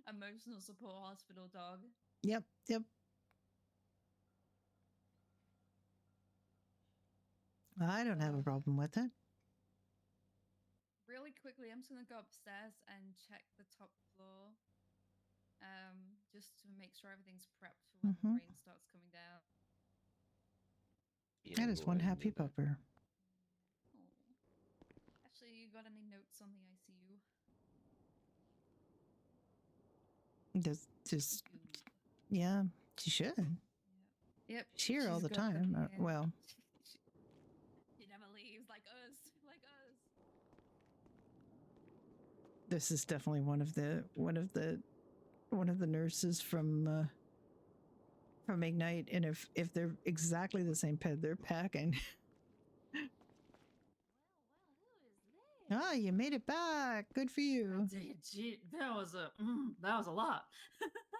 Emotional support hospital dog. Yep. Yep. I don't have a problem with it. Really quickly, I'm just gonna go upstairs and check the top floor. Just to make sure everything's prepped for when the rain starts coming down. Yeah, That is go one ahead and happy do that. pupper. Actually, you got any notes on the ICU? Just yeah, she should. Yep. She's here all she's the got them time. here. Well, She never leaves, like us, like us. this is definitely one of the nurses from Ignite, and if they're exactly the same pet, they're packing. Ah, you made it back. Good for you. Gee, that was a lot.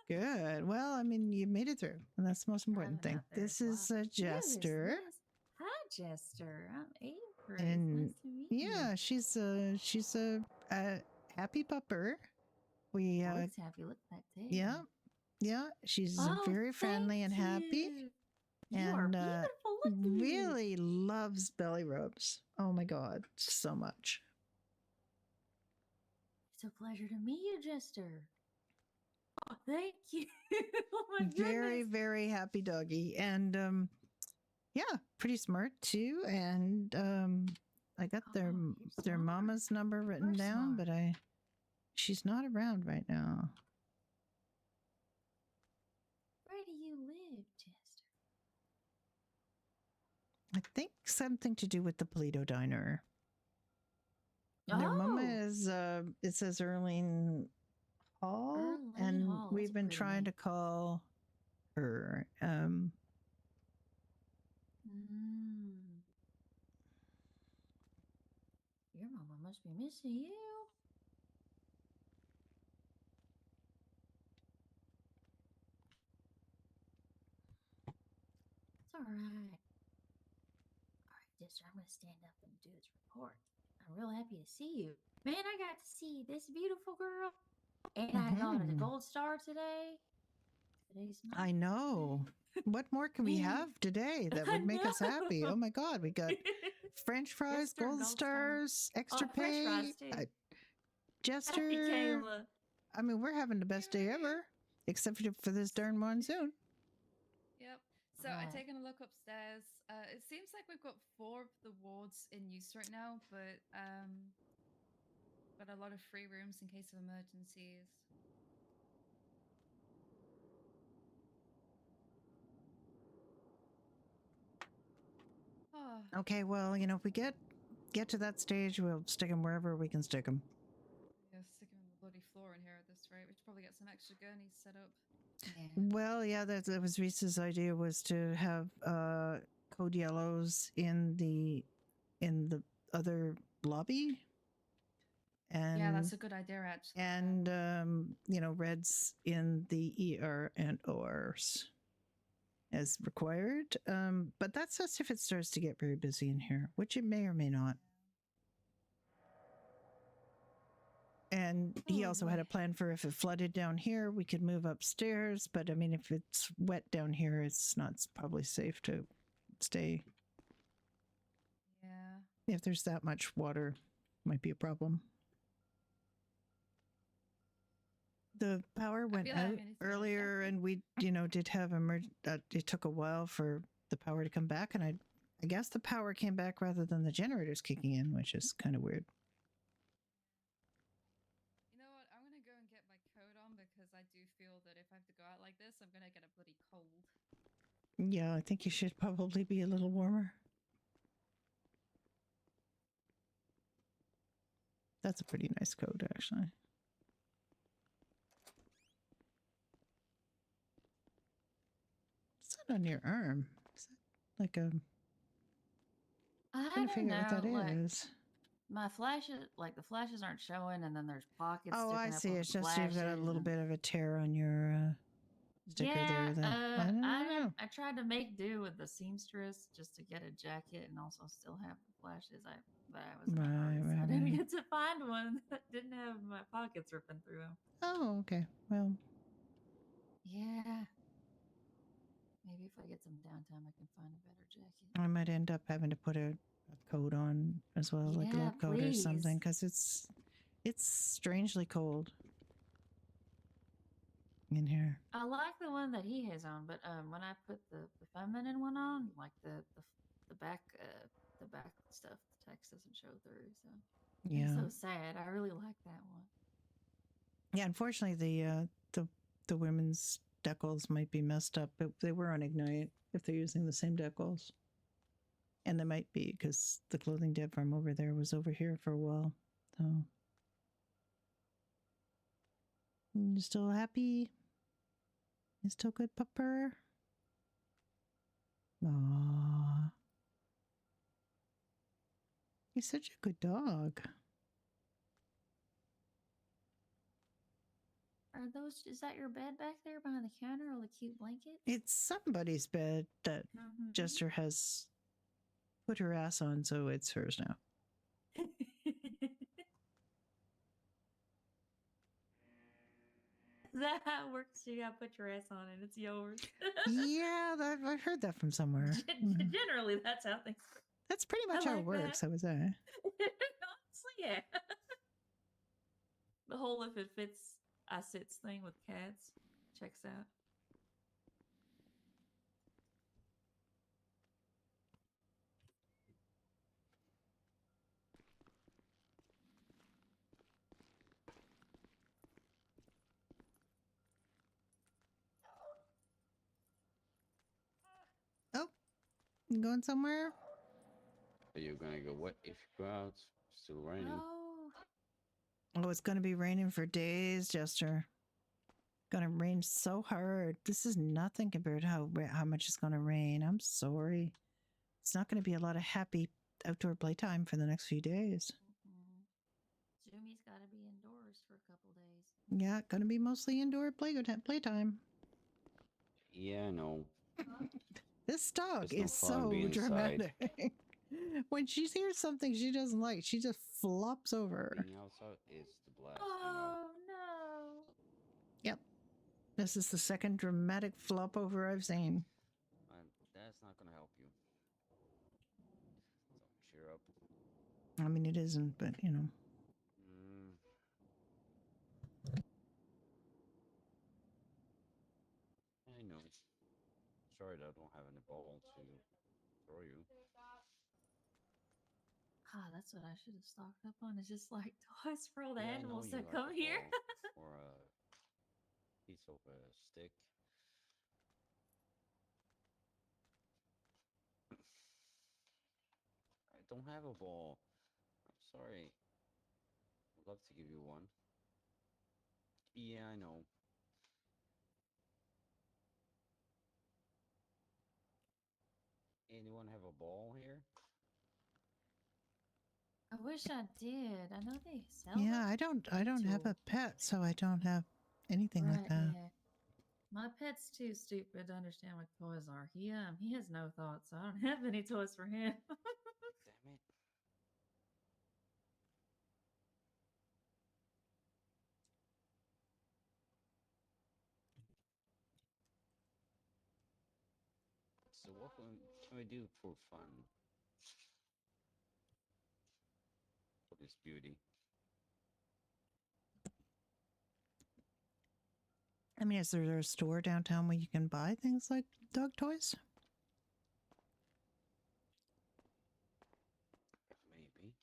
Good. Well, I mean, you made it through, and that's the most important thing. This is Jester, Hi, Jester. I'm Avery. and Nice to meet you. yeah, she's a happy pupper. We Looks happy. Look at that tail. yeah, yeah. She's Oh, very friendly and happy, You are and beautiful. Look at you. really loves belly rubs. Oh my god, so much. It's a pleasure to meet you, Jester. Oh, thank you. Oh my Very, goodness. very happy doggy, and yeah, pretty smart too. And I got their mama's number written down, but she's not around right now. Where do you live, Jester? I think something to do with the Polito Diner. Their mama is it says Erling Hall, and Hall, we've that's a been pretty trying to call her. Your mama must be missing you. It's all right. All right, Jester, I'm going to stand up and do this report. I'm real happy to see you. Man, I got to see this beautiful girl. And I got a gold star today. Today's my I know. What more can we have today that would make us happy? Oh my God, we got French fries, Jester, gold gold stars, extra Oh, French pay, fries, too. Happy Jester. Kayla. I mean, we're having the best day ever, except for this darn monsoon. Yep. So I've taken a look upstairs. It seems like we've got 4 of the wards in use right now, but got a lot of free rooms in case of emergencies. Oh, Okay, well, you know, if we get to that stage, we'll stick them wherever we can stick them. yeah, stick them in the bloody floor in here at this rate. We should probably get some extra gurneys set up. Well, yeah, that was Reese's idea, was to have code yellows in the other lobby. And Yeah, that's a good idea, actually. And you know, reds in the ER and ORs as required. But that's just if it starts to get very busy in here, which it may or may not. And he also had a plan for if it flooded down here, we could move upstairs. But I mean, if it's wet down here, it's not probably safe to stay. Yeah. If there's that much water, might be a problem. The power went out earlier, and we, you know, did have it took a while for the power to come back, and I guess the power came back rather than the generators kicking in, which is kind of weird. You know what? I'm gonna go and get my coat on because I do feel that if I have to go out like this, I'm gonna get a bloody cold. Yeah, I think you should probably be a little warmer. That's a pretty nice coat, actually. What's that on your arm? Is that like a... I trying to figure out what that like, is. My flashes, like the flashes aren't showing, and then there's pockets. Oh, I sticking see. up on It's the just you've got a flashes little and- bit of a tear on your sticker there. Then I don't know. I tried to make do with the seamstress just to get a jacket and also still have the flashes. But I was in a hurry, so I didn't get to find one that didn't have my pockets ripping through them. Oh, okay. Well, yeah. Maybe if I get some downtime, I can find a better jacket. I might end up having to put a coat on as well, like a Yeah, lab coat or something, please. because it's strangely cold in here. I like the one that he has on, but when I put the feminine one on, like the back stuff, the text doesn't show through. So Yeah. I'm so sad. I really like that one. Yeah, unfortunately, the women's decals might be messed up, but they were on Ignite if they're using the same decals. And they might be, because the clothing dev farm over there was over here for a while. So, you still happy? You still good, pupper? Aww. He's such a good dog. Is that your bed back there behind the counter, all the cute blankets? It's somebody's bed that Jester has put her ass on, so it's hers now. Is that how it works? You gotta put your ass on it. It's yours. Yeah, I've heard that from somewhere. Generally, that's how things work. That's pretty much how it works, I would say. Honestly, yeah. The whole if it fits, I sits thing with cats checks out. Oh, you going somewhere? Are you gonna go? What if you go out? Still raining. Oh, it's going to be raining for days, Jester. Going to rain so hard. This is nothing compared to how much it's going to rain. I'm sorry. It's not going to be a lot of happy outdoor playtime for the next few days. Zumi's got to be indoors for a couple days. Yeah, going to be mostly indoor playtime. Yeah, no. This dog There's no is fun so being inside. dramatic. When she hears something she doesn't like, she just flops over. Being outside is the blast. Oh no! Yep. This is the second dramatic flop over I've seen. that's not gonna help you. So cheer up. I mean, it isn't, but you know. Mm. I know. Sorry that I don't have any ball to throw you. Ah, that's what I should have stocked up on. It's just like toys for all the Yeah, I know animals you that like come a here. ball or a piece of a stick. I don't have a ball. I'm sorry. I'd love to give you one. Yeah, I know. Anyone have a ball here? I wish I did. I know they sell Yeah, them. I don't have a pet, so I don't have anything like Right, that. yeah. My pet's too stupid to understand what toys are. He has no thoughts, so I don't have any toys for him. Damn it. So what can we do for fun? For this beauty. I mean, is there a store downtown where you can buy things like dog toys? Maybe.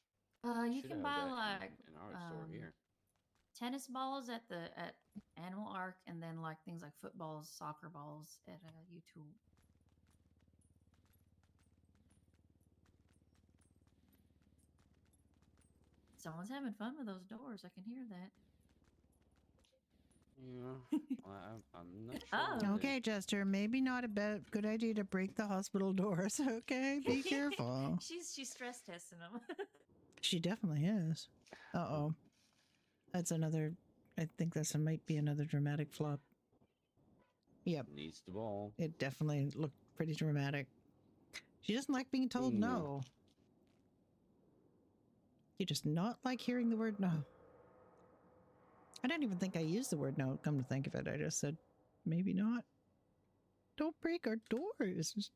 You Should can have buy that like in our store here. tennis balls at Animal Arc, and then like things like footballs, soccer balls at U2. Someone's having fun with those doors. I can hear that. Yeah, I'm not sure. Oh. Okay, Jester, maybe not a good idea to break the hospital doors. Okay, be careful. She's stress testing them. She definitely is. Uh-oh. That's another, I think might be another dramatic flop. Yep. Needs the ball. It definitely looked pretty dramatic. She doesn't like being told no. You just not like hearing the word no. I don't even think I used the word no, come to think of it. I just said, maybe not. Don't break our doors.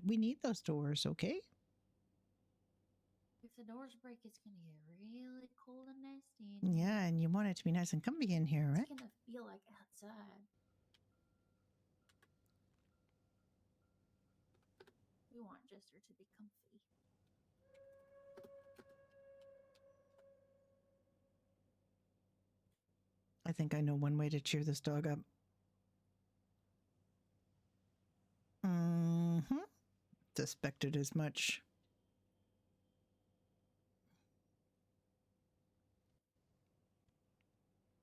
We need those doors, okay? If the doors break, it's gonna get really cold and nasty. In here. Yeah, and you want it to be nice and comfy in here, right? It's gonna feel like outside. We want Jester to be comfy. I think I know one way to cheer this dog up. Mm-hmm. Suspected as much.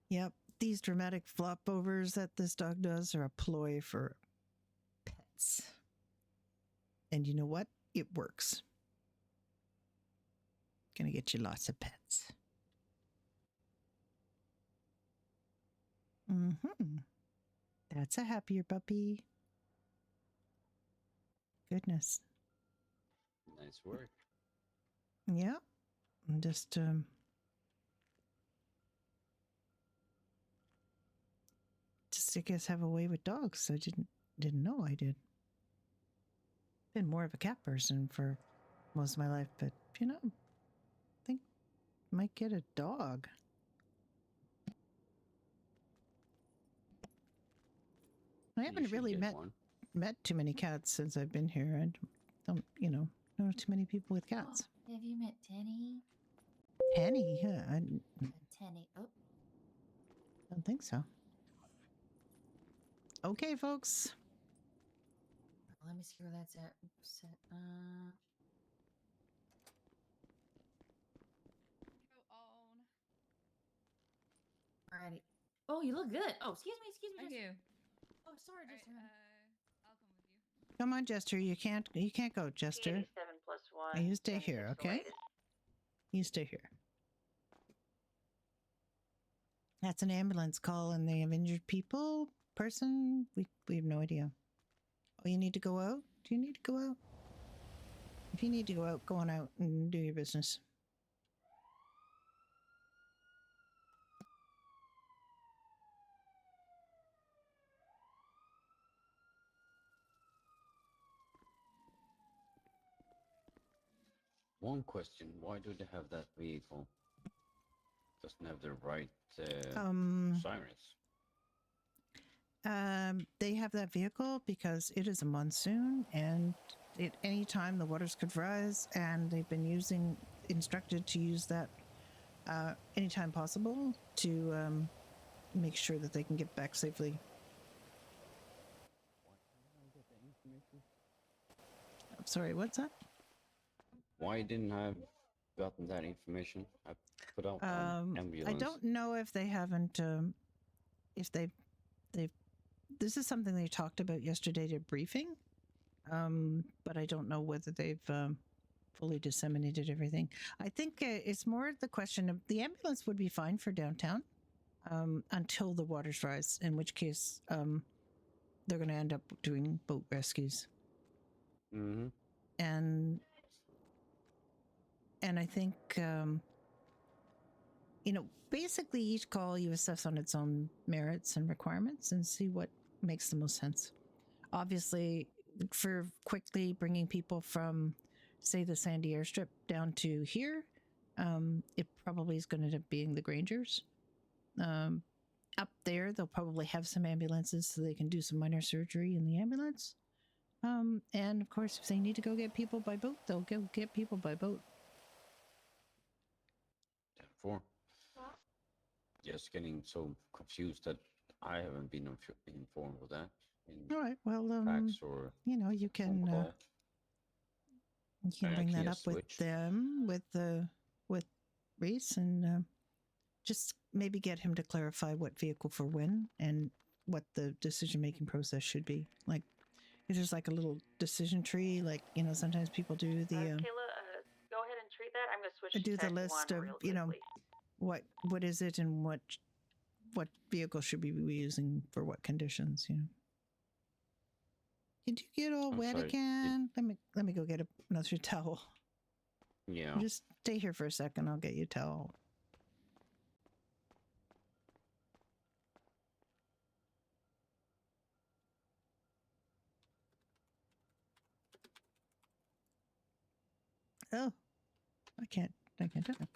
Yep, these dramatic flop overs that this dog does are a ploy for pets. And you know what? It works. Gonna get you lots of pets. Mm-hmm. That's a happier puppy. Goodness. Nice work. Yeah. I'm just I guess have a way with dogs. I didn't know I did. Been more of a cat person for most of my life, but you know, I think I might get a dog. I haven't really met too many cats since I've been here. I don't, know too many people with cats. Oh, have you met Tenny? Penny? Yeah, I Tenny. Oh. don't think so. Okay, folks. Let me see where that's at. Set. Alrighty. Oh, you look good. Oh, excuse me. Thank you. Oh, sorry, Jester. I'll come with you. Come on, Jester. You can't go, Jester. 87 plus 1. You stay here, okay? You stay here. That's an ambulance call and they have injured person. We have no idea. Oh, you need to go out? Do you need to go out? If you need to go out, go on out and do your business. one question: why do they have that vehicle? Doesn't have the right sirens. They have that vehicle because it is a monsoon, and at any time the waters could rise, and they've been instructed to use that anytime possible to make sure that they can get back safely. I'm sorry, what's that? Why didn't I have gotten that information? I put out an ambulance. I don't know if they haven't, if they've. This is something they talked about yesterday at a briefing, but I don't know whether they've fully disseminated everything. I think it's more the question of the ambulance would be fine for downtown until the waters rise, in which case they're going to end up doing boat rescues. Mm-hmm. And I think, basically each call you assess on its own merits and requirements and see what makes the most sense. Obviously, for quickly bringing people from, say, the Sandy airstrip down to here, it probably is going to end up being the Grangers. Up there, they'll probably have some ambulances so they can do some minor surgery in the ambulance. And of course, if they need to go get people by boat, they'll go get people by boat. 10-4. Just getting so confused that I haven't been informed of that. All right. Well, Fax or you can bring that up with them, with Reese, and just maybe get him to clarify what vehicle for when and what the decision-making process should be. Like, if there's like a little decision tree, like, sometimes people do the Kayla, go ahead and treat that. I'm going to switch do to the Tech list 1 of, real quickly. what is it and what vehicle should we be using for what conditions, Did you get all wet again? Let me go get another towel. Yeah. Just stay here for a second. I'll get you a towel. Oh, I can't do it.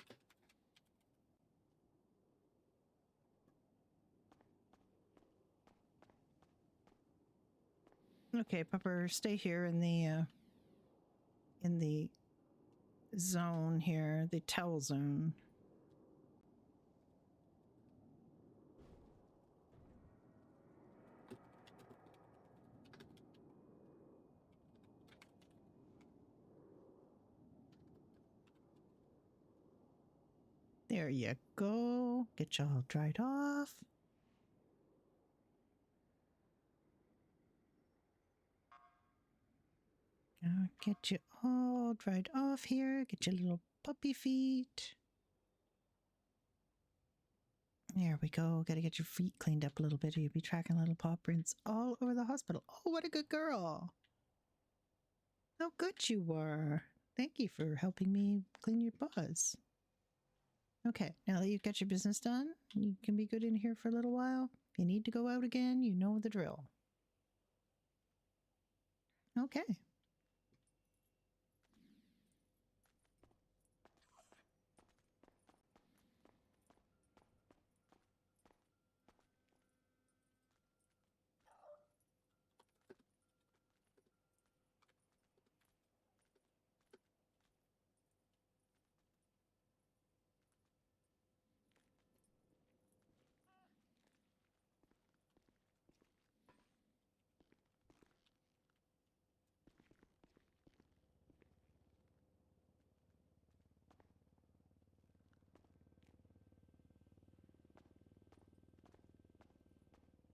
Okay, Pupper, stay here in the zone here, the towel zone. There you go. Get you all dried off. Get you all dried off here. Get your little puppy feet. There we go. Got to get your feet cleaned up a little bit or you'll be tracking little paw prints all over the hospital. Oh, what a good girl. How good you were. Thank you for helping me clean your paws. Okay, now that you've got your business done, you can be good in here for a little while. If you need to go out again, you know the drill. Okay.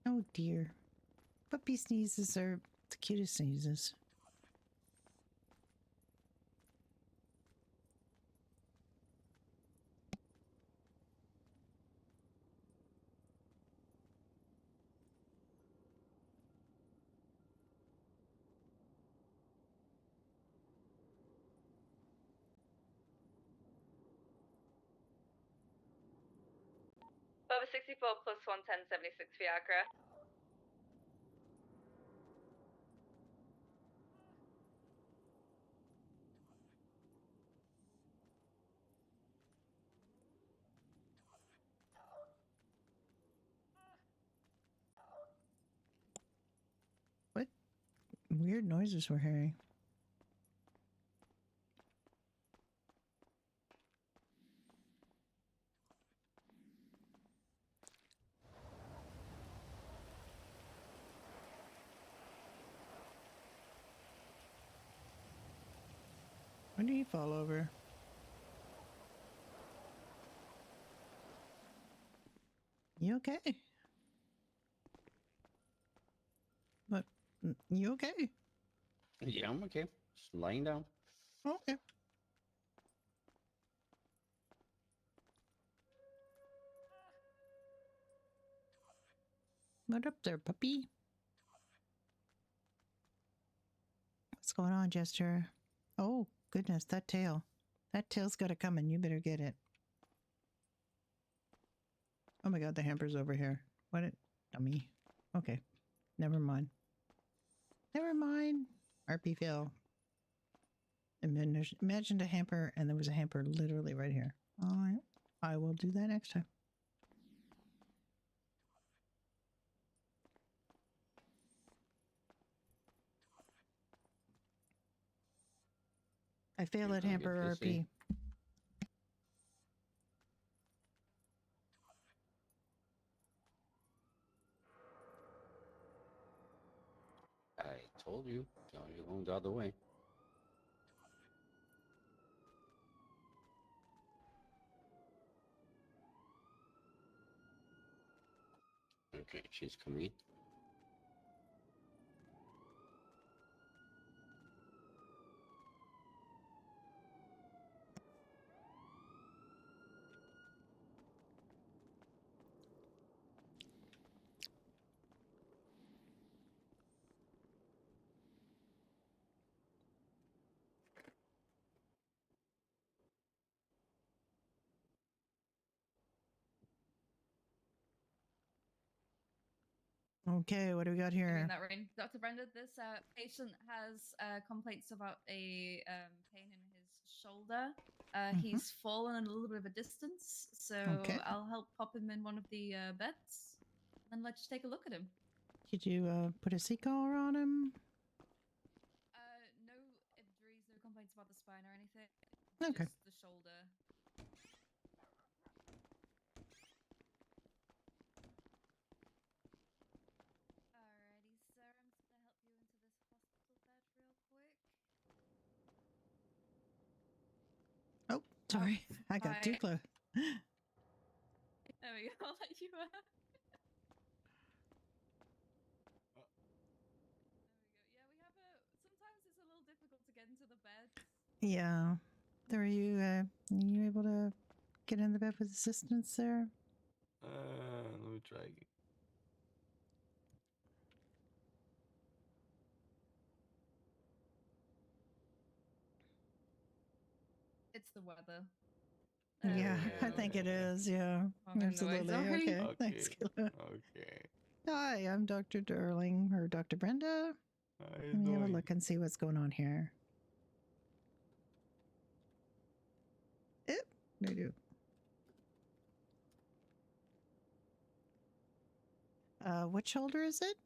Oh dear. Puppy sneezes are the cutest sneezes. Bubba 64 plus 11076 Fiacre. Some weird noises we're hearing. When did he fall over? You okay? But you okay? Yeah, I'm okay. Just lying down. Okay. What up there, puppy? What's going on, Jester? Oh, goodness, that tail. That tail's got it coming. You better get it. Oh my god, the hamper's over here. What a dummy. Okay, never mind. Never mind. RP fail. Imagined a hamper and there was a hamper literally right here. All right. I will do that next time. I fail at hamper RP. I told you. You're going the other way. Okay, she's coming. Okay, what do we got Maybe in here? that range. Dr. Brenda, this patient has complaints about a pain in his shoulder. He's fallen a little bit of a distance, so Okay. I'll help pop him in one of the beds and let you take a look at him. Did you put a seat collar on him? No injuries, no complaints about the spine or anything. Okay. Just the shoulder. Alrighty, sir. I'm just gonna help you into this hospital bed real quick. Oh, sorry. I got too hi. close. There we go. I'll let you out. There we go. Yeah, we have a. Sometimes it's a little difficult to get into the bed. Yeah. There, are you able to get in the bed with assistance there? Let me try again. It's the weather. Yeah, I think it is. Yeah, absolutely. Sorry. Okay, thanks, Kayla. Okay. Hi, I'm Dr. Darling or Dr. Brenda. Let me have a look and see what's going on here. Yep, I do. What shoulder is it?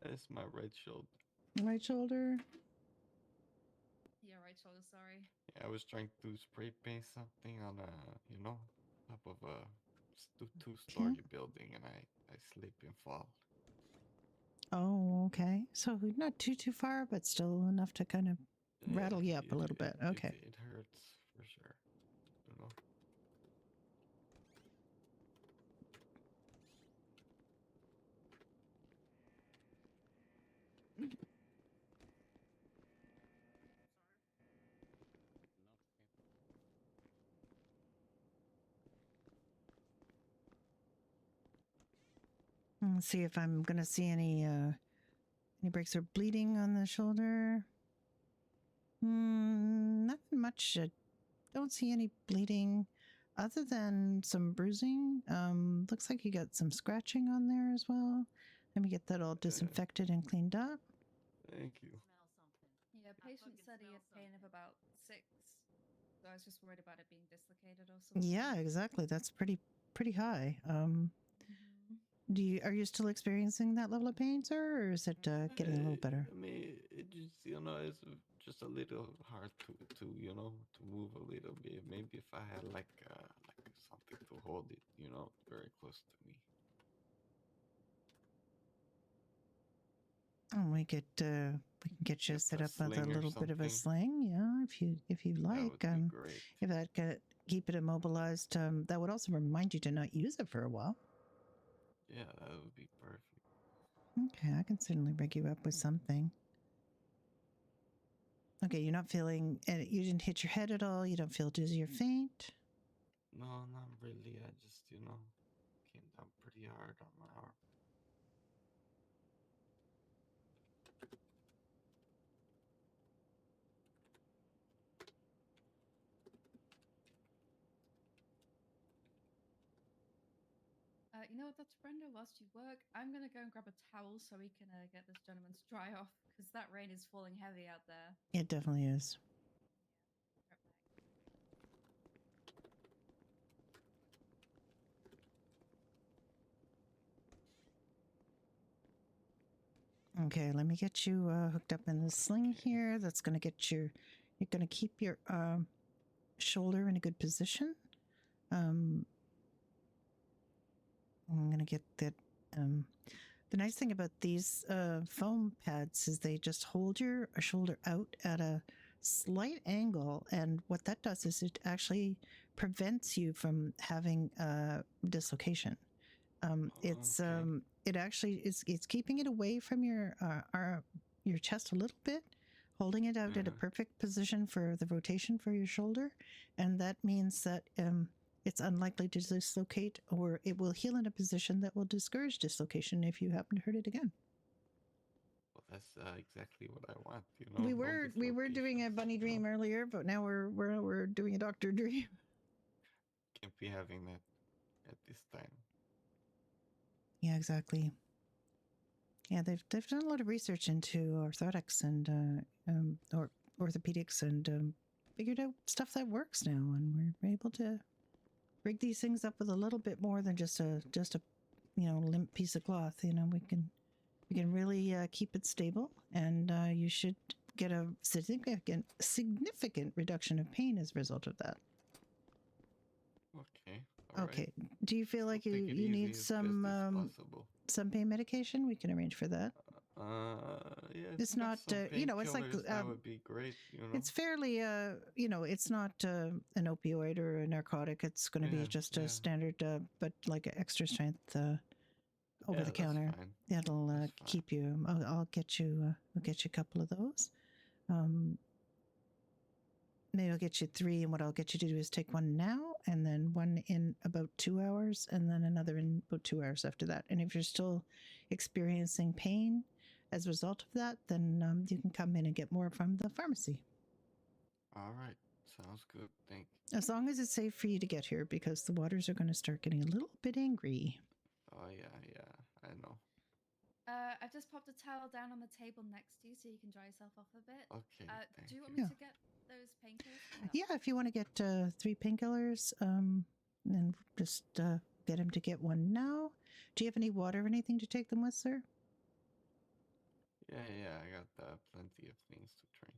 That's my right shoulder. Right shoulder. Yeah, right shoulder. Sorry. Yeah, I was trying to spray paint something on top of a two-story building, and I slip and fall. Oh, okay. So not too far, but still enough to kind of rattle you up a little bit. Okay. It hurts for sure. You know. Let's see if I'm gonna see any breaks or bleeding on the shoulder. Nothing much. Don't see any bleeding other than some bruising. Looks like you got some scratching on there as well. Let me get that all disinfected and cleaned up. Thank you. Yeah, patient said he had pain of about 6. So I was just worried about it being dislocated or something. Yeah, exactly. That's pretty high. Are you still experiencing that level of pain, sir, or is it getting a little better? I mean, it just it's just a little hard to to move a little bit. Maybe if I had like something to hold it, very close to me. Oh, we can get you Like set a up with a sling or little bit of a something. sling, yeah, if you That like. would be great. If that could keep it immobilized, that would also remind you to not use it for a while. Yeah, that would be perfect. Okay, I can certainly rig you up with something. Okay, you're not feeling, you didn't hit your head at all. You don't feel dizzy or faint. No, not really. I just came down pretty hard on my arm. You know what? That's Brenda. Whilst you work, I'm gonna go and grab a towel so we can get this gentleman to dry off because that rain is falling heavy out there. It definitely is. Okay, let me get you hooked up in the sling here. That's going to get you're going to keep your shoulder in a good position. I'm going to get that. The nice thing about these foam pads is they just hold your shoulder out at a slight angle. And what that does is it actually prevents you from having dislocation. It actually it's keeping it away from your chest a little bit, holding it out at a perfect position for the rotation for your shoulder, and that means that it's unlikely to dislocate, or it will heal in a position that will discourage dislocation if you happen to hurt it again. Well, that's exactly what I want. We were doing a bunny dream earlier, but now we're doing a doctor dream. Can't be having that at this time. Yeah, exactly. Yeah, they've done a lot of research into orthotics and or orthopedics and figured out stuff that works now, and we're able to rig these things up with a little bit more than just a limp piece of cloth. We can really keep it stable, and you should get a significant reduction of pain as a result of that. Okay. Okay. Do you feel like you need some pain medication? We can arrange for that. Yeah. It's not, it's like that would be great. It's fairly, it's not an opioid or a narcotic. It's going to be just a standard, but like an extra strength over the counter. That'll keep you. I'll get you. I'll get you a couple of those. Maybe I'll get you 3, and what I'll get you to do is take one now, and then one in about 2 hours, and then another in about 2 hours after that. And if you're still experiencing pain as a result of that, then you can come in and get more from the pharmacy. All right. Sounds good. Thank you. As long as it's safe for you to get here, because the waters are going to start getting a little bit angry. Oh, yeah, I know. I've just popped a towel down on the table next to you so you can dry yourself off a bit. Okay. Do you want me to get those painkillers? Yeah, if you want to get 3 painkillers, then just get him to get one now. Do you have any water or anything to take them with, sir? Yeah, I got plenty of things to drink,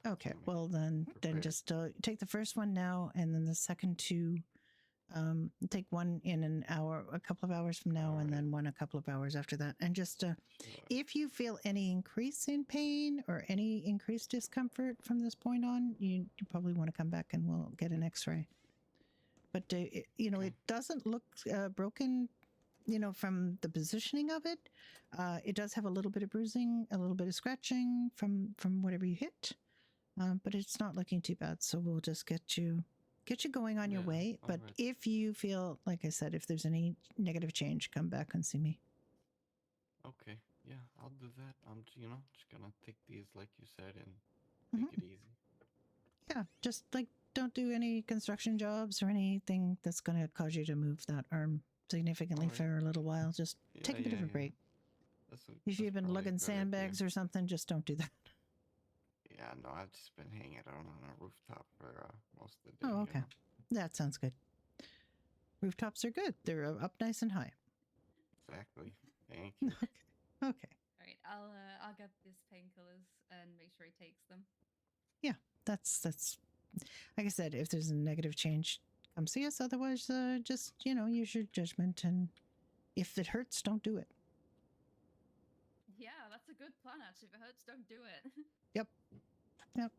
Okay, well then just take the first one now, and then the second 2, take one in an hour, a couple of hours from now, and then one a couple of hours after that. And just if you feel any increase in pain or any increased discomfort from this point on, you probably want to come back and we'll get an X-ray. But it doesn't look broken. From the positioning of it, it does have a little bit of bruising, a little bit of scratching from whatever you hit, but it's not looking too bad. So we'll just get you going on your way. But if you feel, like I said, if there's any negative change, come back and see me. Okay, yeah, I'll do that. I'm just gonna take these like you said and take it easy. Yeah, just don't do any construction jobs or anything that's going to cause you to move that arm significantly for a little while. Just take a bit of a break. If you've been lugging sandbags or something, just don't do that. Yeah, no, I've just been hanging out on a rooftop for most of the day. Oh, okay. That sounds good. Rooftops are good. They're up nice and high. Exactly. Thank you. Okay. All right, I'll get these painkillers and make sure he takes them. Yeah, that's like I said. If there's a negative change, come see us. Otherwise, just use your judgment, and if it hurts, don't do it. Yeah, that's a good plan. Actually, if it hurts, don't do it. Yep. Yep.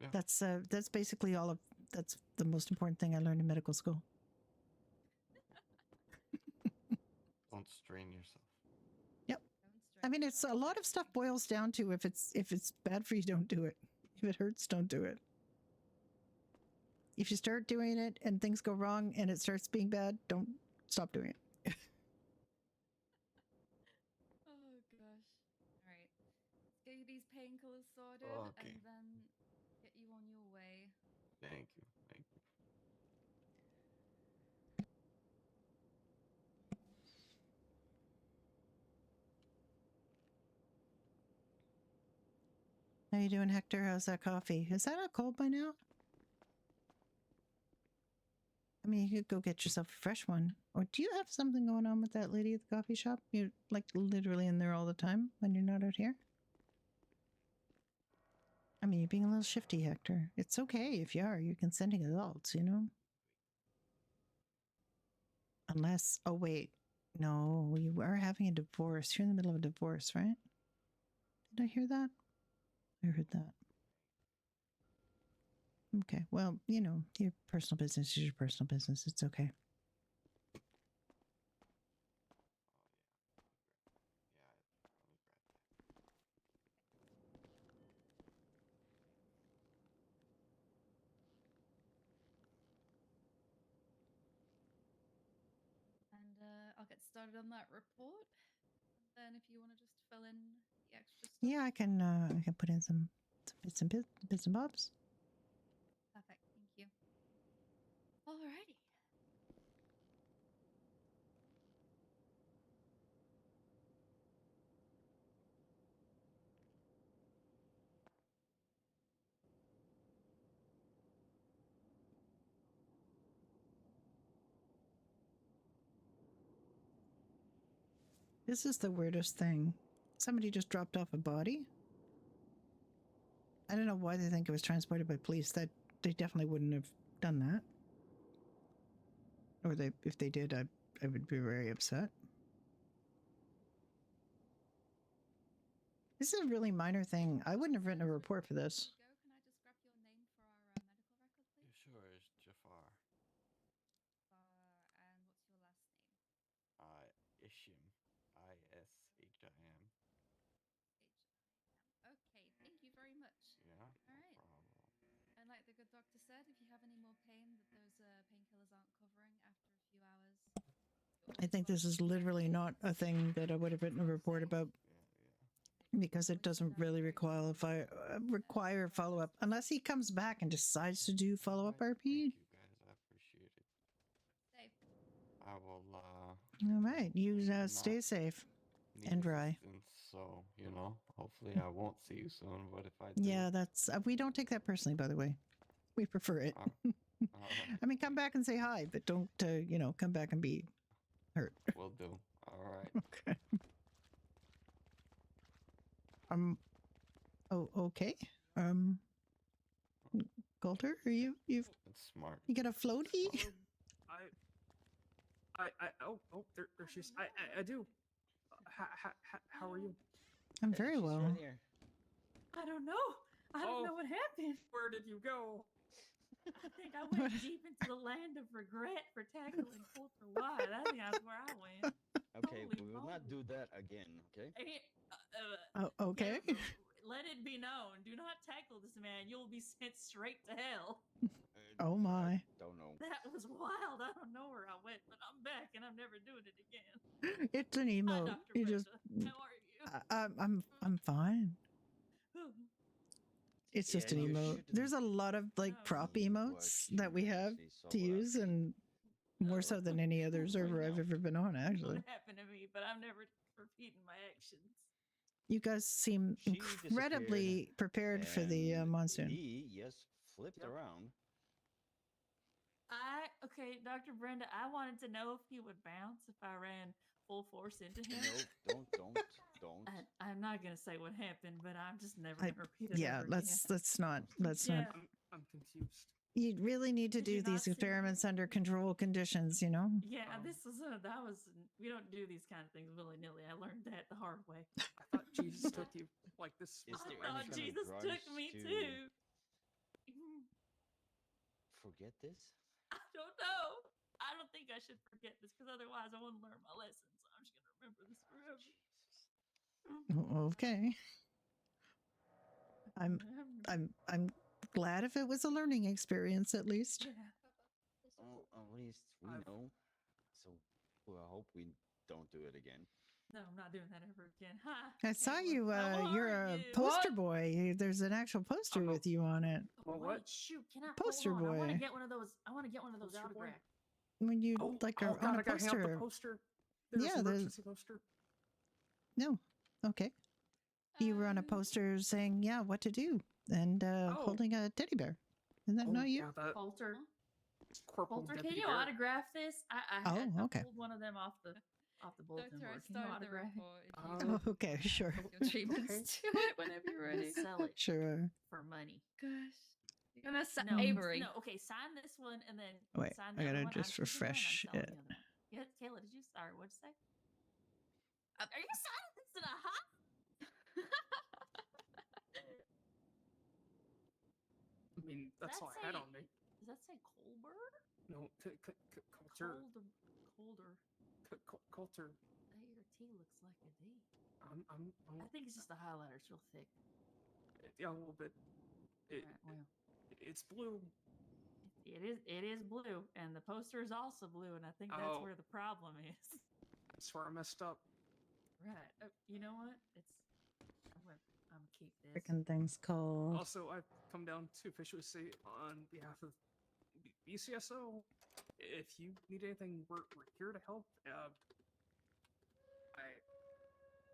Yeah. That's basically all of. That's the most important thing I learned in medical school. Don't strain yourself. Yep. Don't stress I mean, it's a lot of stuff boils down to if it's bad for you, don't do it. If it hurts, don't do it. If you start doing it and things go wrong and it starts being bad, don't stop doing it. Oh gosh. All right. Let's get you these painkillers sorted Okay. and then get you on your way. Thank you. Thank you. How you doing, Hector? How's that coffee? Is that not cold by now? I mean, you could go get yourself a fresh one. Or do you have something going on with that lady at the coffee shop? You're like literally in there all the time when you're not out here? I mean, you're being a little shifty, Hector. It's okay if you are. You're consenting adults, Unless, oh, wait. No, you are having a divorce. You're in the middle of a divorce, right? Did I hear that? I heard that. Okay. Well, your personal business is your personal business. It's okay. And I'll get started on that report. And then if you want to just fill in the extra stuff. Yeah, I can put in some bits and bobs. Perfect. Thank you. Alrighty. This is the weirdest thing. Somebody just dropped off a body. I don't know why they think it was transported by police. That they definitely wouldn't have done that. Or if they did, I would be very upset. This is a really minor thing. I wouldn't have written a report for this. Can I just grab your name for our medical record, please? Yeah, sure. It's Jafar. And what's your last name? Ishim. ISHIM. Okay, thank you very much. Yeah. All No right. problem. And like the good doctor said, if you have any more pain that those painkillers aren't covering after a few hours, I think this is literally not a thing that I would have written a report about. Because it doesn't really require follow up unless he comes back and decides to do follow up RP. Thank you guys, I appreciate it. Safe. I will. All right, you stay safe and dry. So hopefully I won't see you soon. But if I do, Yeah, that's we don't take that personally. By the way, we prefer it. right. I mean, come back and say hi, but don't come back and be hurt. Will do. All right. Okay. Oh, okay. Coulter, are you've That's smart. you got a floaty? There she's. I do. How are you? I'm very well. Right here. I don't know. I don't know what happened. Where did you go? I think I went deep into the land of regret for tackling Coulter Wide. I think that's where I went. Okay, Holy we will not do that again, okay? Okay. Yeah, let it be known. Do not tackle this man. You'll be sent straight to hell. Oh my. Don't know. That was wild. I don't know where I went, but I'm back and I'm never doing it again. It's an emote. Dr. You just. Brenda. How are you? I'm fine. It's just an emote. There's a lot of prop emotes that we have to use, and more so than any other server I've ever been on. Actually, What happened to me? But I'm never repeating my actions. you guys seem incredibly prepared for the monsoon. He flipped around. Okay, Dr. Brenda, I wanted to know if he would bounce if I ran full force into him. No, don't. I'm not gonna say what happened, but I'm just never I, gonna repeat it. yeah, ever let's again. let's Yeah. not. I'm confused. You really need to Did you do these not see- experiments under controlled conditions, you know? Yeah, this was that was. We don't do these kind of things willy nilly. I learned that the hard way. I thought Jesus took you. Like this. Is was there the any way. kind of Jesus drugs took me to too. forget this? I don't know. I don't think I should forget this because otherwise I won't learn my lessons. I'm just gonna remember this forever. Okay. I'm glad if it was a learning experience at least. Well, at least we know. So I hope we don't do it again. No, I'm not doing that ever again. Ha! I saw Caleb, you. how You're are a you? poster boy. There's an actual poster with you on it. Oh, wait, shoot! Can I Poster hold on? I want to boy. get one of those. I want to get one of those Poster boy? autographs. When you Oh, like oh are God, on a I gotta hang up poster. the poster. There's Yeah, an there's emergency poster. no. Okay. You were on a poster saying, "Yeah, what to do," and holding a teddy bear. Isn't that not you? Yeah, that Coulter. Corporal Coulter, can Deputy you Bear. autograph this? I Oh, okay. pulled one of them off the bulletin Doctor, I board. Can you started the autograph it? report. Oh, okay, sure. Your treatments to it whenever you're ready. Sell it Sure. for money. Gosh. You're gonna No, Avery. no. Okay, sign this one and then Wait, sign I the other gotta one. just I'm keeping one, I'm refresh selling it. the other one. Yeah, Kayla, did you? Sorry, what'd you say? Are you signing this in a hot? I mean, that's all I had on me. Does that say Colbert? No, Coulter. Coulter. Your T looks like a D. I'm I think it's just the highlighter's real thick. Yeah, a little bit. It's blue. It is blue, and the poster is also blue, and I think that's Oh. where the problem is. I swear I messed up. Right. You know what? I'm gonna keep this. Freaking thing's called. Also, I've come down to officially say on behalf of BCSO, if you need anything, we're here to help. Yeah.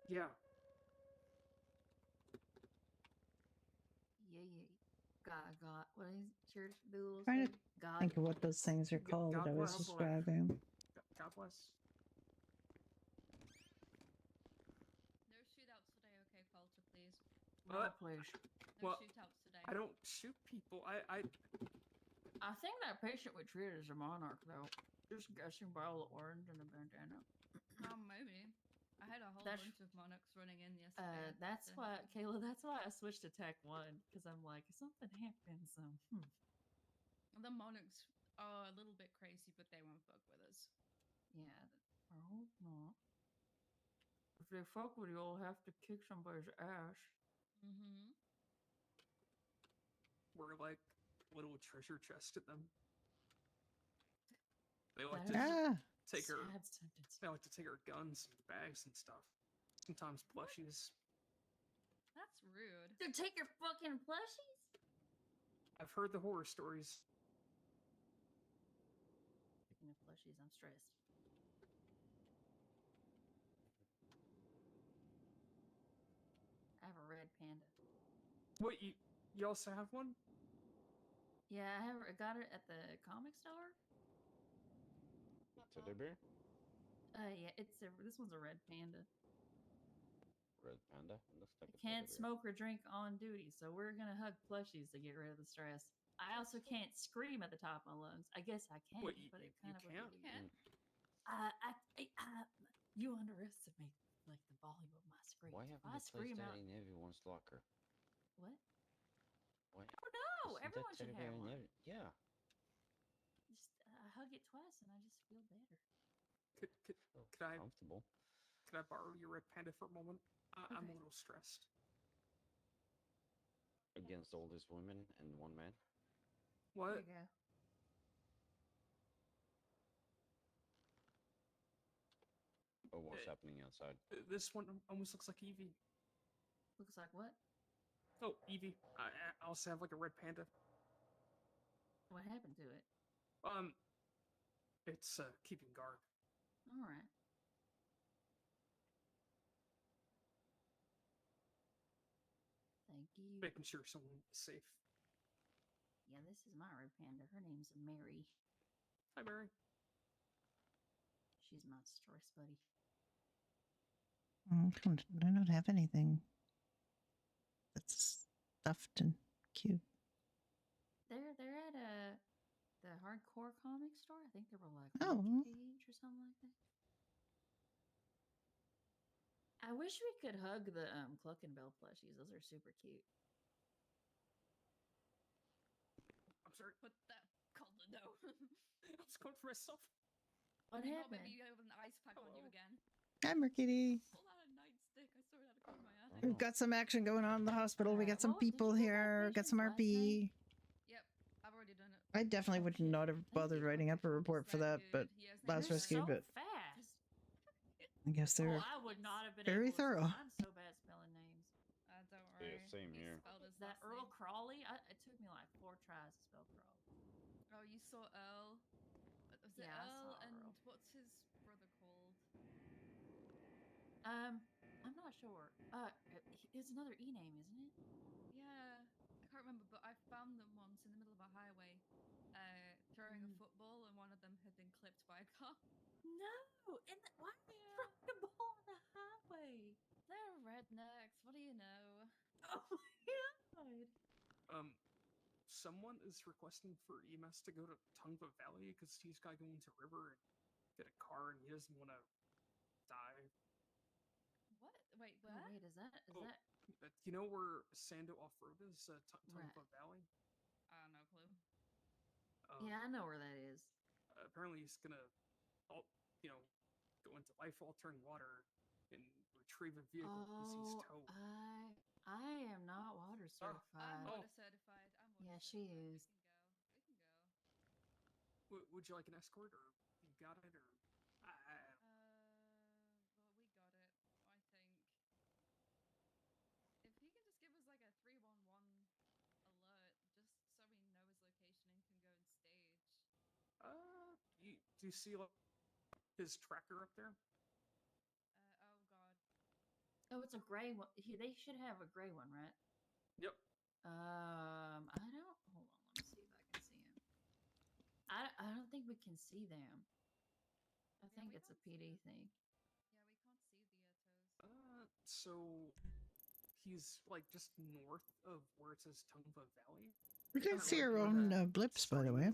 Yeah. God. What is church duels? Trying to God. think of what those things are called that I was bless. describing. God bless. No shootouts today, okay, Coulter, please. No, please. No Well, shootouts today. I don't shoot people. I think that patient we treated is a monarch, though. Just guessing by all the orange and the bandana. Maybe. I had a whole That's- bunch of monarchs running in yesterday. That's why, Kayla. That's why I switched to Tech 1 because I'm like, if something happens, The monarchs are a little bit crazy, but they won't fuck with us. yeah. I hope not. If they fuck with you, you'll have to kick somebody's ass. Mm-hmm. We're like little treasure chest to them. They like That to Ah. take our. Sad sentence. They like to take our guns and bags and stuff. Sometimes plushies. That's rude. Dude, take your fucking plushies. I've heard the horror stories. Speaking of plushies, I'm stressed. I have a red panda. What you also have one? Yeah, I got it at the comic store. Teddy bear? Yeah, this one's a red panda. Red panda? Looks like a Can't teddy bear. smoke or drink on duty, so we're gonna hug plushies to get rid of the stress. I also can't scream at the top of my lungs. I guess I can, What, but it you kind of can't? You can. you underestimate like the volume of my scream. Why If haven't I they placed scream that out, in everyone's locker? what? Why? I don't know. Isn't that Everyone should teddy bear have in one. Yeah. Just I hug it twice and I just feel better. Could I Comfortable. could I borrow your red panda for a moment? I'm a Okay. little stressed. Against all these women and one man. What? There you go. Oh, what's happening outside? This one almost looks like Evie. Looks like what? Oh, Evie. I also have like a red panda. What happened to it? It's keeping guard. All right. Thank you. Making sure someone is safe. Yeah, this is my red panda. Her name's Mary. Hi, Mary. She's my stress buddy. I don't have anything that's stuffed and cute. They're at the hardcore comic store. I think they were like Oh. $1K each or something like that. I wish we could hug the Cluck and Bell plushies. Those are super cute. I'm sorry. Put that cold no. I was going for myself. What Oh, happened? maybe you have an ice pack on you again. Hi, Merkitty. Pull out a nightstick. I saw it out of the corner of my eye. We've got some action going on in the hospital. We got some Well, did people you get here. Got some last night? RP. Yep, I've already done it. I definitely would not have bothered writing up a report for that, but last rescue, so but fast. I guess they're Oh, I would not have been very able to thorough. I'm so bad spelling names. Don't Yeah, worry. same You here. spelled his That last Earl name. Crawley, it took me like 4 tries to spell Crawley. Oh, you saw Earl. Was it Yeah, I Earl saw and Earl. what's his brother called? I'm not sure. It's another E name, isn't it? Yeah, I can't remember, but I found them once in the middle of a highway, throwing a football, and one of them had been clipped by a car. No, and why are you throwing a ball on the highway? They're rednecks. What do you know? Oh my god. Someone is requesting for EMS to go to Tungva Valley because he's got to go into river and get a car, and he doesn't want to die. What? Wait, where? Oh, wait, is that You know where Sando Off-Road is? Tungva Right. Valley? No clue. Yeah, I know where that is. Apparently he's gonna, go into life-altering water and retrieve a vehicle because he's towed. I am not water certified. I'm water certified. I'm water Yeah, she certified. is. We can go. Would you like an escort, or you got it, or Well, we got it. I think. If he can just give us like a 311 alert, just so we know his location and can go and stage. do you see like his tracker up there? Oh god. Oh, it's a gray one. They should have a gray one, right? Yep. I don't. Hold on, let me see if I can see him. I don't think we can see them. I think it's a PD thing. Yeah, we can't see the toes. So he's like just north of where it says Tungva Valley. We can see our own blips, by the way.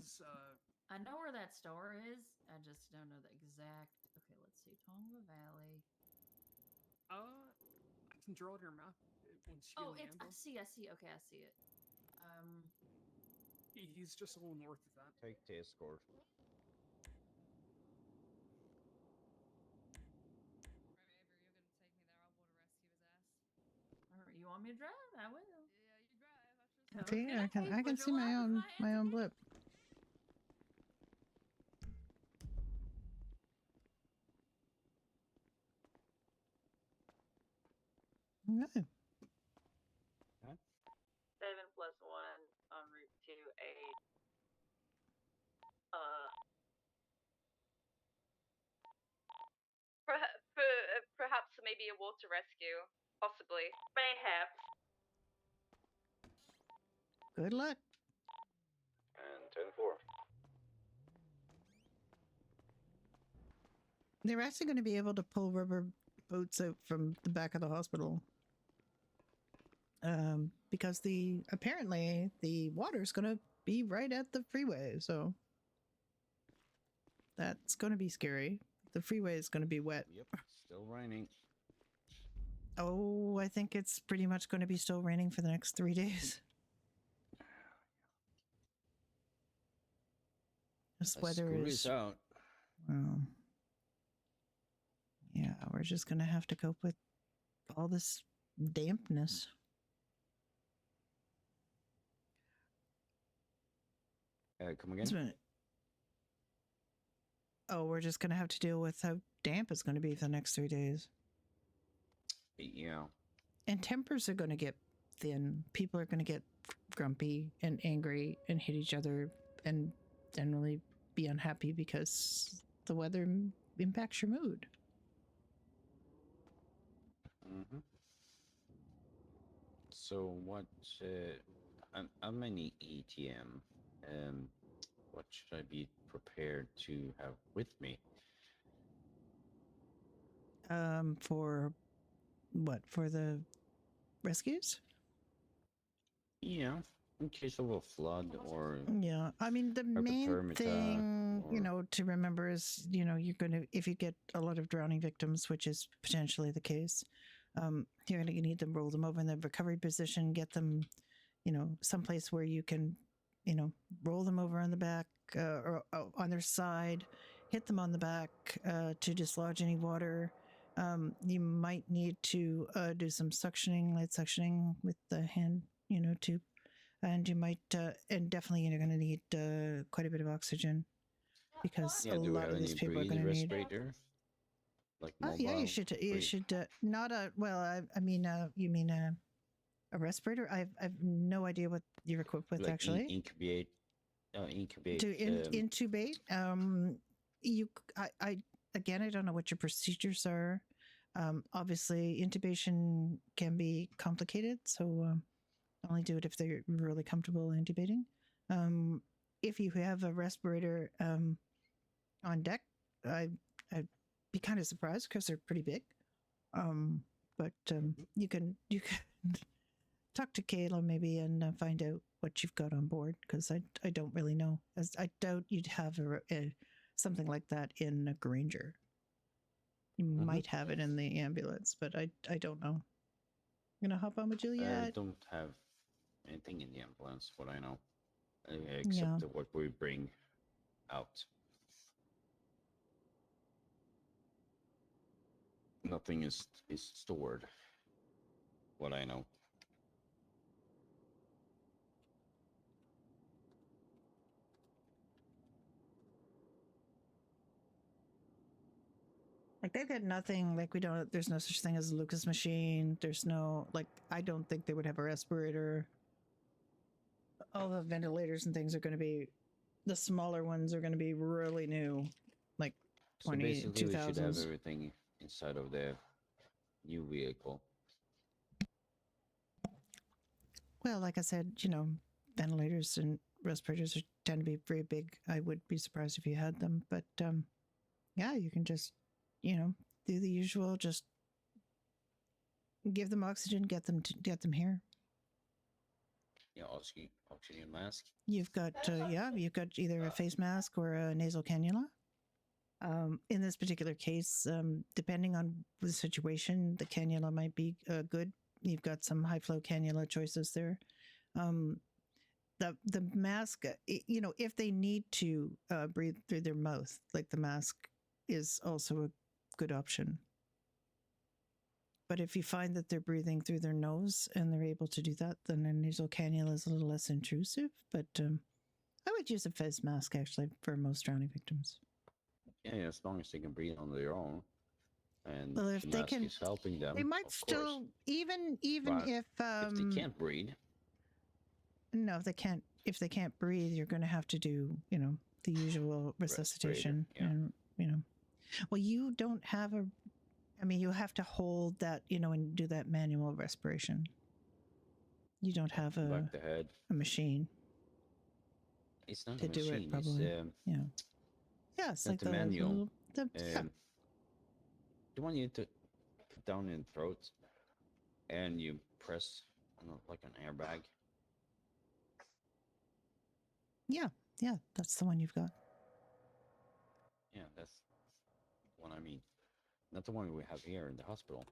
I know where that store is. I just don't know the exact. Okay, let's see. Tongva Valley. I can draw it on your map once you Oh, get in the I see. Okay, I see it. He's just a little north of that. Take the escort. Alright, you want me to drive? I will. Yeah, you drive. See, I can see my own blip. No. 7 plus 1 en route to a perhaps maybe a water rescue, possibly. Mayhaps. Good luck. And 10-4. They're actually going to be able to pull rubber boats out from the back of the hospital. Because apparently the water's going to be right at the freeway, so that's going to be scary. The freeway is going to be wet. Yep, still raining. Oh, I think it's pretty much going to be still raining for the next 3 days. This weather is out. Yeah, we're just going to have to cope with all this dampness. Come again? Oh, we're just going to have to deal with how damp it's going to be for the next 3 days. Yeah. And tempers are going to get thin. People are going to get grumpy and angry and hit each other and generally be unhappy because the weather impacts your mood. Mm-hmm. So what? I'm an ETM. What should I be prepared to have with me. For what? For the rescues? Yeah, in case of a flood or Yeah, I mean the main hypothermia attack thing, you or- know, to remember is, you know, you're going to, if you get a lot of drowning victims, which is potentially the case, you're going to need to roll them over in the recovery position, get them, you know, someplace where you can, you know, roll them over on the back or on their side, hit them on the back to dislodge any water. You might need to do some suctioning, light suctioning with the hand, you know, tube. And you might, and definitely you're going to need quite a bit of oxygen because Yeah, a do we lot have of any these people are breathe going to need. respirator? Like Oh mobile? yeah, you should. You breathe. should not a. Well, I mean, you mean a respirator? I've no idea what you're equipped with like actually. incubate. Incubate. To intubate. You. I again, I don't know what your procedures are. Obviously, intubation can be complicated, so only do it if they're really comfortable intubating. If you have a respirator on deck, I'd be kind of surprised because they're pretty big. But you can talk to Kayla maybe and find out what you've got on board because I don't really know. As I doubt you'd have something like that in a Granger. You might have it in the ambulance, but I don't know. You gonna hop on with I Juliet? don't have anything in the ambulance, what I know, except what we bring out. Nothing is stored, what I know. Like they've got nothing. Like we don't. There's no such thing as a Lucas machine. There's no like. I don't think they would have a respirator. All the ventilators and things are going to be. The smaller ones are going to be really new, like So 20, basically, we should have 2000s. everything inside of the new vehicle. Well, like I said, you know, ventilators and respirators tend to be very big. I would be surprised if you had them, but yeah, you can just, you know, do the usual. Just give them oxygen, get them here. Yeah, oxygen mask. You've got you've got either a face mask or a nasal cannula. In this particular case, depending on the situation, the cannula might be good. You've got some high flow cannula choices there. The mask, you know, if they need to breathe through their mouth, like the mask is also a good option. But if you find that they're breathing through their nose and they're able to do that, then a nasal cannula is a little less intrusive. But I would use a face mask actually for most drowning victims. Yeah, as long as they can breathe on their own, and Well, if the they mask can, is helping them. they might of still course. even But if they can't breathe. No, if they can't breathe, you're going to have to do, you know, the usual resuscitation. And, you know, well, you don't have a. I mean, you have to hold that, you know, and do that manual respiration. You don't have Back the head. a machine. It's not to a do machine. it, probably. It's yeah, it's not like the the manual. yeah. The one you put down in the throat, and you press like an airbag. Yeah, that's the one you've got. Yeah, that's what I mean. Not the one we have here in the hospital.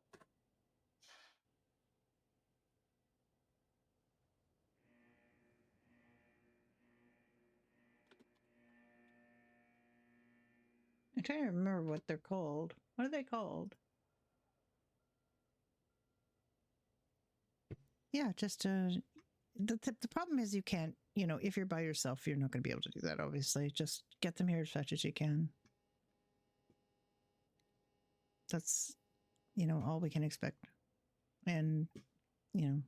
I'm trying to remember what they're called. What are they called? Yeah, just the problem is you can't, you know, if you're by yourself, you're not going to be able to do that, obviously. Just get them here as fast as you can. That's, you know, all we can expect. And, you know,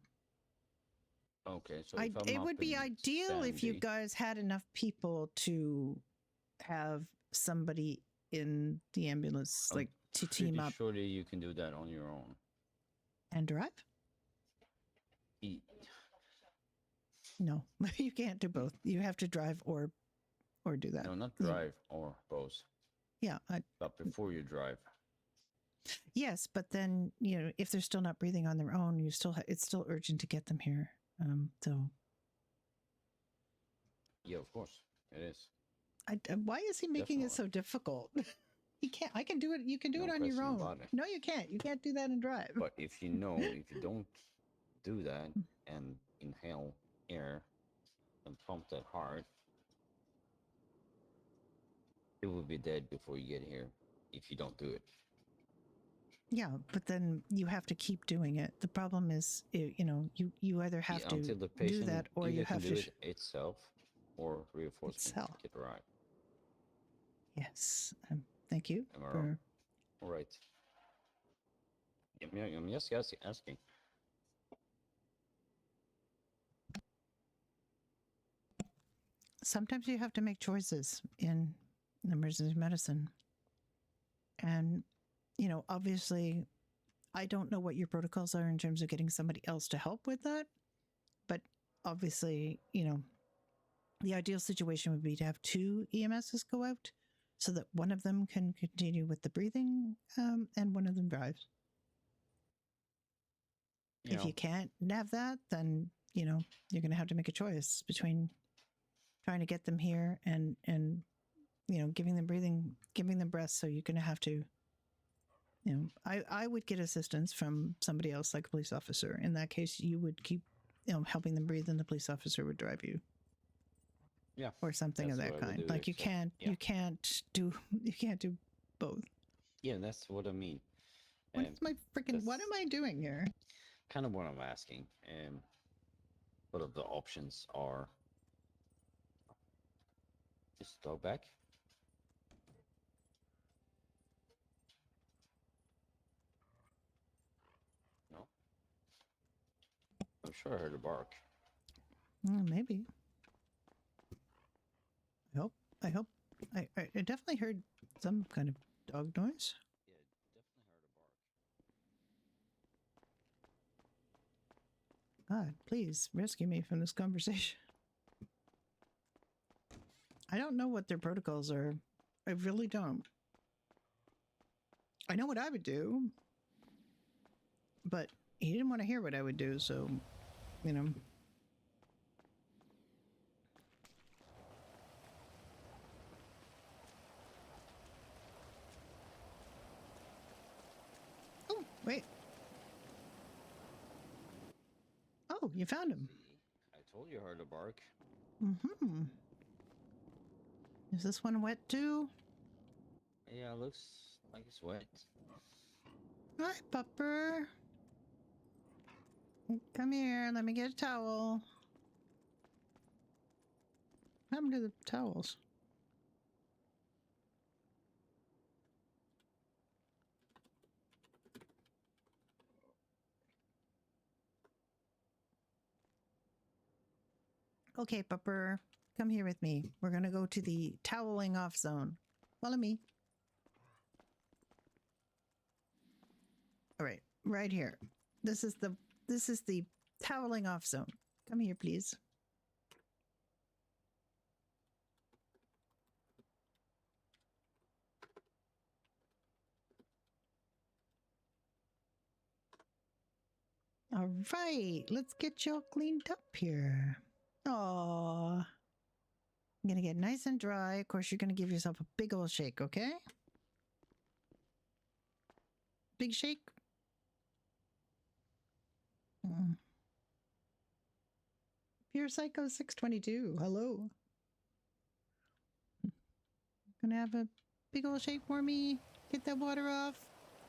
Okay, so if I'm it up would be in ideal if you Sandy- guys had enough people to have somebody in the ambulance, like to team Pretty up sure that you can do that on your own. and drive. No, you can't do both. You have to drive or or do that. No, not Yeah. drive or pose. Yeah. But before you drive. Yes, but then if they're still not breathing on their own, it's still urgent to get them here. So. Yeah, of course it is. Why is he making it so difficult? He can't. I can do it. You can do it on your own. No, you can't. You can't do that and drive. But if you don't do that and inhale air and pump that hard, it will be dead before you get here if you don't do it. Yeah, but then you have to keep doing it. The problem is, you either have to until the patient do that or you either have can to do it itself or reinforcement kit arrive. Yes. Thank you. Am I wrong? All right. I'm just asking. Sometimes you have to make choices in emergency medicine. And, obviously, I don't know what your protocols are in terms of getting somebody else to help with that. But obviously, the ideal situation would be to have 2 EMSs go out so that one of them can continue with the breathing and one of them drives. If you can't have that, then, you're going to have to make a choice between trying to get them here and giving them breathing, giving them breath. So you're going to have to, I would get assistance from somebody else, like a police officer. In that case, you would keep, helping them breathe and the police officer would drive you. Yeah. Or something of that kind. Like you can't do both. Yeah, that's what I mean. What's my freaking, what am I doing here? Kind of what I'm asking. What of the options are? Is the dog back? No. I'm sure I heard a bark. Maybe. I hope. I definitely heard some kind of dog noise. Yeah, definitely heard a bark. God, please rescue me from this conversation. I don't know what their protocols are. I really don't. I know what I would do, but he didn't want to hear what I would do, so, Oh, wait. Oh, you found him. I told you I heard a bark. Mm-hmm. Is this one wet too? Yeah, it looks like it's wet. Hi, pupper. Come here, let me get a towel. What happened to the towels? Okay, pupper, come here with me. We're gonna go to the toweling off zone. Follow me. All right, right here. This is the toweling off zone. Come here, please. All right, let's get you all cleaned up here. Aww. I'm gonna get nice and dry. Of course, you're gonna give yourself a big old shake, okay? Big shake. Pure Psycho 622. Hello. Gonna have a big old shake for me. Get that water off.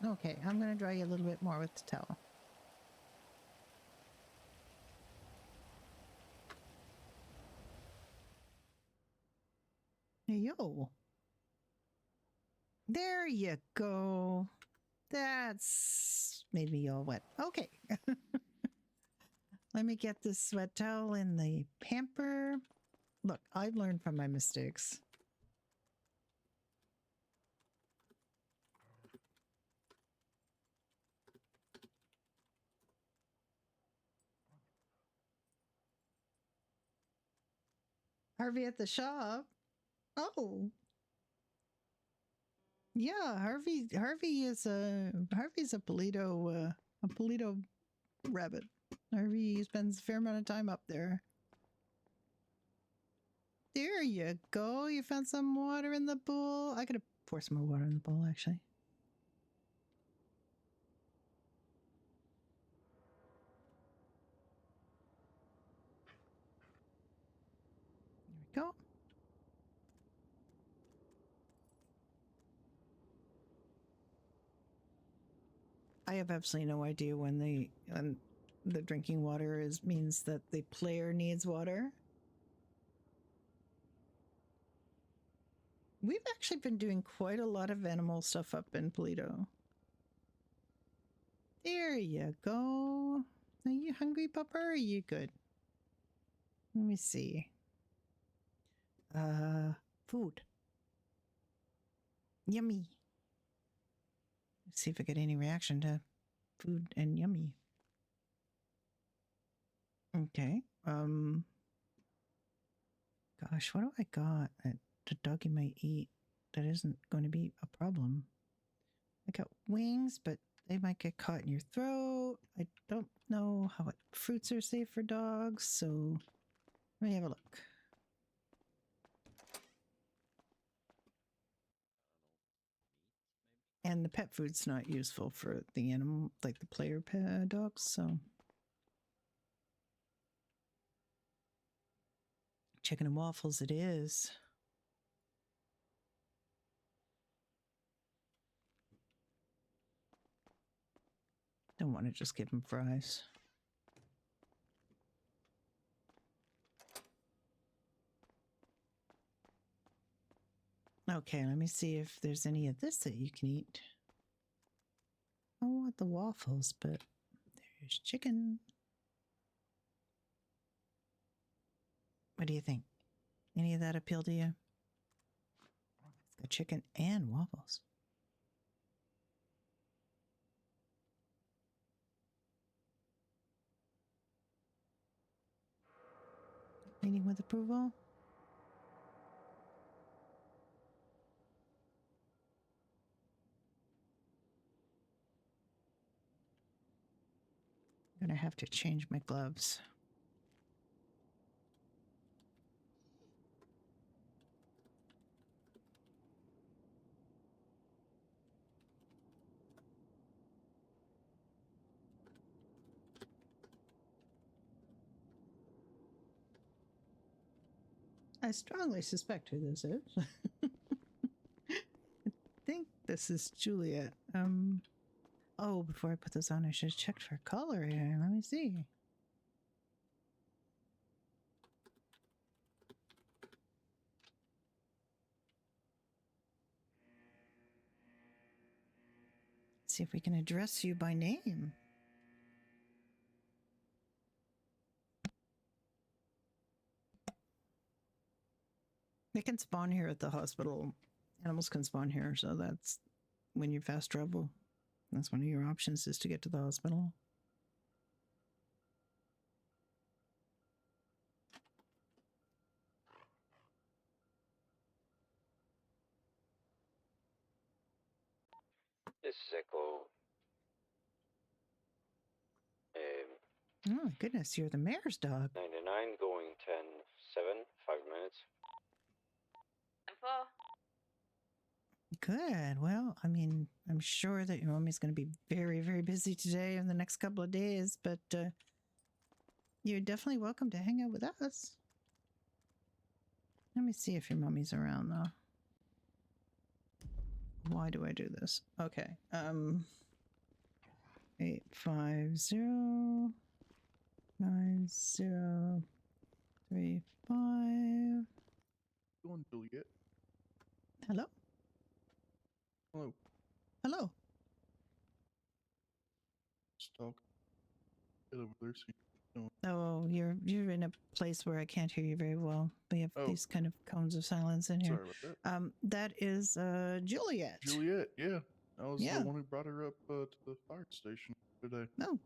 Okay, I'm gonna dry you a little bit more with the towel. Hey, yo. There you go. That's made me all wet. Okay. Let me get this sweat towel in the pamper. Look, I've learned from my mistakes. Harvey at the shop. Oh. Yeah, Harvey's a Polito rabbit. Harvey spends a fair amount of time up there. There you go. You found some water in the bowl. I gotta pour some more water in the bowl, actually. There we go. I have absolutely no idea when the drinking water means that the player needs water. We've actually been doing quite a lot of animal stuff up in Polito. There you go. Are you hungry, Pupper? Or are you good? Let me see. Food. Yummy. Let's see if I get any reaction to food and yummy. Okay. Gosh, what do I got that the doggy might eat that isn't going to be a problem? I got wings, but they might get caught in your throat. I don't know what fruits are safe for dogs, so let me have a look. And the pet food's not useful for the animal, like the player pet dogs, so. Chicken and waffles it is. Don't want to just give him fries. Okay, let me see if there's any of this that you can eat. I want the waffles, but there's chicken. What do you think? Any of that appeal to you? It's got chicken and waffles. Meeting with approval? I'm gonna have to change my gloves. I strongly suspect who this is. I think this is Juliet. Oh, before I put this on, I should have checked for color here. Let me see. See if we can address you by name. They can spawn here at the hospital. Animals can spawn here, so that's when you fast travel. That's one of your options, is to get to the hospital. This is Echo. Oh my goodness, you're the mayor's dog. 99 going 10-7, 5 minutes. Info. Good. Well, I mean, I'm sure that your mommy's going to be very, very busy today and the next couple of days, but you're definitely welcome to hang out with us. Let me see if your mommy's around, though. Why do I do this? Okay. 850-9035. Going, Juliet. Hello? Hello. Hello. Stop. Get over there. So Oh, you're in a place where I can't hear you very well. We have these kind of cones of silence in here. Sorry about that. That is Juliet. Juliet, yeah. I was Yeah. the one who brought her up to the fire station today. Oh.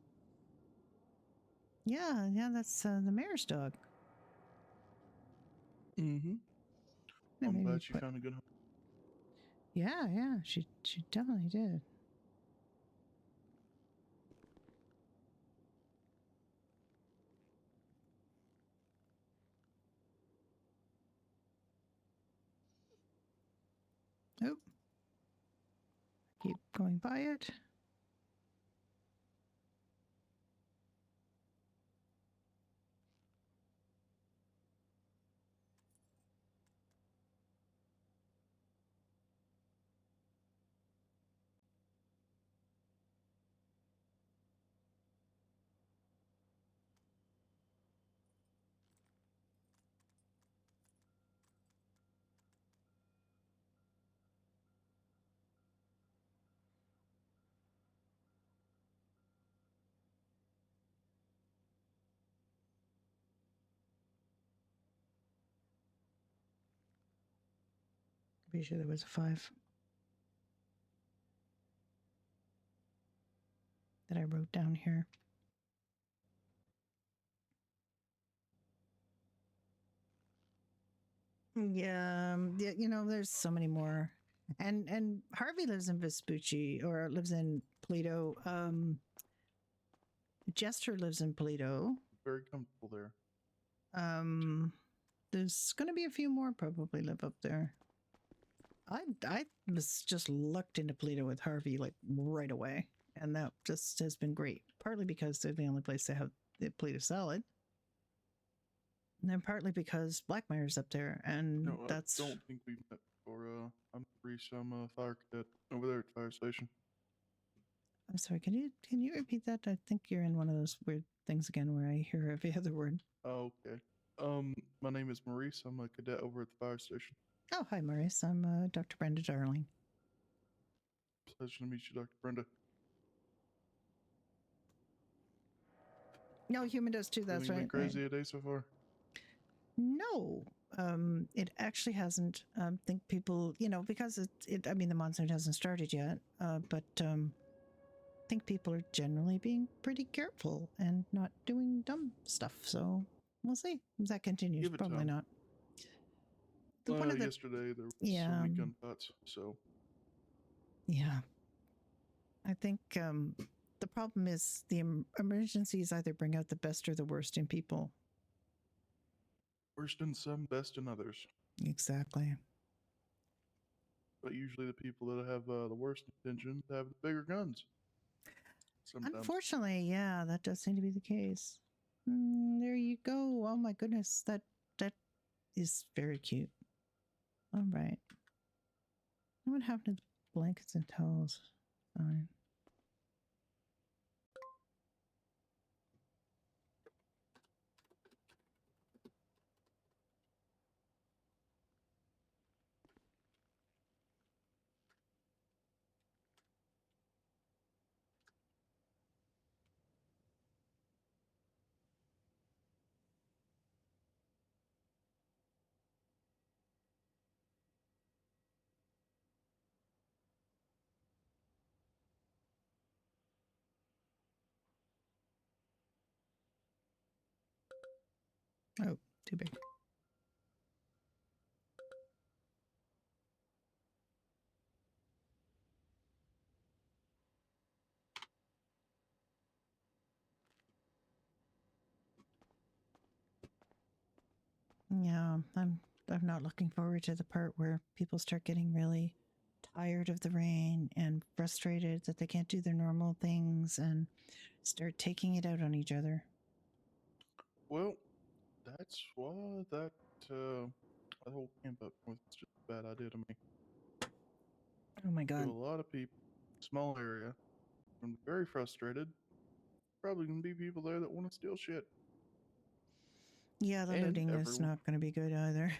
Yeah, that's the mayor's dog. Mm-hmm. I'm maybe glad she put- found a good home. Yeah, she definitely did. Oh. Keep going by it. Pretty sure there was a 5 that I wrote down here. Yeah, you know, there's so many more. And Harvey lives in Vespucci or lives in Polito. Jester lives in Polito. Very comfortable there. There's going to be a few more probably live up there. I was just looked into Polito with Harvey like right away, and that just has been great. Partly because they're the only place they have the Polito salad, and then partly because Blackmire's up there, and No, that's. I don't think we've met before. I'm Reese. I'm a fire cadet over there at the fire station. I'm sorry. Can you repeat that? I think you're in one of those weird things again where I hear every other word. Oh, okay. My name is Maurice. I'm a cadet over at the fire station. Oh, hi, Maurice. I'm Dr. Brenda Darling. Pleasure to meet you, Dr. Brenda. No, human does too. That's Feeling right. crazy a day so far? No, it actually hasn't. I think people, you know, because I mean, the monsoon hasn't started yet, but I think people are generally being pretty careful and not doing dumb stuff. So we'll see if that continues. Give it Probably time. not. One of the, yesterday there was so many gunfights, so yeah. I think the problem is the emergencies either bring out the best or the worst in people. worst in some, best in others. Exactly. But usually the people that have the worst intentions have the bigger guns. Sometimes. Unfortunately, yeah, that does seem to be the case. There you go. Oh my goodness, that is very cute. All right. What happened to the blankets and towels? Fine. Oh, too big. Yeah, I'm not looking forward to the part where people start getting really tired of the rain and frustrated that they can't do their normal things and start taking it out on each other. Well, that's why that whole camp up was just a bad idea to me. Oh my god. To a lot of people, small area, I'm very frustrated. Probably gonna be people there that want to steal shit. Yeah, the And looting is not going to be good either.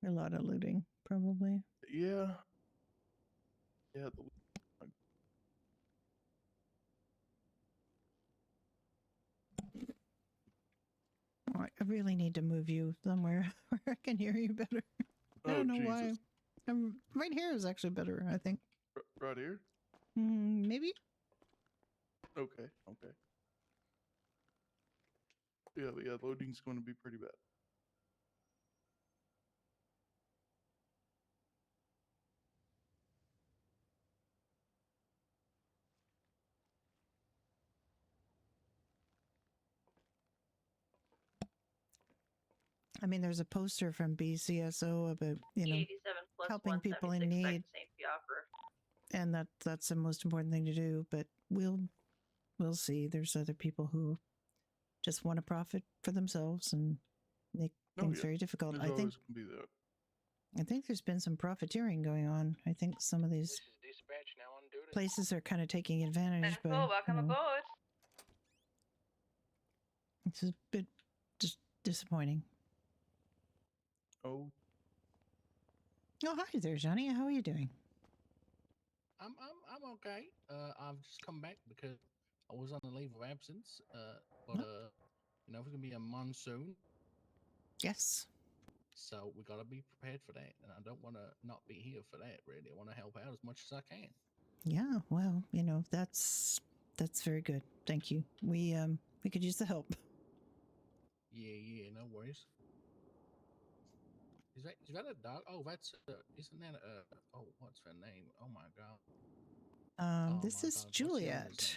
A lot of looting, probably. Yeah. Yeah. I really need to move you somewhere where I can hear you better. I don't know why. Right here is actually better, I think. Right here? Maybe? Okay. Yeah, loading's going to be pretty bad. I mean, there's a poster from BCSO about, you know, 87 plus helping people in 176 need, back to St. Fiacre. and that's the most important thing to do. But we'll see. There's other people who just want to profit for themselves and make things very difficult. There's always gonna be that. I think there's been some profiteering going on. I think some of these Dispatch now on duty. places are kind of taking advantage. But welcome aboard. it's a bit just disappointing. Oh. Oh, hi there, Johnny. How are you doing? I'm okay. I've just come back because I was on a leave of absence. But you know, it's gonna be a monsoon. Yes. So we gotta be prepared for that, and I don't want to not be here for that. Really, I want to help out as much as I can. Yeah. Well, you know, that's very good. Thank you. We could use the help. Yeah, no worries. Is that a dog? Oh, that's isn't that oh, what's her name? Oh my god. This is Juliet.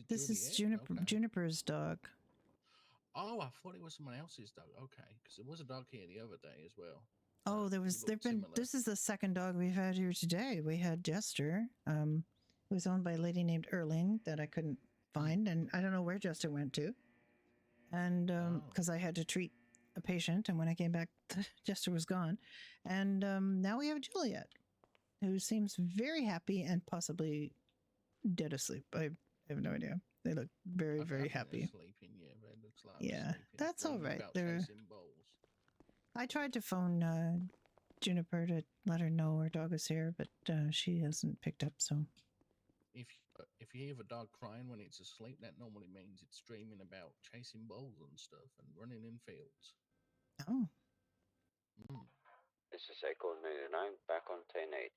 This is Juniper's dog. Oh, I thought it was someone else's dog. Okay, because there was a dog here the other day as well. Oh, this is the second dog we've had here today. We had Jester, who was owned by a lady named Erling that I couldn't find, and I don't know where Jester went to. And because I had to treat a patient, and when I came back, Jester was gone. And now we have Juliet, who seems very happy and possibly dead asleep. I have no idea. They look very, very happy. Sleeping, yeah, it looks like Yeah, sleeping. that's all right. About They're. chasing bowls. I tried to phone Juniper to let her know her dog is here, but she hasn't picked up. So If you hear a dog crying when it's asleep, that normally means it's dreaming about chasing bowls and stuff and running in fields. Oh. This is Echo 99, back on 10-8.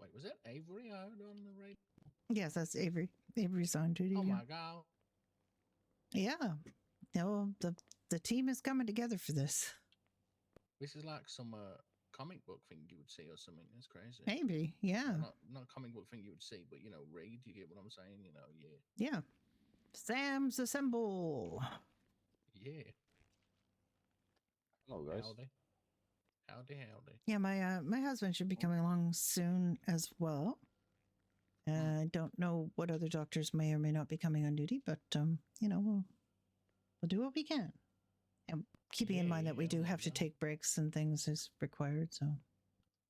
Wait, was that Avery I heard on the radio? Yes, that's Avery. Avery's on duty. Oh yeah. my god. Yeah. No, the team is coming together for this. This is like some comic book thing you would see or something. That's crazy. Maybe, yeah. Not comic book thing you would see, but you know, read. You get what I'm saying? You know, yeah. Yeah. Sam's assemble. Yeah. Hello, guys. Howdy. Yeah, my husband should be coming along soon as well. I don't know what other doctors may or may not be coming on duty, but you know, we'll do what we can, and keeping in mind that we do have to take breaks and things as required. So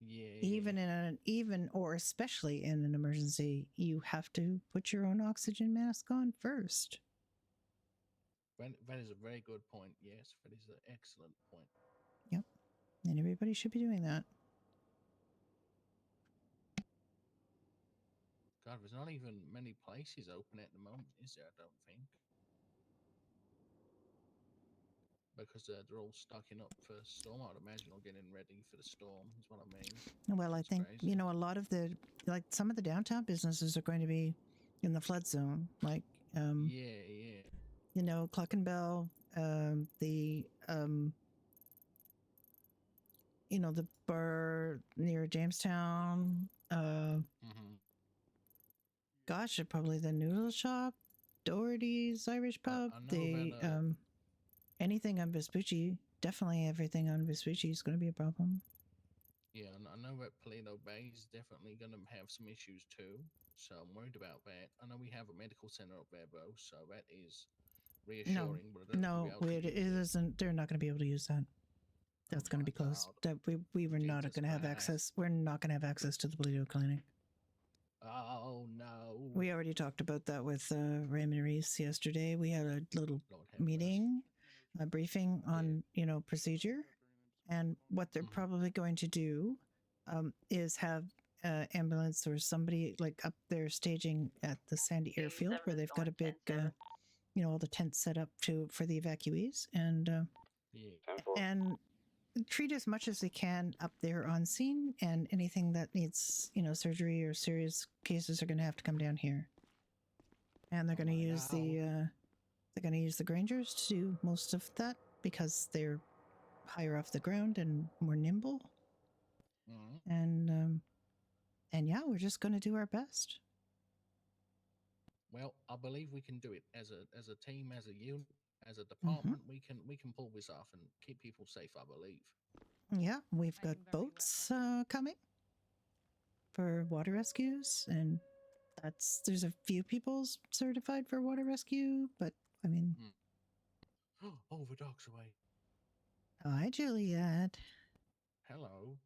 yeah, even or especially in an emergency, you have to put your own oxygen mask on first. That is a very good point. Yes, that is an excellent point. Yep, and everybody should be doing that. God, there's not even many places open at the moment, is there? I don't think. Because they're all stocking up for storm. I'd imagine, or getting ready for the storm, is what I mean. Well, I think, you know, a lot of some of the downtown businesses are going to be in the flood zone. Like, yeah. You know, Cluckenbell, you know, the bar near Jamestown, gosh, probably the noodle shop, Doherty's Irish pub, anything on Vespucci, definitely everything on Vespucci is going to be a problem. Yeah, I know that Paleto Bay is definitely going to have some issues too, so I'm worried about that. I know we have a medical center up there, though, so that is reassuring. No, it isn't. They're not going to be able to use that. That's going to be closed. That we were not going to have access. We're not going to have access to the Paleto Clinic. Oh no! We already talked about that with Raymond Reese yesterday. We had a little meeting, a briefing on procedure, and what they're probably going to do is have ambulance or somebody like up there staging at the Sandy Airfield where they've got a big, all the tents set up for the evacuees and treat as much as they can up there on scene, and anything that needs, surgery or serious cases are going to have to come down here. And they're going to use the Grangers to do most of that because they're higher off the ground and more nimble. And yeah, we're just going to do our best. Well, I believe we can do it as a team, as a unit, as a Mm-hmm. department. We can pull this off and keep people safe. I believe. Yeah, we've got boats coming for water rescues, and there's a few people certified for water rescue, but I mean, Oh, the dog's away. hi, Juliet. Hello.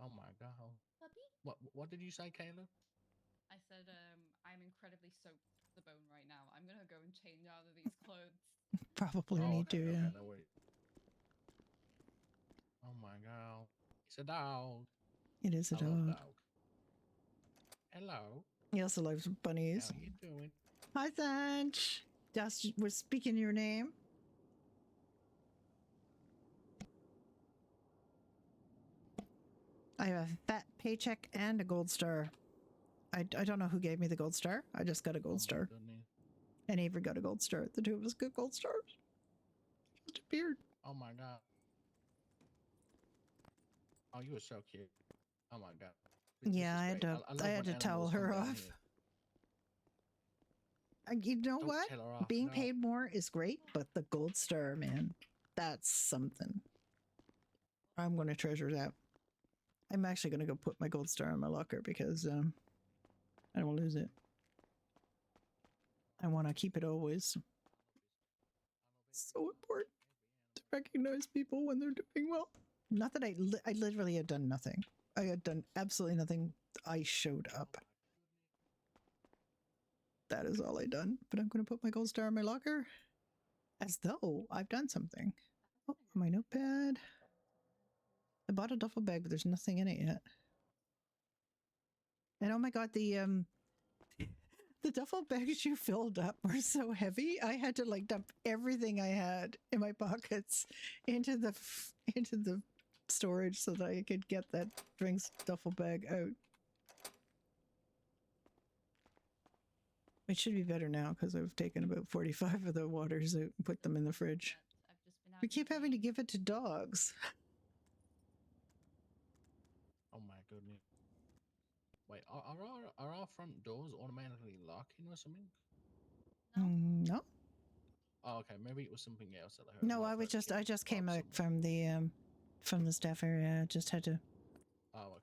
Oh my god. Puppy? What did you say, Kayla? I said, I'm incredibly soaked to the bone right now. I'm gonna go and change out of these clothes. Probably need to, yeah. No worries. Oh my god. It's a dog. It is a I love dog. dog. Hello. He also loves bunnies. How you doing? Hi, Sanch. Just was speaking your name. I have a fat paycheck and a gold star. I don't know who gave me the gold star. I just got a gold star. Goodness. And Avery got a gold star. The two of us got gold stars. Just a beard. Oh my god. Oh, you were so cute. Oh my god. Yeah, I had to towel her off. You know Don't what? tell her off, Being no. paid more is great, but the gold star, man, that's something. I'm going to treasure that. I'm actually going to go put my gold star in my locker because I don't lose it. I want to keep it always. It's so important to recognize people when they're doing well. Not that I literally had done nothing. I had done absolutely nothing. I showed up. That is all I done. But I'm going to put my gold star in my locker as though I've done something. Oh, my notepad. I bought a duffel bag, but there's nothing in it yet. And oh my god, the duffel bags you filled up were so heavy. I had to like dump everything I had in my pockets into the storage so that I could get that drinks duffel bag out. It should be better now because I've taken about 45 of the waters out and put them in the fridge. We keep having to give it to dogs. Oh my goodness. Wait, are our front doors automatically locking or something? No. Oh, okay. Maybe it was something else that I heard. No, I just came out from the staff area. I just had to. Oh, okay.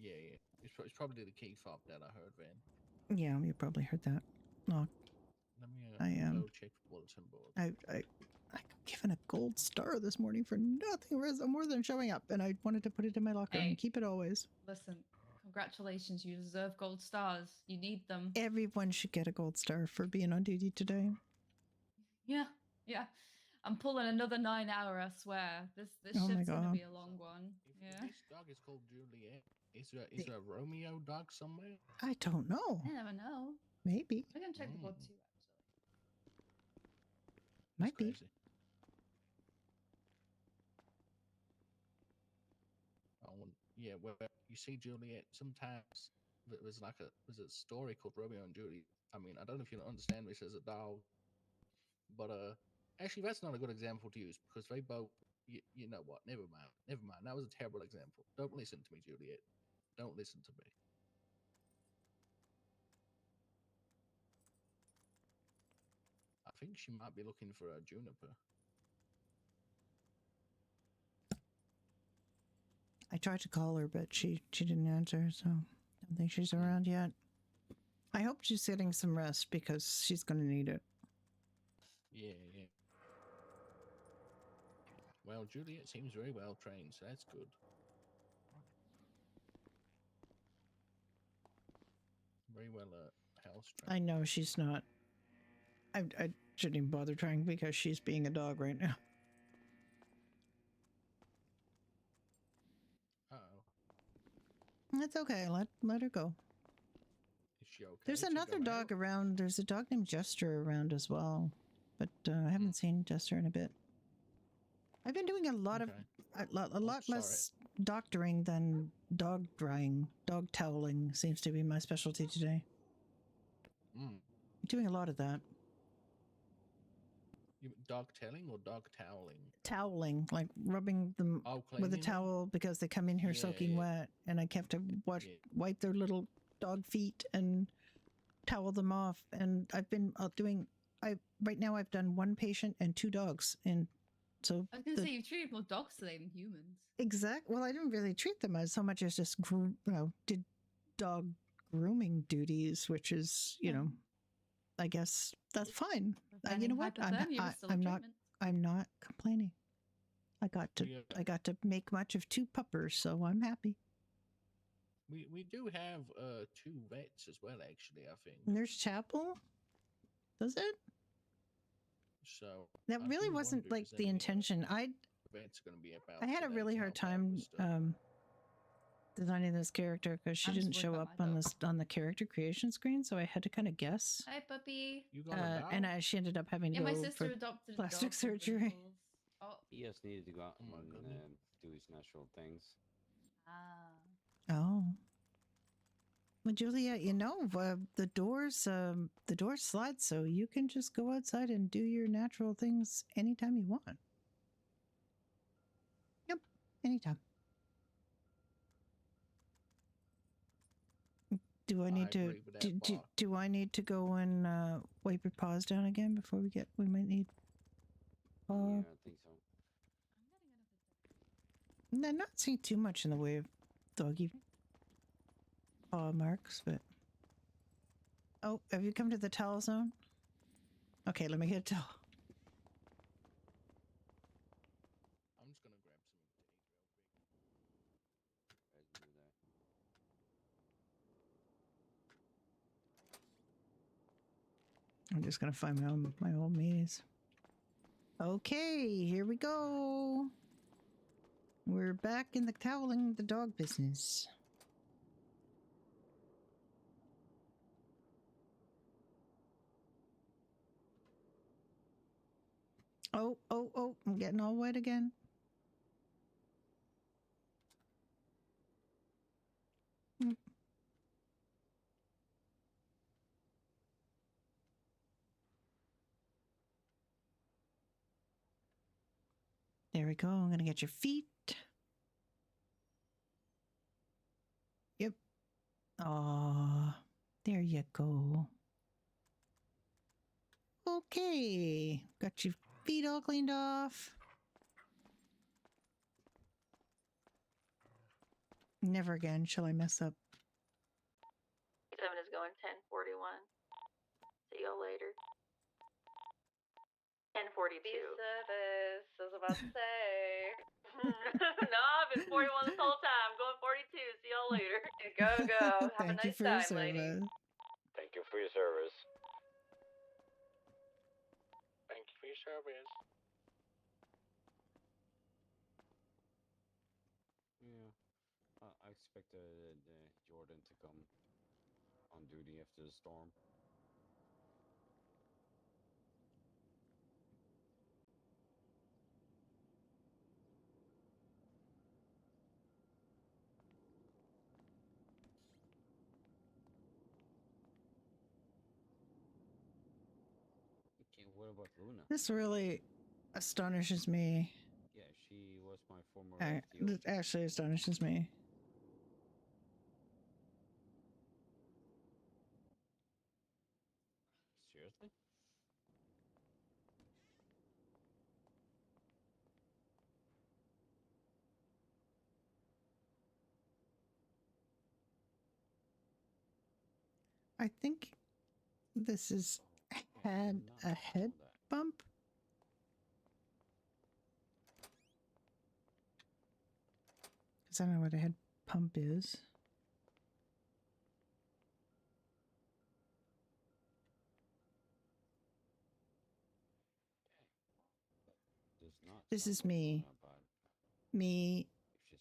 Yeah. It's probably the key fob that I heard then. Yeah, you probably heard that. No, Let me go check the bulletin board. I got given a gold star this morning for nothing more than showing up, and I wanted to put it in my locker and keep it always. Listen, congratulations. You deserve gold stars. You need them. Everyone should get a gold star for being on duty today. Yeah. I'm pulling another 9 hour, I swear. This Oh my shit's gonna God. be a long one. If this dog is called Juliet, is there a Romeo dog somewhere? I don't know. I never know. Maybe. I'm gonna check the board too, Might be. Crazy. Oh, yeah. Well, you see, Juliet. Sometimes there's a story called Romeo and Juliet. I mean, I don't know if you understand this as a dog, but actually, that's not a good example to use because they both. You know what? Never mind. That was a terrible example. Don't listen to me, Juliet. Don't listen to me. I think she might be looking for a juniper. I tried to call her, but she didn't answer, so I don't think she's around yet. I hope she's getting some rest because she's going to need it. Yeah. Well, Juliet seems very well trained, so that's good. Very well house trained. I know she's not. I shouldn't even bother trying because she's being a dog right now. Uh-oh. That's okay. Let her go. Is she okay? There's Did she another go dog out? around. There's a dog named Jester around as well, but I haven't seen Jester in a bit. I've been doing a lot less doctoring than dog drying. Dog toweling seems to be my specialty today. Doing a lot of that. You dog telling or dog toweling? Toweling, like rubbing them with a cleaning them? towel because they come in here soaking wet, and I have to wipe their little dog feet and towel them off, and I've been doing. Right now I've done 1 patient and 2 dogs, and so I was gonna say you've treated more dogs today than humans. Well, I didn't really treat them as so much as just did dog grooming duties, which is I guess that's fine. You know what? I'm not complaining. I got to make much of 2 puppers, so I'm happy. We do have 2 vets as well, actually. I think Nurse Chapel, does it? So that I really do wasn't wonder if like there's the any, intention. Vets are going to be about. I had a today really to hard help out with time stuff. designing this character because she I'm just didn't worried show about up my on dog. on the character creation screen, so I had to kind of guess. Hi, puppy. You got a dog? And she ended up having to Yeah, my go sister for adopted a plastic dog with surgery. wrinkles. Oh. He just needed to go out Oh, and goodness. do his natural things. Ah. Oh. Well, Julia, the doors slide, so you can just go outside and do your natural things anytime you want. Yep, anytime. Do I need to do I need to go and wipe your paws down again before we might need Yeah, I think so. I'm not seeing too much in the way of doggy paw marks, but oh, have you come to the towel zone? Okay, let me get a towel. I'm just gonna grab some to eat real quick. I'm just gonna find my old maze. Okay, here we go. We're back in the toweling the dog business. Oh, I'm getting all wet again. There we go. I'm going to get your feet. Yep. Aw, there you go. Okay. Got your feet all cleaned off. Never again shall I mess up. 7 is going 10:41. See y'all later. 10:42. Service, I was about to say. No, I've been 41 this whole time. I'm going 42. See y'all later. Go. Have a Thank you nice for your time, lady. service. Thank you for your service. Thank you for your service. Yeah, I expected Jordan to come on duty after the storm. Okay, what about Luna? This really astonishes me. Yeah, she was my former It actually astonishes me. Seriously? I think this is had a head bump. Because I don't know what a head pump is. This is me. Me,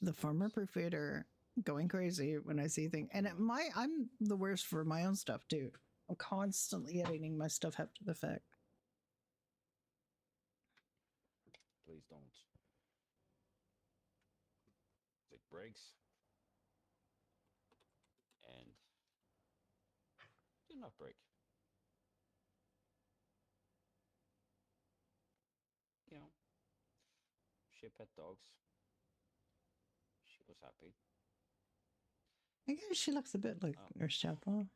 the former proofreader, going crazy when I see things. And I'm the worst for my own stuff too. I'm constantly editing my stuff after the fact. Please don't. Take breaks. And do not break. You know, she pet dogs. She was happy. I guess she looks a bit like Nurse Chapel. Damn it.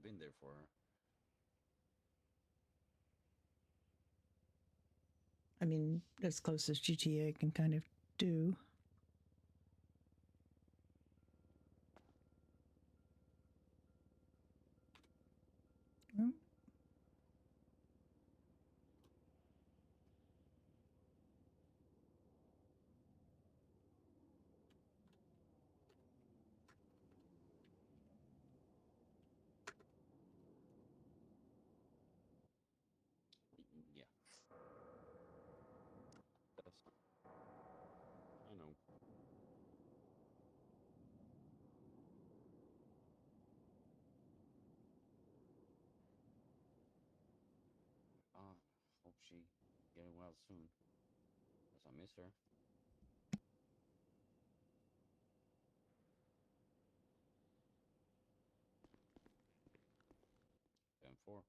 have been there for her. I mean, as close as GTA can kind of do. Hmm. Yeah. That's. I know. Hope she getting well soon. Cause I miss her. 10-4.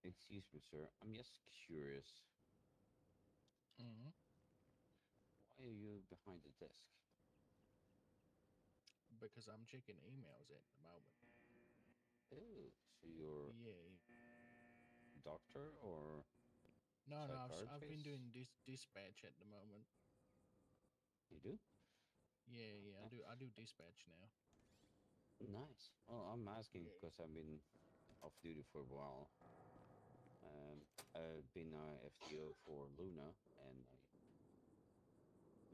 Excuse me, sir. I'm just curious. Mm-hmm. Why are you behind the desk? Because I'm checking emails at the moment. Oh, so you're Yeah. doctor or No, I've been psychiatrist? doing dispatch at the moment. You do? Yeah, I do dispatch now. Nice. Well, I'm asking Yeah. because I've been off duty for a while. I've been FTO for Luna, and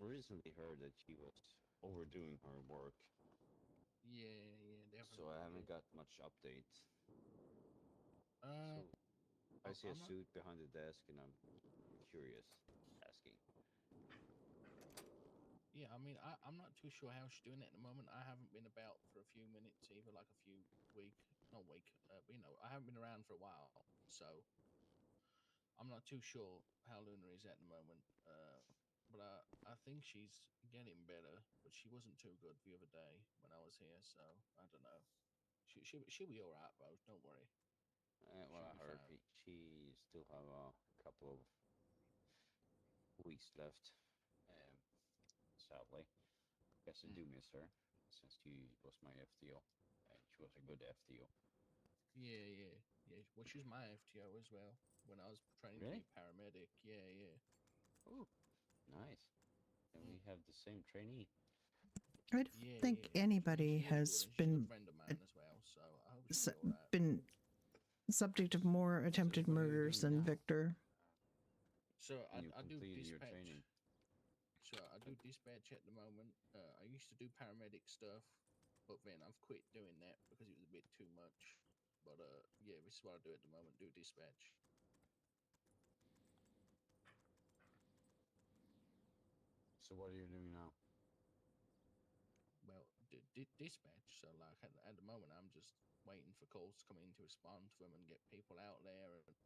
I recently heard that she was overdoing her work. Yeah, definitely. So I haven't got much updates. Uh, So I see a I'm not. suit behind the desk, and I'm curious, asking. Yeah, I mean, I'm not too sure how she's doing it at the moment. I haven't been about for a few minutes, either like a few not week, but, I haven't been around for a while, so I'm not too sure how Luna is at the moment. But I think she's getting better, but she wasn't too good the other day when I was here, so I don't know. She'll be all right, though. Don't worry. Well, She'll I be heard fine. she still have a couple of weeks left. Um, Sadly, guess I do miss her since she was my FTO, and she was a good FTO. Yeah. Well, she's my FTO as well. When I was training to be Really? a paramedic, yeah. Oh, nice. And we have the same trainee. I don't think anybody She is good, has and she's a been good friend of mine as well. So I hope she'll be all right. been subject of more attempted what are you murders doing than now? Victor. So When you I do completed your dispatch. training. So I do dispatch at the moment. I used to do paramedic stuff, but then I've quit doing that because it was a bit too much. But yeah, this is what I do at the moment. Do dispatch. So what are you doing now? Well, dispatch. So like at the moment, I'm just waiting for calls to come in to respond to them and get people out there. And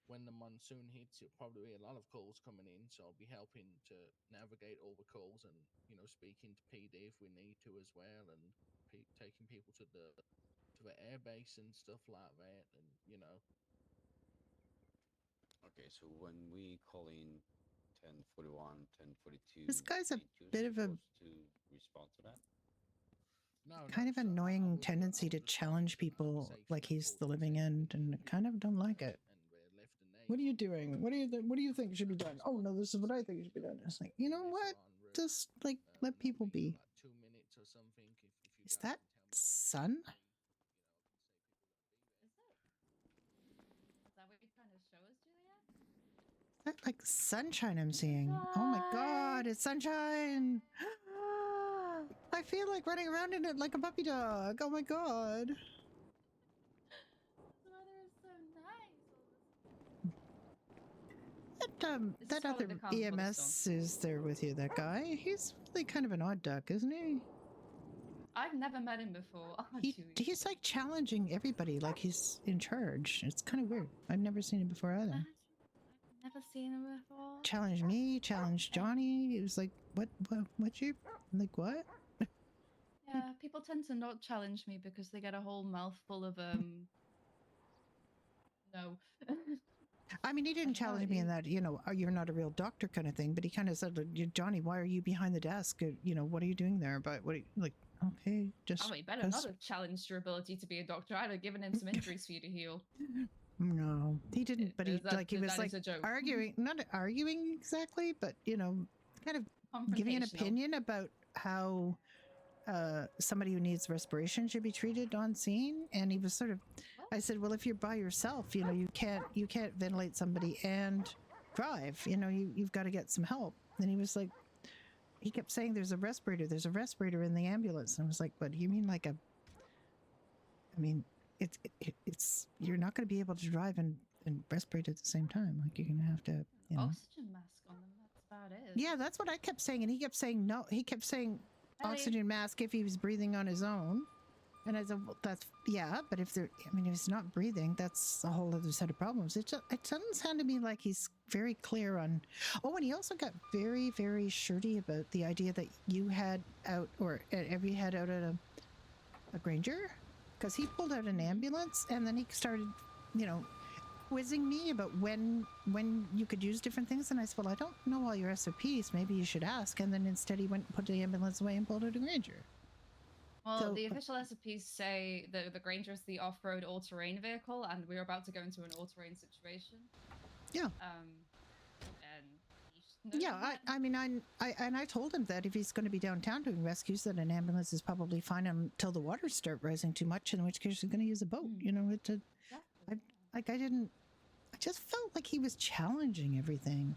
when the monsoon hits, it'll probably be a lot of calls coming in. So I'll be helping to navigate all the calls and speaking to PD if we need to as well, and taking people to the air base and stuff like that. And Okay, so when we call in 1041, 1042, This guy's a ain't you bit of a supposed to respond to that? No, kind of so annoying I tendency would to respond challenge to people say like he's call the living end, and I kind of don't like it. and we're left a name. What are you doing? What do you think should be done? Oh no, this is what I think should be done. It's like, you know what? Just like let people be. Like 2 minutes or something. If you Is guys that can tell me sun? Is it? Is that what you're trying to show us, Julia? Is that like sunshine I'm seeing? Oh my god, it's sunshine! I feel like running around in it like a puppy dog. Oh my god. This weather is so nice all of a sudden. This that is how it other becomes EMS is there with you. That guy, he's really kind of an odd duck, isn't he? I've never met him before. Oh, He's like challenging everybody, like he's in charge. It's kind of weird. I've never seen him before either. never seen him before. Challenge me, challenge Johnny. It was like, what you, like what? Yeah, people tend to not challenge me because they get a whole mouthful of no. I mean, he didn't challenge me in that, you know, you're not a real doctor kind of thing, but he kind of said, Johnny, why are you behind the desk? You know, what are you doing there? But what, like, okay, just. Oh, he better not have challenged your ability to be a doctor. I'd have given him some injuries for you to heal. No, he didn't. But he he was like a joke. arguing, not arguing exactly, but you know, kind of giving an opinion about how somebody who needs respiration should be treated on scene. And he was sort of, I said, well, if you're by yourself, you know, you can't ventilate somebody and drive. You know, you've got to get some help. And he was like, he kept saying, there's a respirator in the ambulance. And I was like, what do you mean, like a? I mean, it's you're not going to be able to drive and respirate at the same time. Like you're going to have to, you know. Oxygen mask on them. That's about it. Yeah, that's what I kept saying, and he kept saying no. He kept saying oxygen mask if he was breathing on his own. And I said, well, that's but if he's not breathing, that's a whole other set of problems. It doesn't sound to me like he's very clear on. Oh, and he also got very, very shirty about the idea that you had out, or every had out at a Granger. Because he pulled out an ambulance and then he started, you know, quizzing me about when you could use different things. And I said, well, I don't know all your SOPs. Maybe you should ask. And then instead he went and put the ambulance away and pulled out a Granger. Well, So- the official SOPs say that the Granger is the off-road all-terrain vehicle, and we're about to go into an all-terrain situation. Yeah. And you should know Yeah, that. I mean, I told him that if he's going to be downtown doing rescues, that an ambulance is probably fine until the waters start rising too much, in which case he's going to use a boat. You know, I just felt like he was challenging everything,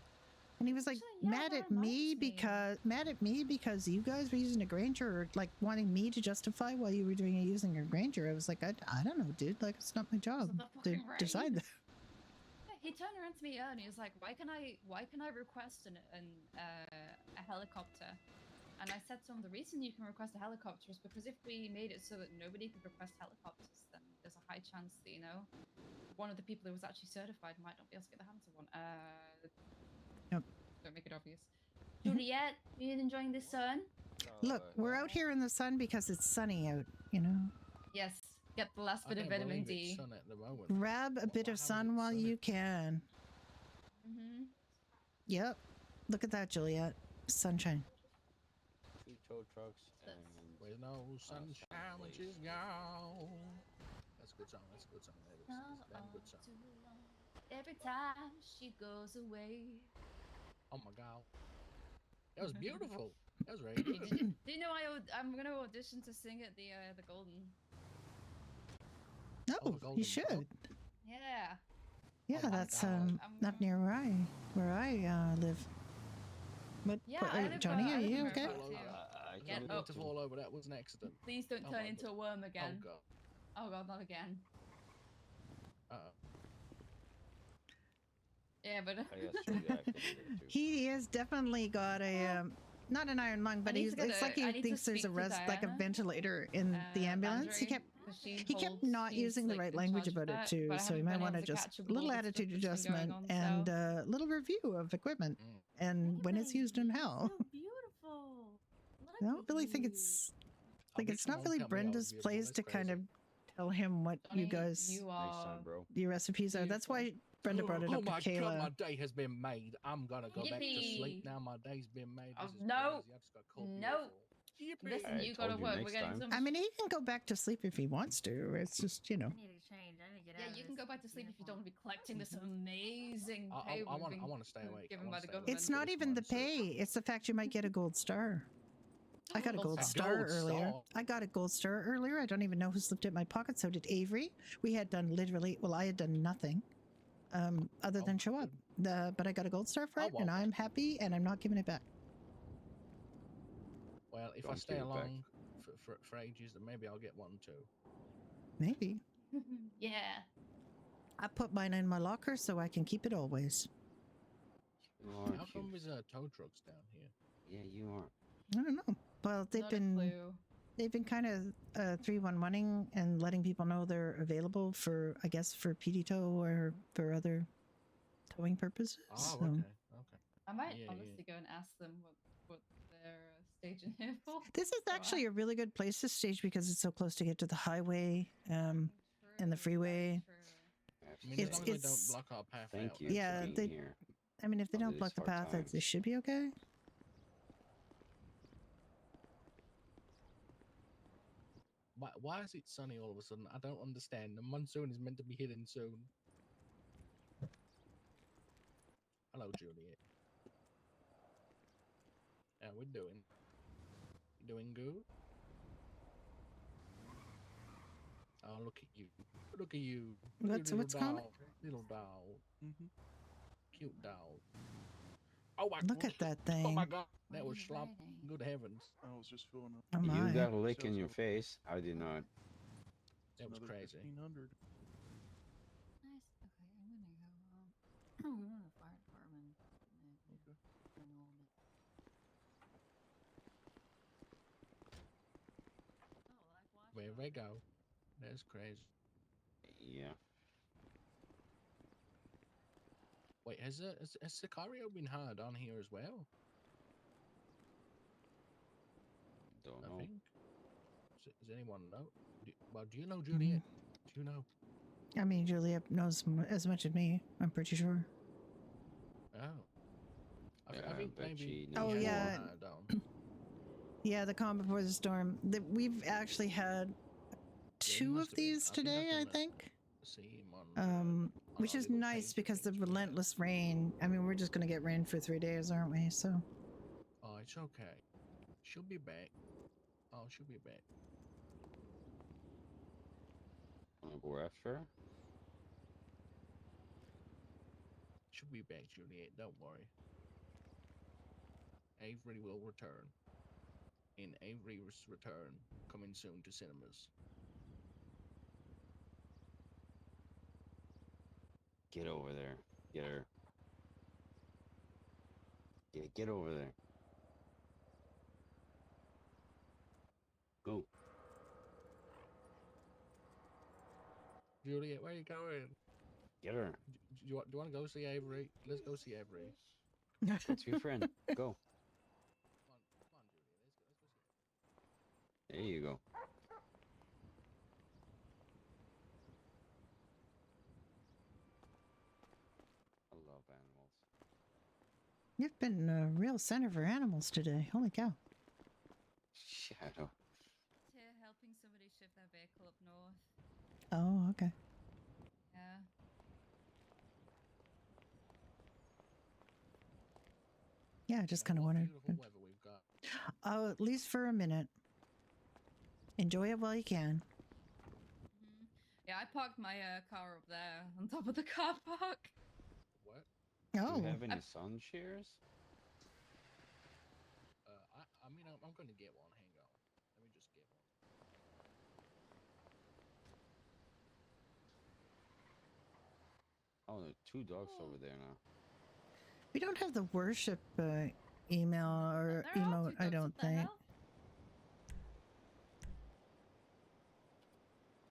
and he was like mad at me because you guys were using a Granger, or like wanting me to justify why you were using a Granger. I was like, I don't know, dude. Like, it's not my job to decide that. He turned around to me and he was like, why can I request a helicopter? And I said to him, the reason you can request a helicopter is because if we made it so that nobody could request helicopters, then there's a high chance that, you know, one of the people who was actually certified might not be able to get their hands on one. Yep. Don't make it obvious. Juliet, are you enjoying the sun? Look, we're out here in the sun because it's sunny out, you know. Yes. Get the last bit of vitamin D. Grab a bit of sun while you can. Mm-hmm. Yep. Look at that, Juliet. Sunshine. 2 tow trucks and with no sunshine, which is gone. That's a good song. That's a good song. That is a good song. Every time she goes away. Oh my god, that was beautiful. That was very good. Do you know I'm gonna audition to sing at the Golden? No, you should. Yeah. Yeah, that's not near where I live. But Yeah, I live, Johnny, I are live you in okay? Merfolk too. I Get didn't up. to fall over. That was an accident. Please don't Oh turn my into a worm again. Oh god. Oh god, not again. Yeah, but He has definitely got a not an iron lung, but need he's to get it's a- like I he need thinks to there's a speak to like a Diana, ventilator in the ambulance. He Landry, kept 'cause she he kept holds- not she's, using the like, right in language charge of about it that, too. but I So you haven't might been want to able to just catch up a with little all the attitude stuff that's been going adjustment on, and so- a little review of equipment and when it's used and how. Beautiful. I don't really think it's like it's not really Brenda's place to kind of tell him what you guys you are your recipes are. That's why Brenda brought it Oh up to my Kayla. god, my day has been made. I'm gonna go back to sleep Yippee. now. My day's been made. This is No. crazy. I just got called No. beautiful. Listen, you gotta work. We're getting some. I mean, he can go back to sleep if he wants to. It's just, you know. I need to change. I need to get Yeah, out of you this can go back to sleep if you don't want to be collecting this amazing I pay. wanna- we've I been wanna stay awake. Given I by wanna the stay government. It's not even the pay. It's the fact you might get a gold star. I got a gold star gold earlier. star? I got a gold star earlier. I don't even know who slipped it in my pocket. So did Avery. We had done literally, well, I had done nothing other than show up. But I got a gold star for it, and I'm happy, and I'm not giving it back. Well, if I Don't stay give it back. along for ages, then maybe I'll get one too. Maybe. Yeah. I put mine in my locker so I can keep it always. You How are come cute. there's tow trucks down here? Yeah, you are. I don't know. Well, Not a clue. they've been kind of 311ing and letting people know they're available for, I guess, for PD tow or for other towing purposes. Oh, so. okay, okay. I might Yeah, honestly go and ask them what they're staging here for. This is actually a really good place to stage because it's so close to get to the highway and the freeway. I mean, as long as they don't block our path Thank out. you that's Yeah, for fine. being they. here. I mean, if they under don't these block the hard path, they times. should be okay. Why is it sunny all of a sudden? I don't understand. The monsoon is meant to be hitting soon. Hello, Juliet. How we doing? You doing good? Oh, look at you. Look at you. What's dog. going? Little dog. Mm-hmm. Cute dog. Oh my Look at that thing. Oh my god. That What was are you slop. writing? Good heavens. I was just filling up. Oh You my. got a lick in Sounds your like- face. I did not. That was Another crazy. 1500. Nice. Okay, I'm gonna go. I'm going to the fire department. Okay. In a little bit. Where they go? That's crazy. Yeah. Wait, has Sicario been hired on here as well? Don't I know. think. Does anyone know? Do you know, Juliet? Do you know? I mean, Juliet knows as much as me. I'm pretty sure. Oh. I Yeah, think but maybe. she Oh, knows more. yeah. Yeah, the calm before the storm. We've actually had two must of have been. these I think I today, I can, think. See him on Which our is little nice page because the things we have. relentless rain. I mean, we're just going to get rain for 3 days, aren't we? So. Oh, it's okay. She'll be back. Oh, she'll be back. Wanna go after her? She'll be back, Juliet. Don't worry. Avery will return. In Avery's return, coming soon to cinemas. Get over there. Get her. Get over there. Go. Juliet, where are you going? Get her. Do you want to go see Avery? Let's go see Avery. That's your friend. Go. There you go. I love animals. You've been a real center for animals today. Holy cow. Shadow. Here helping somebody ship their vehicle up north. Oh, okay. Yeah. Yeah, I just kind of wondered. Beautiful weather we've got. Oh, at least for a minute. Enjoy it while you can. Yeah, I parked my car up there on top of the car park. What? Oh. Do you have any sun shears? I mean, I'm going to get one. Hang on. Let me just get one. Oh, there are 2 dogs over there now. We don't have the worship email or There are emote, two I dogs, don't what the think. hell?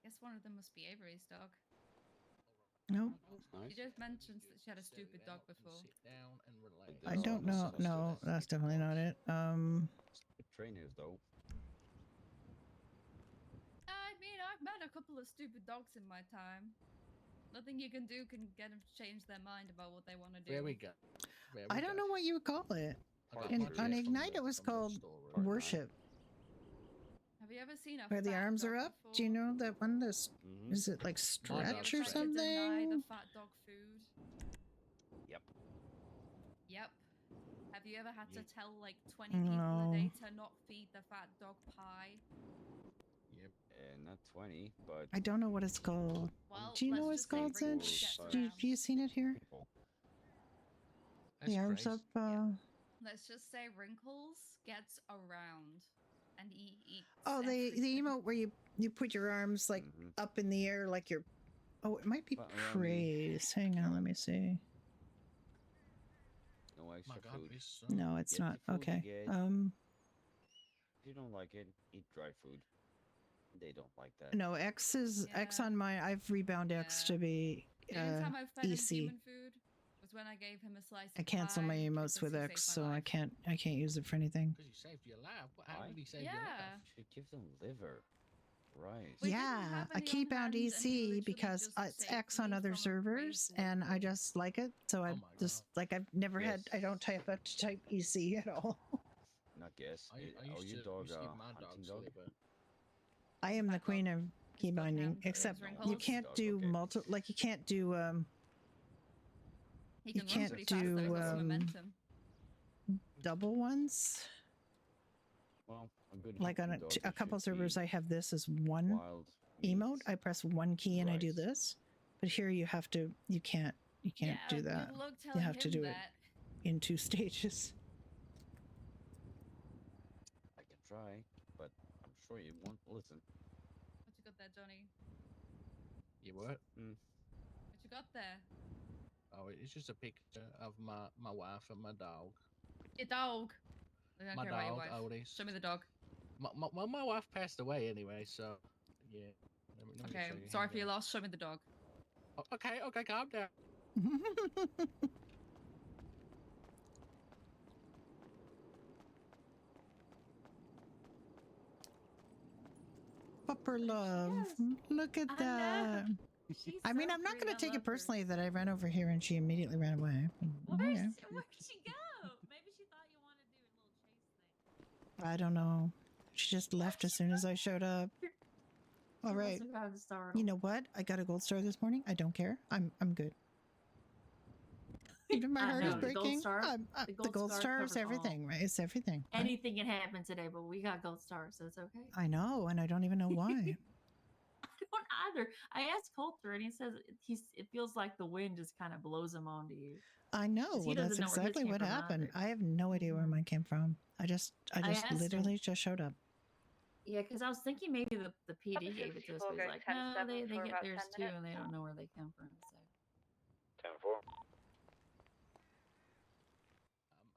Guess one of them must be Avery's dog. Nope. She just mentioned that she had a stupid dog before. Sit down and relax. I don't know. No, that's definitely not it. Trainers, though. I mean, I've met a couple of stupid dogs in my time. Nothing you can do can get them to change their mind about what they want to do. There we go. I don't know what you would call it. got And pictures on from Ignite, the- it was from the called store. worship. Have you ever seen a Where the fat arms dog are up. before? Do you know that one? This is it like Have you ever stretch or tried to deny the something? fat dog food? Yep. Yep. Have you ever had to Yep. tell like 20 people a day No. to not feed the fat dog pie? Yep. Not 20, but I don't know what it's called. Well, Do you know what let's it's just say called, Wrinkles Cinch? gets Do around. you seen it here? people. The arms up. Let's just say Wrinkles gets around, and he eats. Oh, the everything. emote where you put your arms like up in the air, like you're. Oh, it might be But around me. praise. Hang on, let me see. No no extra God, food. this No, it's Get not. the food you Okay. get. If you don't like it, eat dry food. They don't like that. No, X is X on mine. I've rebound X to be The only time I've fed him EC. human food was when I gave him a slice I of cancel my pie emotes because with he X, saved my so life. I can't use it for anything. Because you saved your life. How Why? did he save your life? Yeah. You should give them liver. Rice. We didn't Yeah, have I any keep on bound hand, and he EC literally because just it's saved X on me other from a servers, race and I away. just like it. So I just like I've never had. I don't type EC at all. Not guess. I Oh, used your to dog give my hunting dogs dog? liver. I am the queen of key binding, except you can't do multi. Like you can't do He you can run can't pretty fast though. He's got some momentum. double ones. Well, a good Like on hunting dog a couple should servers, be I have this as one wild emote. I press one key and I do this. But here you have to. You can't do that. Good luck You telling have to him do that. it in 2 stages. I can try, but I'm sure you won't listen. What you got there, Johnny? You what? What you got there? Oh, it's just a picture of my wife and my dog. Your dog. I don't My care about your dog, wife. Otis. Show me the dog. My wife passed away anyway, so yeah. Let me Okay, show you sorry him for your there. loss. Show me the dog. Oh, okay, calm down. Pupper love. Look at that. I mean, I'm not going to take it personally that I ran over here and she immediately ran away. Well, Okay. where did she go? Maybe she thought you wanted to do a little chase thing. I don't know. She just left as soon as I showed up. All She right. must have gotten startled. You know what? I got a gold star this morning. I don't care. I'm good. Even my I heart know, is the gold breaking. star- The gold star is covers all. everything, right? It's everything. Right? Anything can happen today, but we got gold stars, so it's okay. I know, and I don't even know why. I don't either. I asked Coulter, and he says it feels like the wind just kind of blows him onto you. I know. 'Cause he Well, that's doesn't know where his exactly came what from happened. either. I have no idea where mine came from. I just asked him. literally just showed up. Yeah, because I was thinking maybe the PD gave it to us, but he's going like, 10-7 no, they for get about theirs 10 too, minutes. and they don't know where they come from. So 10-4.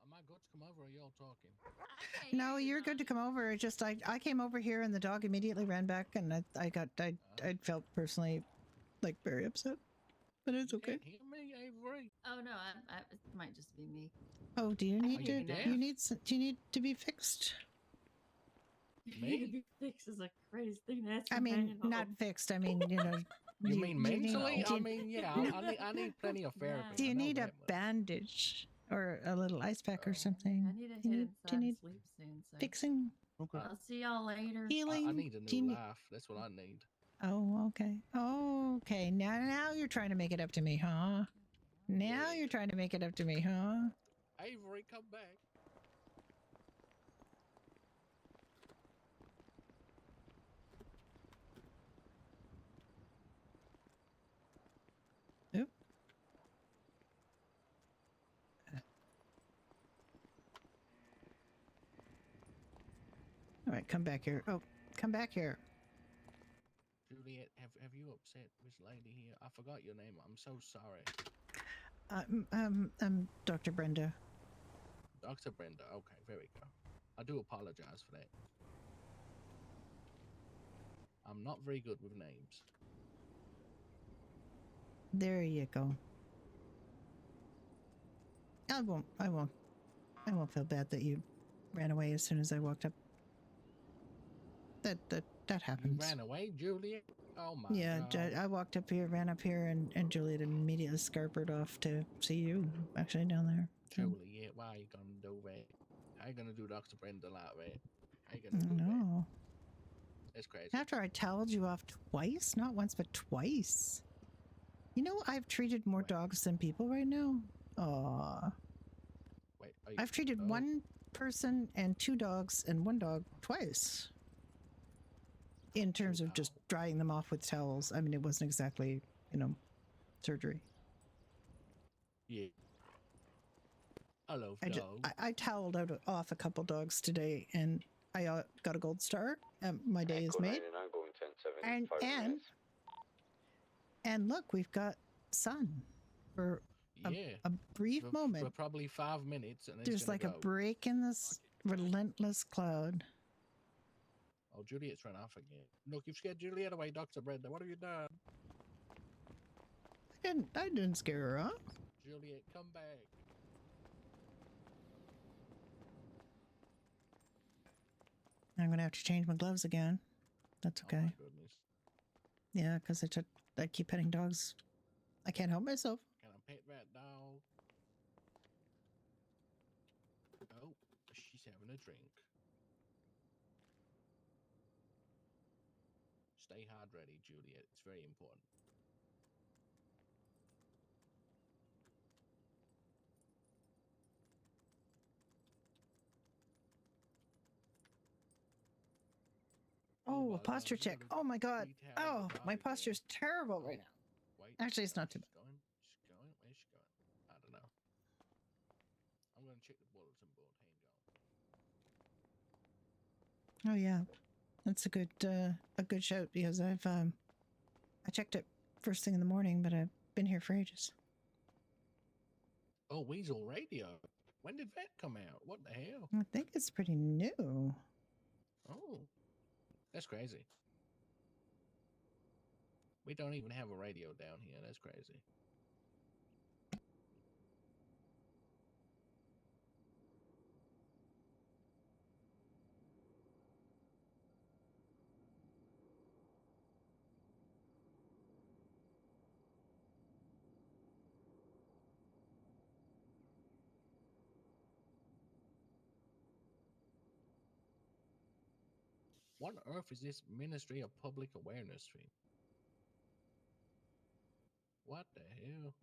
Am I good to come over or y'all talking? No, you're good to come over. It's just I came over here and the dog immediately ran back, and I felt personally like very upset, but it's okay. Hear me, Avery. oh no, it might just be me. Oh, do you I need hear to? you now. Do you need to be fixed? Me to be fixed is the craziest thing to ask. I mean, companion not home. fixed. I mean, you know. You mean do you need- mentally? do I you- mean, yeah, I need plenty of therapy. Do you I know need a that much. bandage or a little ice pack or something? I need to Do you head need, inside do you and need sleep soon. So fixing? Okay. I'll see y'all later. Healing? I need a Do you new need- life. That's what I need. Oh, okay. Oh, okay. Now you're trying to make it up to me, huh? Now you're trying to make it up to me, huh? Avery, come back. Oop. All right, come back here. Oh, come back here. Juliet, have you upset this lady here? I forgot your name. I'm so sorry. Dr. Brenda. Dr. Brenda. Okay, there we go. I do apologize for that. I'm not very good with names. There you go. I won't feel bad that you ran away as soon as I walked up. That happens. You ran away, Juliet? Oh my Yeah, God. I walked up here, ran up here, and Juliet immediately scarpered off to see you, actually, down there. Juliet, why are you gonna do that? How you gonna do Dr. Brenda like that? How you gonna do that? No. That's crazy. After I toweled you off twice, not once, but twice. You know, I've treated more dogs than people right now. Aw. Wait, are you, I've treated one person and 2 dogs and 1 dog twice. In terms of just drying them off with towels. I mean, it wasn't exactly, surgery. Yeah. I love I dogs. toweled off a couple dogs today, and I got a gold star. My day is Echo made. 99 going 10-7 in 5 And minutes. and look, we've got sun. For Yeah. a brief for moment. probably 5 minutes, and then There's it's gonna like go. a break in this relentless cloud. Oh, Juliet's run off again. Look, you've scared Juliet away, Dr. Brenda. What have you done? I didn't scare her off. Juliet, come back. I'm going to have to change my gloves again. That's okay. Oh my goodness. Yeah, because I keep petting dogs. I can't help myself. Can I pet that dog? Oh, she's having a drink. Stay hydrated, Juliet. It's very important. Oh, a posture check. Oh my god. Oh, my posture's terrible right now. Wait. Actually, it's not too bad. She's going. Where's she going? I don't know. I'm going to check the bulletin board. Hang on. Oh yeah, that's a good shout because I checked it first thing in the morning, but I've been here for ages. Oh, Weasel Radio. When did that come out? What the hell? I think it's pretty new. Oh, that's crazy. We don't even have a radio down here. That's crazy. What on earth is this Ministry of Public Awareness thing? What the hell?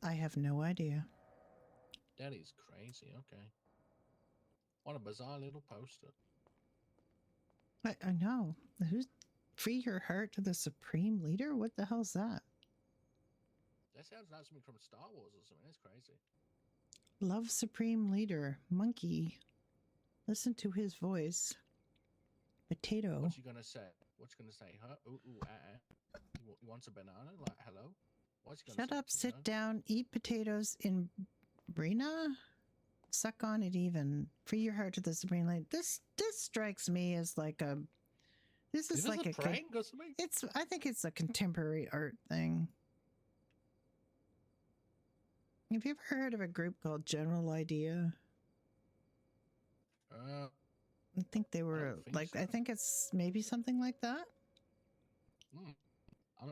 I have no idea. That is crazy. Okay. What a bizarre little poster. I know. Who's free your heart to the supreme leader? What the hell's that? That sounds like something from Star Wars or something. That's crazy. Love supreme leader. Monkey. Listen to his voice. Potato. What's he gonna say? What's he gonna say? Huh? Ooh, He wants a banana? Like, hello? What's he gonna Shut say? up, sit down, eat potatoes in Brina? Suck on it even. Free your heart to the supreme leader. This strikes me as like a this is like a prank or something? I think it's a contemporary art thing. Have you ever heard of a group called General Idea? I think they were I think it's maybe something like that.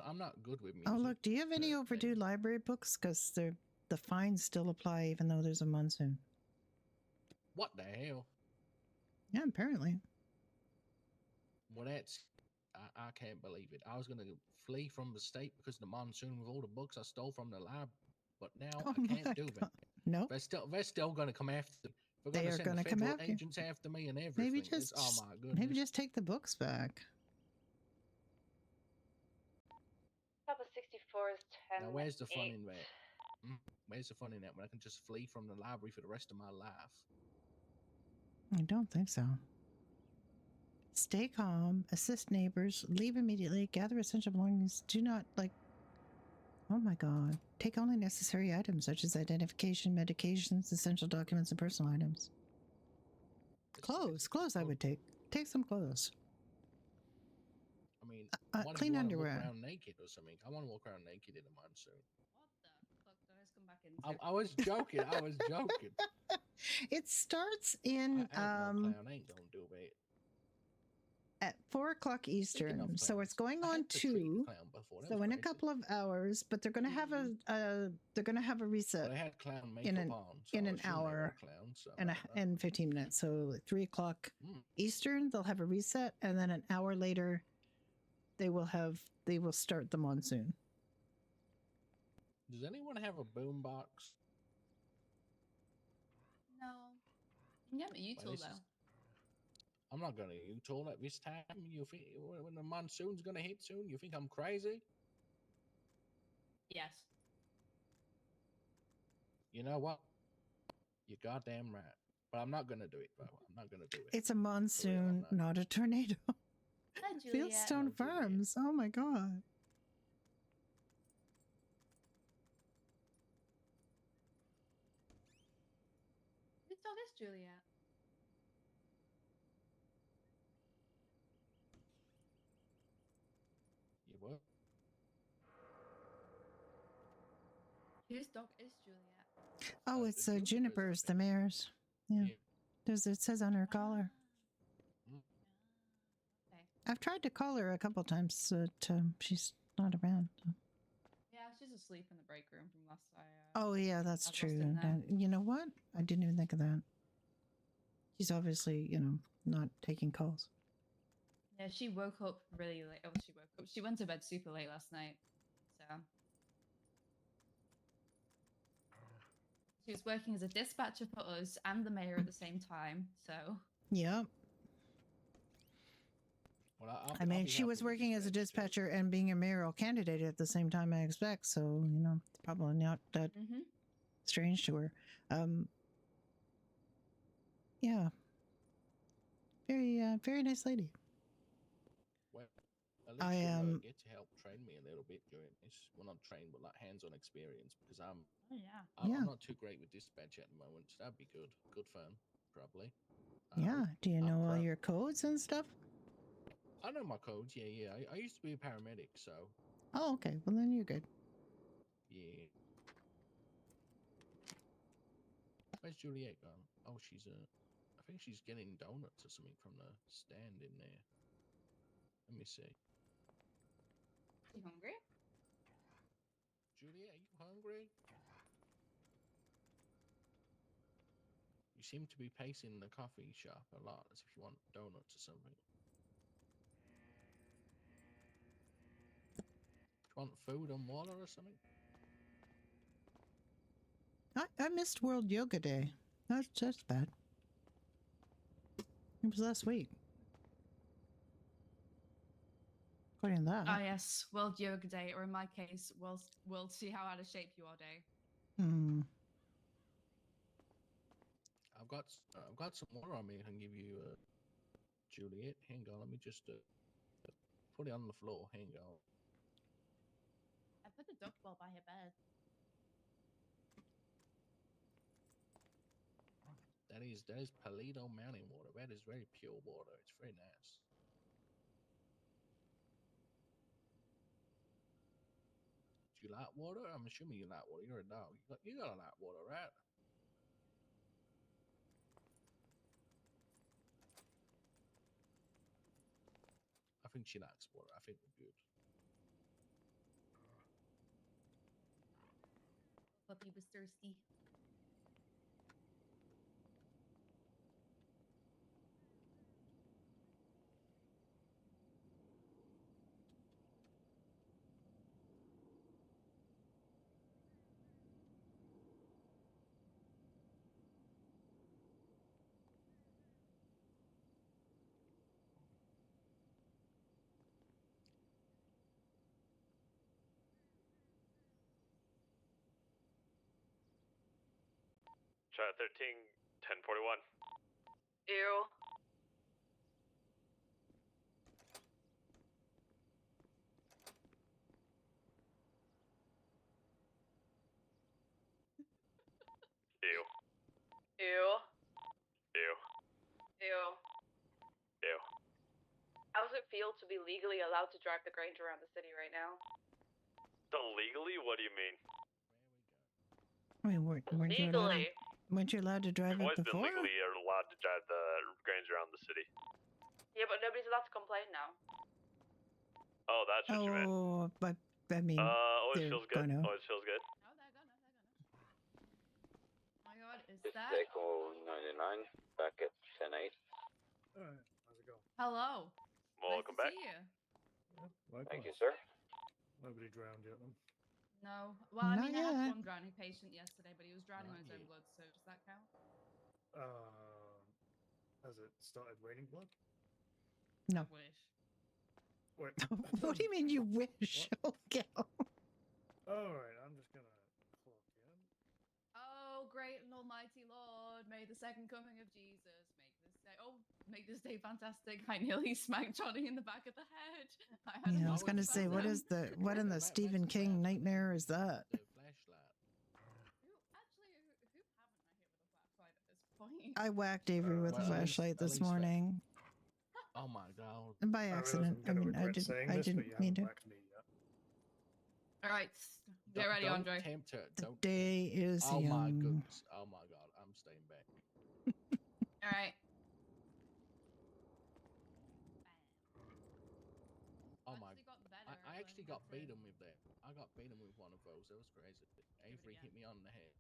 I'm not good with music. Oh look, do you have any overdue library books? Because the fines still apply even though there's a monsoon. What the hell? Yeah, apparently. Well, I can't believe it. I was gonna flee from the state because of the monsoon with all the books I stole from the lab, but now I can't do that. No, they're still gonna come after. They are going to come after agents after me and everything. Oh my goodness! Maybe just take the books back. Top of 64 is 10. Now, where's the fun in that? Where's the fun in that when I can just flee from the library for the rest of my life? I don't think so. Stay calm, assist neighbors, leave immediately, gather essential belongings. Do not, oh my god. Take only necessary items such as identification, medications, essential documents, and personal items. Clothes I would take. Take some clothes. I mean, clean underwear. Walk around naked or something. I want to walk around naked in the monsoon. What the fuck? Guys, come back in. I was joking. I was joking. It starts in clown ain't gonna do it. At 4 o'clock Eastern, so it's going on 2. So in a couple of hours, but they're going to have a reset. They had clown makeup in an hour and 15 minutes. So at 3 o'clock Eastern, they'll have a reset, and then an hour later, they will start the monsoon. Does anyone have a boombox? No. Yeah, but you told though. I'm not gonna U-tool at this time. You think when the monsoon's gonna hit soon? You think I'm crazy? Yes. You know what? You're goddamn right. But I'm not gonna do it, bro. I'm not gonna do it. It's a monsoon, not a tornado. Hi, Juliet. Fieldstone Farms. Oh my god. Juliet? You what? Whose dog is Juliet? Oh, it's Juniper's, the mayor's. Yeah. It says on her collar. Okay. I've tried to call her a couple times, but she's not around. So. Yeah, she's asleep in the break room from last I. Oh, yeah, that's I was true. in there. You know what? I didn't even think of that. She's obviously, not taking calls. Yeah, she woke up really late. Oh, she woke up. She went to bed super late last night. So. She was working as a dispatcher for us and the mayor at the same time. So. Yep. Well, I mean, she was working as a dispatcher and being a mayoral candidate at the same time, I expect. So, probably not that strange to her. Yeah. Very nice lady. Well, at I least you'll am. get to help train me a little bit during this. Well, not train, but like hands-on experience, because I'm Yeah. I'm not too great with dispatch at the moment. So that'd be good. Good fun, probably. Yeah. Do you know all proud. your codes and stuff? I know my codes. Yeah. I used to be a paramedic, so Oh, okay. Well, then you're good. yeah. Where's Juliet gone? Oh, she's I think she's getting donuts or something from the stand in there. Let me see. You hungry? Juliet, are you hungry? You seem to be pacing the coffee shop a lot, as if you want donuts or something. Do you want food and water or something? I missed World Yoga Day. That's bad. It was last week. According to that. Oh yes, World Yoga Day, or in my case, we'll see how out of shape you are day. Hmm. I've got some water on me. I can give you, Juliet. Hang on, let me just put it on the floor. Hang on. I put the duck ball by her bed. That is Palito Mountain water. That is very pure water. It's very nice. Do you like water? I'm assuming you like water. You're a dog. You gotta like water, right? I think she likes water. I think we're good. Puppy was thirsty. Try 13, 1041. Ew. Ew. Ew. Ew. Ew. Ew. How does it feel to be legally allowed to drive the Grange around the city right now? Illegally? What do you mean? I mean, weren't you allowed to drive We've it always been before? legally allowed to drive the Grange around the city. Yeah, but nobody's allowed to complain now. Oh, that's what you meant. Oh, but I mean, always they're feels good. gonna. Always feels good. Oh my god, is This is that? Echo 99, back at 10-8. Alright, how's it going? Hello. Welcome nice to back. see you. Thank you, sir. Nobody drowned yet, then? No. Well, I Not mean, I had yet. one drowning patient yesterday, but he was drowning on his own blood, so does that count? Has it started raining blood? No. I wish. Wait. What do you mean you wish? Okay. Alright, I'm just gonna clock in. Oh, great and almighty Lord, may the second coming of Jesus make this day fantastic. I nearly smacked Johnny in the back of the head. Yeah, I was gonna say, what in the Stephen King nightmare is that? The flashlight. Who haven't I hit with a flashlight at this point? I whacked Avery with a well, at least- flashlight at this least that- morning. Oh my god. By accident. I mean, I didn't mean to. All right, get ready, don't Andre. Tempt her. The Don't day is Oh my young. goodness. Oh my god. I'm staying back. All right. Oh my. Got better I at actually learning how got to- beaten with that. I got beaten with one of those. That was crazy. Avery hit me on the head.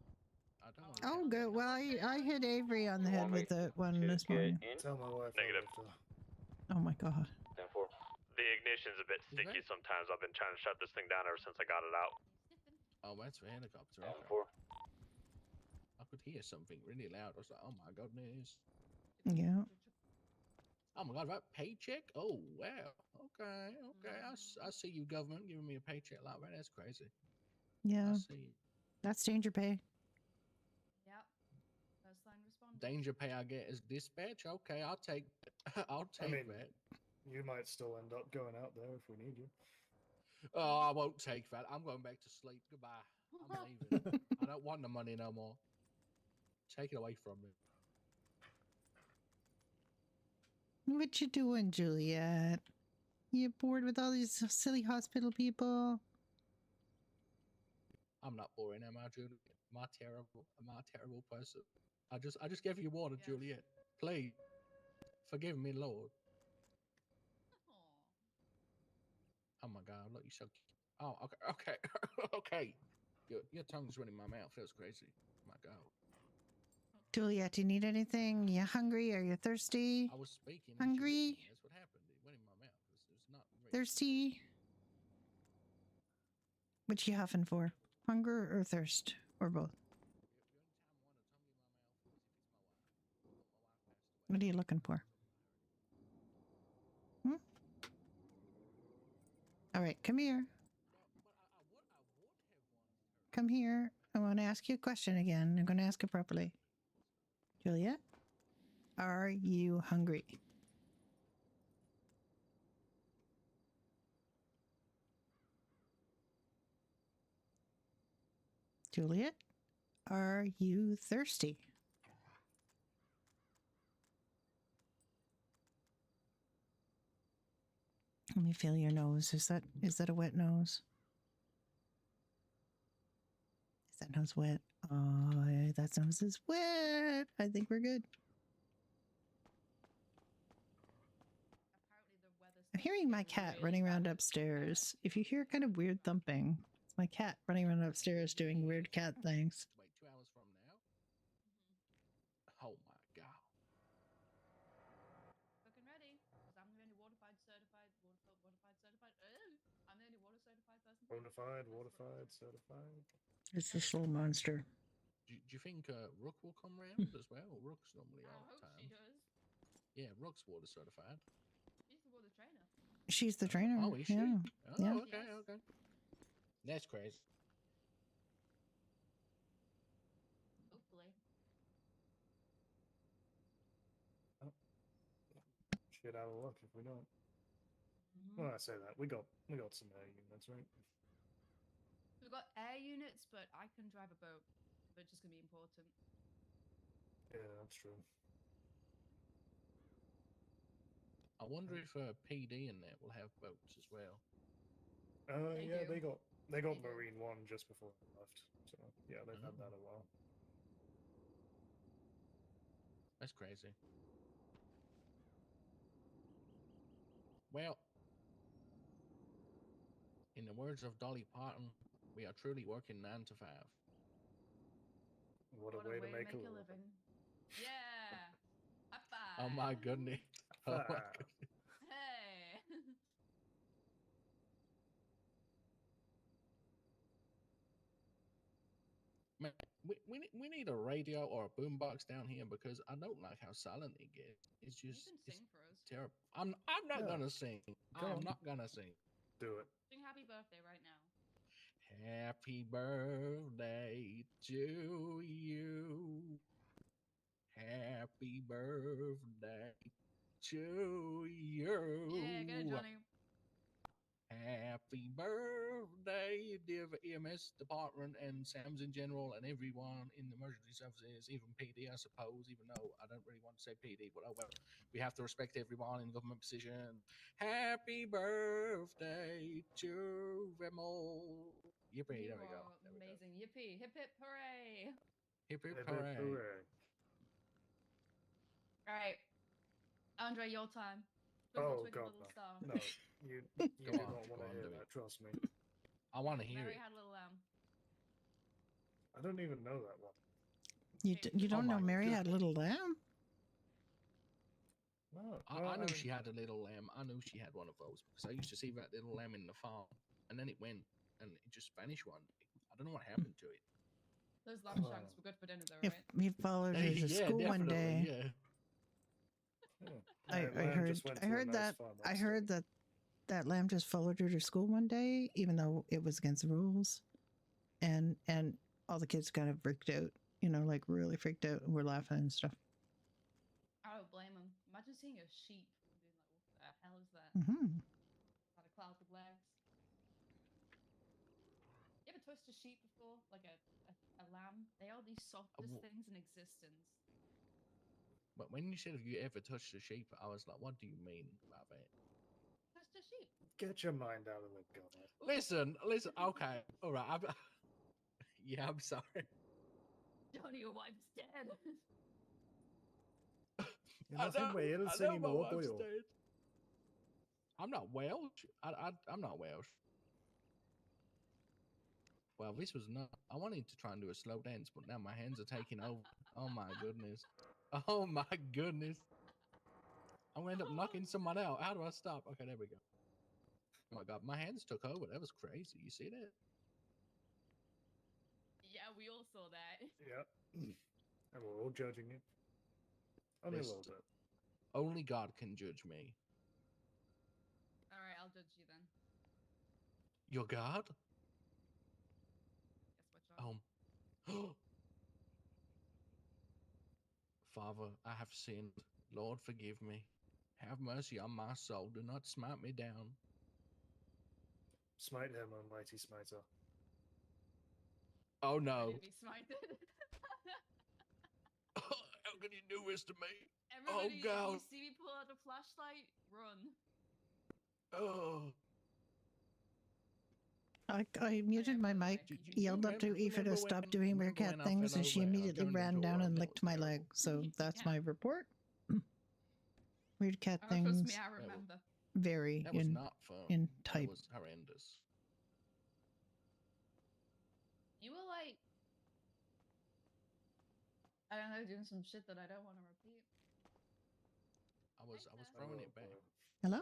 I don't want to. Oh, good. Well, I hit Avery on the head with the one this morning. Tell my wife. Negative. Oh my god. 10-4. The ignition's a bit sticky sometimes. I've been trying to shut this thing down ever since I got it out. Oh, that's for helicopter. 10-4. I could hear something really loud. I was like, oh my goodness. Yeah. Oh my god, that paycheck? Oh, wow. Okay, okay. I see you, government, giving me a paycheck like that. That's crazy. Yeah. I see. That's danger pay. Yep. First line responder. Danger pay I get is dispatch. Okay, I'll take I'll take that. You might still end up going out there if we need you. Oh, I won't take that. I'm going back to sleep. Goodbye. I'm leaving. I don't want the money no more. Take it away from me. What you doing, Juliet? You bored with all these silly hospital people? I'm not boring, am I, Juliet? Am I terrible person? I just gave you water, Juliet. Please. Forgive me, Lord. Oh my god, look, you're so cute. Oh, okay, okay. Your tongue's running my mouth. Feels crazy. My god. Juliet, do you need anything? You hungry? Are you thirsty? I was speaking. Hungry? That's what happened. It went in my mouth. It's not very Thirsty? What you huffing for? Hunger or thirst? Or both? What are you looking for? Hmm? All right, come here. Come here. I want to ask you a question again. I'm going to ask it properly. Juliet, are you hungry? Juliet, are you thirsty? Let me feel your nose. Is that a wet nose? Is that nose wet? Oh, that nose is wet. I think we're good. I'm hearing my cat running around upstairs. If you hear kind of weird thumping, it's my cat running around upstairs doing weird cat things. Wait, 2 hours from now? Oh my god. Fucking ready, because I'm the only waterfied certified. I'm the only water certified person. Waterfied, certified. It's this little monster. Do you think Rook will come round as well? Rook's normally all the I hope time. she does. Yeah, Rook's water certified. She's the water trainer. She's the trainer. Oh, is she? Yeah. Oh, Yeah. okay, okay. That's crazy. Hopefully. Shit out of luck if we don't. Well, I say that we got some air units, right? We've got air units, but I can drive a boat, which is gonna be important. Yeah, that's true. I wonder if PD and that will have boats as well. Yeah, they got Marine One just before I left, so yeah, they've had that a while. That's crazy. Well, in the words of Dolly Parton, we are truly working 9 to 5. What a way to make a living. Yeah. High five. Oh my goodness. Oh my Five. goodness. Hey. Man, we need a radio or a boombox down here because I don't like how silent it gets. It's just sing for us. terrible. I'm not Yeah. gonna sing. Go I'm on. not gonna sing. Do it. Sing happy birthday right now. Happy birthday to you. Happy birthday to you. Yeah, get it, Johnny. Happy birthday birthday, dear the EMS department and SAMS in general and everyone in the emergency services, even PD, I suppose, even though I don't really want to say PD, but oh well. We have to respect everyone in government position. Happy birthday to them all. Yippee, You there we go. are amazing. Yippee. Hip hip hooray. Hip hip Hip, hip, hooray. hooray. All right. Andre, your time. Go for Oh Twiggy god, Little no. Star. No, you Go do on, not want go to on, hear do that, it. trust me. I want to hear Mary it. had a little lamb. I don't even know that one. You don't know my Mary God. had a little lamb? No, I knew she had a little lamb. I knew she had one of those because I used to see that little lamb in the farm, and then it went and it just vanished one day. I don't know what happened to it. Those lamb shanks were good for dinner, though, If right? he followed her to Yeah, school one definitely, day, yeah. I heard I heard that lamb just followed her to school one day, even though it was against the rules, and all the kids kind of freaked out, like really freaked out, and were laughing and stuff. I don't blame him. Imagine seeing a sheep and being like, what the hell is that? Mm-hmm. Had a cloud with legs. You ever touched a sheep before? Like a lamb? They are the softest things in existence. But when you said have you ever touched a sheep, I was like, what do you mean by that? Touched a sheep? Get your mind out of the gutter. Listen. Okay, all right. Yeah, I'm sorry. Johnny, your wife's dead. You're nothing Wales anymore, boy. I'm not Welsh. I'm not Welsh. Well, this was not. I wanted to try and do a slow dance, but now my hands are taking over. Oh my goodness. Oh my goodness. I'm gonna end up knocking someone out. How do I stop? Okay, there we go. Oh my god, my hands took over. That was crazy. You see that? Yeah, we all saw that. Yeah. And we're all judging you. Only a little bit. Only God can judge me. All right, I'll judge you then. Your God? Guess what, Oh. Father, I have sinned. Lord, forgive me. Have mercy on my soul. Do not smite me down. Smite him, almighty smiter. Oh no. Ready to be smited? How can you do this to me? Everybody, Oh God. if you see me pull out a flashlight, run. Oh. I muted my mic, yelled up to Aoife to stop doing weird cat things, and she immediately ran down and licked my leg. So that's my report. Weird cat Oh, things. trust me, I remember. Vary That was in not fun. in type. That was horrendous. You were like, I don't know, doing some shit that I don't want to repeat. I was throwing it back. Hello?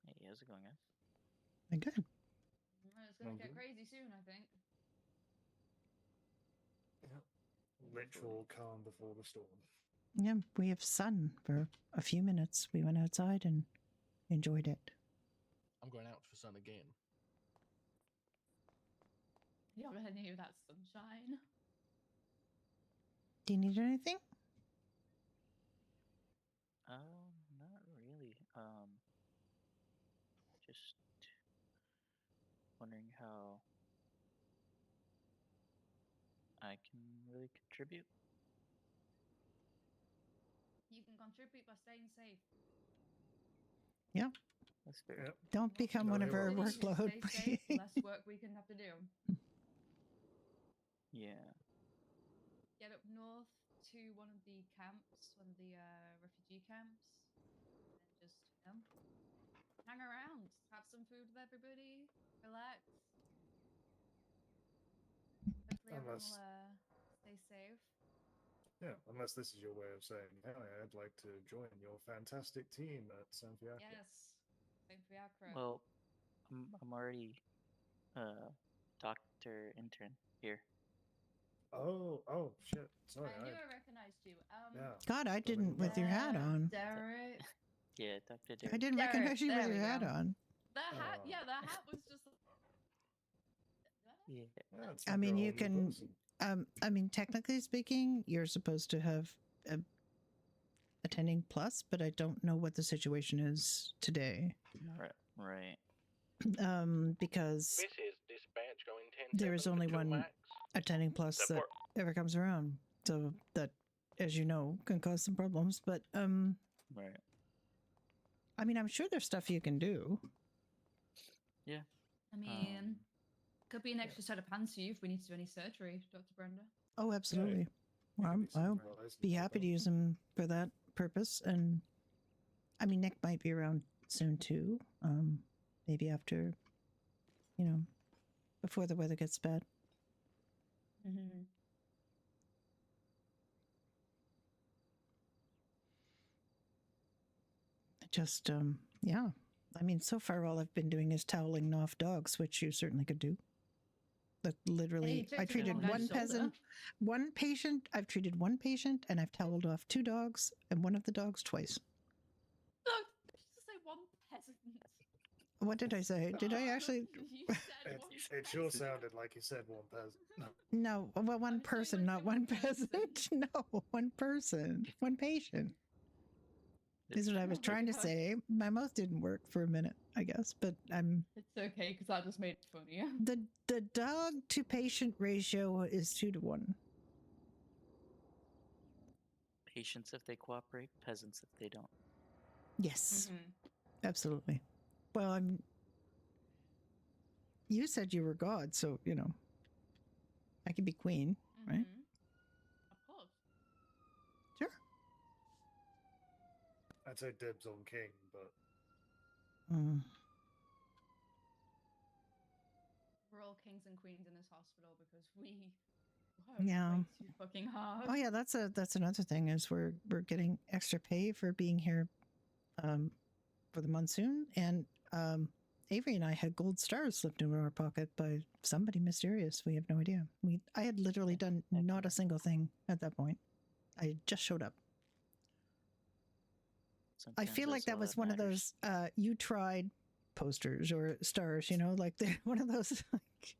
Hey, how's it going, guys? I'm good. It's gonna get crazy soon, I think. Yeah. Literal calm before the storm. Yeah, we have sun for a few minutes. We went outside and enjoyed it. I'm going out for sun again. You're gonna need that sunshine. Do you need anything? Not really. Just wondering how I can really contribute. You can contribute by staying safe. Yeah. That's fair. Don't become one of our workload. Stay safe, less work we can have to do. Yeah. Get up north to one of the camps, one of the refugee camps, and just, hang around, have some food with everybody, relax. Hopefully everyone will stay safe. Yeah, unless this is your way of saying, hey, I'd like to join your fantastic team at San Fiacre. Yes, San Fiacre. Well, I'm already doctor intern here. Oh, shit. Sorry. I knew I recognized you. Yeah. God, I didn't with your hat on. Derek. Yeah, Dr. Derek. I didn't recognize you with your hat on. The hat, yeah, the hat was just. Yeah. I mean, you can. I mean, technically speaking, you're supposed to have a attending plus, but I don't know what the situation is today. Right. because This is dispatch going 10 there is only 2 one max. attending plus that ever comes around. So that, as you know, can cause some problems. But Right. I mean, I'm sure there's stuff you can do. Yeah. I mean, could be an extra set of hands for you if we need to do any surgery, Dr. Brenda. Oh, absolutely. Well, I'll be happy to use them for that purpose. And I mean, Nick might be around soon too. Maybe after, before the weather gets bad. Mm-hmm. Just, yeah. I mean, so far all I've been doing is toweling off dogs, which you certainly could do. That literally, Hey, I treated one patient. I've treated one patient, and I've toweled off 2 dogs, and one of the dogs twice. Look, just say one peasant. What did I say? Did I actually? You said one It sure sounded like you said one peasant. No, well, one person, not one peasant. No, one person, one patient. Is what I was trying to say. My mouth didn't work for a minute, I guess, but It's okay because I just made it funnier. The dog to patient ratio is 2 to 1. Patients if they cooperate, peasants if they don't. Yes, absolutely. Well, you said you were God, so I could be queen, right? Of course. Sure. I'd say dibs on king, but We're all kings and queens in this hospital because we work Yeah. way too fucking hard. Oh yeah, that's another thing is we're getting extra pay for being here for the monsoon, and Avery and I had gold stars slipped into our pocket by somebody mysterious. We have no idea. I had literally done not a single thing at that point. I had just showed up. I feel like that was one of those you tried posters or stars, like one of those like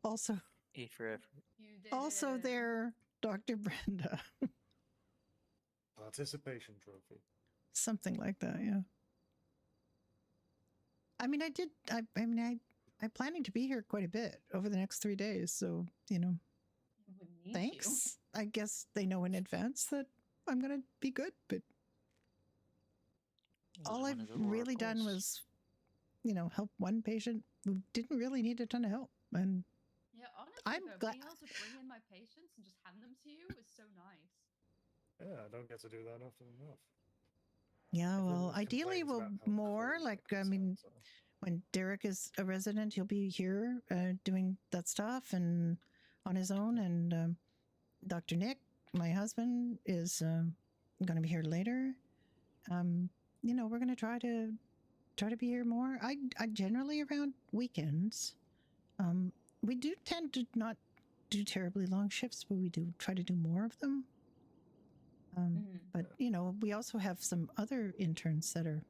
also A for effort. also there, Dr. Brenda. participation trophy. Something like that, yeah. I mean, I'm planning to be here quite a bit over the next 3 days, so thanks. I guess they know in advance that I'm gonna be good, but all I've really done was, help one patient who didn't really need a ton of help, and Yeah, honestly, I'm though, glad. being able to bring in my patients and just hand them to you is so nice. Yeah, I don't get to do that often enough. Yeah, well, Everyone ideally, complains we'll about how more cold like it I mean, sounds, so. when Derek is a resident, he'll be here doing that stuff and on his own. And Dr. Nick, my husband, is going to be here later. We're going to try to be here more. I generally around weekends. We do tend to not do terribly long shifts, but we do try to do more of them. But we also have some other interns that are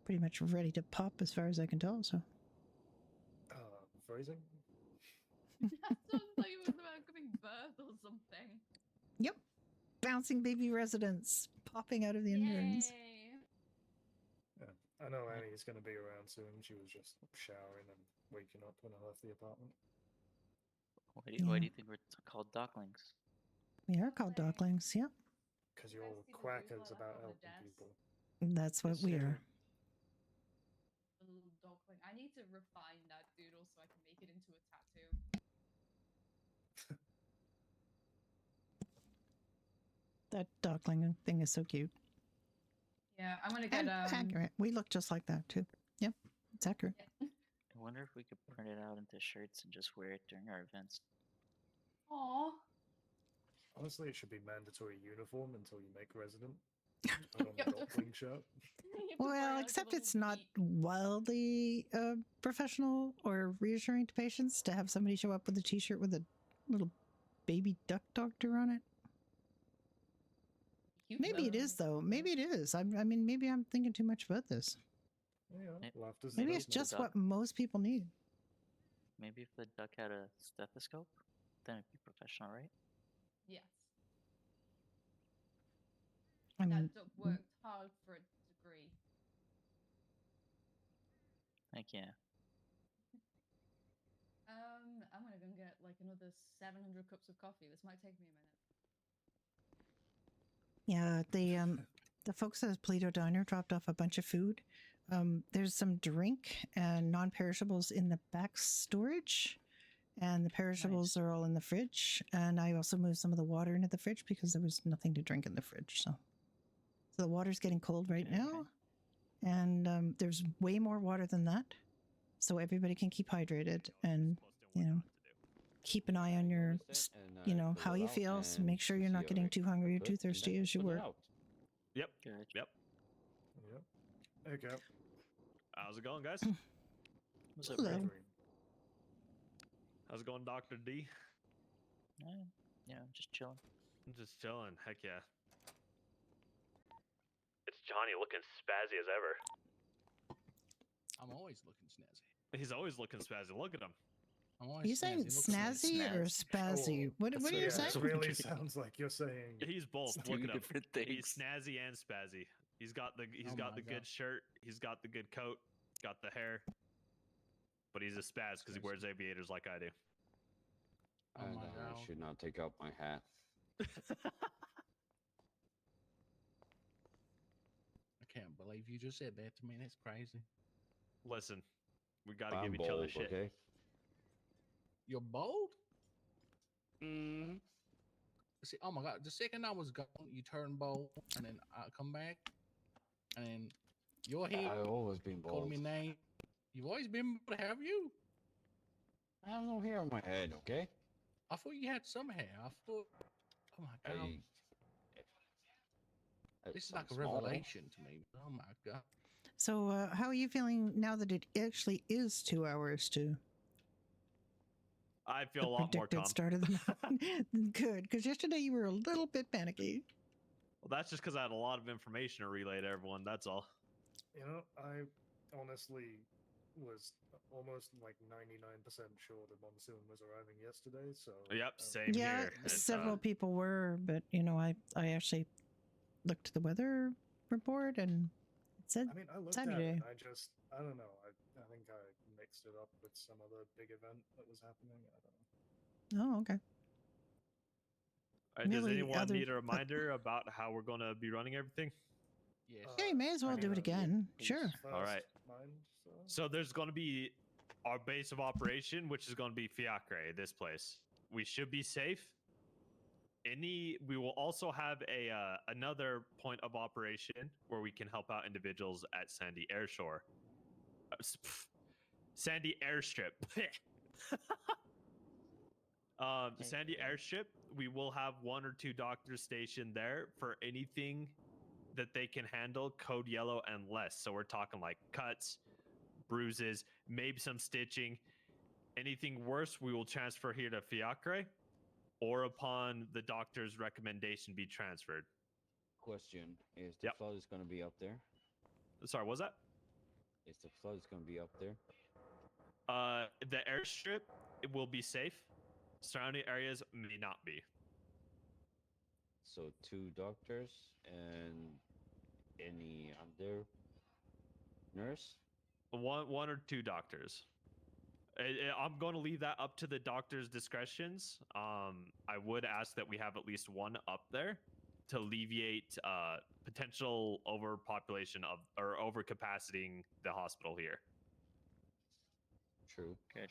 pretty much ready to pop as far as I can tell, so. Phrasing? That sounds like it was about giving birth or something. Yep. Bouncing baby residents popping out of the interns. Yeah, I know Annie's going to be around soon. She was just showering and waking up when I left the apartment. Why do you think we're called docklings? We are called docklings, yep. Because you're all quackers about helping people. That's what we are. Little dogling. I need to refine that doodle so I can make it into a tattoo. That dockling thing is so cute. Yeah, I'm gonna get And accurate. We look just like that too. Yep, it's accurate. I wonder if we could print it out into shirts and just wear it during our events. Aww. Honestly, it should be mandatory uniform until you make resident. Put on the dockling shirt. Well, except it's not wildly professional or reassuring to patients to have somebody show up with a t-shirt with a little baby duck doctor on it. Maybe it is, though. Maybe it is. I mean, maybe I'm thinking too much about this. Yeah, Maybe it's just what most people need. Maybe if the duck had a stethoscope, then it'd be professional, right? Yes. I mean, that duck worked hard for its degree. Heck yeah. I'm gonna go and get like another 700 cups of coffee. This might take me a minute. Yeah, the folks at Polito Diner dropped off a bunch of food. There's some drink and non-perishables in the back storage, and the perishables are all in the fridge. And I also moved some of the water into the fridge because there was nothing to drink in the fridge. So the water's getting cold right now, and there's way more water than that, so everybody can keep hydrated and keep an eye on your how you feel. So make sure you're not getting too hungry or too thirsty as you work. Yep. Good. Yep. Yep. Okay. How's it going, guys? What's up, Hello. bro? How's it going, Dr. D? Just chilling. Just chilling. Heck yeah. It's Johnny looking spazzy as ever. I'm always looking snazzy. He's always looking spazzy. Look at him. I'm Are always you saying snazzy or spazzy? Sure. What are you saying? It really sounds like you're saying He's both. It's Look two at him. different He's things. snazzy and spazzy. He's got the Oh my good God. shirt. He's got the good coat. Got the hair. But he's a spaz because he wears aviators like I do. Oh And my I God. should not take out my hat. I can't believe you just said that to me. That's crazy. Listen, we got to I'm give each other bold, shit. okay? You're bold? Mm-hmm. See, oh my God. The second I was gone, you turned bold, and then I come back, and then you're here I've always been bold. calling me name. You've always been bold, have you? I have no hair on my head, okay? I thought you had some hair. I thought, oh my God. This is like a revelation to me. Oh my God. So, how are you feeling now that it actually is 2 hours to I feel the a lot more predicted calm. start of the month? Good, because yesterday you were a little bit panicky. Well, that's just because I had a lot of information to relay to everyone. That's all. You know, I honestly was almost like 99% sure that Monsoon was arriving yesterday, so... Yep, same Yeah, here. several people were, but I actually looked at the weather report and it said I mean, I looked Saturday. at it, I don't know, I think I mixed it up with some other big event that was happening, I don't know. Oh, okay. Does Really, anyone other- need a reminder about how we're going to be running everything? Yes. Yeah, you may as well do it again. Sure. All right. Mind, So there's going to be our base of operation, which is going to be Fiacre, this place. We should be safe. We will also have another point of operation where we can help out individuals at Sandy Airshore. Sandy Airstrip. Sandy Airstrip, we will have 1 or 2 doctors stationed there for anything that they can handle, code yellow and less. So we're talking like cuts, bruises, maybe some stitching. Anything worse, we will transfer here to Fiacre, or upon the doctor's recommendation, be transferred. Question, is the flood is going to be up there? Sorry, what was that? Is the flood is going to be up there? The airstrip, it will be safe. Surrounding areas may not be. So 2 doctors and any other nurse? One or 2 doctors. I'm going to leave that up to the doctor's discretions. I would ask that we have at least 1 up there to alleviate potential overpopulation or overcapacitying the hospital here. True. Good.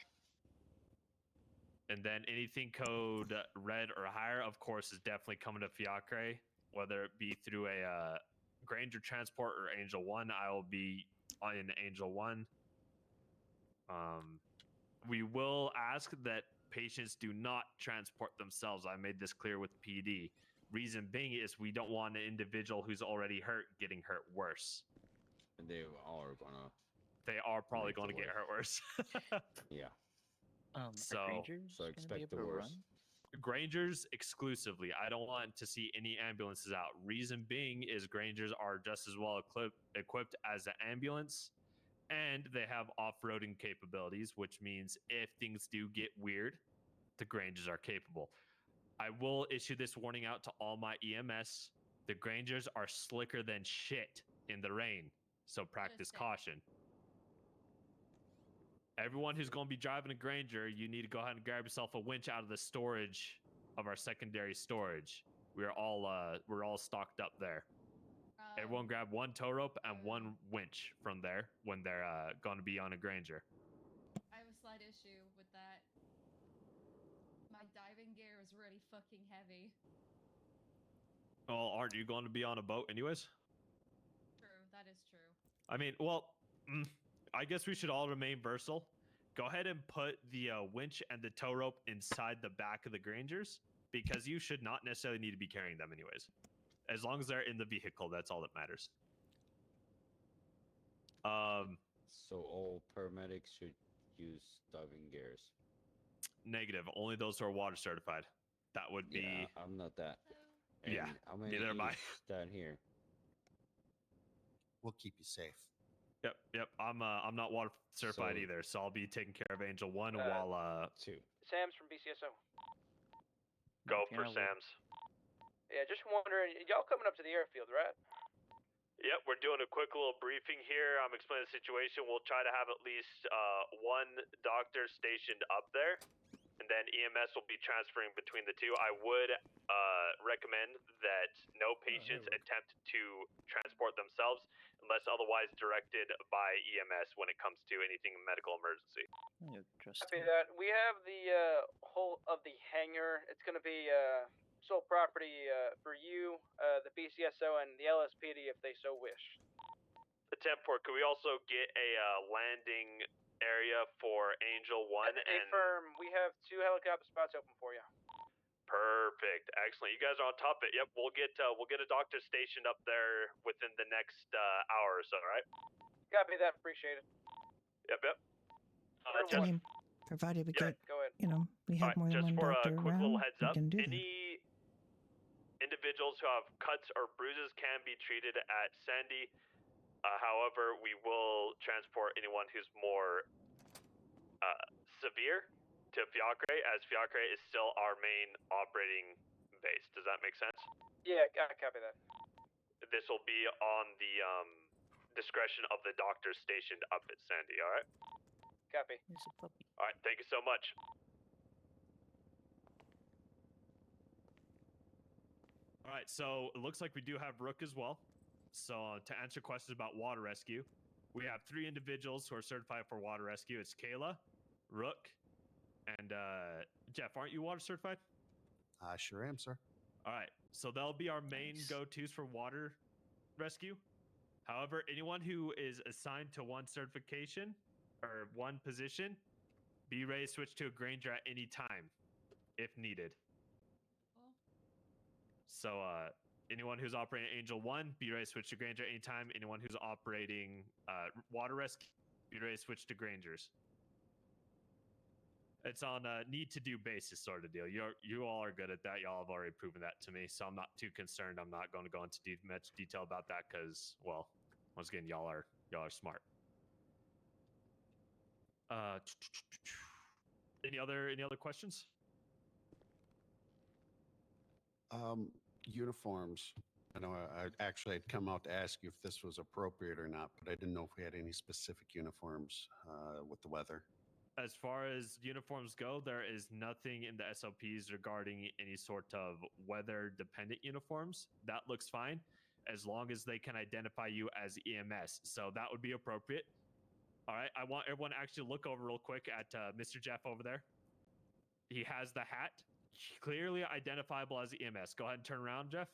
And then anything code red or higher, of course, is definitely coming to Fiacre, whether it be through a Granger transport or Angel 1. I will be in Angel 1. We will ask that patients do not transport themselves. I made this clear with PD. Reason being is we don't want an individual who's already hurt getting hurt worse. And they are gonna. They are probably make going to the get hurt worse. Yeah. So expect the worst. Grangers exclusively. I don't want to see any ambulances out. Reason being is Grangers are just as well equipped as an ambulance, and they have off-roading capabilities, which means if things do get weird, the Grangers are capable. I will issue this warning out to all my EMS. The Grangers are slicker than shit in the rain, so practice caution. Everyone who's going to be driving a Granger, you need to go ahead and grab yourself a winch out of the storage of our secondary storage. We're all stocked up there. Everyone grab one tow rope and one winch from there when they're going to be on a Granger. I have a slight issue with that. My diving gear is really fucking heavy. Well, aren't you going to be on a boat anyways? True, that is true. I mean, well, I guess we should all remain versatile. Go ahead and put the winch and the tow rope inside the back of the Grangers, because you should not necessarily need to be carrying them anyways. As long as they're in the vehicle, that's all that matters. So all paramedics should use diving gears. Negative. Only those who are water certified. That would be. Yeah, I'm not that. And Yeah, how many neither am I. is down here? We'll keep you safe. Yep. I'm not water certified So- either, so I'll be taking care of Angel 1 while 2. Sam's from BCSO. Go Yeah, for we- Sam's. Yeah, just wondering, y'all coming up to the airfield, right? Yep, we're doing a quick little briefing here. I'm explaining the situation. We'll try to have at least one doctor stationed up there, and then EMS will be transferring between the two. I would recommend that no patients attempt to transport themselves unless otherwise directed by EMS when it comes to anything medical emergency. Copy that. We have the whole of the hangar. It's going to be sole property for you, the BCSO, and the LSPD if they so wish. The Temport, could we also get a landing area for Angel 1 and... Affirm. We have 2 helicopter spots open for you. Perfect. Excellent. You guys are on top of it. Yep, we'll get a doctor stationed up there within the next hour or so, all right? Copy that. Appreciate it. Yep. I mean, provided we get, go ahead. we have more than just one for doctor a quick little around, heads we up, can do that. any individuals who have cuts or bruises can be treated at Sandy. However, we will transport anyone who's more severe to Fiacre, as Fiacre is still our main operating base. Does that make sense? Yeah, copy that. This will be on the discretion of the doctor stationed up at Sandy, all right? Copy. All right, thank you so much. All right, so it looks like we do have Rook as well. So to answer questions about water rescue, we have 3 individuals who are certified for water rescue. It's Kayla, Rook, and Jeff. Aren't you water certified? I sure am, sir. All right, so they'll be our main go-tos for water rescue. However, anyone who is assigned to one certification or one position, be ready to switch to a Granger at any time if needed. So anyone who's operating Angel 1, be ready to switch to Granger at any time. Anyone who's operating water rescue, be ready to switch to Grangers. It's on a need-to-do basis sort of deal. You all are good at that. Y'all have already proven that to me, so I'm not too concerned. I'm not going to go into much detail about that because, well, once again, y'all are smart. Any other questions? Uniforms. I know I actually had come out to ask you if this was appropriate or not, but I didn't know if we had any specific uniforms with the weather. As far as uniforms go, there is nothing in the SOPs regarding any sort of weather-dependent uniforms. That looks fine, as long as they can identify you as EMS. So that would be appropriate. All right, I want everyone to actually look over real quick at Mr. Jeff over there. He has the hat, clearly identifiable as EMS. Go ahead and turn around, Jeff.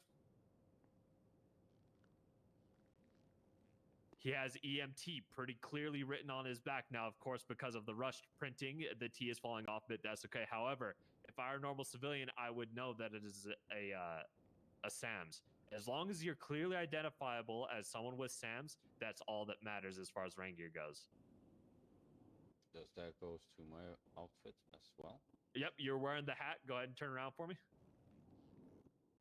He has EMT pretty clearly written on his back. Now, of course, because of the rushed printing, the T is falling off, but that's okay. However, if I were a normal civilian, I would know that it is a SAMS. As long as you're clearly identifiable as someone with SAMS, that's all that matters as far as rain gear goes. Does that goes to my outfit as well? Yep, you're wearing the hat. Go ahead and turn around for me.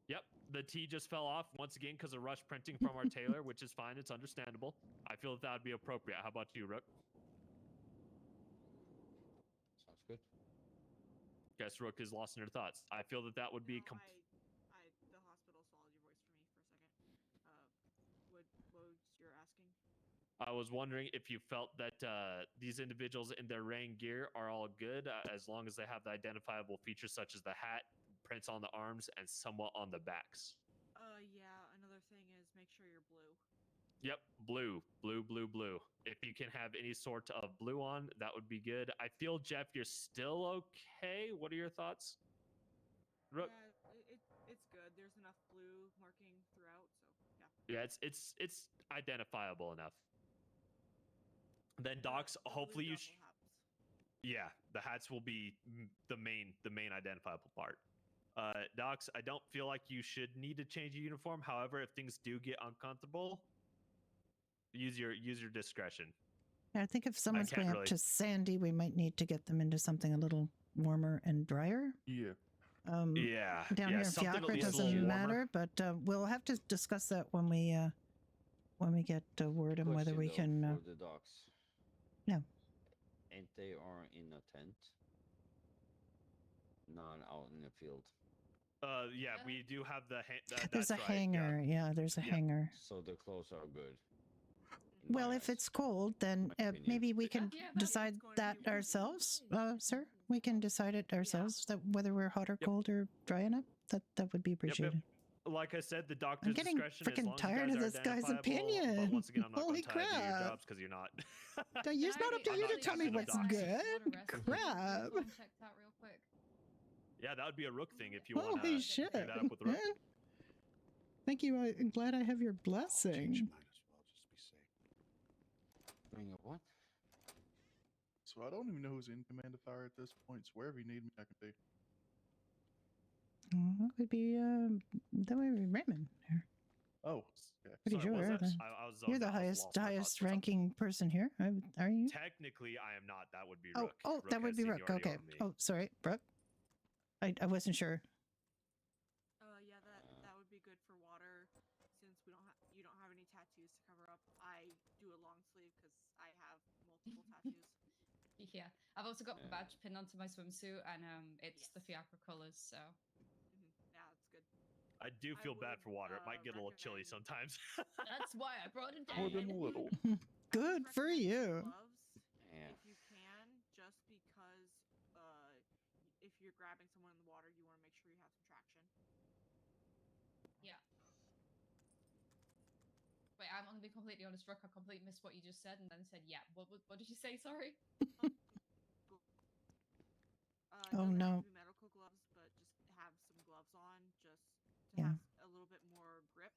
Yep, the T just fell off once again because of rush printing from our tailor, which is fine. It's understandable. I feel that would be appropriate. How about you, Rook? Sounds good. Guess Rook is lost in her thoughts. I feel that would be... The hospital swallowed your voice for me for a second. What was you're asking? I was wondering if you felt that these individuals in their rain gear are all good as long as they have the identifiable features such as the hat, prints on the arms, and somewhat on the backs. Yeah, another thing is make sure you're blue. Yep, blue, blue, blue, blue. If you can have any sort of blue on, that would be good. I feel, Jeff, you're still okay. What are your thoughts? Rook? Yeah, it's good. There's enough blue marking throughout, so yeah. Yeah, it's identifiable enough. Then Docs, The hopefully blue you. duffel hats. Yeah, the hats will be the main identifiable part. Docs, I don't feel like you should need to change your uniform. However, if things do get uncomfortable, use your discretion. Yeah, I think if someone's can't going up really- to Sandy, we might need to get them into something a little warmer and drier. Yeah. Yeah. Down yeah, here in something at Fiacre, it least a little doesn't warmer. matter, but we'll have to discuss that when we get word on whether we Question, though, can. for the dogs. Yeah. And they are in a tent, not out in the field. Yeah, we do have the. There's a that's right, hanger. Yeah, there's a hanger. So the clothes are good. Well, if it's cold, then maybe we can decide that ourselves, sir. We can decide it ourselves that whether we're hot or cold or dry enough. That would be Yep, appreciated. Like I said, the doctor's getting discretion. as freaking long as you tired guys of are this guy's identifiable, opinion. But once again, I'm not Holy going to tell you to do your crap. jobs because you're not. No, it's not up to I'm you not to tell me captain of what's docs. good. Crap. Check that real quick. Yeah, that would be a Rook thing if you want Holy to shit. bring that up with Rook. Thank you. I'm glad I have your blessing. Bring a what? So I don't even know who's in command of fire at this point. So wherever you need me, I can be. That would be that would be Raymond. Here. Oh, okay. Pretty Sorry, what was sure. that? I was zoned You're the out. I was highest lost my thoughts. highest ranking person here, are you? Technically, I am not. That would be Oh, Rook. oh, Rook that would has be Rook. seniority Okay. over me. Oh, sorry, Brooke. I wasn't sure. Yeah, that would be good for water. Since you don't have any tattoos to cover up, I do a long sleeve because I have multiple tattoos. Yeah, I've also got the badge pinned onto my swimsuit, and it's the Fiacre colors. So Yeah, that's good. I do feel bad for water. It might get a little chilly sometimes. that's why I brought it down. More than a little. Good for you. Gloves, Yeah. if you can, just because if you're grabbing someone in the water, you want to make sure you have some traction. Yeah. Wait, I'm gonna be completely honest, Rook. I completely missed what you just said, and then said, "Yeah." What did you say? Sorry. Oh, doesn't no. have to be medical gloves, but just have some gloves on, just to Yeah. have a little bit more grip.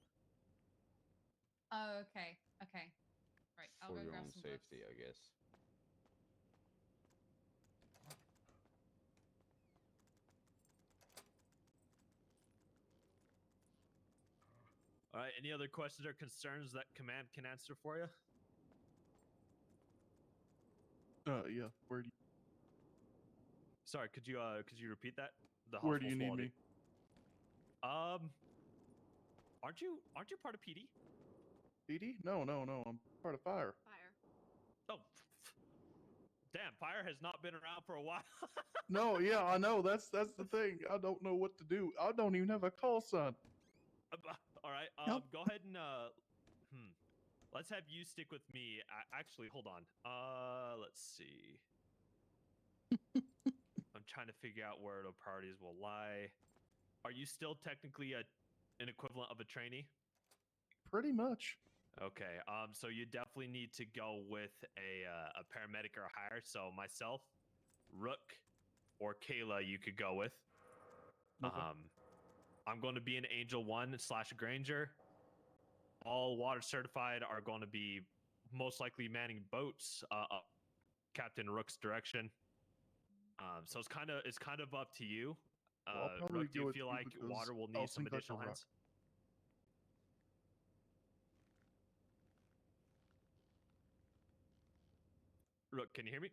Oh, okay. Okay. Right. I'll For go your grab own some safety, gloves. I guess. All right. Any other questions or concerns that command can answer for you? Yeah. Where do you, Sorry, could you repeat that? The where do you hospital's need quality. me? Aren't you part of PD? PD? No. I'm part of fire. Fire. Oh, damn! Fire has not been around for a while. No, yeah, I know. That's the thing. I don't know what to do. I don't even have a call sign. All right. Nope. Go ahead and let's have you stick with me. Actually, hold on. Let's see. I'm trying to figure out where the priorities will lie. Are you still technically an equivalent of a trainee? Pretty much. Okay. So you definitely need to go with a paramedic or higher. So myself, Rook, or Kayla, you could go with. Okay. I'm going to be an Angel 1/Granger. All water certified are going to be most likely manning boats, Captain Rook's direction. So it's kind of up to you. Well, I'll probably Rook, do go you with feel you like because water will I'll need some sink like a additional rock. hands? Rook, can you hear me?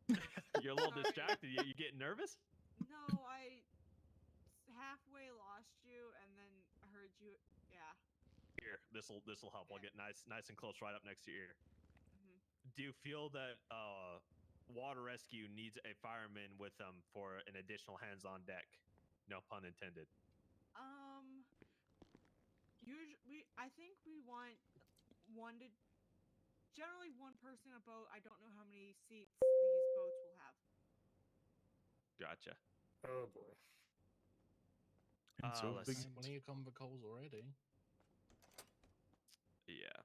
What? You're a little Sorry. distracted. You getting nervous? No, I halfway lost you and then heard you. Yeah. Here, this'll help. I'll get nice and close right up next to your ear. Mhm. Do you feel that water rescue needs a fireman with them for an additional hands on deck? No pun intended. Usually, I think we want generally one person in a boat. I don't know how many seats these boats will have. Gotcha. Oh boy. And so let's big. see. Plenty of convicals already. Yeah.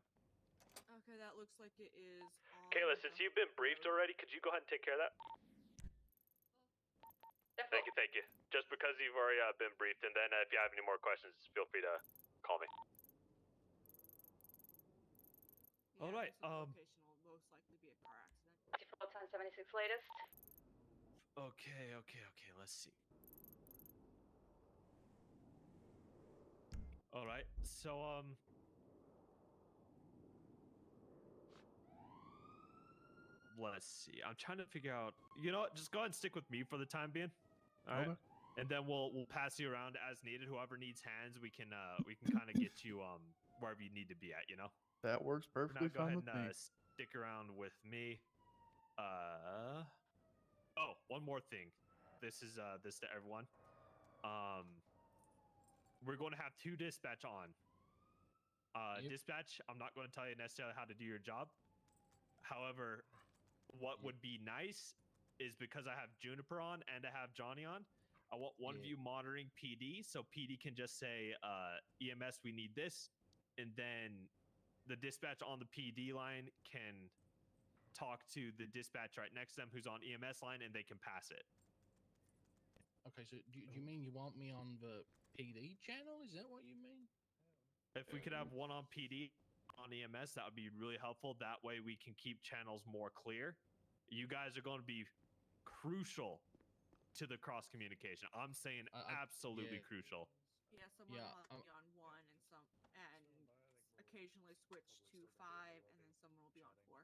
Okay, that looks like it is on. Kayla, since you've been briefed already, could you go ahead and take care of that? Thank you, thank you. Just because you've already been briefed, and then if you have any more questions, feel free to call me. Yeah, All right. this location will most likely be a car accident. 1076 latest. Okay. Let's see. All right. So let's see. I'm trying to figure out. You know what? Just go ahead and stick with me for the time being. All right. Okay. And then we'll pass you around as needed. Whoever needs hands, we can kind of get you wherever you need to be at. You know. That works For now, perfectly go fine ahead with and me. stick around with me. Oh, one more thing. This is this to everyone. We're going to have 2 dispatch on. Dispatch, I'm not going to tell you necessarily how to do your job. However, what would be nice is because I have Juniper on and I have Johnny on, I want one of you monitoring PD, so PD can just say, EMS, we need this, and then the dispatch on the PD line can talk to the dispatch right next to them who's on EMS line, and they can pass it. Okay, so do you mean you want me on the PD channel? Is that what you mean? If we could have one on PD, on EMS, that would be really helpful. That way we can keep channels more clear. You guys are going to be crucial to the cross communication. I'm saying absolutely crucial. Yeah, someone will have to be on 1 and occasionally switch to 5, and then someone will be on 4.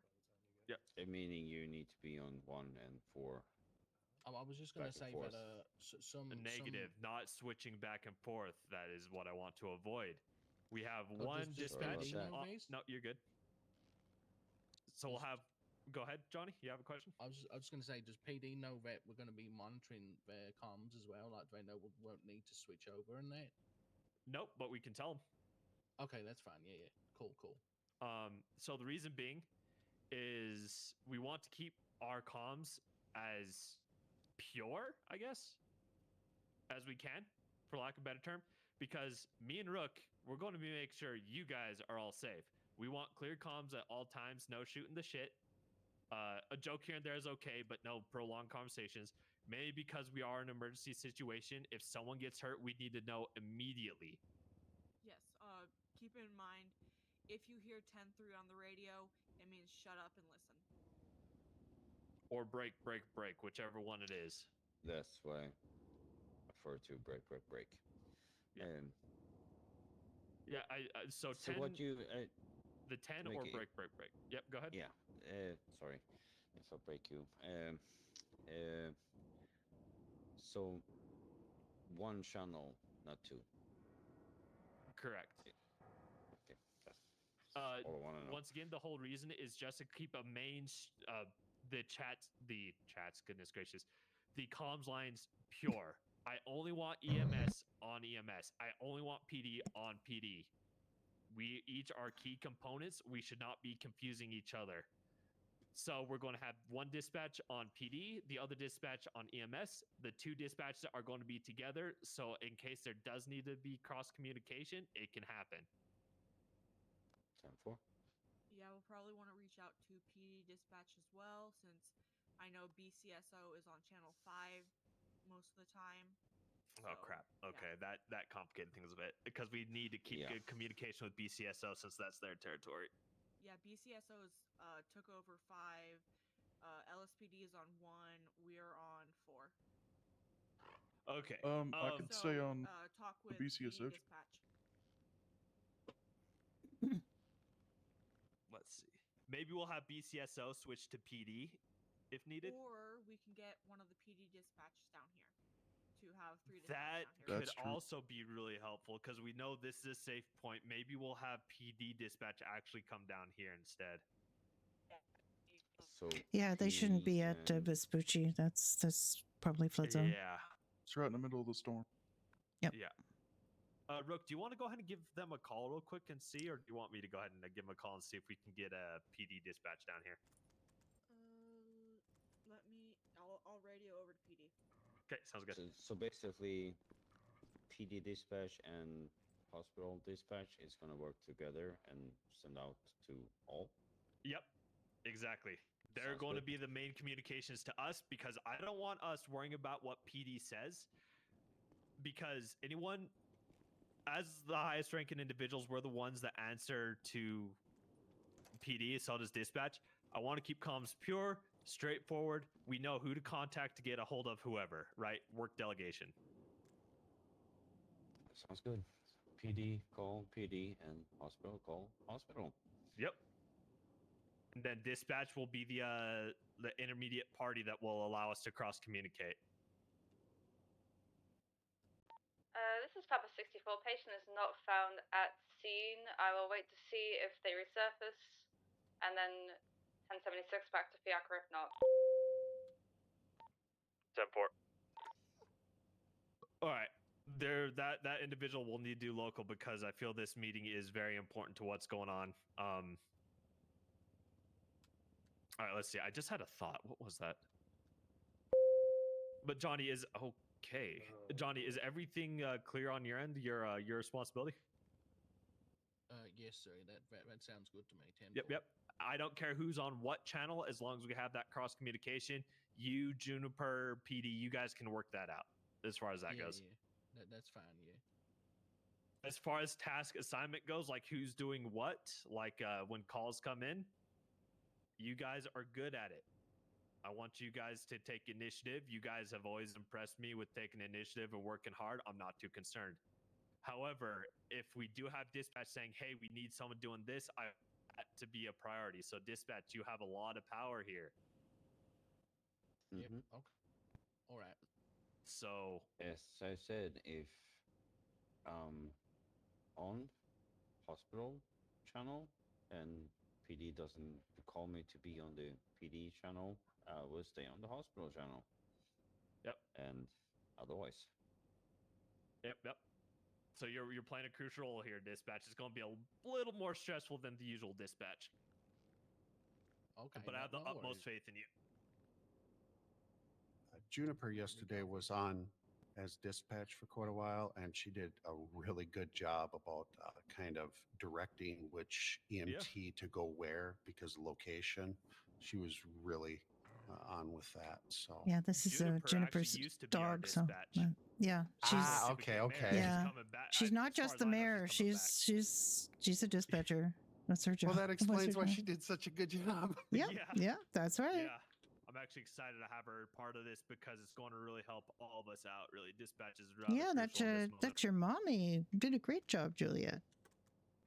Yep. Meaning you need to be on 1 and 4. I was just going to say that some negative, not switching back and forth. That is what I want to avoid. We have one dispatch. No, you're good. So we'll have. Go ahead, Johnny. You have a question? I was just going to say, does PD know that we're going to be monitoring their comms as well? Like, do they know we won't need to switch over and that? Nope, but we can tell them. Okay, that's fine. Yeah. Cool. So the reason being is we want to keep our comms as pure, I guess, as we can, for lack of a better term, because me and Rook, we're going to be make sure you guys are all safe. We want clear comms at all times, no shooting the shit. A joke here and there is okay, but no prolonged conversations. Maybe because we are in an emergency situation, if someone gets hurt, we need to know immediately. Yes, keep in mind, if you hear 10-3 on the radio, it means shut up and listen. Or break, whichever one it is. That's why I refer to break. Yeah. Yeah, so 10, what you... the 10 or break. Yep, go ahead. Yeah, sorry if I break you. So 1 channel, not 2. Correct. Okay, that's all I want to know. Once again, the whole reason is just to keep a main, the chats, goodness gracious, the comms lines pure. I only want EMS on EMS. I only want PD on PD. We each are key components. We should not be confusing each other. So we're going to have 1 dispatch on PD, the other dispatch on EMS. The 2 dispatches are going to be together. So in case there does need to be cross communication, it can happen. 10-4. Yeah, we'll probably want to reach out to PD dispatch as well, since I know BCSO is on channel 5 most of the time. Oh crap. Okay, yeah. that complicated things a bit because we need to keep good communication with BCSO since that's their territory. Yeah, BCSO is took over 5. LSPD is on 1. We're on 4. Okay. I could say on talk with the BCSO. dispatch. Let's see. Maybe we'll have BCSO switch to PD if needed. Or we can get one of the PD dispatches down here to have 3 dispatches that down here. could also be really helpful because we know this is a safe point. Maybe we'll have PD dispatch actually come down here instead. So yeah, they shouldn't be at Vespucci. That's probably flood zone. Yeah. It's right in the middle of the storm. Yep. Yeah. Rook, do you want to go ahead and give them a call real quick and see, or do you want me to go ahead and give them a call and see if we can get a PD dispatch down here? Let me. I'll radio over to PD. Okay, sounds good. So basically, PD dispatch and hospital dispatch is gonna work together and send out to all. Yep, exactly. They're Sounds going to good. be the main communications to us because I don't want us worrying about what PD says. Because anyone, as the highest ranking individuals, we're the ones that answer to PD, so does dispatch. I want to keep comms pure, straightforward. We know who to contact to get a hold of whoever, right? Work delegation. Sounds good. PD call PD and hospital call hospital. Yep. And then dispatch will be the intermediate party that will allow us to cross communicate. This is Papa 64. Patient is not found at scene. I will wait to see if they resurface, and then 1076 back to Fiacre if not. 10-4. All right. That individual will need to do local because I feel this meeting is very important to what's going on. All right, let's see. I just had a thought. What was that? But Johnny is okay. Johnny, is everything clear on your end? Your responsibility? Yes, sir. That sounds good to me. 10 Yep. I don't care who's on what channel as long as we have that cross communication. You, Juniper, PD, you guys can work that out as far as that goes. Yeah. That's fine. Yeah. As far as task assignment goes, like who's doing what, like when calls come in, you guys are good at it. I want you guys to take initiative. You guys have always impressed me with taking initiative and working hard. I'm not too concerned. However, if we do have dispatch saying, hey, we need someone doing this, I want that to be a priority. So dispatch, you have a lot of power here. Yep. Okay. All right. So as I said, if on hospital channel and PD doesn't call me to be on the PD channel, I will stay on the hospital channel. Yep. And otherwise. Yep. So you're playing a crucial role here, dispatch. It's going to be a little more stressful than the usual dispatch. Okay. But I have the utmost faith in you. Juniper yesterday was on as dispatch for quite a while, and she did a really good job about kind of directing which EMT to go where because of location. She was really on with that. So Yeah, this is Juniper's dog. So yeah, she's okay. Yeah, she's not just the mayor. She's a dispatcher. That's her job. Well, that explains why job. she did such a good job. Yeah, that's right. Yeah. I'm actually excited to have her part of this because it's going to really help all of us out. Really, dispatch is rather crucial in this moment. That's your mommy. You did a great job, Juliet.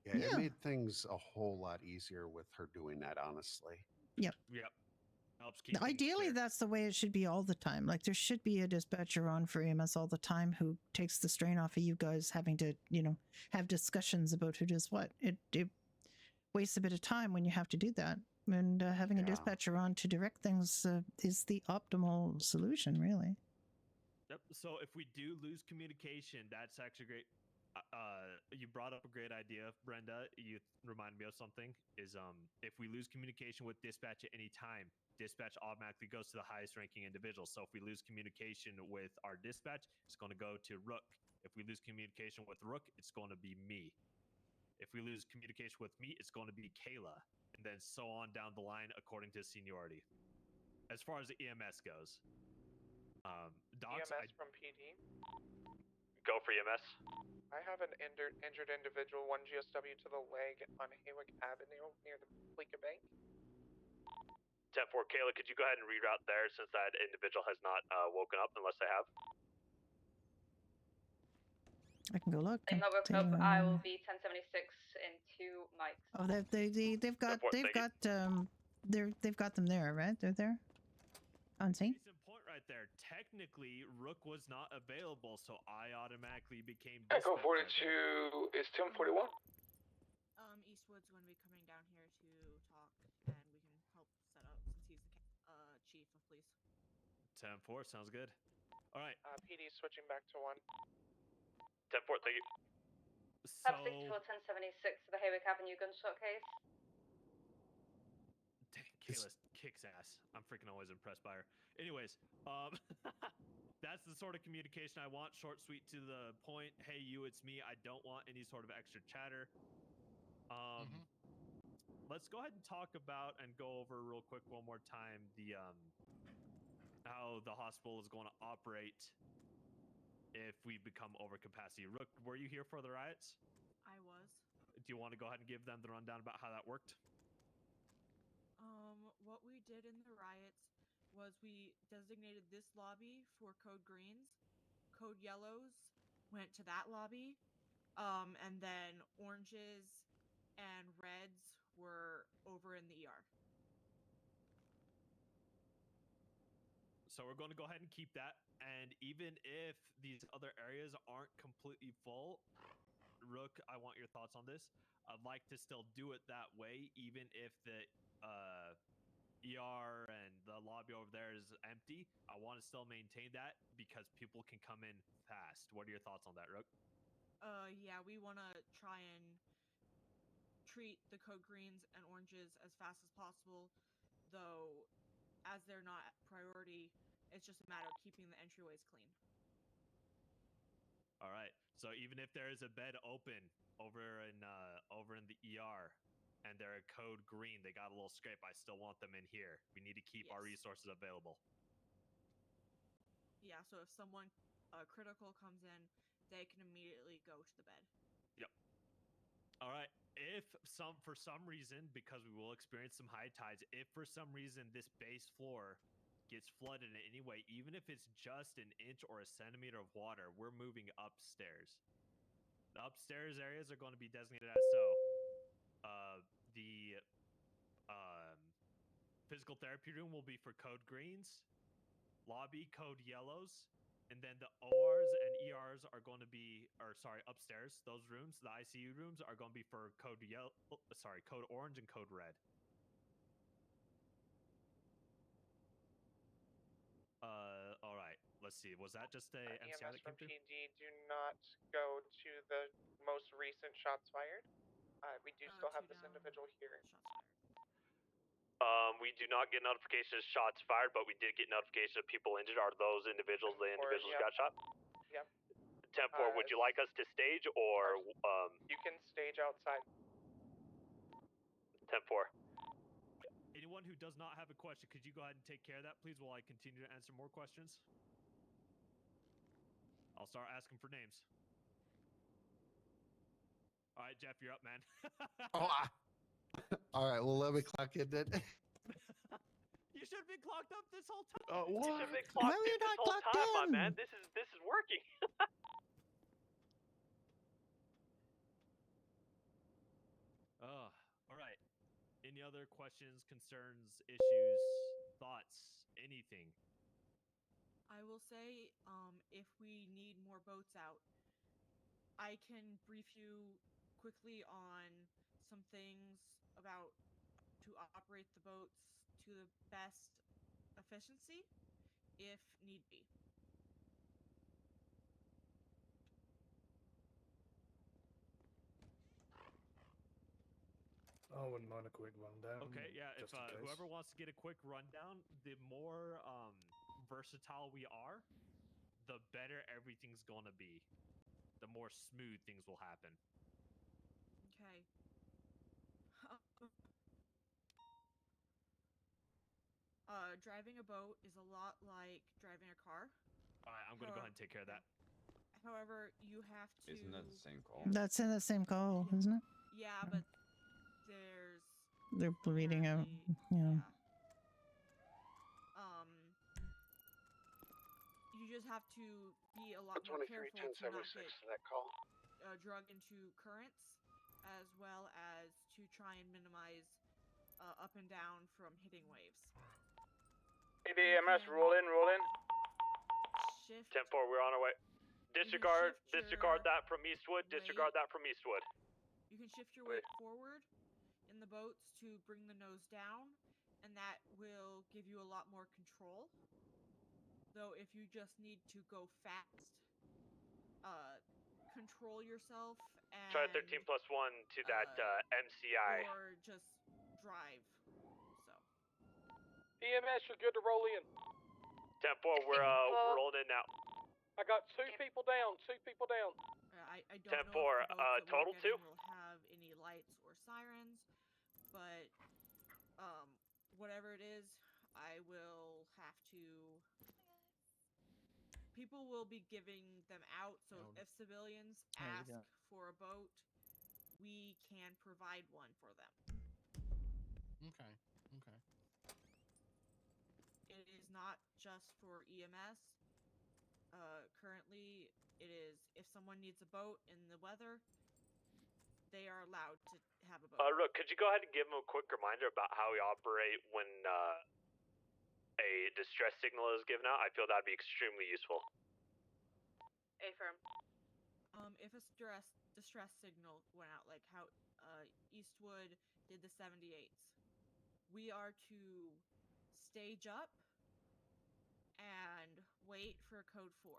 Yeah, it made things a whole lot easier with her doing that, honestly. Yep. Helps keep Ideally, that's the way it should be all the time. Like there should be a dispatcher on for EMS all the time who takes the strain off of you guys having to, have discussions about who does what. It wastes a bit of time when you have to do that. And having a dispatcher on to direct things is the optimal solution, really. Yep. So if we do lose communication, that's actually great. You brought up a great idea, Brenda. You reminded me of something. Is if we lose communication with dispatch at any time, dispatch automatically goes to the highest ranking individual. So if we lose communication with our dispatch, it's going to go to Rook. If we lose communication with Rook, it's going to be me. If we lose communication with me, it's going to be Kayla. And then so on down the line according to seniority. As far as the EMS goes. Docs, EMS from PD. Go for EMS. I have an injured individual, 1 GSW to the leg on Haywick Avenue near the Fleeka Bank. 10-4, Kayla, could you go ahead and reroute there since that individual has not woken up unless they have? I can go look. If not woken up, I will be 1076 in 2 mics. Oh, they've got them there, right? They're there on scene. Case in point right there. Technically, Rook was not available, so I automatically became. Echo 42 is 1041. Eastwood's going to be coming down here to talk, and we can help set up since he's the chief of police. 10-4 sounds good. All right. PD switching back to 1. 10-4, thank you. Pub So 64 1076 for the Haywick Avenue gunshot case. dang, Kayla kicks ass. I'm freaking always impressed by her. Anyways, that's the sort of communication I want. Short, sweet, to the point. Hey, you, it's me. I don't want any sort of extra chatter. Let's go ahead and talk about and go over real quick one more time the how the hospital is going to operate if we become over capacity. Rook, were you here for the riots? I was. Do you want to go ahead and give them the rundown about how that worked? What we did in the riots was we designated this lobby for code greens. Code yellows went to that lobby. And then oranges and reds were over in the ER. So we're going to go ahead and keep that. And even if these other areas aren't completely full, Rook, I want your thoughts on this. I'd like to still do it that way, even if the ER and the lobby over there is empty. I want to still maintain that because people can come in fast. What are your thoughts on that, Rook? Yeah, we want to try and treat the code greens and oranges as fast as possible, though as they're not priority, it's just a matter of keeping the entryways clean. All right. So even if there is a bed open over in the ER and they're a code green, they got a little scrape, I still want them in here. We need to keep our resources available. Yeah, so if someone critical comes in, they can immediately go to the bed. Yep. All right. If for some reason, because we will experience some high tides, if for some reason this base floor gets flooded in any way, even if it's just an inch or a centimeter of water, we're moving upstairs. The upstairs areas are going to be designated as so. The physical therapy room will be for code greens, lobby code yellows, and then the ORs and ERs are going to be, upstairs. Those rooms, the ICU rooms, are going to be for code code orange and code red. All right. Let's see. Was that just a MCI EMS that came from through? PD, do not go to the most recent shots fired. We do still have this individual here. We do not get notifications of shots fired, but we did get notification of people injured. Are those individuals the individuals who got shot? Yep. 10-4, would you like us to stage or You can stage outside. 10-4? Anyone who does not have a question, could you go ahead and take care of that, please, while I continue to answer more questions? I'll start asking for names. All right, Jeff, you're up, man. All right, well, let me clock in then. You should have been clocked up this whole time. What? You should have been clocked in this whole time, my man. This is working. All right. Any other questions, concerns, issues, thoughts, anything? I will say, if we need more boats out, I can brief you quickly on some things about to operate the boats to the best efficiency, if need be. I wouldn't mind a quick rundown. Okay, yeah. If just in case. whoever wants to get a quick rundown, the more versatile we are, the better everything's gonna be. The more smooth things will happen. Okay. Driving a boat is a lot like driving a car. All right, I'm gonna go ahead and take care of that. However, you have to. Isn't that the same call? That's in the same call, isn't it? Yeah, but there's. They're bleeding out. Yeah. You just have to be a lot more careful to not get that call. drug into currents, as well as to try and minimize up and down from hitting waves. ABMS, roll in. Shift. 10-4, we're on our way. Disregard that from Eastwood. Disregard that from Eastwood. You can shift your weight forward in the boats to bring the nose down, and that will give you a lot more control. Though if you just need to go fast, control yourself and Try 13 plus 1 to that MCI. or just drive. So EMS, you're good to roll in. 10-4, we're rolling in now. I got 2 people down. 2 people down. I don't 10-4, know if the boats that total we're 2? getting will have any lights or sirens, but whatever it is, I will have to. People will be giving them out, so if civilians How you ask doing? for a boat, we can provide one for them. Okay. Okay. It is not just for EMS. Currently, it is if someone needs a boat in the weather, they are allowed to have a boat. Rook, could you go ahead and give him a quick reminder about how we operate when a distress signal is given out? I feel that'd be extremely useful. Affirm. If a distress signal went out, like how Eastwood did the 78s, we are to stage up and wait for code 4.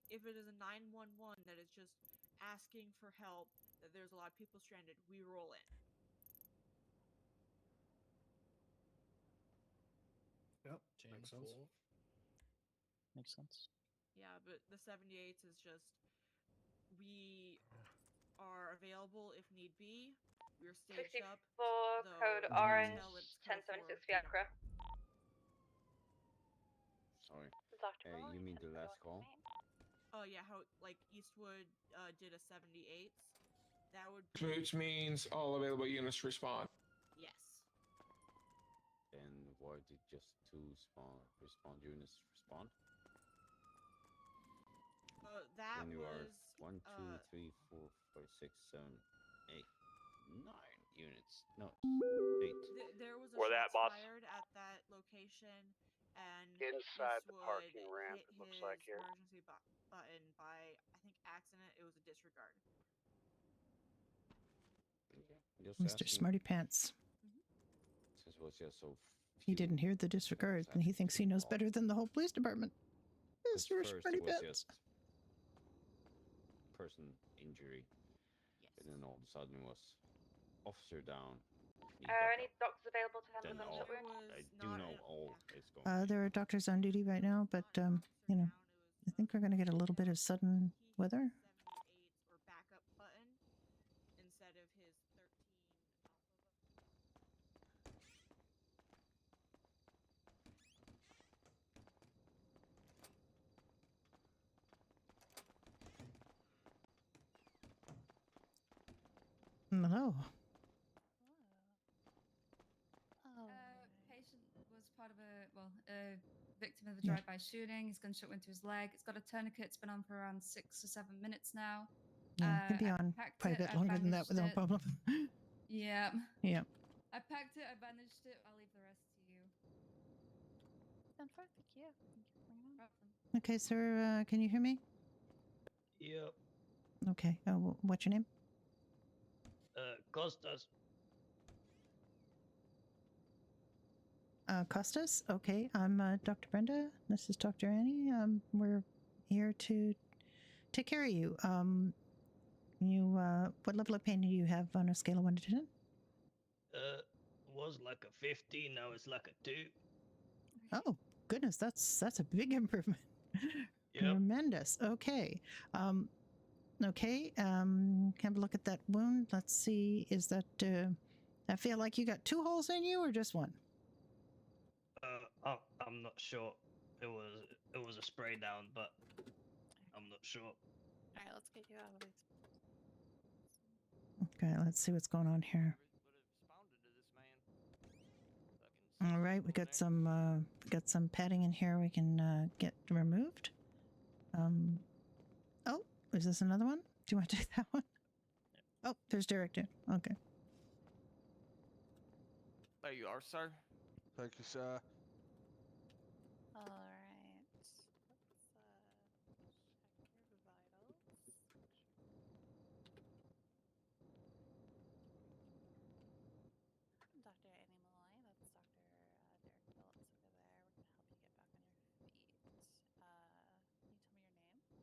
If it is a 911 that is just asking for help, that there's a lot of people stranded, we roll in. Yep, Chain makes sense. 4. Makes sense. Yeah, but the 78s is just we are available if need be. We're staged 54 up. code though orange, until it's code 1076 4, we don't. Fiacre. Sorry. Dr. You mean the last call? Oh yeah, how like Eastwood did a 78s. That would be Which means all available units respond. yes. Then why did just 2 respond units respond? That when you was are 1, 2, 3, 4, 5, 6, 7, 8, 9 units. No, 8. There was a Where that, shots boss? fired at that location, and Inside the Eastwood parking ramp, hit it looks his like here. emergency button by, I think, accident. It was a disregard. Just Mr. asking, Smarty Pants. since it was just so He didn't hear the disregard, and he thinks he knows better than the whole police department. Mr. first Smarty it was Pants. just person injury, and then all of a sudden it was officer down. Are any doctors available to handle Then them, all, shall we? I do know all is going. There are doctors on duty right now, but you know, I think we're going to get a little bit of sudden weather. 78s or backup button instead of his 13 Hello. Patient was part of a victim of a Yeah. drive-by shooting. He's gunshot went to his leg. It's got a tourniquet. It's been on for around 6 or 7 minutes now. Yeah, could be I on packed quite a it, bit I longer than that bandaged without it. problem. Yeah. Yeah. I packed it. I bandaged it. I'll leave the rest to you. Thank you. Okay, sir, can you hear me? Yep. Okay. What's your name? Costas. Costas? Okay, I'm Dr. Brenda. This is Dr. Annie. We're here to take care of you. What level of pain do you have on a scale of 1 to 10? Was like a 15, now it's like a 2. Oh, goodness, that's a big improvement. Yep. Tremendous. Okay. Have a look at that wound. Let's see. Is that, I feel like you got 2 holes in you or just 1? I'm not sure. It was a spray down, but I'm not sure. Alright, let's get you out of these. Okay, let's see what's going on here. All right, we got some padding in here we can get removed. Oh, is this another one? Do you want to take that one? Oh, there's Derek too. Okay. There you are, sir. Thank you, sir. Alright. Let's check your vitals. I'm Dr. Annie Malloy. That's Dr. Derek Phillips over there. We're going to help you get back on your feet. Can you tell me your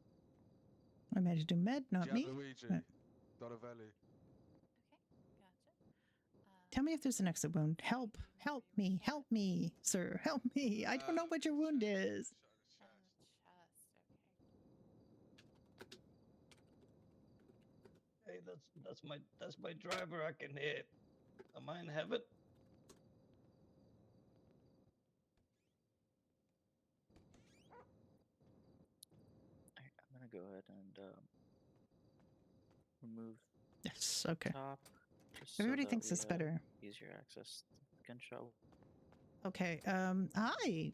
name? I meant to do med, not me. Luigi, Okay, Doravelli. gotcha. Tell me if there's an exit wound. Help me, sir, help me. I don't know what your wound is. And the chest. Okay. Hey, that's my driver. I can hear. Am I in heaven? Alright, I'm gonna go ahead and remove Yes, okay. top. Just Everybody so that thinks we it's better. Easier access to the gunshot. Okay. Hi,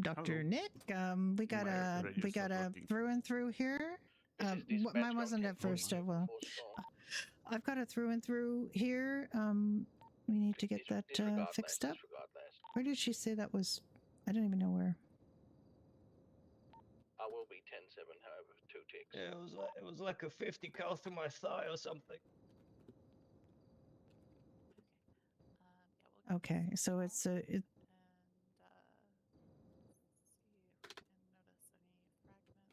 Dr. Hello. Nick. We got My a radio stopped working. through and through here. Mine wasn't at first. Well, I've got a through and through here. We need to get that fixed up. Where did she say that was? I don't even know where. I will be 10-7, however, 2 ticks. Yeah, it was like a 50 cal through my thigh or something. Okay, so it's it. And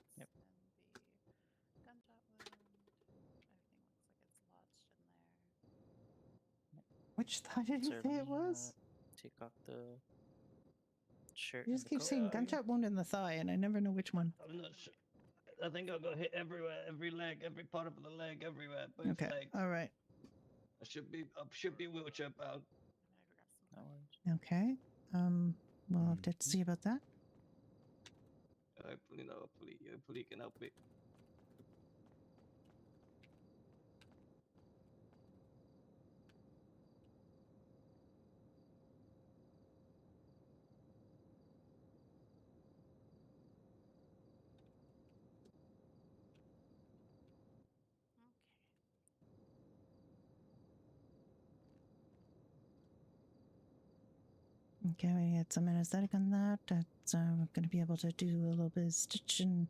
see if we can notice any fragments in the gunshot wound. Everything looks like it's lodged in there. Which thigh did you say it was? Take off the shirt. You just keep saying gunshot wound in the thigh, and I never know which one. I'm not sure. I think I got hit everywhere, every leg, every part of the leg, everywhere, both Okay, legs. all right. I should be wheelchair bound. Okay. We'll have to see about that. Hopefully you can help me. Okay, we get some anesthetic on that. That's we're going to be able to do a little bit of stitching.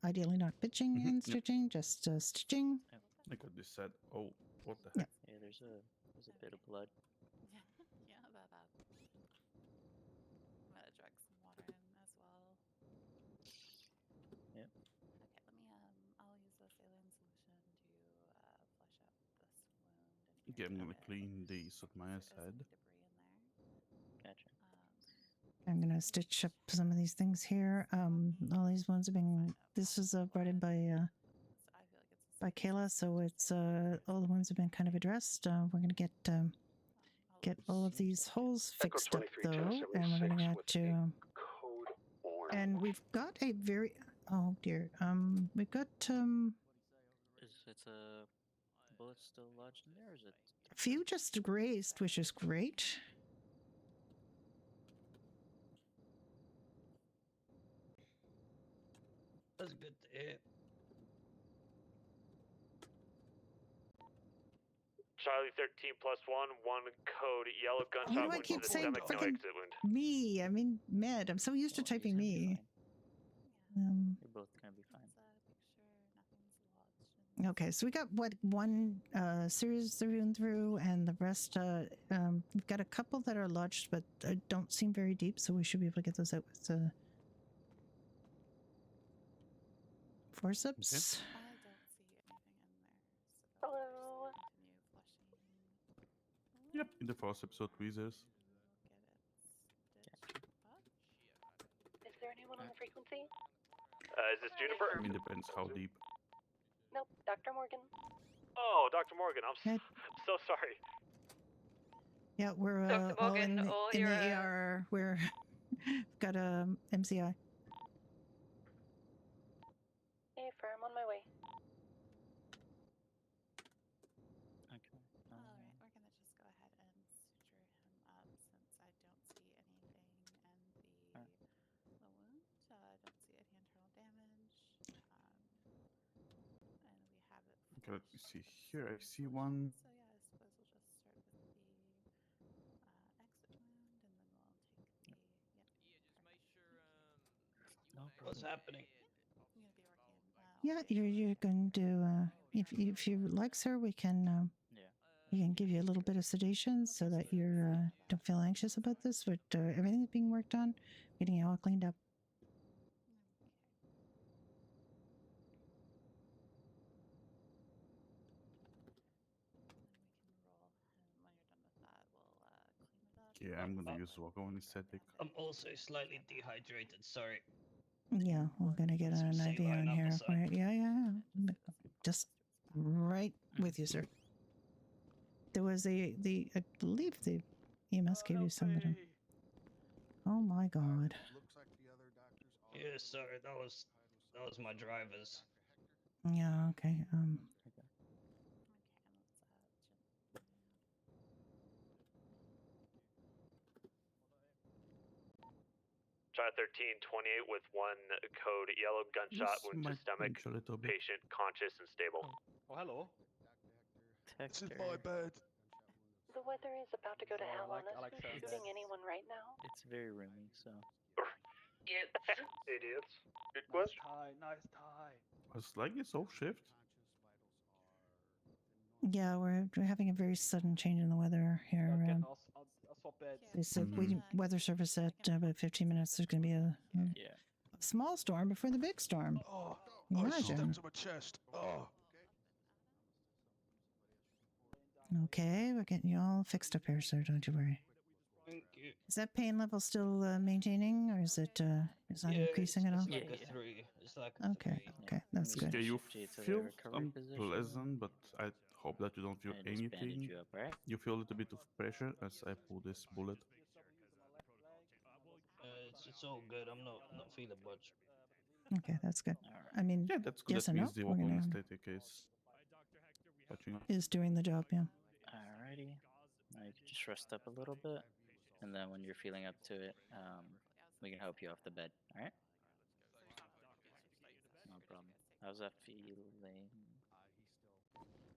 Ideally not pitching and stitching, just stitching. I got this set. Oh, what the heck? Yeah, there's a bit of blood. Yeah, that. I'm gonna drag some water in as well. Yep. Okay, let me I'll use a saline solution to flush out this wound. And Okay, I'm gonna clean these with my head. Gotcha. I'm gonna stitch up some of these things here. All these ones have been. This was brought in by Kayla, so it's all the ones have been kind of addressed. We're gonna get all of these holes fixed up though, and we're gonna get to. And we've got a very. Oh dear. We've got It's a bullet still lodged in there, or is it? a few just grazed, which is great. That's good to hear. Charlie 13 +1, 1 code, yellow Why gunshot do I wound to keep the saying stomach, no fucking exit wound. me? I mean med. I'm so used to typing me. You're both gonna be fine. Okay, so we got one series through, and the rest we've got a couple that are lodged, but don't seem very deep, so we should be able to get those out with forceps. I don't see anything in there. So Hello. continue flushing. Yep, in the first episode, Weezers. Is there anyone on the frequency? Is this Juniper? I mean, depends how deep. Nope, Dr. Morgan. Oh, Dr. Morgan, I'm so sorry. Yeah, we're Dr. all Morgan, in all the your, AR. We're got a MCI. Hey, I'm on my way. Okay. Alright, we're gonna just go ahead and suture him up since I don't see anything in the wound. I don't see any internal damage. And we have it. Okay, let me see here. I see one. So yeah, I suppose we'll just start with the exit wound, and then we'll take the. Yep. Yeah, just make sure What's happening? I'm gonna be working. Yeah, you're going to if you like, sir, we can we can give you a little bit of sedation so that you don't feel anxious about this. But everything's being worked on, getting you all cleaned up. Yeah, I'm gonna use Wago anesthetic. I'm also slightly dehydrated. Sorry. Yeah, we're gonna get Some an IV saline on here. apple Right, yeah. Just right with you, sir. There was I believe the EMS gave you some of them. Oh my God. Yeah, sorry. That was my driver's. Yeah. Okay. Try 1328 with one code yellow gunshot This wound to might stomach. pinch a little bit. Patient conscious and stable. Oh, hello. This is my bed. The weather is about to go to hell I unless like we're that. shooting anyone right now. It's very roomy, so. Idiots. Good Nice tie, nice tie. Was like it's off shift. Yeah, we're having a very sudden change in the weather here. Okay, I'll swap beds. They said weather service at about 15 minutes. There's going to be a small storm before the big storm. Oh, Imagine. stepped to my chest. Oh. Okay, we're getting you all fixed up here, sir. Don't you worry. Thank you. Is that pain level still maintaining, or is it increasing at all? It's like a 3. It's like a Okay, 3. okay, that's good. Yeah, you Shift to the feel recovery position. unpleasant, but I hope that you don't feel And just bandage anything. you up, right? You feel a little bit of pressure as I pull this bullet. It's all good. I'm not feeling much. Okay, that's good. I mean, Yeah, that's good. yes That and no. means the We're Wago gonna anesthetic is touching up. is doing the job. Yeah. Alrighty. Now you can just rest up a little bit, and then when you're feeling up to it, we can help you off the bed. All right? No problem. How's that feeling?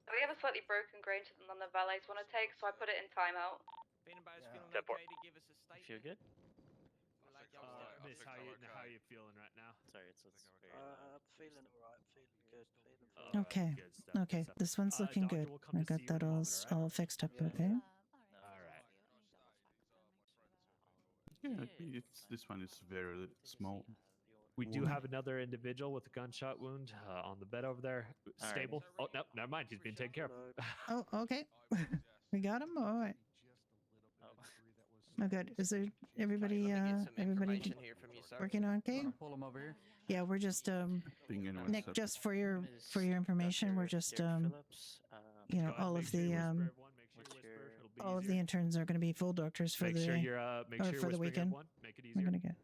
We have a slightly broken Granger that none of the valets want to take, so I put it in timeout. You feel good? Miss, how you feeling right now? Sorry, it's very I'm feeling alright, feeling good, feeling fine. Okay. Good stuff, Okay. good stuff. This one's looking Doctor good. will come I to got see you in that a all moment, all right? all fixed up. Okay. All right. Yeah, this one is very small. We do wound. have another individual with a gunshot wound on the bed over there. Stable. Oh, no, never mind. He's being taken care of. Oh, okay. We got him. All right. Oh, good. Is there everybody? Everybody working on okay? Pull him over here. Yeah, we're just Nick. Just for your information, we're just you know, all of the interns are going to be full doctors for Make the sure you're make sure for the whispering weekend. one. Make it We're easier. gonna get.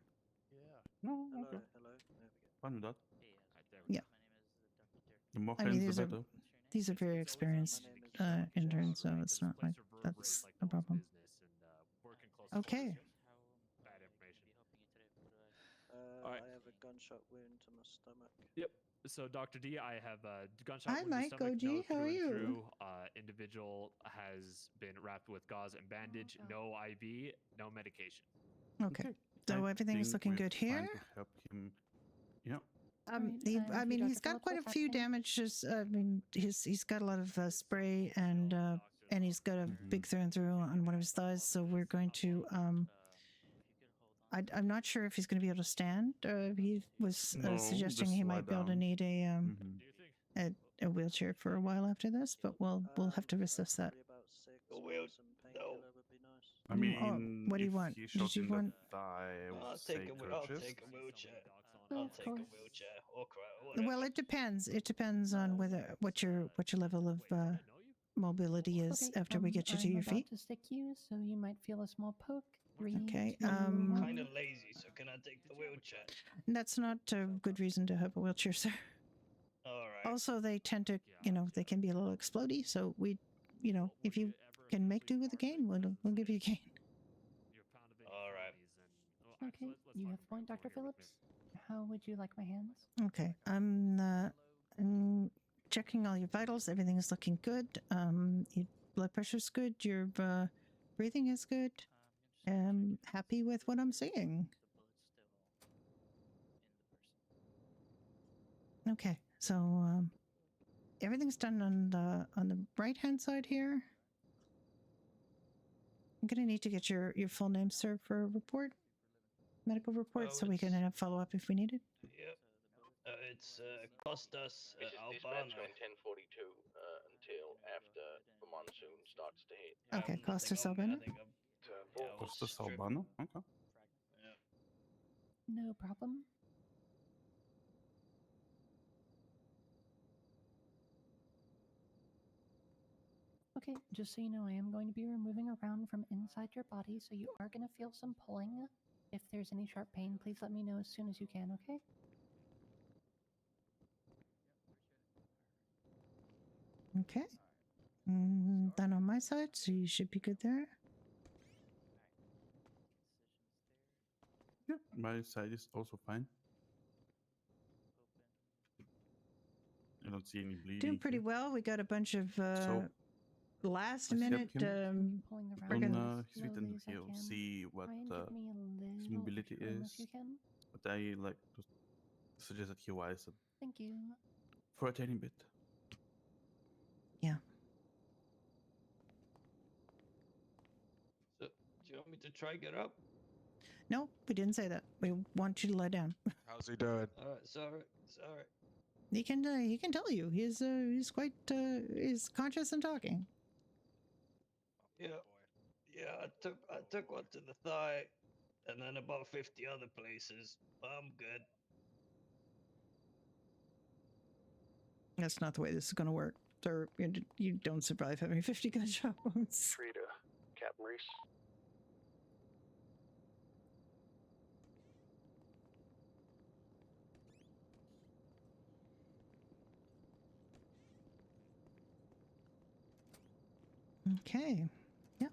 No, okay. Fine with that. Yeah. The more I mean, hands, the better. these are very experienced interns, so it's not like that's a problem. Okay. Bad information. I have a gunshot wound to my stomach. Yep. So, Dr. D, I have a gunshot Hi, wound to Mike. stomach. OG, No how are through and you? through. Individual has been wrapped with gauze and bandage. No IV, no medication. Okay. So everything's looking good here. To help him. Yeah. I mean, he's got quite a few damages. I mean, he's got a lot of spray and he's got a big through and through on one of his thighs. So we're going to I'm not sure if he's going to be able to stand. He was No, suggesting just he lie might be able to down. need a wheelchair for a while after this, but we'll have to assess that. I mean, what do you if want? he Did shot you in the want? thigh, I would I'll say take a crutches. wheelchair. Oh, I'll of take a course. wheelchair or whatever. Well, it depends. It depends on what your level of mobility is after we get you to I'm your about feet. to stick you, so you might feel a small poke. Okay. I'm kind of lazy, so can I take the wheelchair? That's not a good reason to have a wheelchair, sir. All right. Also, they tend to, they can be a little explodey. So we, if you can make do with a cane, we'll give you a cane. All right. Okay, you have the point, Dr. Phillips. How would you like my hands? Okay. I'm checking all your vitals. Everything is looking good. Your blood pressure's good. Your breathing is good. I'm happy with what I'm seeing. Okay, so everything's done on the right hand side here. I'm gonna need to get your full name, sir, for a report, medical report, so we can follow up if we need it. Yep. It's Costas This is Albano. dispatch on 1042 until after the monsoon starts to hit. Okay, Costas Albano. Yeah, I was Costas stripping. Albano? Okay. Yeah. No problem. Okay, just so you know, I am going to be removing around from inside your body, so you are going to feel some pulling. If there's any sharp pain, please let me know as soon as you can, okay? Okay. Done on my side, so you should be good there. Yeah, my side is also fine. I don't see any bleeding. Doing pretty here. well. We got a bunch of So, last I minute set him Pulling around on as his feet and slowly as I he'll can. see what Try and give me a his little mobility extra room is. if you can. But I like to suggest that he wise it Thank you. for a tiny bit. Yeah. So, do you want me to try get up? No, we didn't say that. We want you to lie down. How's he doing? Alright, sorry. He can tell you. He's quite he's conscious and talking. Yeah. Yeah, I took one to the thigh, and then about 50 other places. I'm good. That's not the way this is going to work. Sir, you don't survive having 50 gunshot wounds. Free to Captain Reese. Okay. Yep.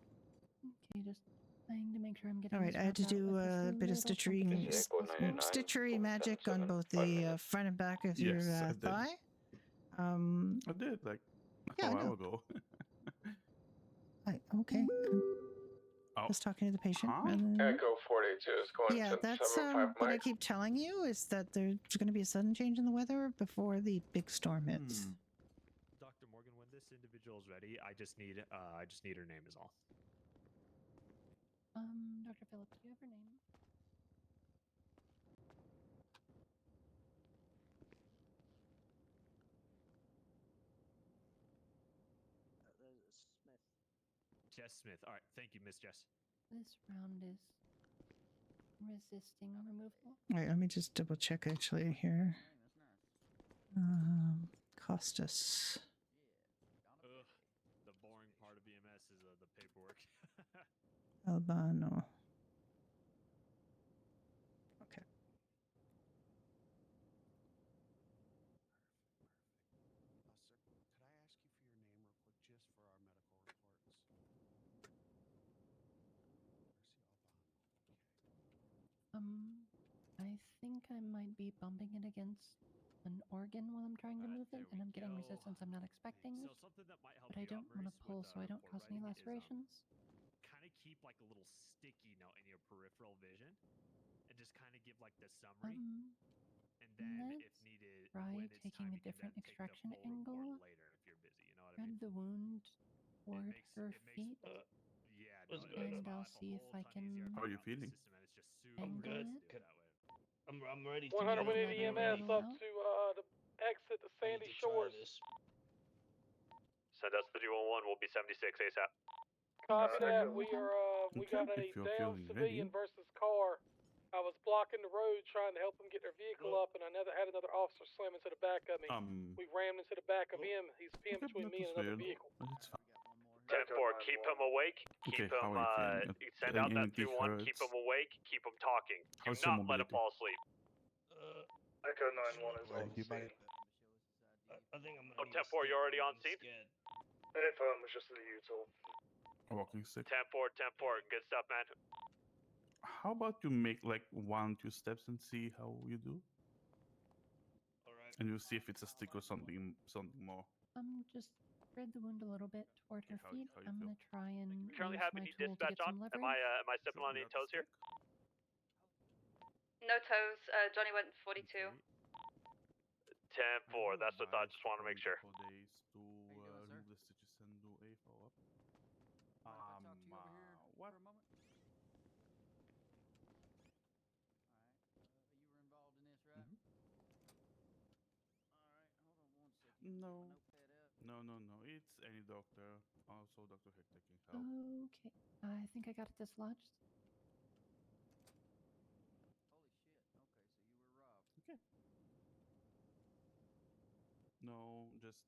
Okay, just trying to make sure I'm getting All right, this I had to wrapped up do with a this bit of little stitchery, company. stitchery magic on both the front and back of your Yes, I did. thigh. I did like Yeah, a I while know. ago. Okay. Oh. Just talking to the patient. Huh? rather than- Echo 42 is going Yeah, to that's 75 what I Mike. keep telling you is that there's going to be a sudden change in the weather before the big storm hits. Dr. Morgan, when this individual is ready, I just need her name is all. Dr. Phillips, do you have her name? Smith. Jess Smith. All right, thank you, Miss Jess. This round is resisting removal. All right, let me just double check actually here. Costas. Ugh, the boring part of BMS is the paperwork. Albano. Okay. Sir, could I ask you for your name real quick, just for our medical reports? I think I might be bumping it against an organ while I'm trying to move it, and I'm getting resistance I'm not expecting. So something that might help But I you out, don't want to Maurice, pull with, so I don't report cause any writing is, lacerations. kind of keep like a little sticky note in your peripheral vision, and just kind of give like the summary. And then, if needed, Try when it's taking time, a you can different then take the extraction full report angle. later if you're busy. You know what I Grab mean? the wound toward her feet. Yeah, What's no, going it makes on? And I'll life a see if whole I ton can easier if How are you're you out in the feeling? system, and it's just super angle easy it. to do it that way. I'm ready to 100 go. minute EMS up to the exit the Sandy Shores. Send us the 211. We'll be 76 ASAP. Copy that. We are we Okay, got a if you're down feeling civilian ready. versus car. I was blocking the road trying to help them get their vehicle up, and I had another officer slam into the back of me. We rammed into the back of him. He's pinned Okay, between that me was and another weird, vehicle. but it's fine. 10-4, keep him awake. Okay, Keep him, how are you feeling? send out that Anything 2-1, keep hurts? him awake, keep him talking. Do How's your not let him mobility? fall asleep. Echo 9-1 is on You scene. I think I'm Oh, gonna need a 10-4, you stick, already on I'm scene? scared. Info was just the U-tool. A walking stick. 10-4, 10-4, good stuff, man. How about you make like 1-2 steps and see how you do? Alright. And you'll see if it's a stick or something more. Just spread the wound a little bit toward her How you feet. I'm gonna try and We currently use have my any tool to dispatch get on? some Am leverage. I stepping on any toes here? No toes. Johnny went 42. 10-4, that's what I just want to make sure. Days to remove the stitches and do a follow-up. What? No. No. It's any doctor. Also, Dr. Hector can help. Okay. I think I got it dislodged. Holy shit. Okay, so you were robbed. Okay. No, just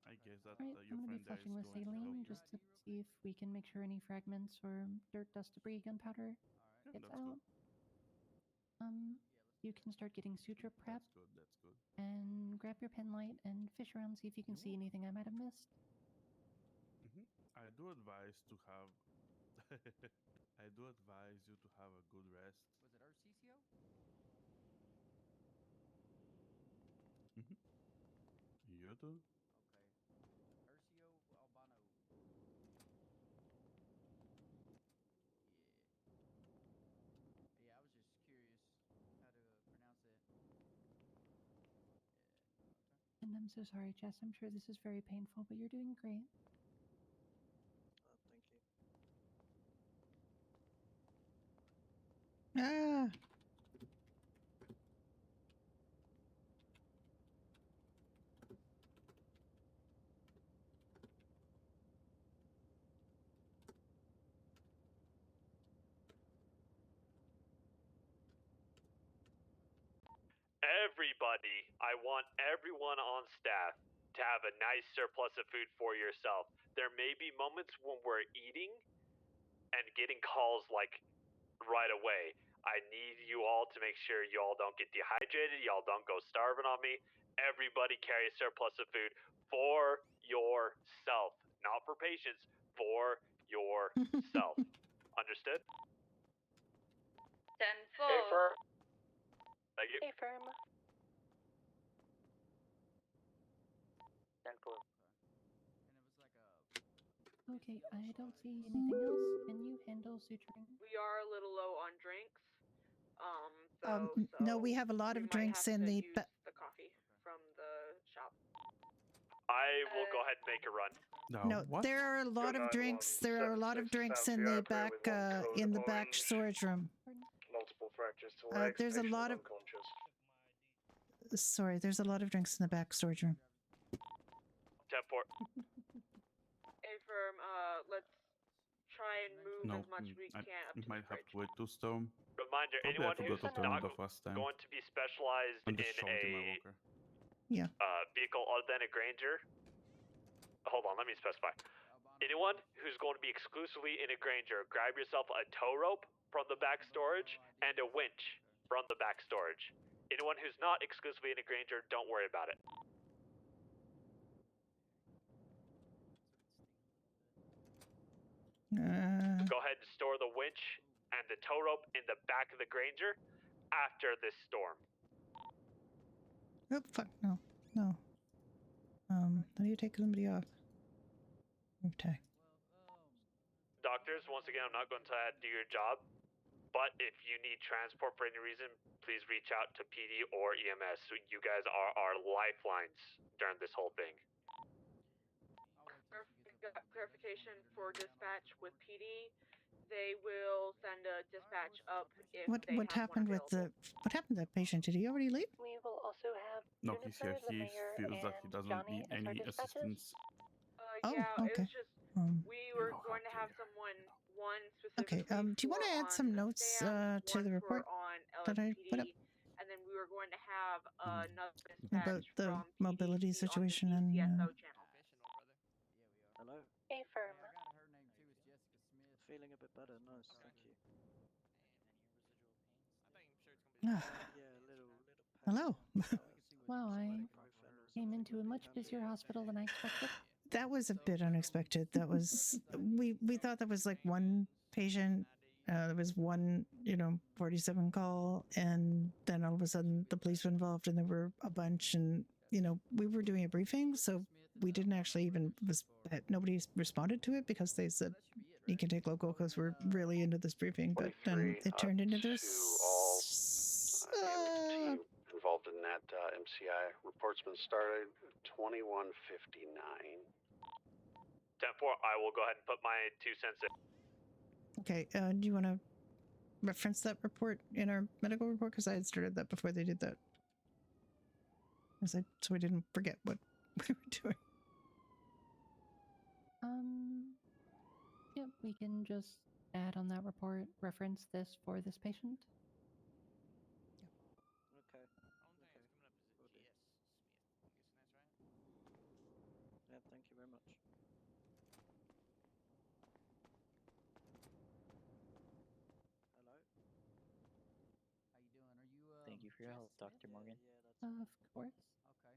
I guess that Right, your I'm gonna be friend there is flushing with going to help saline you. just to see if we can make sure any fragments or dirt, dust, debris, gunpowder Yeah, gets that's out. good. You can start getting suture prep That's good. and grab your pen light and fish around, see if you can see anything I might have missed. I do advise to have. I do advise you to have a good rest. Was it RCCO? You too. Okay. Ercio Albano. Yeah, I was just curious how to pronounce it. And I'm so sorry, Jess. I'm sure this is very painful, but you're doing great. Thank you. Ah. Everybody, I want everyone on staff to have a nice surplus of food for yourself. There may be moments when we're eating and getting calls like right away. I need you all to make sure you all don't get dehydrated, y'all don't go starving on me. Everybody carry a surplus of food for yourself, not for patients, for yourself. Understood? 10-4. Thank you. Affirm. 10-4. And it was like a. Okay, I don't see anything else. Can you handle suturing? We are a little low on drinks. No, we have a lot of drinks in the. The coffee from the shop. I will go ahead and make a run. No, there are a lot of drinks. There are a lot of drinks in the back storage room. Multiple fractures to legs. There's a patient lot is of. unconscious. Sorry, there's a lot of drinks in the back storage room. 10-4. Affirm. Let's try and move No, as much as we I can up to might the have fridge. to wait to storm. Reminder, Probably anyone I forgot who's to turn not it off last time. going to be specialized I'm in just shoved in my a walker. Yeah. vehicle other than a Granger. Hold on, let me specify. Anyone who's going to be exclusively in a Granger, grab yourself a tow rope from the back storage and a winch from the back storage. Anyone who's not exclusively in a Granger, don't worry about it. Go ahead and store the winch and the tow rope in the back of the Granger after this storm. Oh, fuck, no. How do you take somebody off? Okay. Doctors, once again, I'm not going to do your job, but if you need transport for any reason, please reach out to PD or EMS. You guys are our lifelines during this whole thing. Clarification for dispatch with PD. They will send a dispatch up if What happened with the patient? Did he already leave? We will also have No, he's here. Juniper, the He mayor, feels that he and doesn't Johnny need as our any dispatches. assistance. Yeah, it okay. was just we were going to have someone one Okay. specifically. Do you want to add some notes to the report on that I put up and then we were going to have another about dispatch the from mobility situation on the and? CSO channel. Hello? Affirm. I got her name too. It's Jessica Smith. Feeling a bit better, nice, thank you. Ah. Yeah, a little pain. Hello. Wow, I came into a much busier hospital than I expected. That was a bit unexpected. That was we thought that was like one patient. There was one 47 call, and then all of a sudden the police were involved, and there were a bunch, and we were doing a briefing, so we didn't actually even nobody responded to it because they said you can take local because we're really into this briefing, but then it turned into this. Team involved in that MCI report's been started 21:59. 10-4, I will go ahead and put my 2 cents in. Okay, do you want to reference that report in our medical report? Because I had started that before they did that. So we didn't forget what we were doing. Yep, we can just add on that report, reference this for this patient. Okay. Okay. Will do. Yeah, thank you very much. Hello. How you doing? Are you Thank you for your help, Jess Dr. Smith? Morgan. Yeah, that's Of course. Okay.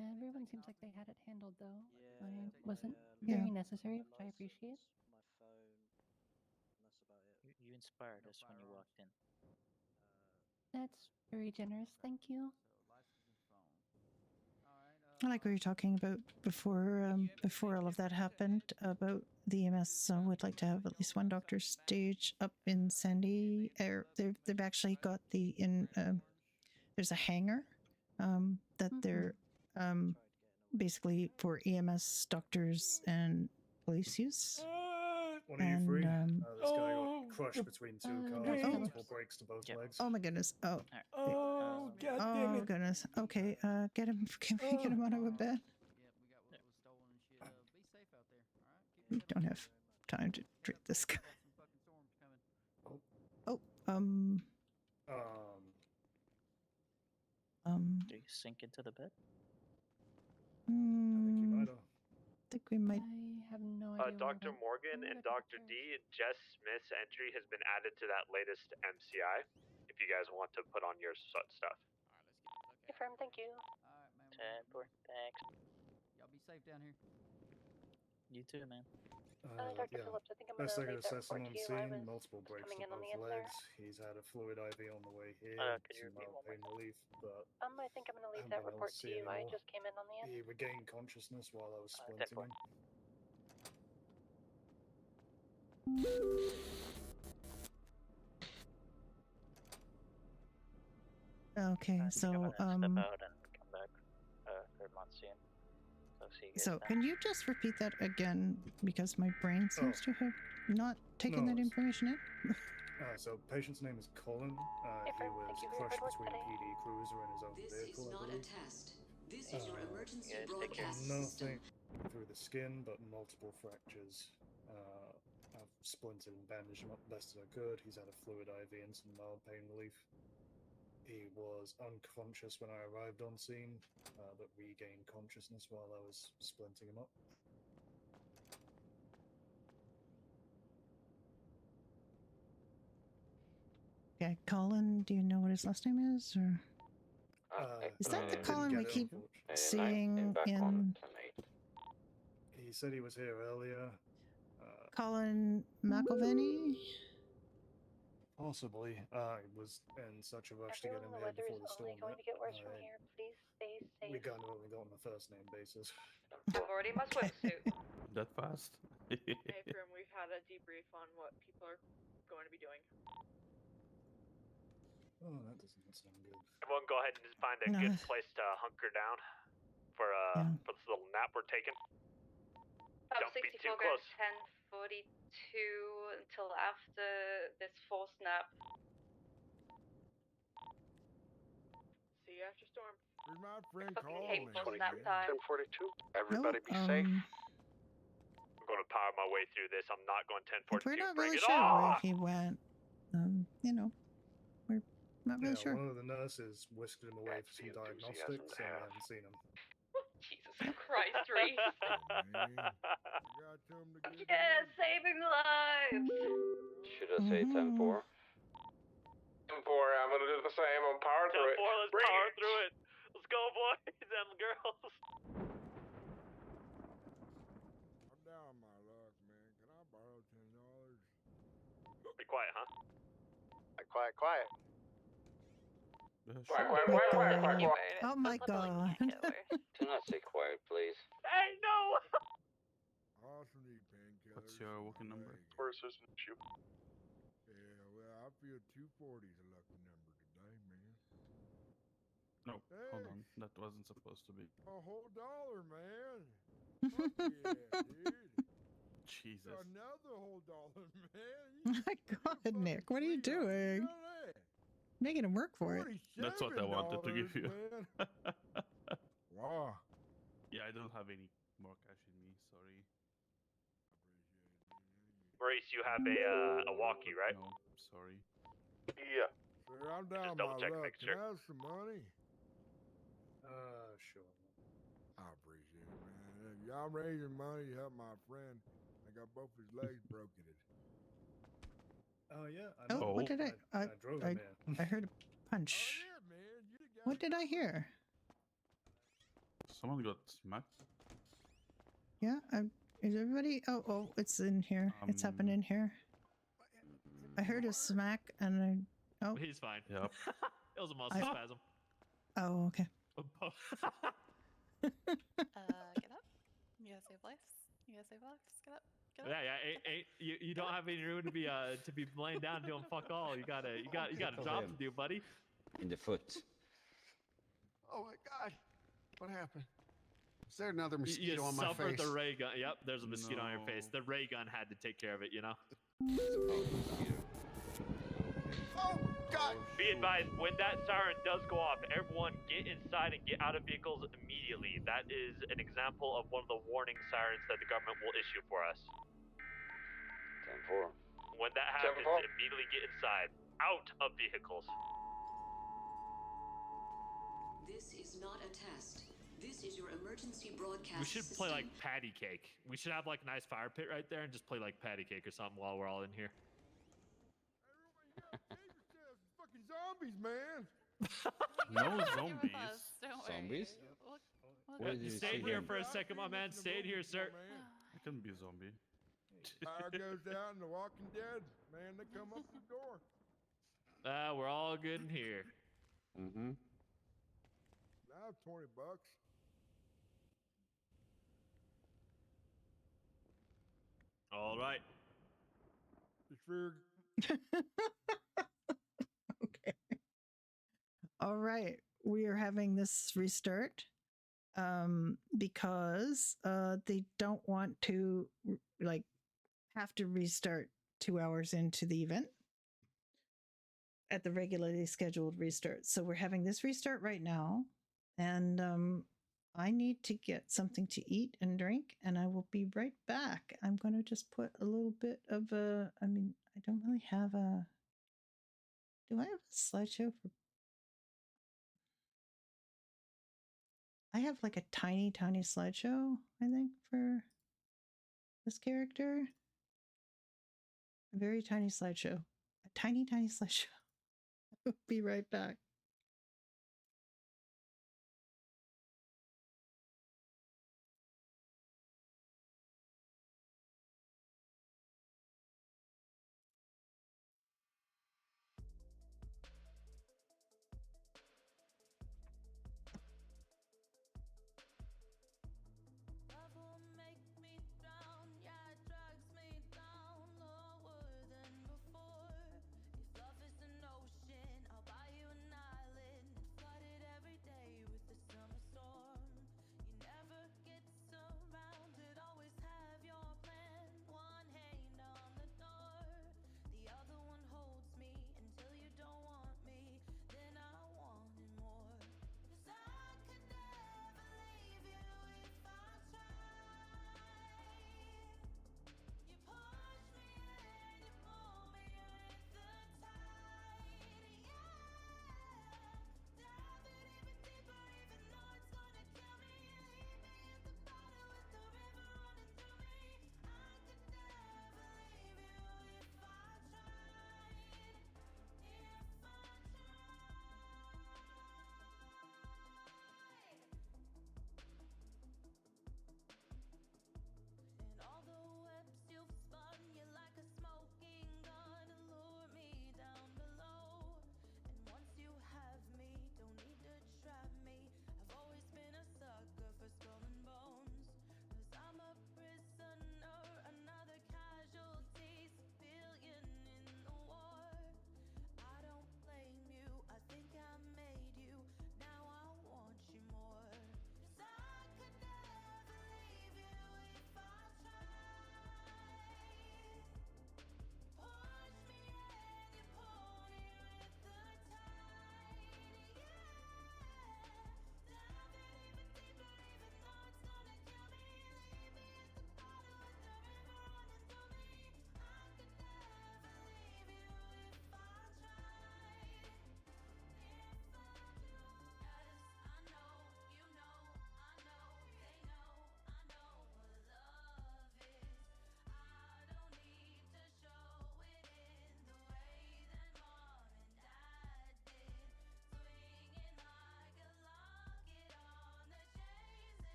Was anything Everyone taken seems like off they had it handled, though. Yeah, I my, wasn't Yeah. very necessary, which I appreciate. license, my phone, and that's about it. You inspired No us when you firearms? walked in. That's very generous, thank you. So license and phone. All right. I like what you're talking about before all of that happened about the EMS would like to have at least one doctor stage up in Sandy. They've actually got there's a hangar that they're basically for EMS doctors and police use. One of you free? And, This guy got crushed between two cars, multiple breaks to both legs. oh my goodness! Oh, Oh, God damn it! Goodness. Okay, get him out of a bed. Yep, we got what was stolen and shit. Be safe out there. All right. Keep We your head don't up. have time to treat this guy. Got some fucking storms coming. Do you sink into the bed? I think we might. I have no idea. Dr. Morgan and Dr. D, Jess Smith's entry has been added to that latest MCI. If you guys want to put on your stuff. Confirm, thank you. All right, man. 10-4. Thanks. Y'all be safe down here. You too, man. Dr. Yeah. Phillips, I think I'm Best I gonna could leave that assess report him on to you. I scene, was multiple breaks coming to in on the both answer. legs. He's had a fluid IV on the way here. Can you Some repeat mild one more pain relief, but I think I'm gonna leave I that haven't been able report to to see you. I anymore. just came in on the end. He regained consciousness while I was 10-4. splinting him. Okay, I'm so gonna step out and come back for MONSOON. So see you guys so then. can you just repeat that again because my brain seems to have not taken that information in? So patient's name is Colin. He was crushed between a PD cruiser and his own vehicle, I believe. This is your emergency guys take care. broadcast system. Nothing through the skin, but multiple fractures. I've splinted and bandaged him up the best as I could. He's had a fluid IV and some mild pain relief. He was unconscious when I arrived on scene, but regained consciousness while I was splinting him up. Okay, Colin, do you know what his last name is? Or is that the didn't Colin we get it, keep unfortunately. seeing in He said he was here earlier. Colin McElveny? Possibly. I was in such a rush to get him Everyone, the here weather before is the only storm going hit. to get worse from here. Please stay We safe. kind of only got on a first name basis. I've already my swimsuit. That fast? Hey, Prim, we've had a debrief on what people are going to be doing. Oh, that doesn't sound good. Everyone go ahead and just find a good place to hunker down for this little nap we're taking. Don't be too 64 close. 10:42 until after this forced nap. See you after storm. Where's my friend Fucking Colin? hate forced nap time. 10:42. Everybody be safe. I'm going to power my way through this. I'm not going 10:42. We're not Bring really it sure where on! he went. You know, we're not really sure. One of the nurses whisked him away for some diagnostics, and we haven't seen him. Jesus Christ, Reese. Yeah, Yeah, saving lives. Should I say 10-4? 10-4, I'm gonna do the same. I'm power through it. 10-4, let's Bring power it. through it. Let's go, boys and girls. I'm down my luck, man. Can I borrow $10? Be quiet, huh? Quiet. Quiet. Oh my god. Do not say quiet, please. Hey, no! I also need painkillers. What's your working number? Where's this issue? Yeah, well, I feel 240 is a lucky number today, man. No, hold Hey. on. That wasn't supposed to be. A whole $1, man. Fuck yeah, dude. Jesus. Another whole $1, man. My god, Nick, what are you doing? Making him work for it. That's what I wanted to give you. $47, man. Wow. Yeah, I don't have any more cash in me. Sorry. Maurice, you have a walkie, right? No, sorry. Yeah. Sir, I'm down double my check, luck. make Can sure. I have some money? Sure. I appreciate it, man. If y'all raising money to help my friend, I got both his legs broken. Oh yeah. I Oh, know. what did I drove him in. I heard a punch. What did I hear? Someone got smacked. Yeah, is everybody? Oh, it's in here. It's happened in here. I heard a smack and oh. He's fine. Yep. It was a muscle spasm. Oh, okay. Get up. You gotta save lives. You gotta save lives. Get up. Get up. Yeah. You don't have any room to be laying down doing fuck all. You got a job to do, buddy. In the foot. Oh my God! What happened? Is there another mosquito on my face? You suffered the ray gun. Yep, there's a mosquito on your face. The ray gun had to take care of it, you know? Oh, God! Be advised, when that siren does go off, everyone get inside and get out of vehicles immediately. That is an example of one of the warning sirens that the government will issue for us. 10-4. When that happens, immediately get inside. Out of vehicles. This is not a test. This is your emergency broadcast We should play system. like patty cake. We should have like a nice fire pit right there and just play like patty cake or something while we're all in here. Fucking zombies, man. No zombies. Don't Zombies? worry. You stayed here for a second, my man. Stayed here, sir. I can be a zombie. Fire goes out in The Walking Dead. Man, they come up the door. We're all good in here. Mm-hmm. I have $20. All right. It's for Okay. All right. We are having this restart because they don't want to like have to restart 2 hours into the event at the regularly scheduled restart. So we're having this restart right now, and I need to get something to eat and drink, and I will be right back. I'm going to just put a little bit of a, I mean, I don't really have a, do I have a slideshow for, I have like a tiny slideshow, I think, for this character. A very tiny slideshow. A tiny slideshow. I'll be right back. If love is an ocean, I'll buy you an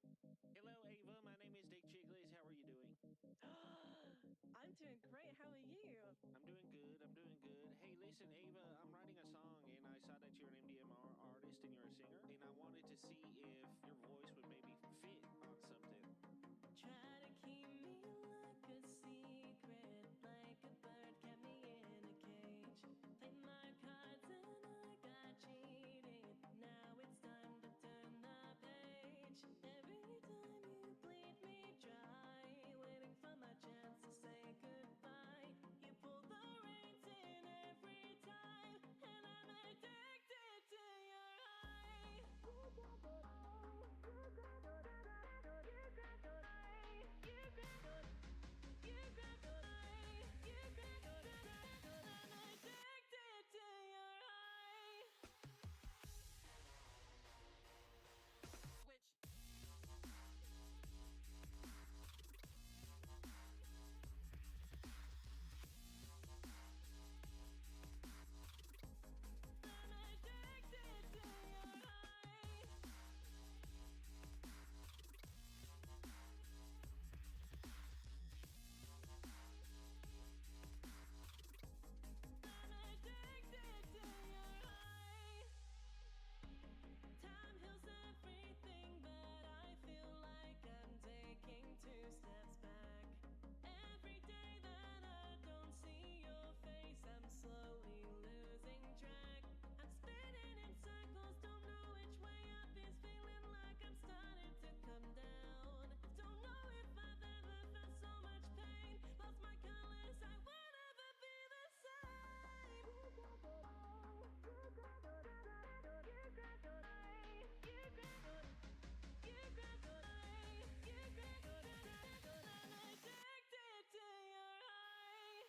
Hello, Ava. My name is Dick Chiglis. How are you doing? I'm doing great. How are you? I'm doing good. I'm doing good. Hey, listen, Ava, I'm writing a song, and I saw that you're an MDMR artist and you're a singer, and I wanted to see if your voice would maybe fit on something. Try to keep me like a secret, like a bird kept me in a cage. Played my cards and I got cheated. Now it's time to turn the page. Every time you bleed me dry, waiting for my chance to say goodbye. You pull the reins in every time, and I'm addicted to your high. Switch. Time heals everything, but I feel like I'm taking 2 steps back. Every day that I don't see your face, I'm slowly losing track. I'm spinning in circles, don't know which way up is feeling like I'm starting to come down. Don't know if I've ever felt so much pain. Lost my colors, I won't ever be the same. Addicted to your high.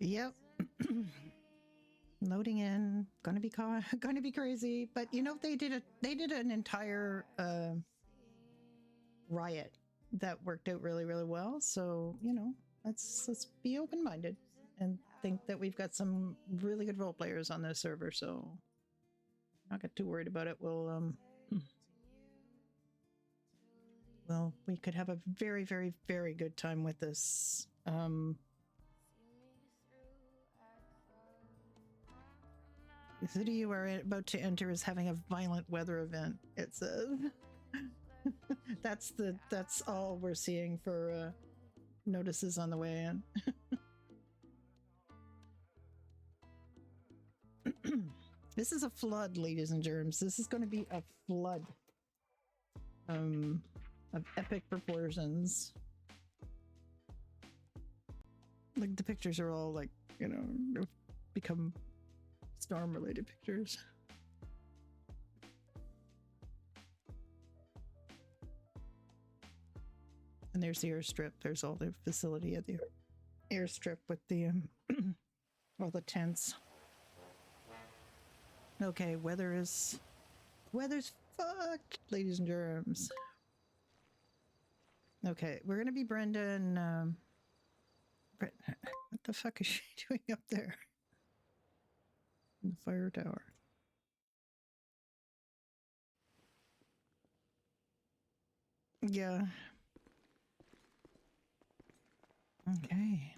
Yep. Loading in, gonna be gonna be crazy. But you know, they did an entire riot that worked out really, really well. So you know, let's be open minded and think that we've got some really good role players on this server. So not get too worried about it. Well, we could have a very, very, very good time with this. The city you are about to enter is having a violent weather event. It says. That's all we're seeing for notices on the way in. This is a flood, ladies and germs. This is going to be a flood of epic proportions. Like the pictures are all like, you know, they've become storm-related pictures. And there's the airstrip. There's all the facility at the airstrip with the all the tents. Okay, weather's fucked, ladies and germs. Okay, we're gonna be Brenda and what the fuck is she doing up there? In the fire tower. Yeah. Okay.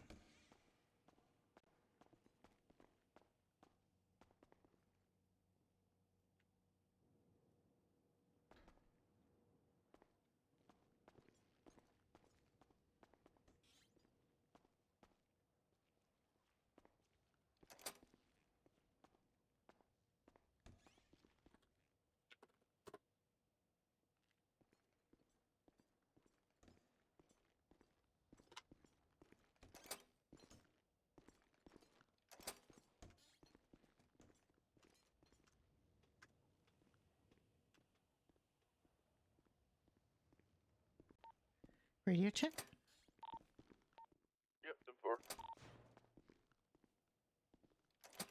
Radio check? Yep, 10-4.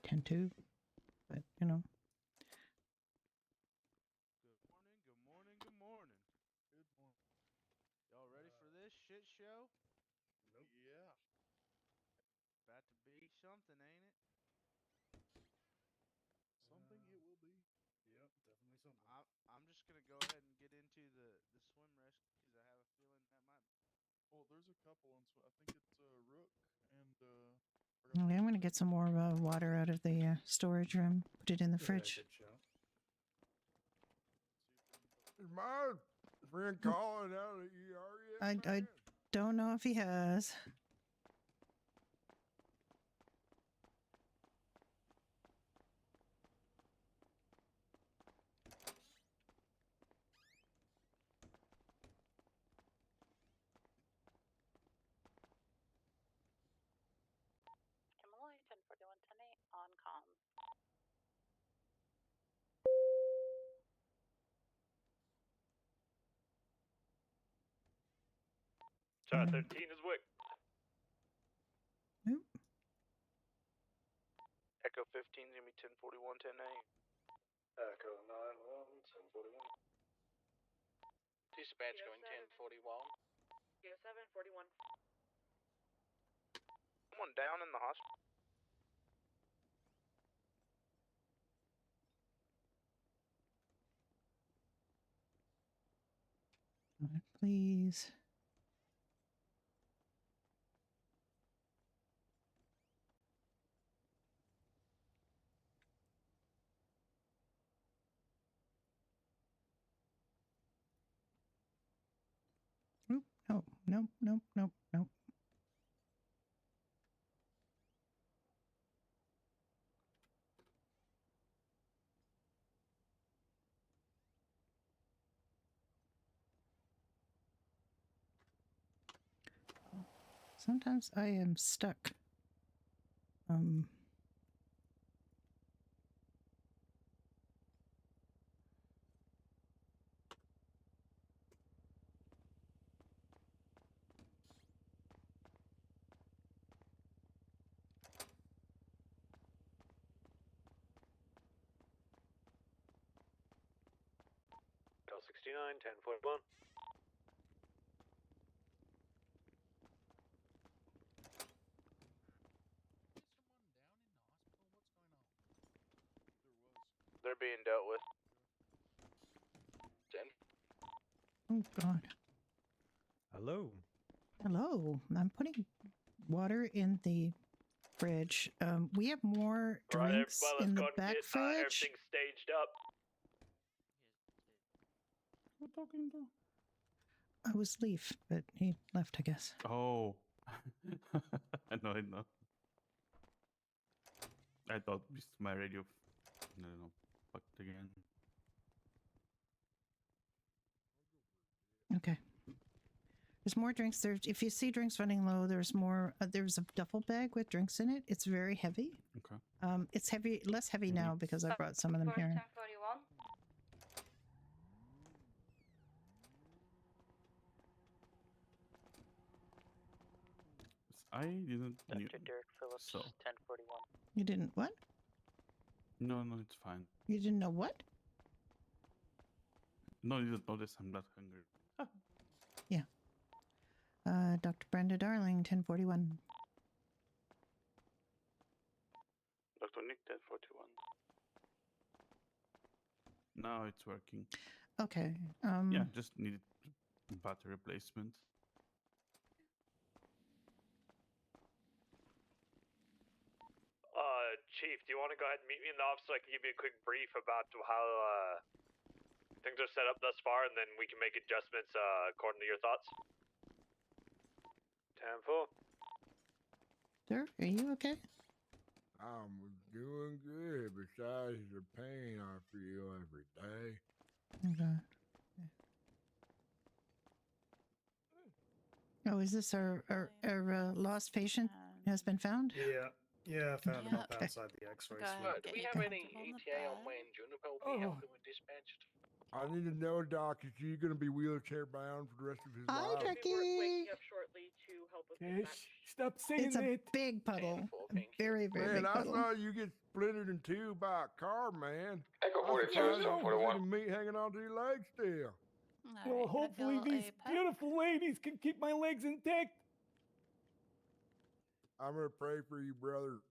10-2. But, you know. Good morning. Y'all ready for this shit show? Nope. Yeah. About to be something, ain't it? Something it will be. Yep, definitely something. I'm just gonna go ahead and get into the swim rescue because I have a feeling that might. Oh, there's a couple on. I think it's Rook and. Okay, I'm gonna get some more water out of the storage room. Put it in the fridge. Is my friend calling out of the ER yet? I don't know if he has. Emily, 1041-10-8 on comm. Shot 13 is Wick. Nope. Echo 15 is gonna be 10-41-10-8. Echo 9-1, 10-41. Dispatch going 10-41. Go 7-41. Someone down in the hospital. Please. Oop, nope. Sometimes I am stuck. 69, 1041. They're being dealt with. 10. Oh God. Hello. Hello. I'm putting water in the fridge. We have more drinks in the back fridge. Everything staged up. What talking about? I was Leaf, but he left, I guess. Oh. I know. I thought my radio, I don't know, fucked again. Okay. There's more drinks there. If you see drinks running low, there's more. There's a duffel bag with drinks in it. It's very heavy. Okay. It's heavy, less heavy now because I brought some of them here. 1041. I didn't. Dr. Derek Phillips, So. 1041. You didn't what? No, it's fine. You didn't know what? No, you didn't notice I'm not hungry. Yeah. Dr. Brenda Darling, 1041. Dr. Nick, 1041. Now it's working. Okay. Yeah, just needed battery replacement. Chief, do you want to go ahead and meet me in the office so I can give you a quick brief about how things are set up thus far, and then we can make adjustments according to your thoughts? 10-4. Sir, are you okay? I'm doing good besides the pain I feel every day. Okay. Oh, is this our lost patient has been found? Yeah, I found him up Okay. outside the X-ray Go ahead. suite. Do we Get have you any comfortable on the ETA on bed. when Juniper will be helping with dispatched? I need to know, Doc, is he going to be wheelchair bound for the rest of his Hi, life? Jackie. We're waking up shortly to help with dispatch. Stop saying It's a that. big puddle. A very, very Man, big I puddle. saw you get splintered in two by a car, man. Echo I'm 42, surprised you 741. got meat hanging onto your legs still. Well, hopefully these beautiful ladies can keep my legs intact. I'm going to pray for you, brother.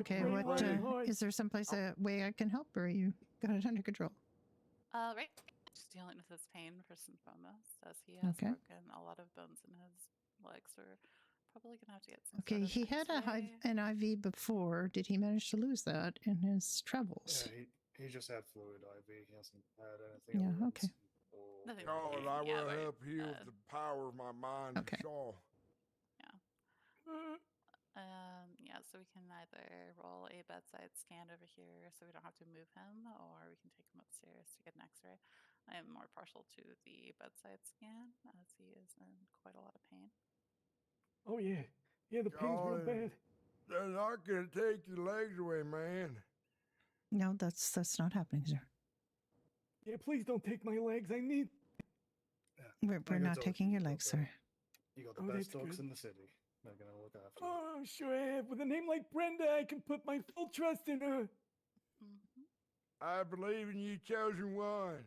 Okay, what is there someplace a way I can help, or you got it under control? Right. Just dealing with his pain first and foremost, as he has Okay. broken a lot of bones in his legs. We're probably gonna have to get some. Okay, he had an IV before. Did he manage to lose that in his travels? Yeah, he just had fluid IV. He hasn't had anything. Yeah, okay. Nothing. God, I will but, help you with the power of my mind Okay. and soul. Yeah, so we can either roll a bedside scan over here so we don't have to move him, or we can take him upstairs to get an x-ray. I am more partial to the bedside scan, as he is in quite a lot of pain. Oh yeah, the pain's real bad. They're not going to take your legs away, man. No, that's not happening, sir. Yeah, please don't take my legs. I need. We're not taking your legs, sir. You got the Oh, best that's dogs good. in the city. They're gonna look after you. Oh, I'm sure I have. With a name like Brenda, I can put my full trust in her. I believe in you, chosen one.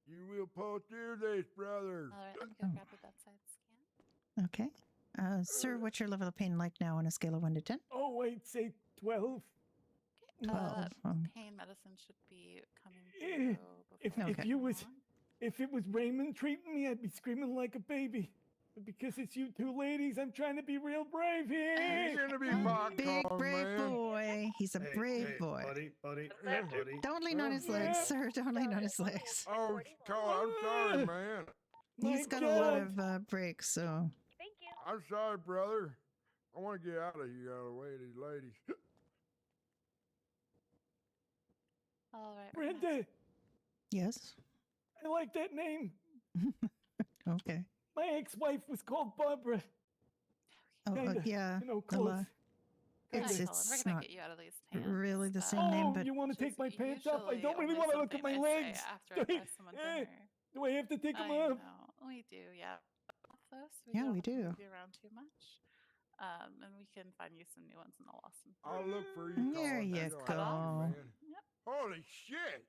You will pull through this, brother. All right, I'm gonna grab the bedside scan. Okay. Sir, what's your level of pain like now on a scale of 1 to 10? Oh, I'd say 12. 12. Pain medicine should be coming through. If it was Raymond treating me, I'd be screaming like a baby. But because it's you two ladies, I'm trying to be real brave here. You're gonna be my Big call, brave man. boy. He's a brave boy. Buddy. Don't lean on his legs, sir. Don't lean on his legs. Oh, Cole, I'm sorry, man. He's got a lot of breaks, so. I'm sorry, brother. I want to get out of here, out of the way of these ladies. All right. Brenda, Yes. I like that name. Okay. My ex-wife was called Barbara. Oh, Kinda, yeah. close. It's We're gonna not get you out of these pants. really the same name, but you want to take my pants off? I don't really usually want to look at something my I say legs. after I buy someone dinner. Do I have to take them I off? know. We do, yeah. Close. Yeah, don't we have to do. move you around too much. And we can find you some new ones in the lost. I'll look for you. There Colin. you know go. how I am, man. Yep. Holy shit!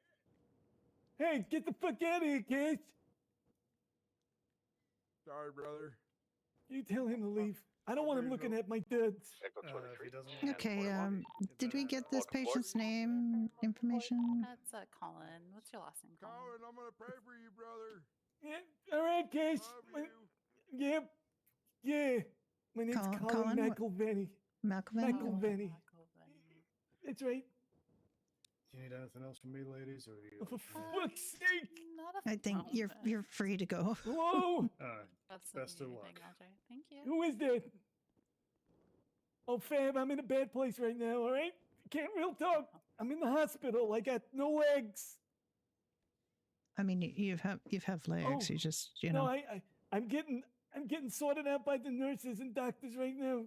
Hey, get the fuck out of here, Cash. Sorry, brother. You tell him to leave. I don't want him looking at my duds. If he doesn't want Okay, did we get this patient's name information? That's Colin. What's your last name, Colin? Colin, I'm gonna pray for you, brother. Yeah, all right, Cash. Yep. Yeah. My name's Colin McElvenny. McElvenny. That's right. Do you need anything else from me, ladies, or are you? For fuck's sake! I think you're free to go. Whoa! Alright. Best of luck. Thank you. Who is that? Oh, fam, I'm in a bad place right now, all right? Can't real talk. I'm in the hospital. I got no legs. I mean, you have legs. You just, you know. No, I'm getting sorted out by the nurses and doctors right now.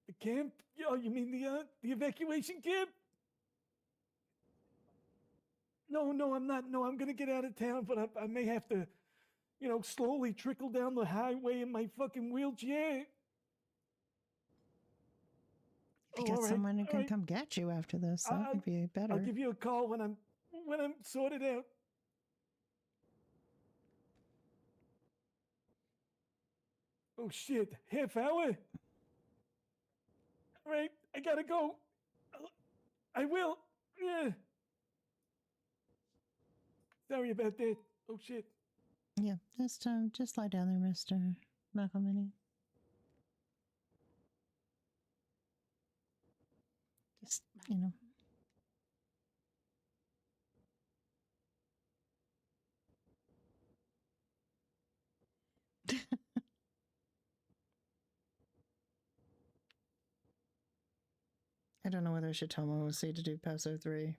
The camp? Oh, you mean the evacuation camp? No, I'm not. No, I'm gonna get out of town, but I may have to, slowly trickle down the highway in my fucking wheelchair. If you got someone who can come get you after this, that would be better. I'll give you a call when I'm sorted out. Oh shit! Half hour. All right, I gotta go. I will. Yeah. Sorry about that. Oh shit. Yeah, just lie down there, Mr. McElvenny. Just, I don't know whether I should tell OOC to do Paso 3.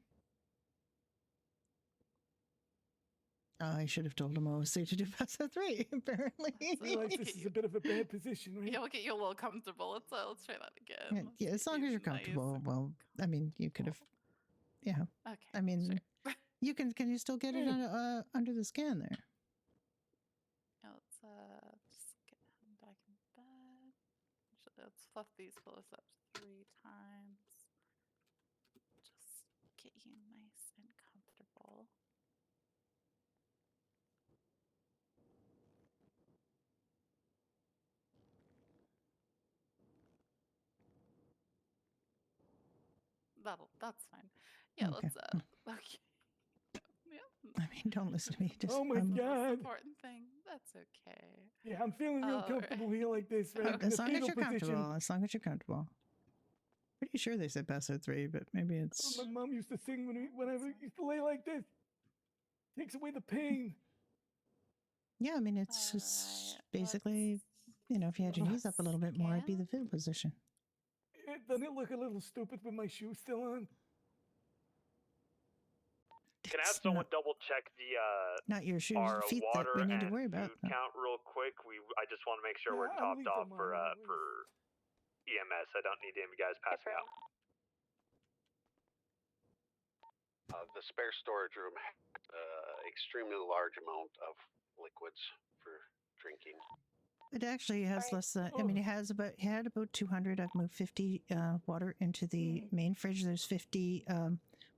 I should have told him OOC to do Paso 3, apparently. I realize this is a bit of a bad position, right? Yeah, we'll get you a little comfortable. Let's try that again. Yeah, as long as you're comfortable. Well, I mean, you could have. Yeah. Okay. I mean, you can you still get it under the scan there? Yeah, let's just get him back in bed. Actually, let's fluff these pillows up 3 times. Just get you nice and comfortable. That's fine. Yeah, Okay. let's okay. Yeah. I mean, don't listen to me. Just, oh my god. Important thing. That's okay. Yeah, I'm feeling real comfortable here like this, right? As long as you're comfortable. As long as you're comfortable. Pretty sure they said Paso 3, but maybe it's. My mom used to sing whenever I used to lay like this. Takes away the pain. Yeah, I mean, it's just basically, if you had your knees up a little bit more, it'd be the fetal position. Doesn't it look a little stupid with my shoes still on? Can I have someone double check the not your shoes, our feet water that we need to and worry about. food count real quick? I just want to make sure we're topped off for EMS. I don't need any of you guys passing out. The spare storage room has extremely large amount of liquids for drinking. It actually has less than. I mean, it had about 200. I've moved 50 water into the main fridge. There's 50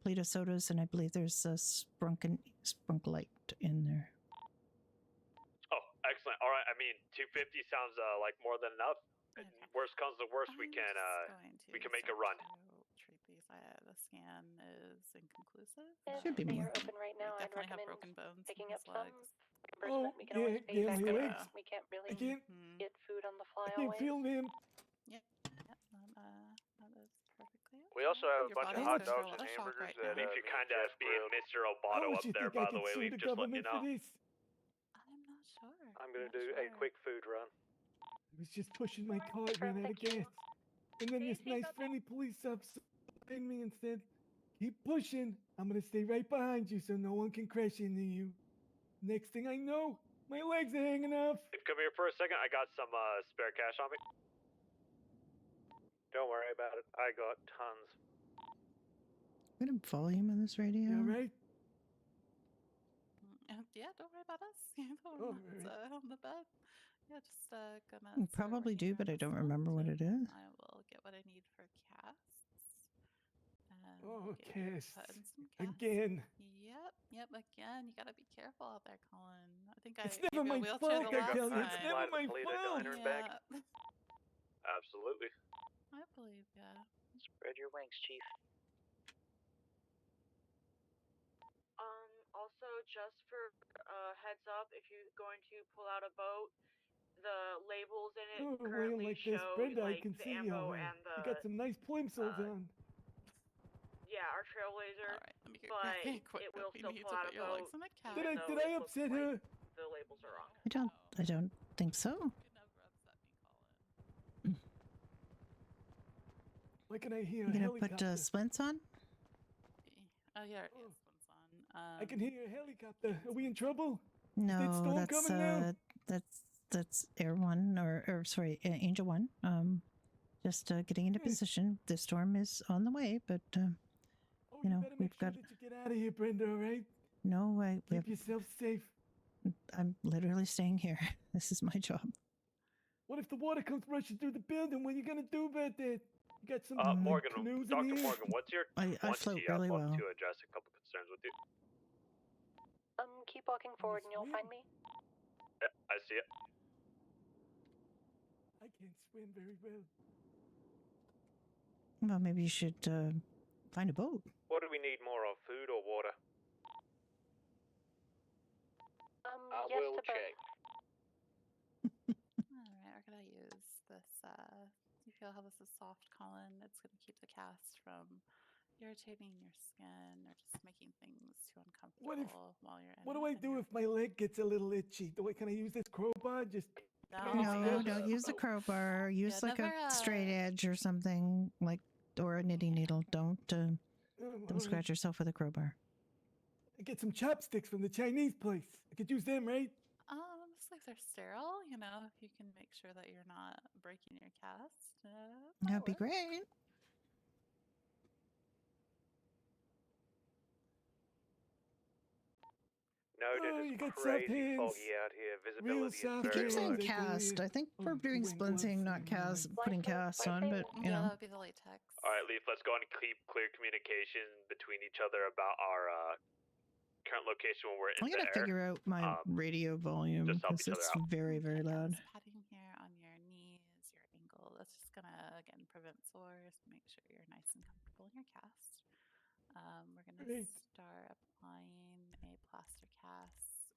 Play-Doh sodas, and I believe there's a Sprunk-Lite in there. Oh, excellent. All right. I mean, 250 sounds like more than enough. Worst comes to worst, we can make a run. Treat these. The scan is inconclusive. Should be more. You're open right now. I'd Definitely have recommend broken bones. picking in up his some. legs. We can always pay you back my later. legs. We can't really I can't get food on the fly I can't always. feel them. Yep. That is perfectly okay. We also have a Your bunch of body's hot going through a dogs lot and of shock hamburgers right that now. If you're kind of just being grilled. Mr. Roboto How much up you there, think I by the could way, sue we've the just let you government know. for this? I'm not sure. I'm going to do a quick food run. I was just pushing my car, ran out of gas. And then this nice friendly police officer behind me and said, keep pushing. I'm going to stay right behind you so no one can crash into you. Next thing I know, my legs are hanging off. Come here for a second. I got some spare cash on me. Don't worry about it. I got tons. What a volume on this radio. You all right? Yeah, don't worry about us. On the bed. Yeah, just gonna. You probably do, but I don't remember what it is. I will get what I need for casts, and Oh, get you Cass. put in some cast. Again. Yep, again. You gotta be careful out there, Colin. I think It's I never gave you a my wheelchair fault, the I last tell you. It's time. never my Fleet to fault. diner and back. Yeah, Absolutely. I believe ya. Spread your wings, Chief. Also, just for heads up, if you're going to pull out a boat, the labels in it Oh, well, currently like this, show Brenda, I like can the see you. ambo and You got some nice plimsolls on. our trailblazer, Let me get but cracking it equipment. will We still need pull to out put a your legs boat. in a cab. Did even though I it looks upset like her? the labels are wrong. I don't think so. Why can I hear You a gonna helicopter? put splints on? Oh, yeah, it is one's on. I can hear a helicopter. Are we in trouble? No, Is that storm that's coming now? that's Air One or sorry, Angel One. Just getting into position. The storm is on the way, but you know Better make we've sure got. that you get out of here, Brenda. All right? No, Keep yourself safe. I'm literally staying here. This is my job. What if the water comes rushing through the building? What are you gonna do about that? You got some Morgan, canoes Dr. in here? Morgan, what's your I 20? float I'd really love well. to address a couple concerns with you. Keep walking forward and you'll find me. Yeah, I see it. I can't swim very well. Well, maybe you should find a boat. What do we need more of, food or water? I yes will to both. check. Alright, we're gonna use this, you feel how this is soft, Colin? It's gonna keep the cast from irritating your skin or just making things too uncomfortable while you're in What it. do I and do you're- if my leg gets a little itchy? Can I use this crowbar? Just No, don't use the crowbar. Use like never, a straight edge or something or a knitting needle. Don't alright. scratch yourself with a crowbar. I get some chopsticks from the Chinese place. I could use them, right? Looks like they're sterile, you know, if you can make sure that you're not breaking your cast. That'd be great. Noted, Oh, you it's got soft crazy hands. foggy out here. Real Visibility is soft You very keep saying low. cast. I think we're doing splinting, not cast, putting casts on, but you Yeah, know. that would be the latex. All right, Leaf, let's go and keep clear communication between each other about our current location when we're in I'm the gonna air. figure out my radio volume just help because each other it's out. very, very loud. Just patting here on your knees, your ankle. That's just gonna again prevent sores. Make sure you're nice and comfortable in your cast. We're gonna Great. start applying a plaster cast.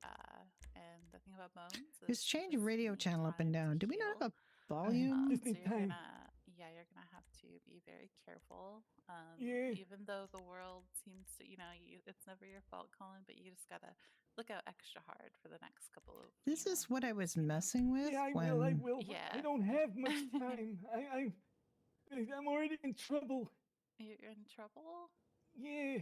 And the thing about bones is Just change you your just radio need channel up and time down. to Do we not heal. have a volume? Just So need you're time. gonna, you're gonna have to be very careful. Yeah. Even though the world seems to, it's never your fault, Colin, but you just gotta look out extra hard for the next couple of. This is what I was messing with Yeah, I when. will. I will. Yeah. I don't have much time. I'm already in trouble. You're in trouble. Yeah.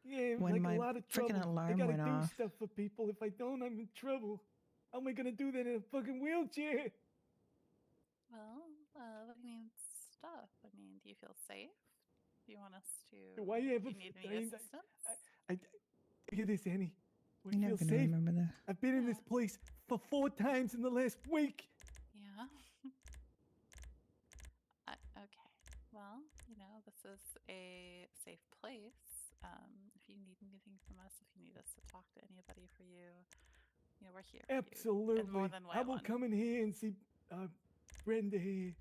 Yeah, When like my a lot of freaking trouble. I alarm gotta went do off. stuff for people. If I don't, I'm in trouble. How am I gonna do that in a fucking wheelchair? Well, what do you mean stuff? I mean, do you feel safe? Do you want us to? Do I ever? Do you need any assistance? I hear this, Annie. Do I You're never feel gonna safe? remember that. I've been in this place for 4 times in the last week. Yeah. Okay. Well, this is a safe place. If you need anything from us, if you need us to talk to anybody for you, we're here. For you Absolutely. in more than way I will one. come in here and see Brenda here.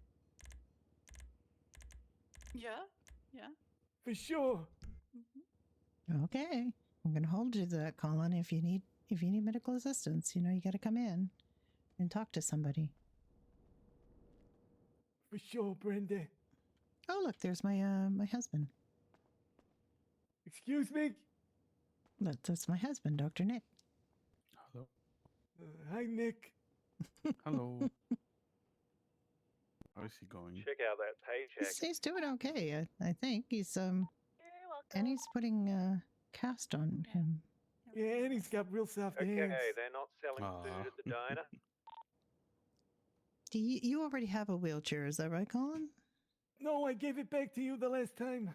Yeah. Yeah. For sure. Okay, I'm gonna hold you to that, Colin. If you need medical assistance, you got to come in and talk to somebody. For sure, Brenda. Oh, look, there's my my husband. Excuse me? That's my husband, Dr. Nick. Hello. Hi, Nick. Hello. How is he going? Check out that paycheck. He's doing okay. I think he's and he's putting cast on him. Yeah, and he's got real soft hands. Okay, they're not selling food at the diner. Do you already have a wheelchair? Is that right, Colin? No, I gave it back to you the last time.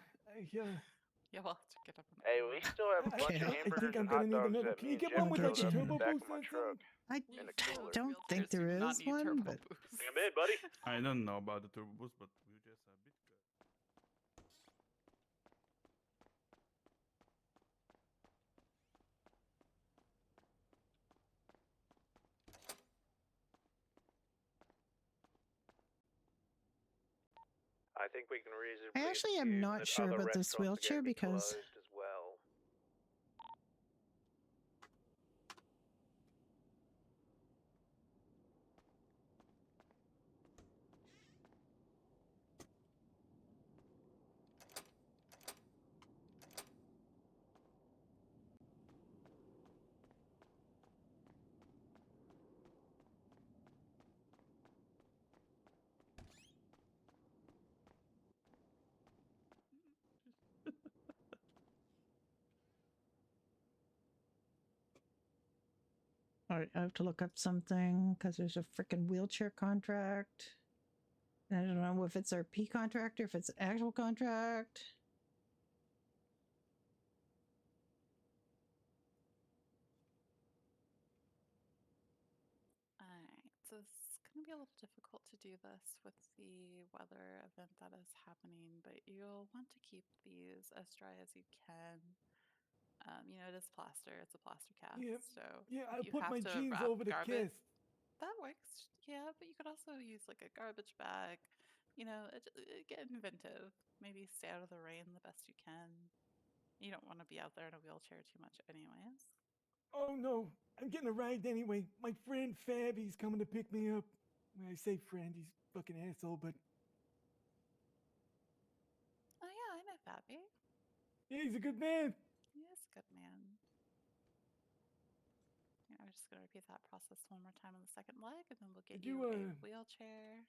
Yeah, we'll have to get up. Hey, we still have a bunch of Okay. hamburgers I think I'm and gonna hot need dogs another. that Can me you and get Jeff one with filled like a up in the turbo back boost of my on truck. I in the cooler. don't think there is one, but Come in, buddy. I don't know about the turbo boost, but we just a bit good. I think we can reasonably I actually am assume not that sure other about this restaurants are wheelchair gonna be because closed as well. all right, I have to look up something because there's a freaking wheelchair contract. I don't know if it's our P contract or if it's an actual contract. Alright, so it's going to be a little difficult to do this with the weather event that is happening, but you'll want to keep these as dry as you can. You know, it is plaster, it's a plaster cast, Yeah, so yeah, if I you put have my to jeans wrap over the garbage, cast. that works, yeah, but you could also use like a garbage bag. You know, get inventive. Maybe stay out of the rain the best you can. You don't want to be out there in a wheelchair too much, anyways. Oh no, I'm getting a ride anyway. My friend Fabby's coming to pick me up. When I say friend, he's a fucking asshole, but Oh yeah, I know Fabby. yeah, he's a good man. He is a good man. Yeah, I'm just gonna repeat that process one more time on the second leg, and then we'll get Did you you, a wheelchair.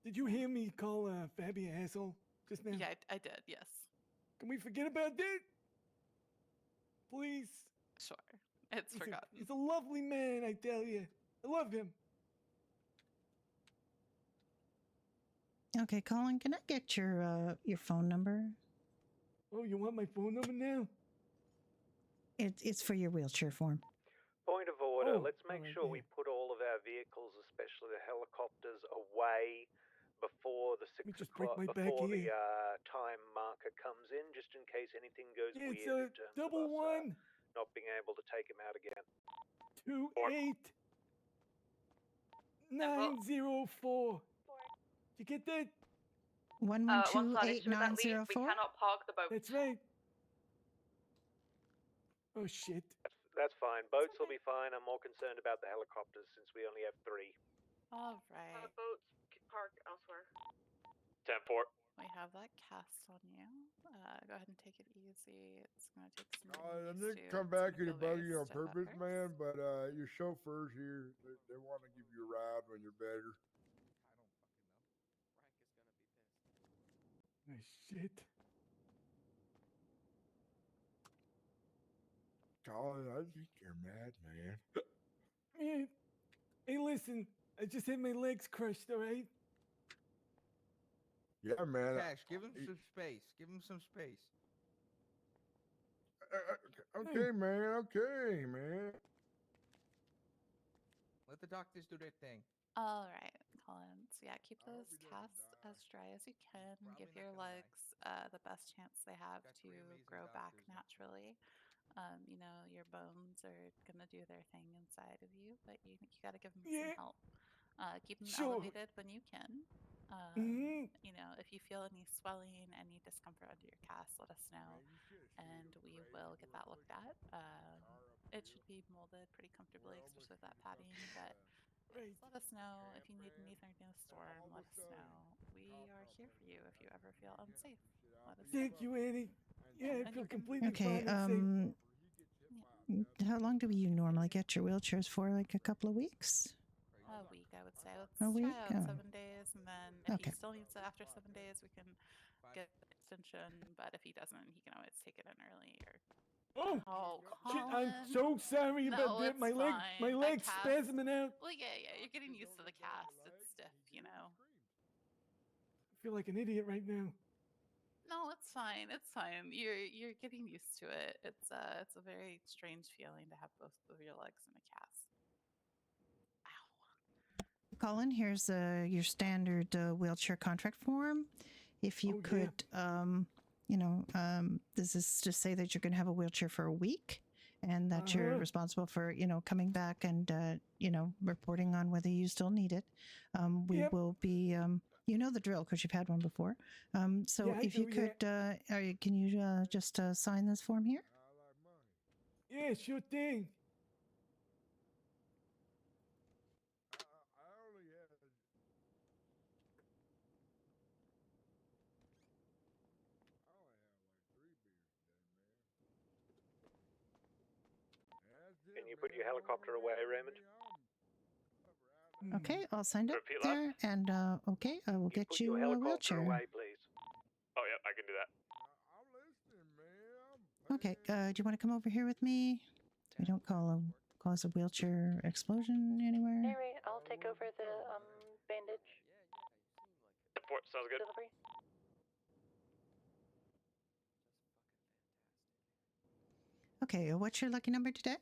Did you hear me call Fabby an asshole just now? Yeah, I did. Yes. Can we forget about that? Please. Sure. It's forgotten. He's a lovely man, I tell you. I love him. Okay, Colin, can I get your phone number? Oh, you want my phone number now? It's for your wheelchair form. Point of order, Oh, let's make alright, sure yeah. we put all of our vehicles, especially the helicopters, away before the 6 just break o'clock, my back before the here. time marker comes in, just in case anything goes Yeah, it's weird in terms of double us one, not being able to take him out again. 28 904. Did you get that? 112-8904? We cannot park the boat. That's right. Oh shit. That's fine. Boats will be fine. I'm more concerned about the helicopters since we only have 3. All right. Boats park elsewhere. 10-4. We have that cast on you. Go ahead and take it easy. It's gonna take some I getting used didn't to. come It's back gonna in to feel bug very you on stiff at purpose, first. man, but your chauffeurs here, they want to give you a ride when you're better. I don't fucking know. Frank is gonna be pissed. Oh shit. Colin, I think you're mad, man. Man. Hey, listen. I just had my legs crushed, alright? Yeah, man. Cash, give him some space. Give him some space. Okay, man. Okay, man. Let the doctors do their thing. All right, Colin. So yeah, keep those casts as dry as you can. Give your legs the best chance they have to grow back naturally. You know, your bones are gonna do their thing inside of you, but you gotta give them some help. Keep them elevated when you can. You know, if you feel any swelling, any discomfort under your cast, let us know, and we will get that looked at. It should be molded pretty comfortably, especially with that padding, but just let us know if you need anything in the storm. Let us know. We are here for you if you ever feel unsafe. Let us know. Thank you, Annie. Yeah, I and feel you can- completely Okay, fine and safe. how long do you normally get your wheelchairs for? Like a couple of weeks? A week, I would say. Let's A week? try out Oh. 7 days, and then if Okay. he still needs it after 7 days, we can get an extension. But if he doesn't, he can always take it in early. Or Shit, I'm Colin. so sorry No, about that. it's My fine. That leg's cast- spasming out. Well, yeah, you're getting used to the cast. It's stiff, you know. I feel like an idiot right now. No, it's fine. It's fine. You're getting used to it. It's a very strange feeling to have both of your legs in a cast. Colin, here's your standard wheelchair contract form. If you could, this is to say that you're going to have a wheelchair for a week and that you're responsible for, coming back and, reporting on whether you still need it. We will be You know the drill because you've had one before. So Yeah, I if you do, yeah. could, can you just sign this form here? Yeah, sure thing. I only had. I only had like 3 beers today, man. That's it, Can you put man. your helicopter away, Raymond? Okay, all signed up Repeat there. And okay, I will get Put you your a helicopter wheelchair. away, please. Oh, yeah, I can do that. I'm listening, man. Okay, do you want to come over here with me? So we don't cause a wheelchair explosion anywhere. Alright, I'll take over the bandage. Sounds good. Delivery. Okay, what's your lucky number today?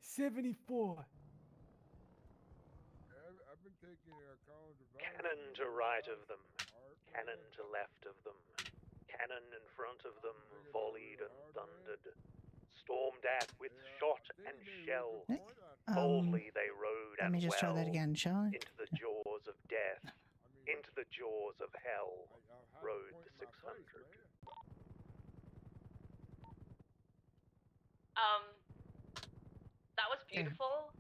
74. I've been taking Colin's advice. Cannon to right of them. Cannon to left of them. Cannon in front of them volleyed and thundered. Stormed at with shot and shell. Boldly they rode Let and me just try that well again, shall I? into the jaws of death. Into the jaws of hell rode the 600. That was beautiful.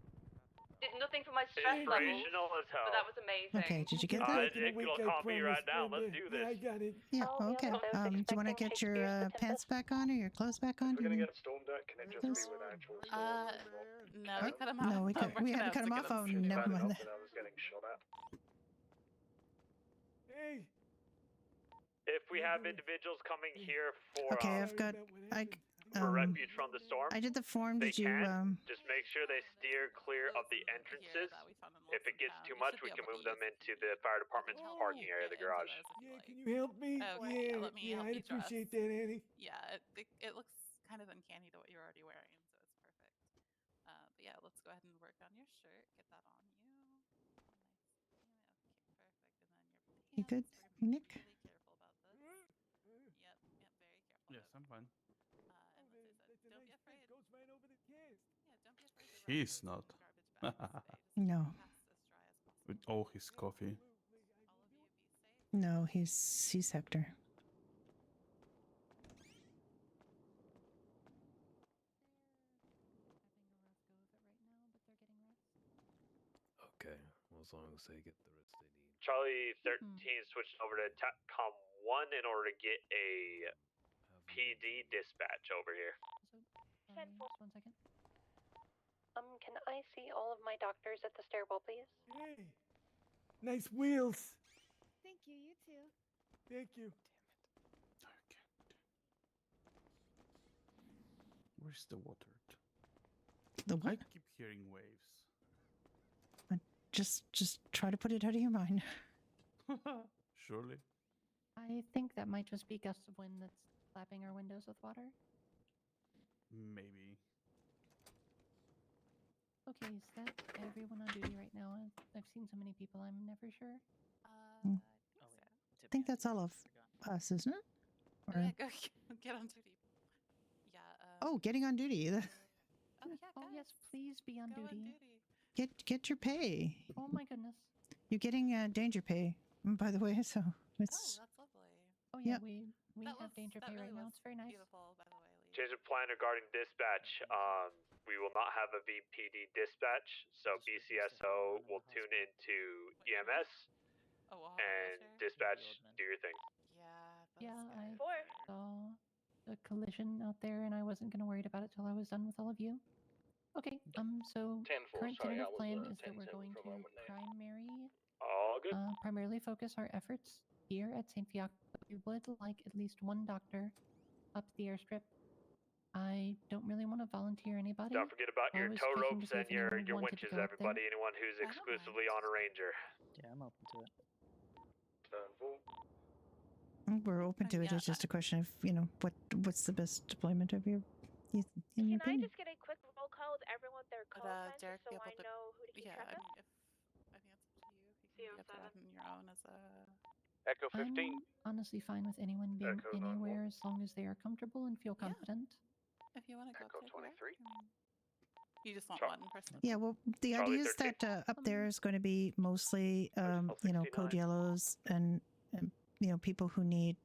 Did nothing for my stress level, Inspirational as hell. but that was amazing. Okay, did you get that? It'll calm me right down. Let's do this. Yeah, I got it. Yeah, okay. Do you want to get your pants back on or your clothes back on? If we're gonna get stormed at, can it just be with actual swords? No, we cut him off. No, we had to cut him off. Oh, never mind that. I was getting shot at. Hey. If we have individuals coming here for Okay, I've got. for refuge from the storm, I did the form. they Did you? can just make sure they steer clear of the entrances. If it gets too much, we can move them into the fire department's parking area, the garage. Yeah, can you help me? Okay, yeah, let me yeah, help I'd you dress. appreciate that, Annie. Yeah, it looks kind of uncanny to what you're already wearing, so it's perfect. But yeah, let's go ahead and work on your shirt. Get that on you. You good, Nick? Really careful about this. Yep, very careful. Yes, I'm fine. And don't be afraid. Goes right over the cast. Yeah, don't be afraid to He's not. No. With all his coffee. No, he's Hector. Okay, well, as long as they get the rest they need. Charlie 13 switched over to TACCOM 1 in order to get a PD dispatch over here. Just 1 second. Can I see all of my doctors at the stairwell, please? Hey. Nice wheels. Thank you, you too. Thank you. Where's the water? The what? I keep hearing waves. Just try to put it out of your mind. Surely. I think that might just be gusts of wind that's slapping our windows with water. Maybe. Okay, is that everyone on duty right now? I've seen so many people, I'm never sure. Mm. I think that's all of us, isn't it? Or- Yeah, go get on duty. Yeah. Oh, getting on duty. Oh yes, please be on duty. Get your pay. Oh my goodness. You're getting danger pay, by the way. So it's. That's lovely. Oh yeah, Yep. we have danger pay right now. It's very nice. Beautiful, by the way. Change of plan regarding dispatch. We will not have a VPD dispatch, so BCSO will tune into EMS and dispatch. Do your thing. Yeah, I saw a collision out there, and I wasn't gonna worry about it till I was done with all of you. Okay, so 10-4, current sorry, tentative I was, plan is that 10-7 we're going for a to moment there. All good. primarily focus our efforts here at St. Fiacre. We would like at least one doctor up the airstrip. I don't really want to volunteer anybody. Don't forget about I your was tow checking to ropes see and if anyone your wanted to winches, go up there. everybody. Anyone who's exclusively on a ranger. Yeah, I'm open to it. We're open to it. It's just a question of what's the best deployment of your. In your Can I opinion. just get a quick roll call with everyone their call signs Derek so be I able to- know who to keep Yeah, track I of? mean, I think it's up to you. If you can get that on your own as a. Echo 15. I'm honestly fine with anyone being Echo 9-1. anywhere as long as they are comfortable and feel confident. If you want to go Echo up there, 23. You just want one person. Yeah, well, the Charlie idea is 13. that up there is going to be mostly, code 69. yellows and people who need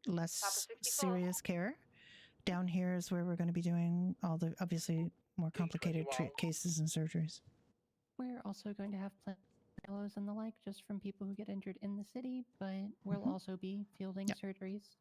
less 64. serious care. Down here is where we're going to be doing all the obviously more complicated cases and surgeries. We're also going to have fellows and the like just from people who get injured in the city, but we'll also be fielding surgeries.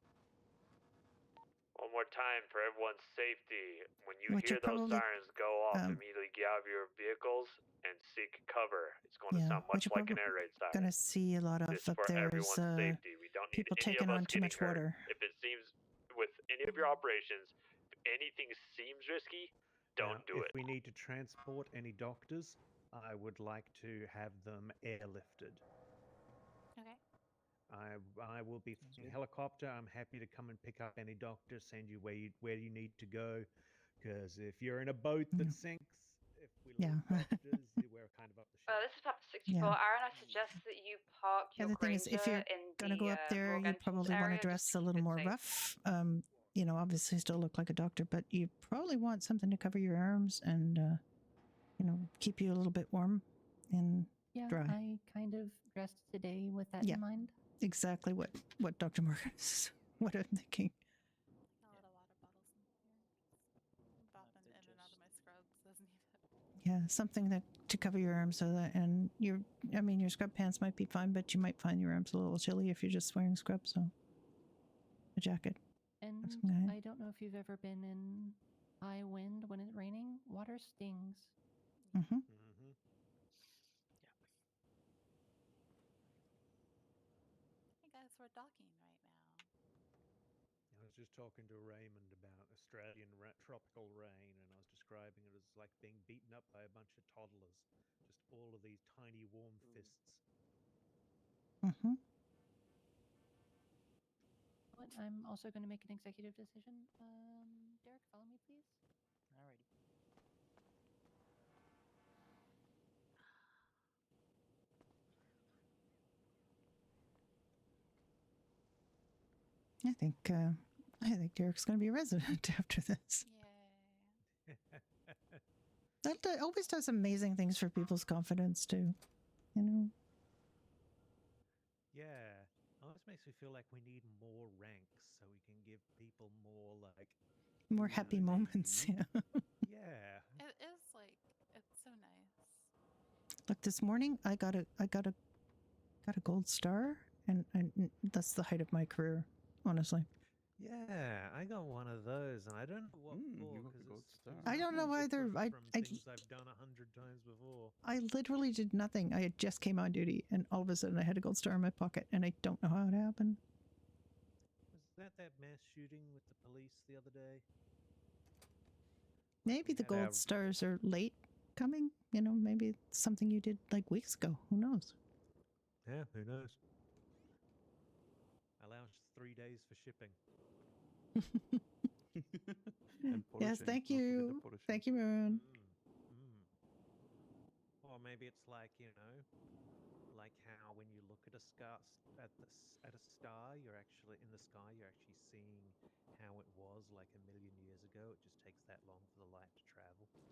One more time for everyone's safety. When you What hear you're those probably, sirens go off, immediately get out of your vehicles and seek cover. It's going to sound what much you're like an probably air raid siren. going to see a lot of This up for there is everyone's safety. We don't need people any taking of us on too getting much hurt. water. If it seems with any of your operations, if anything seems risky, don't do it. If we need to transport any doctors, I would like to have them airlifted. Okay. I will be flying a helicopter. I'm happy to come and pick up any doctor, send you where you need to go. Because if you're in a boat that sinks, if we lose doctors, we're kind of up the shit. This is Papa 64. Aaron, I suggest that you park your And the thing is, if you're Granger going to go up there, you probably want to dress a little more rough. Obviously still look like a doctor, but you probably want something to cover your arms and, keep you a little bit warm and dry. I kind of dressed today with that in mind. Exactly what Dr. Morgan is, what I'm thinking. A lot of water bottles in here. Bopping in and out of my scrubs as needed. Yeah, something to cover your arms so that, and your scrub pants might be fine, but you might find your arms a little chilly if you're just wearing scrubs, so a jacket. And I don't know if you've ever been in high wind when it's raining. Water stings. Mm-hmm. Hey guys, we're docking right now. I was just talking to Raymond about Australian tropical rain, and I was describing it as like being beaten up by a bunch of toddlers. Just all of these tiny warm fists. Mm-hmm. But I'm also going to make an executive decision. Derek, follow me, please. Alrighty. I think Derek's going to be a resident after this. That always does amazing things for people's confidence too, Yeah, always makes me feel like we need more ranks so we can give people more more happy moments. Yeah. Yeah. It is it's so nice. Look, this morning I got a gold star, and that's the height of my career, honestly. Yeah, I got one of those, and I don't know what for. I don't know either. From things I've done 100 times before. I literally did nothing. I had just came on duty, and all of a sudden I had a gold star in my pocket, and I don't know how it happened. Was that mass shooting with the police the other day? Maybe the gold stars are late coming. Maybe it's something you did like weeks ago. Who knows? Yeah, who knows? Allows 3 days for shipping. Yes, thank you. Thank you, Moon. Or maybe it's like like how when you look at a star, at a star, you're actually in the sky. You're actually seeing how it was like 1,000,000 years ago. It just takes that long for the light to travel. So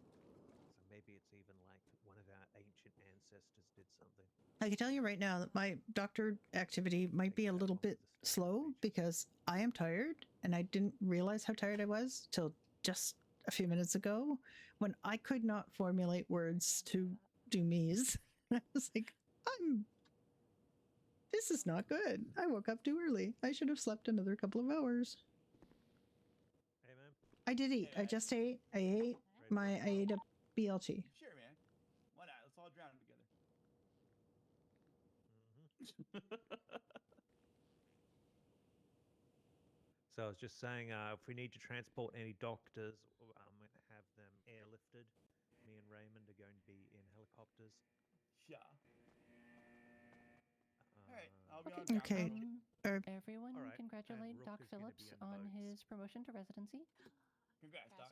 maybe it's even like one of our ancient ancestors did something. I can tell you right now that my doctor activity might be a little bit slow because I am tired, and I didn't realize how tired I was till just a few minutes ago when I could not formulate words to do me's. I was like, this is not good. I woke up too early. I should have slept another couple of hours. Hey, man. I did eat. I just ate. I ate a BLT. Sure, man. Why not? Let's all drown together. So I was just saying, if we need to transport any doctors, I'm going to have them airlifted. Me and Raymond are going to be in helicopters. Yeah. All right, I'll be on. Okay. Everyone, congratulate Doc Phillips on his promotion to residency. Congrats, Doc.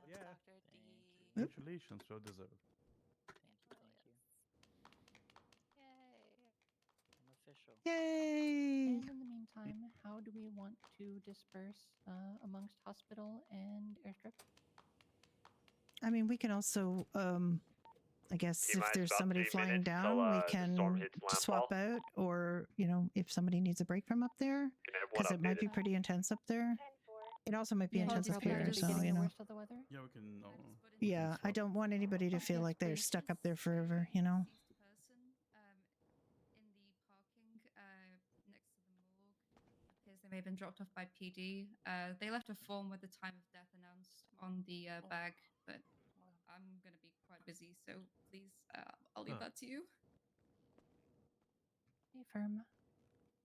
Congratulations, Dr. D. Congratulations, so deserved. Thank you. Yay. I'm official. Yay! And in the meantime, how do we want to disperse amongst hospital and airstrip? I mean, we can also, I guess if T-minus there's about somebody 3 flying minutes down, till, we the storm can hits swap landfall. out, or if somebody needs a break from up there, Get everyone because it might be updated. pretty intense up there. It also might be Yeah, intense you're up probably here, gonna be so getting you the know. worst of the weather. Yeah, we can. Yeah, I don't want anybody to feel yes, like they're please. stuck up there forever, you know. Person in the parking next to the morgue. Appears they may have been dropped off by PD. They left a form with the time of death announced on the bag, but I'm going to be quite busy, so please, I'll leave that to you. Stay firm.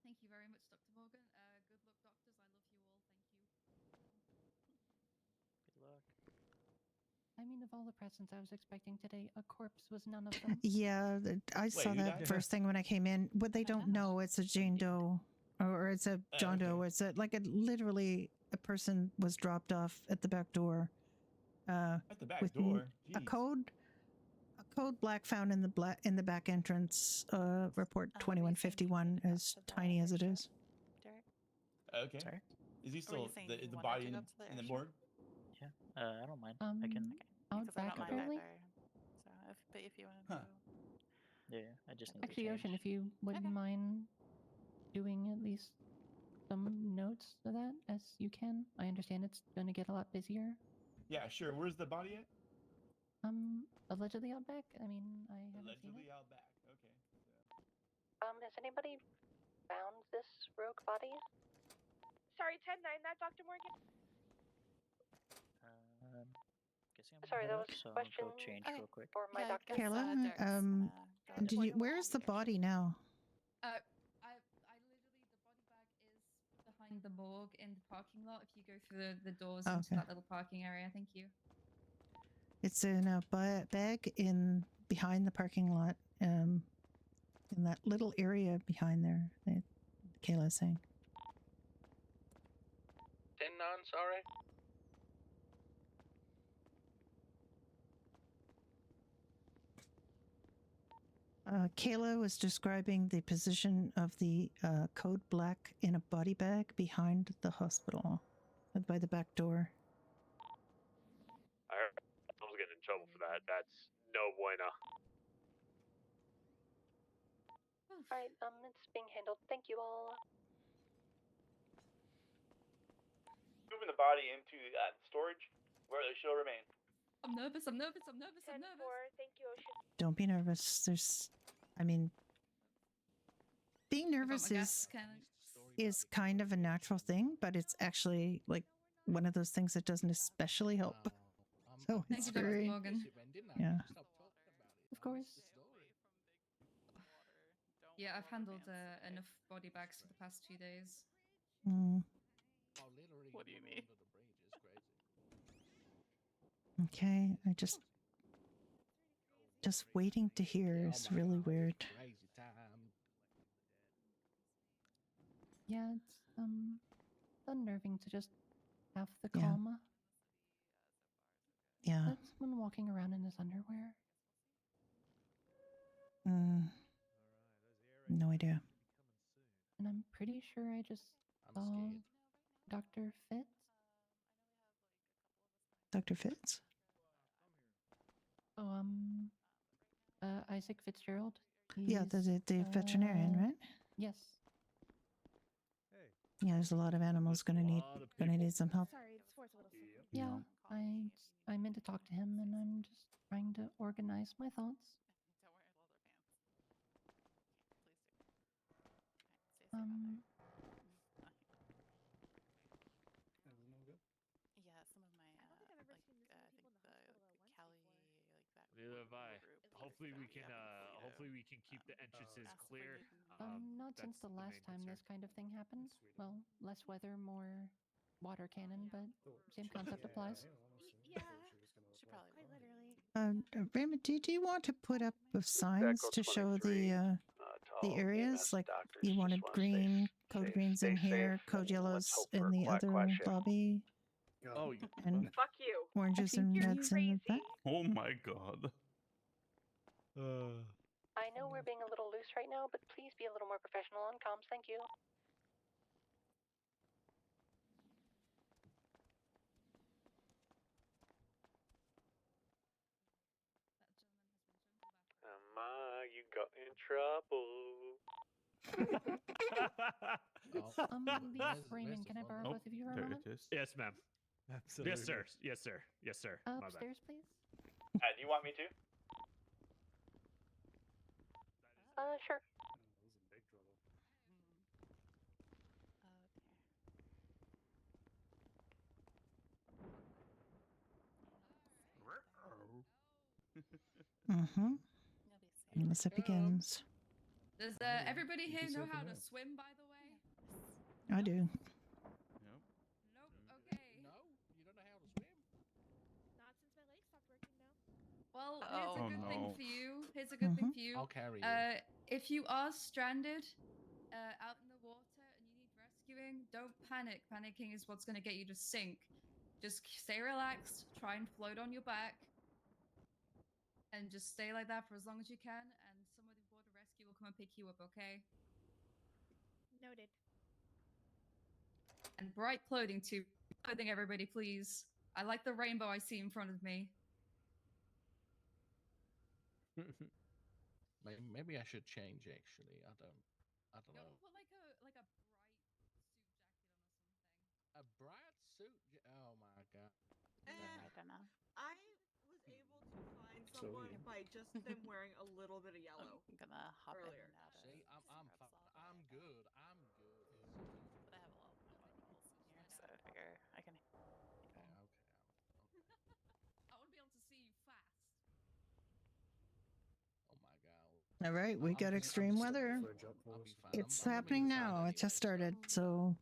Thank you very much, Dr. Morgan. Good luck, doctors. I love you all. Thank you. Good luck. I mean, of all the presents I was expecting today, a corpse was none of them. Yeah, I saw who that died? first thing when I came in. What they don't know, it's a Jane Doe, or it's a John Doe. It's literally a person was dropped off at the back door. At the back with door. a code black found in the back entrance. Report 2151, as tiny as it is. Derek? Okay. Sorry? Is he Or were still you saying the you wanted body to in go the, to the in the airstrip? morgue? Yeah. I don't mind. I can. Out Because I back, don't mind apparently. either. So, if you want to. Yeah, I just need Actually, to Ocean, change. if you wouldn't mind doing at least some notes of that as you can. I understand it's going to get a lot busier. Yeah, sure. Where's the body at? Allegedly out back. I mean, I haven't seen Allegedly it. out back. Okay. Has anybody found this rogue body? Sorry, 10-9, that Dr. Morgan? Guessing I'm Sorry, gonna that head was up, so a question I'll go change real quick. for my doctor. Kayla, did you? Where's the body now? I literally, the body bag is behind the morgue in the parking lot. If you go through the doors into Okay. that little parking area, thank you. It's in a bag behind the parking lot, in that little area behind there. Kayla's saying. 10-9, sorry. Kayla was describing the position of the code black in a body bag behind the hospital, by the back door. I was getting in trouble for that. That's no bueno. Alright, it's being handled. Thank you all. Moving the body into storage, where it shall remain. I'm nervous. 10-4, thank you, Ocean. Don't be nervous. Being nervous is kind of a natural thing, but it's actually like one of those things that doesn't especially help. So Thank it's you, Dr. very, Morgan. yeah. Of course. Yeah, I've handled enough body bags for the past 2 days. Mm. What do you mean? Okay, I just waiting to hear is really weird. Yeah, it's unnerving to just have the Yeah. calm. Yeah. That's when walking around in his underwear. No idea. And I'm pretty sure I just saw Dr. Fitz. Dr. Fitz? Oh, Isaac Fitzgerald. Yeah, the veterinarian, right? Yes. Yeah, there's a lot of animals gonna need some help. Sorry, the sport's a little slow. Yeah, I meant to talk to him, and I'm just trying to organize my thoughts. Yeah, some of my I don't think I've ever seen this many people in the hospital at once Cali, before. Neither have I. Hopefully we can keep the entrances clear. Not since the last time this kind of thing happened. Well, less weather, more water cannon, but same concept applies. Yeah, quite literally. Raymond, do you want to put up signs to show the areas? Like you wanted green, code greens in here, code yellows in the other lobby, Oh, and Fuck you. oranges and reds in the back? Oh my god. I know we're being a little loose right now, but please be a little more professional on comms. Thank you. you got in trouble. Leaf, Raymond, can I borrow both of you for a There moment? it is. Yes, ma'am. Absolutely. Yes, sir. Yes, sir. Yes, sir. My bad. Upstairs, please. Do you want me to? Sure. That was in big trouble. Mm-hmm. Unless it begins. Does everybody here know how to swim, by the way? I do. Yep. Nope. Okay. No, you don't know how to swim. Not since my legs stopped working now. Well, here's a Oh, good no. thing for you. Here's a good thing for you. I'll carry you. If you are stranded out in the water and you need rescuing, don't panic. Panicking is what's going to get you to sink. Just stay relaxed. Try and float on your back. And just stay like that for as long as you can. And somebody water rescue will come and pick you up, okay? Noted. And bright clothing too. Clothing, everybody, please. I like the rainbow I see in front of me. Maybe I should change. Actually, I don't know. Put like a bright suit jacket on or something. A bright suit. Oh my god. I don't know. I was able to find someone by just them wearing a little bit of yellow. I'm gonna hop earlier. in and out of. See, I'm good. I'm good. But I have a lot of my water bottles in here, so I figure I can. Okay. I want to be able to see you fast. Oh my god. All right, we got extreme weather. It's happening now. It just started, so.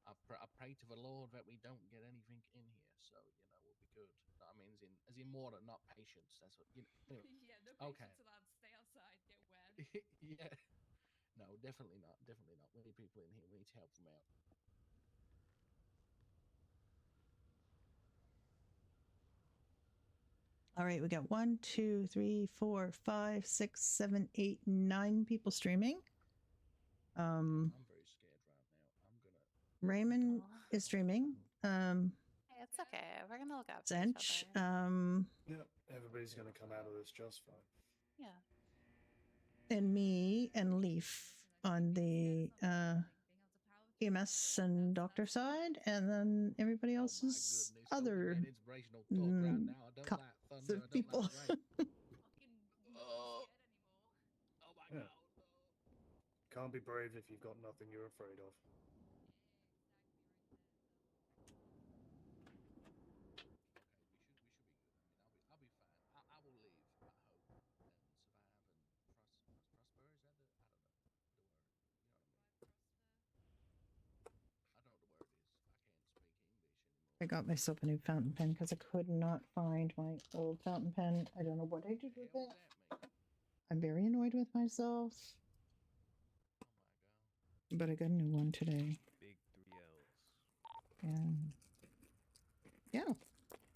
That's true. I pray to the Lord that we don't get anything in here, so we'll be good. I mean, as in water, not patience. That's what you know. Anyway. Yeah, no Okay. patience allowed. Stay outside, get wet. Yeah. No, definitely not. Definitely not. We need people in here. We need to help them out. All right, we got 1, 2, 3, 4, 5, 6, 7, 8, 9 people streaming. I'm very scared right now. I'm gonna. Raymond is streaming. Hey, it's okay. We're gonna look out for Zench. each other. Yep, everybody's going to come out of this just fine. Yeah. And me and Leaf on the EMS and doctor side, and then everybody else's other people. Oh my Yeah. god. Can't be brave if you've got nothing you're afraid of. I'll be fine. I will live, I hope, and survive and prosper. Is that the? I don't know the word. You know what I mean? I don't know what the word is. I can't speak English anymore. I got myself a new fountain pen because I could not find my old fountain pen. I don't know what I did with it. I'm very annoyed with myself. But I got a new one today. Big 3 L's. And yeah,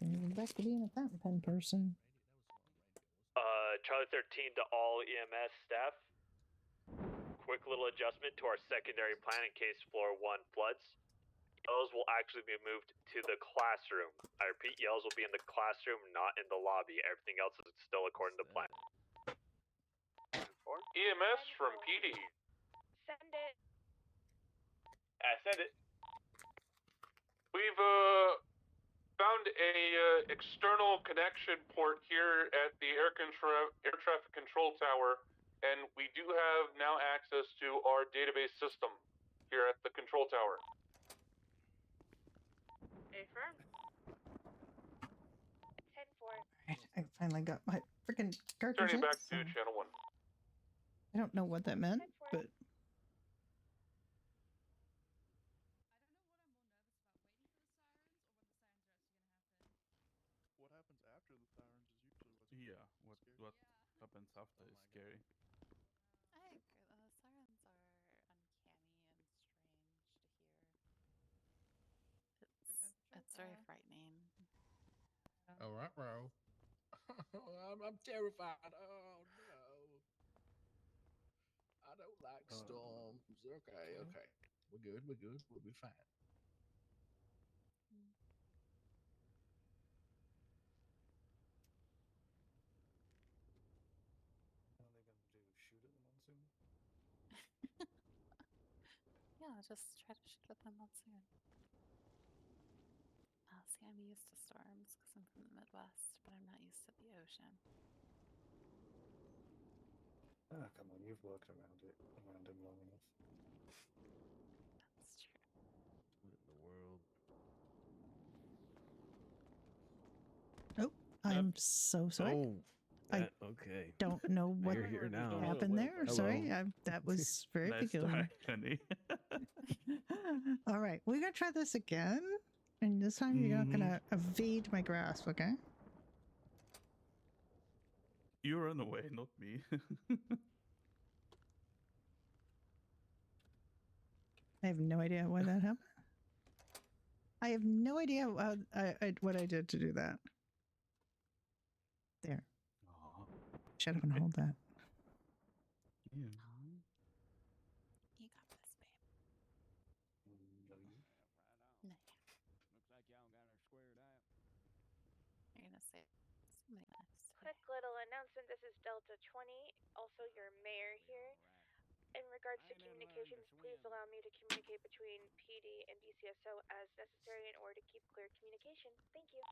I'm back to being a fountain pen person. Charlie 13 to all EMS staff. Quick little adjustment to our secondary plan in case floor 1 floods. Yellows will actually be moved to the classroom. I repeat, yellows will be in the classroom, not in the lobby. Everything else is still according to plan. EMS from PD. Send it. Send it. We've found a external connection port here at the air traffic control tower, and we do have now access to our database system here at the control tower. Affirm. 10-4. Right, I finally got my freaking cartridge. Turning back to channel 1. I don't know what that meant, but What happens after the sirens is usually what's what happens after is scary. I agree. The sirens are uncanny and strange to hear. It's very frightening. All right, bro. I'm terrified. Oh no. I don't like storms. Okay. We're good. We'll be fine. just try to shoot at them monsoon. See, I'm used to storms because I'm from the Midwest, but I'm not used to the ocean. Ah, come on, you've worked around him long enough. That's true. What in the world? Oh, I'm so sorry. Oh, I okay. don't know what You're here now. happened there. Sorry, that was very Nice peculiar. try, honey. All right, we're gonna try this again, and this time you're not gonna evade my grasp, okay? You run away, not me. I have no idea why that happened. I have no idea what I did to do that. There. Aw. Shut up and hold that. Yeah. You got this, babe. No, you. No. Looks like y'all got her squared out. You're gonna say something nice. Quick little announcement. This is Delta 20, also your mayor here. In regards to communications, please allow me to communicate between PD and BCSO as necessary in order to keep clear communication. Thank you.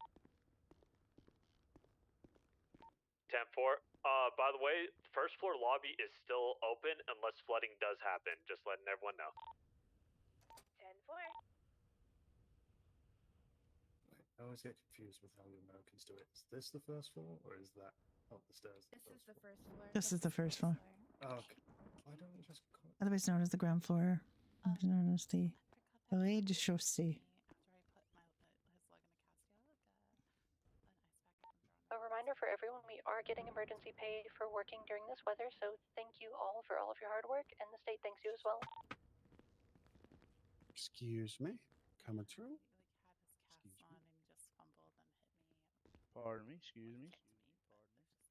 10-4. By the way, first floor lobby is still open unless flooding does happen. Just letting everyone know. 10-4. Wait, I always get confused with how the Americans do it. Is this the first floor, or is that up the stairs? This is the first floor. This is the first floor, Oh, okay. Why don't we just call it? otherwise known as the ground floor, otherwise known as the rez-de-chaussée. A reminder for everyone, we are getting emergency pay for working during this weather, so thank you all for all of your hard work, and the state thanks you as well. Excuse me? Coming through? Pardon me, excuse me.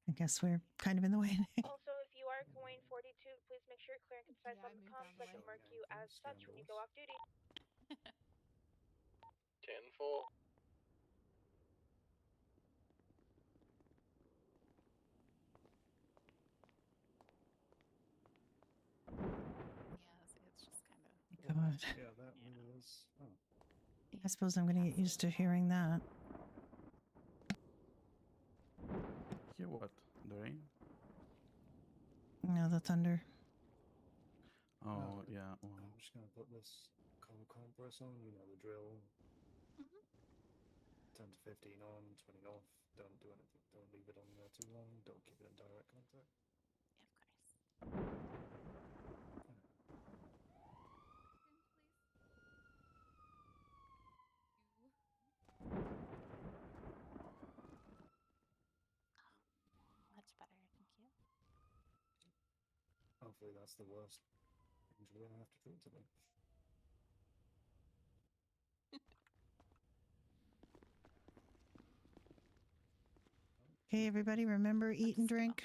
I guess we're kind of in the way. Also, if you are going 42, please make sure you're clear and concise on the comms so I can mark you as such when you go off duty. 10-4. Yeah, see, it's just kind of. God. Yeah, that really is. Oh. I suppose I'm gonna get used to hearing that. Hear what? The rain? No, the thunder. Oh, yeah. Well, I'm just gonna put this cold compress on. You know the drill. 10 to 15 on, 20 off. Don't do anything. Don't leave it on there too long. Don't keep it in direct contact. Yeah, of course. Much better, thank you. Hopefully that's the worst injury I have to treat today. Okay, everybody, remember eat and drink.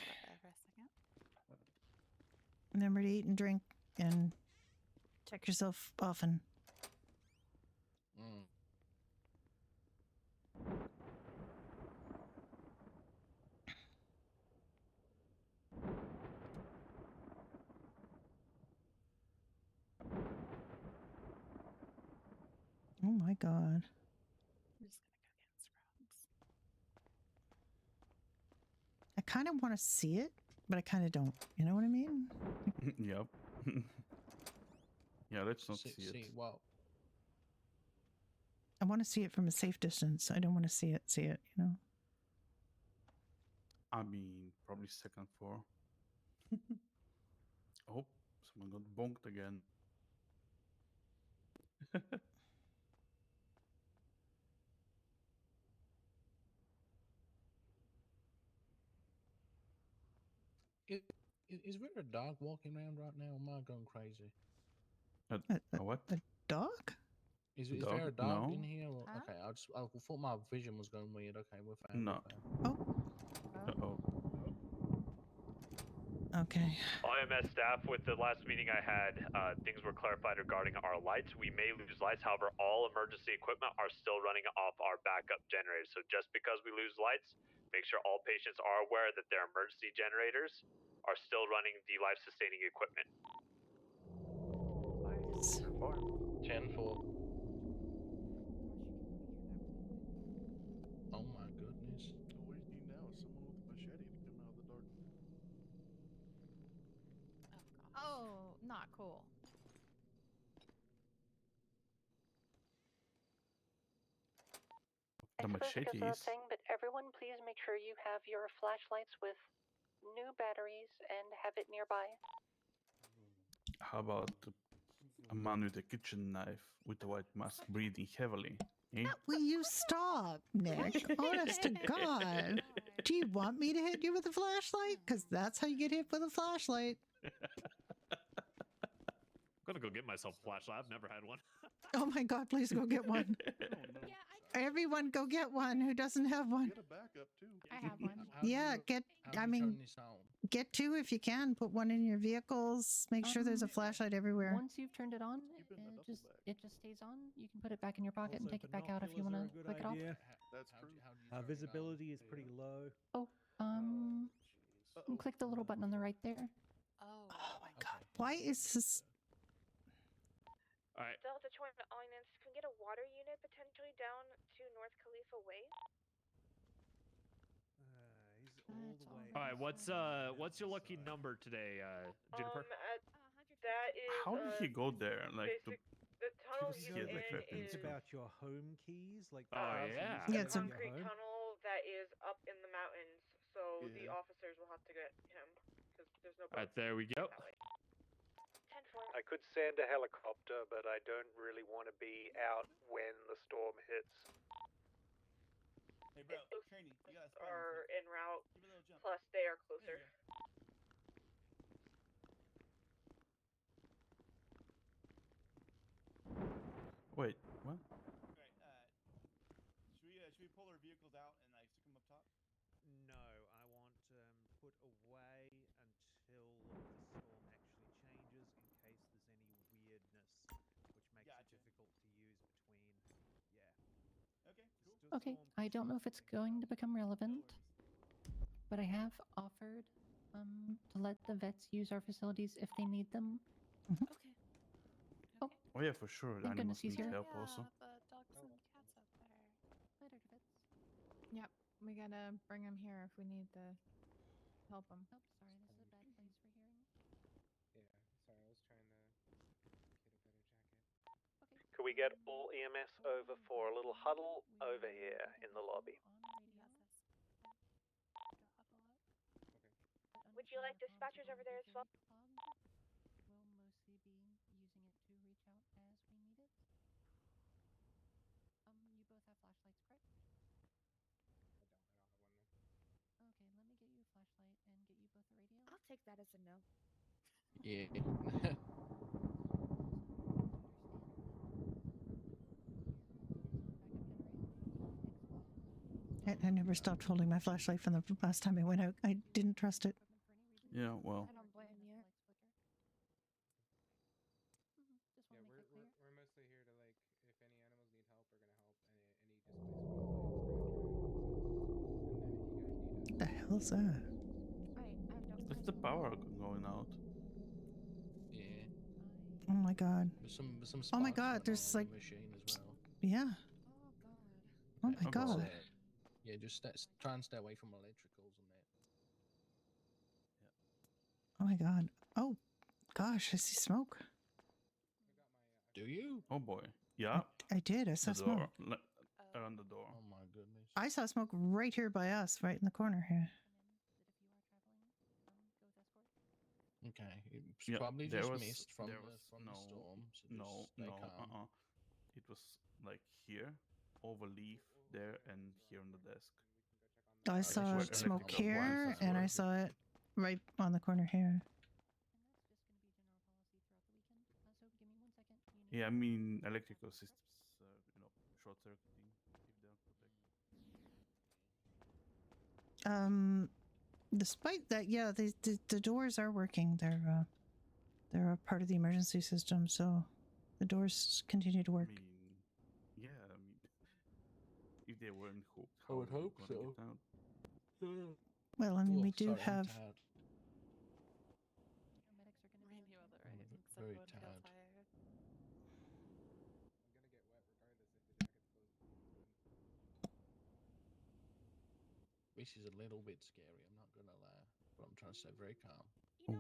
Remember to eat and drink and check yourself often. Oh my God. I'm just gonna go get scrubs. I kind of want to see it, but I kind of don't. You know what I mean? Yep. Yeah, let's not see it. See what? I want to see it from a safe distance. I don't want to see it, you know? I mean, probably second floor. Oh, someone got bonked again. Is there a dog walking around right now? Am I going crazy? A what? A dog? Is Dog? there a dog No. in here? Or, Huh? Okay, I thought my vision was going weird. Okay, we're fine. No. We're fine. Uh-oh. Okay. IMS staff, with the last meeting I had, things were clarified regarding our lights. We may lose lights, however, all emergency equipment are still running off our backup generators. So just because we lose lights, make sure all patients are aware that their emergency generators are still running the life-sustaining equipment. Yes. 10-4. Oh my goodness. What do you need now? Someone with a machete to come out of the dark. Oh, not cool. I The suppose it goes without machetes. saying, but everyone please make sure you have your flashlights with new batteries and have it nearby. How about a man with a kitchen knife with a white mask breathing heavily? Eh? Will you stop, Nick? Honest to God. Do you want me to hit you with a flashlight? Because that's how you get hit with a flashlight. I'm gonna go get myself a flashlight. I've never had one. Oh my God, please go get one. Everyone go get one who doesn't have one. Get a backup too. I have one. Yeah, get two if you can. Put one in your vehicles. Make sure there's a flashlight everywhere. Once you've turned it on, it just stays on. You can put it back in your pocket and take it back out if you want to click it off. That's true. Visibility is pretty low. Oh, click the little button on the right there. Oh my God. Why is this? All right. Delta 20 Alliance, can we get a water unit potentially down to North Khalifa Way? All right. What's your lucky number today, Juniper? That is. How did he go there? Like the tunnel he you're has, like, in weapons. It's about your home keys, like Oh, the yeah. house you Yeah, use it's to a- get concrete home. tunnel that is up in the mountains, so the Yeah. officers will have to get him because there's no. All right, there we go. I could send a helicopter, but I don't really want to be out when the storm hits. Hey, bro, Trini, you gotta spell Are en route. Give it a little jump. Plus, they are closer. Wait, what? Alright, should we pull our vehicles out and like stick them up top? No, I want put away until the storm actually changes in case there's any weirdness which makes it difficult to use between. Yeah. Okay, cool. Okay, I don't know if it's going to become relevant, but I have offered to let the vets use our facilities if they need them. Okay. Oh yeah, for sure. Thank Animals goodness he's need here. help also. The dogs and cats out there. Later, vets. Yep, we gotta bring him here if we need to help him. Oh, sorry, this is a bad place for hearing. Yeah, sorry, I was trying to get a better jacket. Okay. Could we get all EMS over for a little huddle over here in the lobby? Would you like dispatchers over there as well? We'll mostly be using it to reach out as we need it. You both have flashlights, correct? I don't have one though. Okay, let me get you a flashlight and get you both a radio. I'll take that as a no. Yeah. I never stopped holding my flashlight from the last time I went out. I didn't trust it. Yeah, well. I don't blame you. Just Yeah, want to make that clear. we're mostly here to like, if any animals need help, we're gonna help. Any displaced wildlife, we're gonna try and help. And then if you guys need The hell's that? Is the power going out? Yeah. Oh my God. There's some Oh my sparks God, going there's on like, the machine as well. yeah. Oh my God. Yeah, just try and stay away from electricals and that. Oh my God. Oh gosh, I see smoke. Do you? Oh boy. Yeah. I did. I saw The door. smoke. Around the door. Oh my goodness. I saw smoke right here by us, right in the corner here. Okay, it's Yeah, probably there just was- mist from there the was from no- the storm. So just No, stay no, calm. It was like here, over leaf there, and here on the desk. I That's saw where smoke electrical here, appliances and were. I saw it right on the corner here. Yeah, I mean electrical systems, short circuiting if they're protected. Despite that, yeah, the doors are working. They're a part of the emergency system, so the doors continue to work. Yeah, I mean, if they weren't hooked, I would how are they hope gonna so. get out? Well, I mean, we do sorry, I'm have. tired. Randy, other right? Very Everyone got tired. tired. This is a little bit scary. I'm not gonna lie, but I'm trying to stay very calm.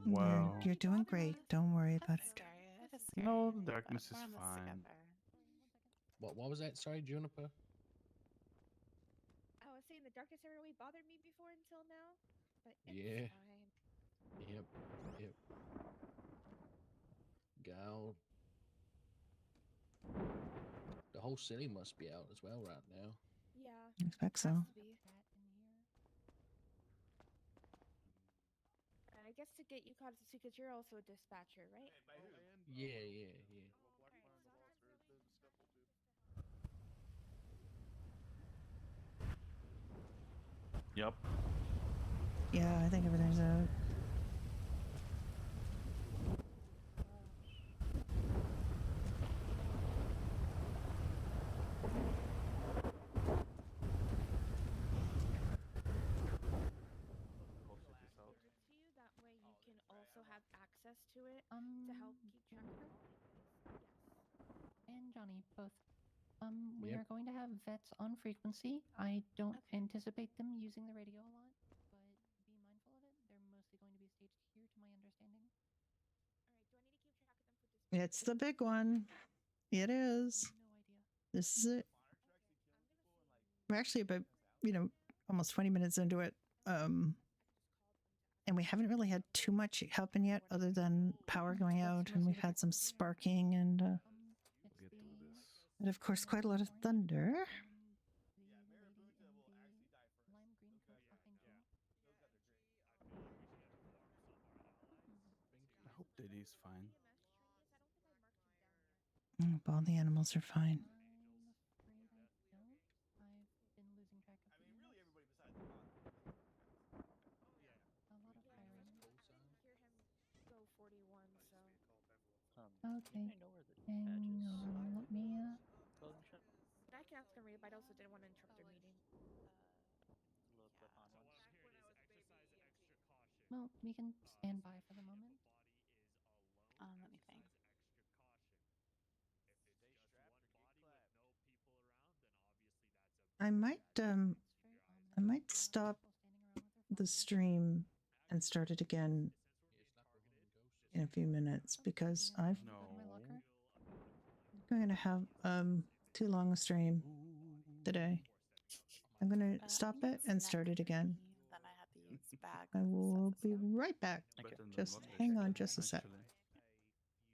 Wow. You're doing great. Don't worry about it. It is scary. No, the but darkness is we're in this fine. together. What was that? Sorry, Juniper. I was saying the darkness never really bothered me before until now, but it's Yeah. fine. Yep. Yep. Gal. The whole city must be out as well right now. Yeah. I expect so. Has to be. I guess to get you caught up to because you're also a dispatcher, right? Yeah, yeah, yeah. Yep. Yeah, I think everything's out. To you, that way you can also have access to it to help keep track of all these things. Yes. And Johnny, both. We Yep. are going to have vets on frequency. I don't anticipate them using the radio a lot, but be mindful of it. They're mostly going to be staged here, to my understanding. All right. Do I need to keep track of them for this? It's the big one. It is. No idea. This is it. We're actually about, almost 20 minutes into it. And we haven't really had too much happen yet other than power going out, and we've had some sparking and of course quite a lot of thunder. I hope Diddy's fine. All the animals are fine. I'm afraid I don't. I've been losing track of the emails. A lot of firing. Hear him go 41, so. Okay. I know where the Hang badges on. Let me. clothing shop. I can ask him, Rita, but I also didn't want to interrupt their meeting. Little clip-on ones. Well, we can stand by for the moment. Let me think. I might stop the stream and start it again in a few minutes because I'm going to have too long a stream today. I'm going to stop it and start it again. Then I had to use bag. I will be right back. Just hang on just a sec.